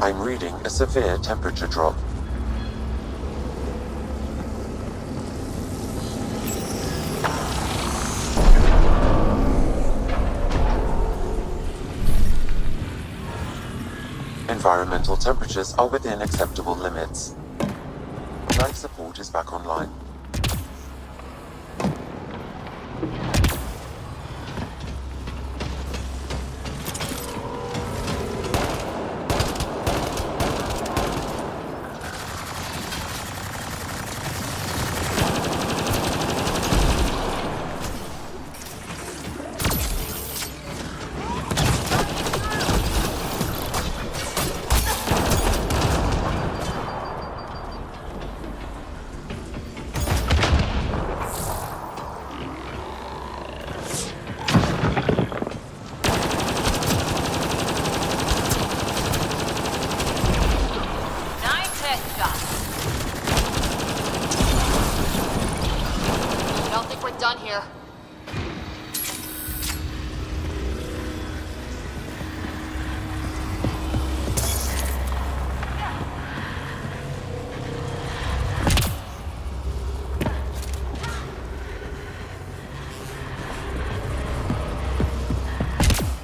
Speaker 3: I'm reading a severe temperature drop. Environmental temperatures are within acceptable limits. Life support is back online.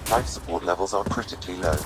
Speaker 3: Life support levels are critically low.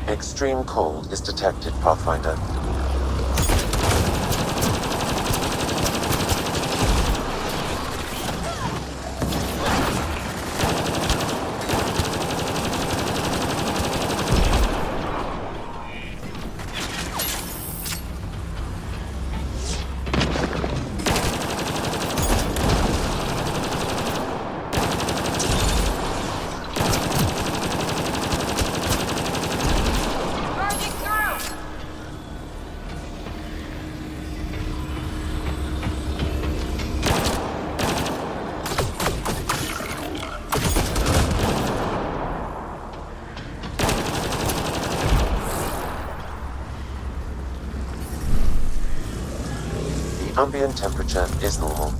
Speaker 3: Extreme cold is detected, Pathfinder. Ambient temperature is normal.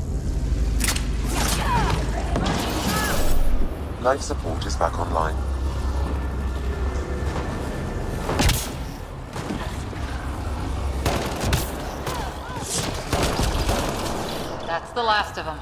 Speaker 3: Life support is back online.
Speaker 4: That's the last of them.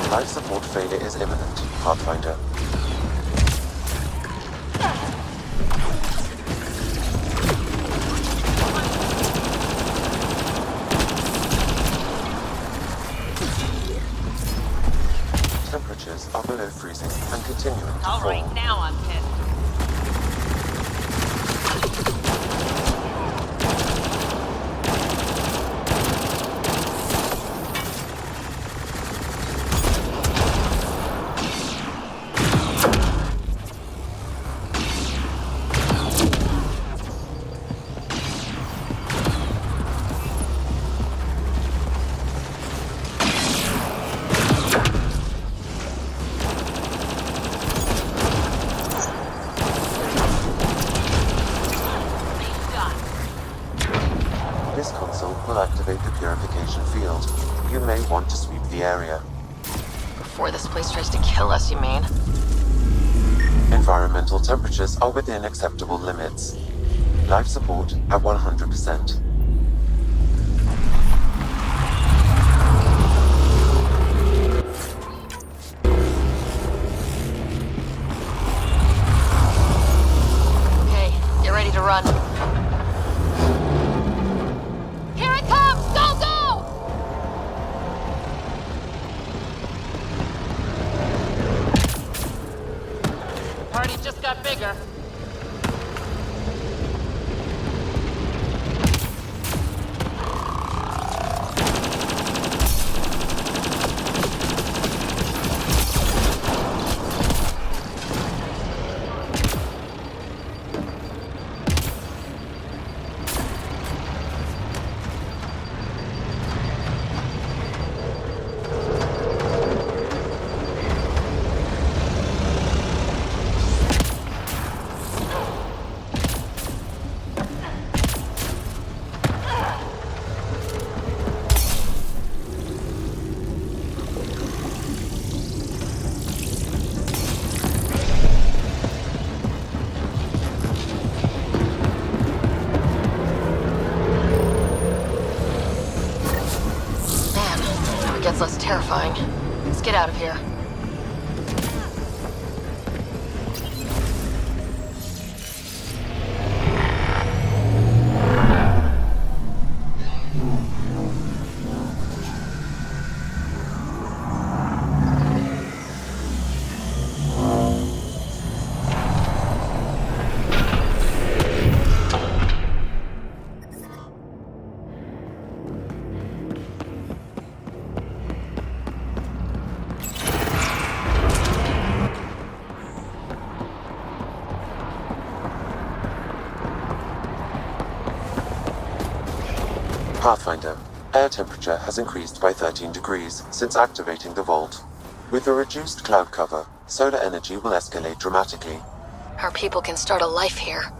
Speaker 3: Life support failure is imminent, Pathfinder. Temperatures are below freezing and continuing to fall.
Speaker 4: All right, now I'm pissed.
Speaker 3: This console will activate the purification field. You may want to sweep the area.
Speaker 4: Before this place tries to kill us, you mean?
Speaker 3: Environmental temperatures are within acceptable limits. Life support at 100%.
Speaker 4: Okay, get ready to run. Here it comes! Go, go! Party just got bigger. Gets less terrifying. Let's get out of here.
Speaker 3: Pathfinder, air temperature has increased by 13 degrees since activating the vault. With a reduced cloud cover, solar energy will escalate dramatically.
Speaker 4: Our people can start a life here.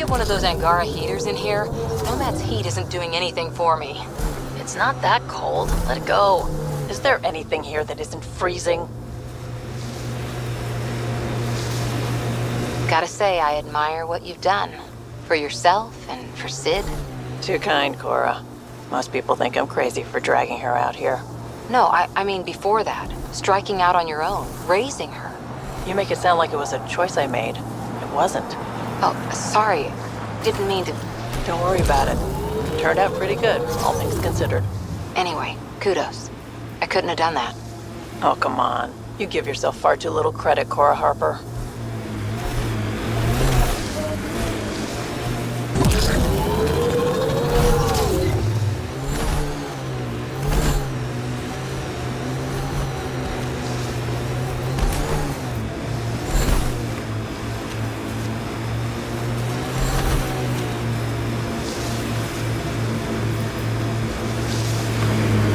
Speaker 2: One of those Angara heaters in here? Nomad's heat isn't doing anything for me.
Speaker 9: It's not that cold. Let it go. Is there anything here that isn't freezing?
Speaker 12: Gotta say, I admire what you've done. For yourself and for Sid.
Speaker 9: Too kind, Cora. Most people think I'm crazy for dragging her out here.
Speaker 12: No, I mean before that. Striking out on your own. Raising her.
Speaker 9: You make it sound like it was a choice I made. It wasn't.
Speaker 12: Oh, sorry. Didn't mean to...
Speaker 9: Don't worry about it. Turned out pretty good, all things considered.
Speaker 12: Anyway, kudos. I couldn't have done that.
Speaker 9: Oh, come on. You give yourself far too little credit, Cora Harper.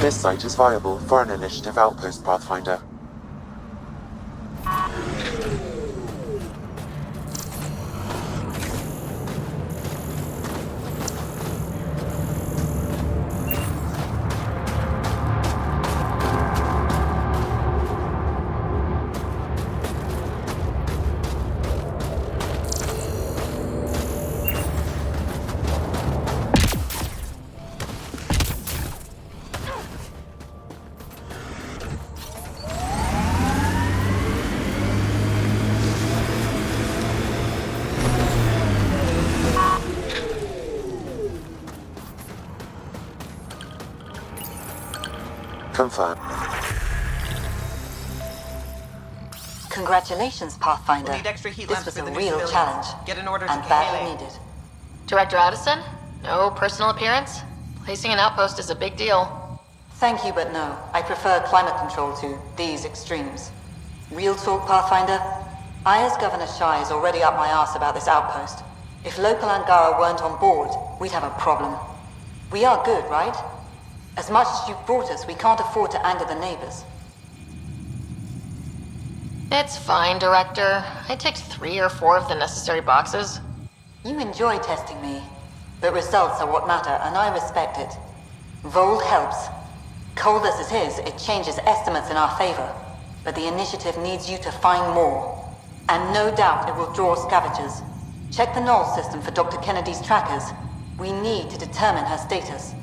Speaker 3: This site is viable for an initiative outpost, Pathfinder. Confirm.
Speaker 10: Congratulations, Pathfinder.
Speaker 5: We'll need extra heat
Speaker 10: This
Speaker 5: lamps
Speaker 10: was
Speaker 5: for
Speaker 10: a
Speaker 5: the new
Speaker 10: real
Speaker 5: civilians.
Speaker 10: challenge.
Speaker 5: Get an order to
Speaker 10: and badly
Speaker 5: Kahele.
Speaker 10: needed.
Speaker 4: Director Addison? No personal appearance? Placing an outpost is a big deal.
Speaker 10: Thank you, but no. I prefer climate control to these extremes. Real talk, Pathfinder? I, as Governor Shai, is already up my ass about this outpost. If local Angara weren't on board, we'd have a problem. We are good, right? As much as you've brought us, we can't afford to anger the neighbors.
Speaker 4: It's fine, Director. I ticked 3 or 4 of the necessary boxes.
Speaker 10: You enjoy testing me, but results are what matter, and I respect it. Vold helps. Cold as it is, it changes estimates in our favor, but the initiative needs you to find more. And no doubt it will draw scavengers. Check the Knoll system for Dr. Kennedy's trackers. We need to determine her status.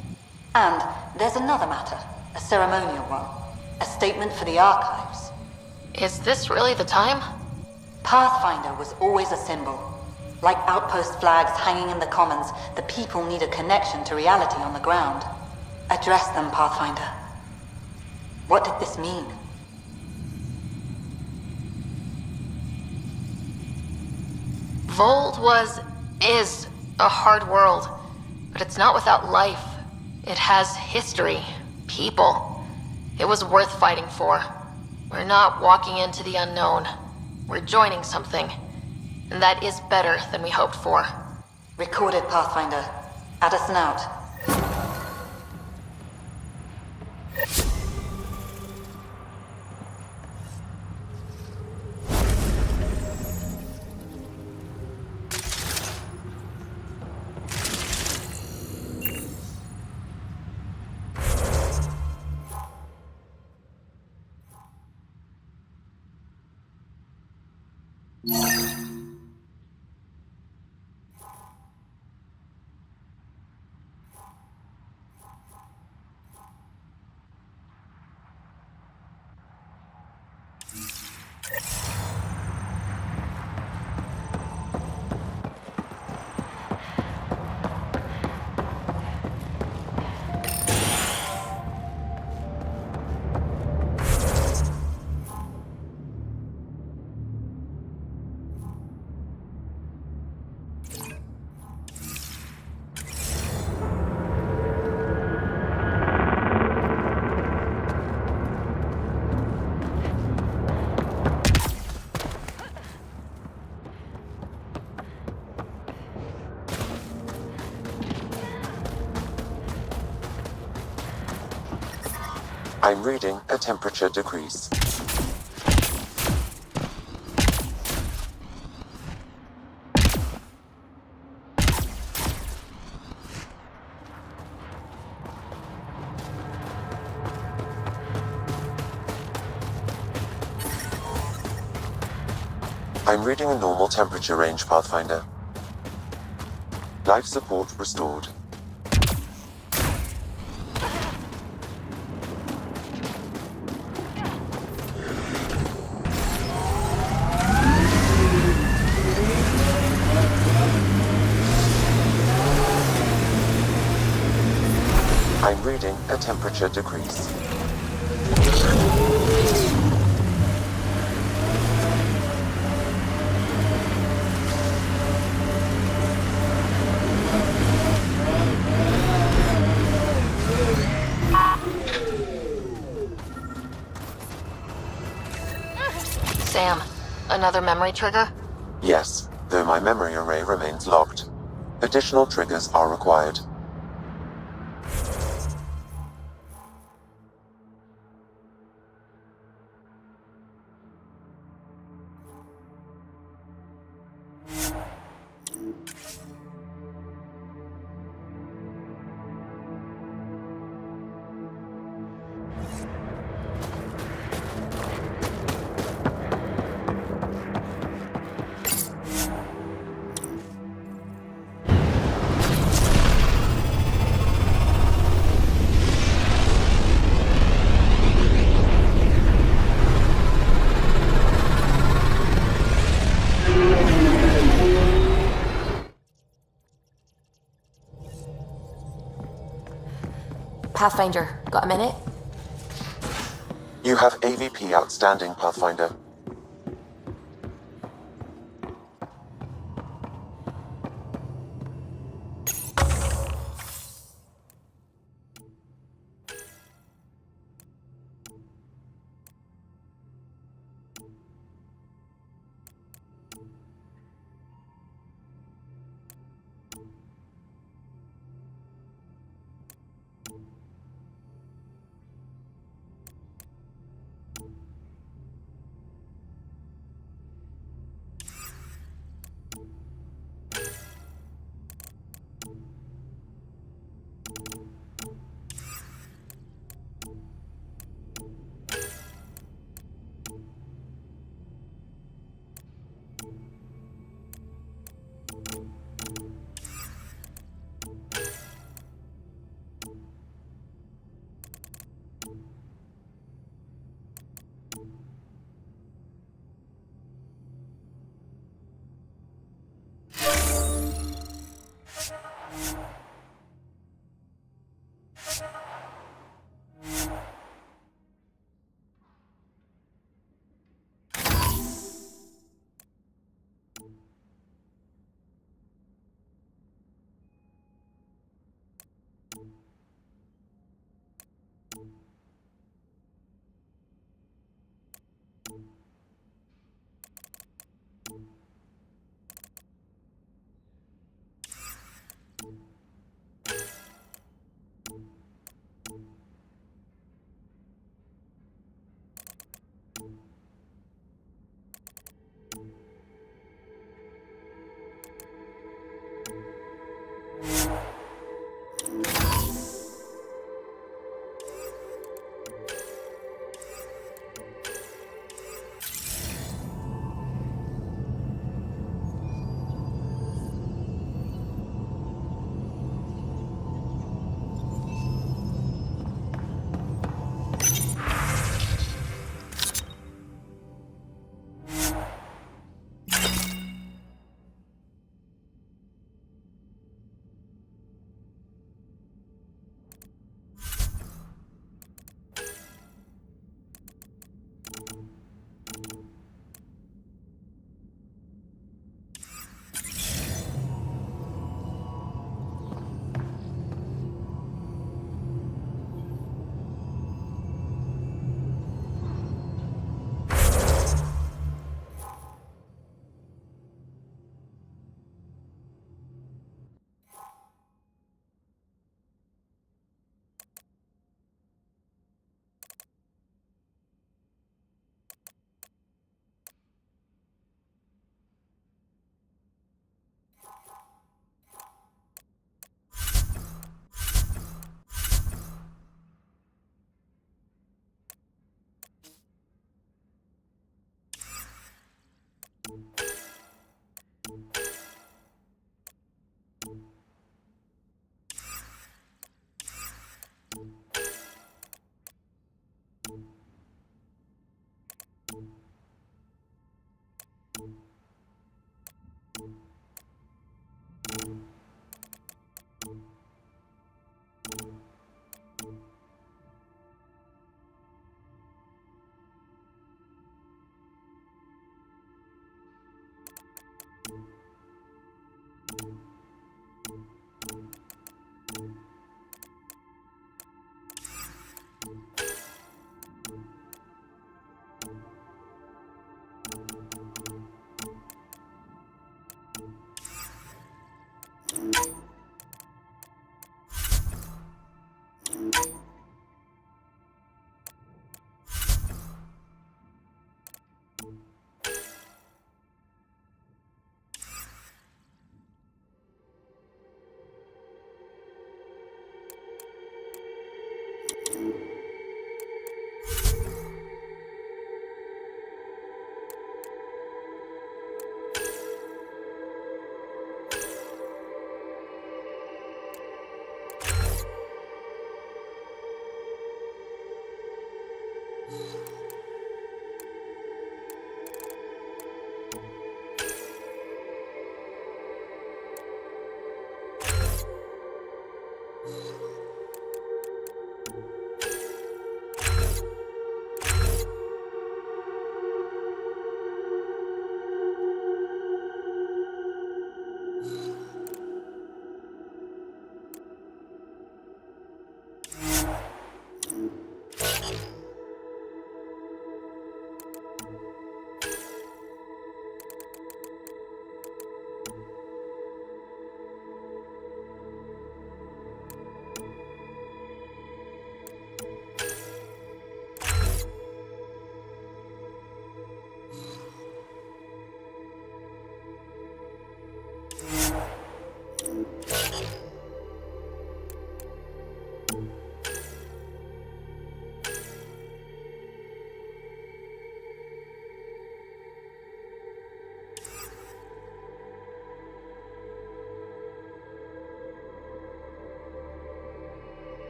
Speaker 10: And there's another matter, a ceremonial one. A statement for the archives.
Speaker 4: Is this really the time?
Speaker 10: Pathfinder was always a symbol. Like outpost flags hanging in the commons, the people need a connection to reality on the ground. Address them, Pathfinder. What did this mean?
Speaker 4: Vold is a hard world, but it's not without life. It has history, people. It was worth fighting for. We're not walking into the unknown. We're joining something. And that is better than we hoped for.
Speaker 10: Recorded, Pathfinder. Addison out.
Speaker 3: I'm reading a temperature decrease. I'm reading a normal temperature range, Pathfinder. Life support restored. I'm reading a temperature decrease.
Speaker 4: Sam, another memory trigger?
Speaker 3: Yes, though my memory array remains locked. Additional triggers are required.
Speaker 1: Pathfinder, got a minute?
Speaker 3: You have AVP outstanding, Pathfinder.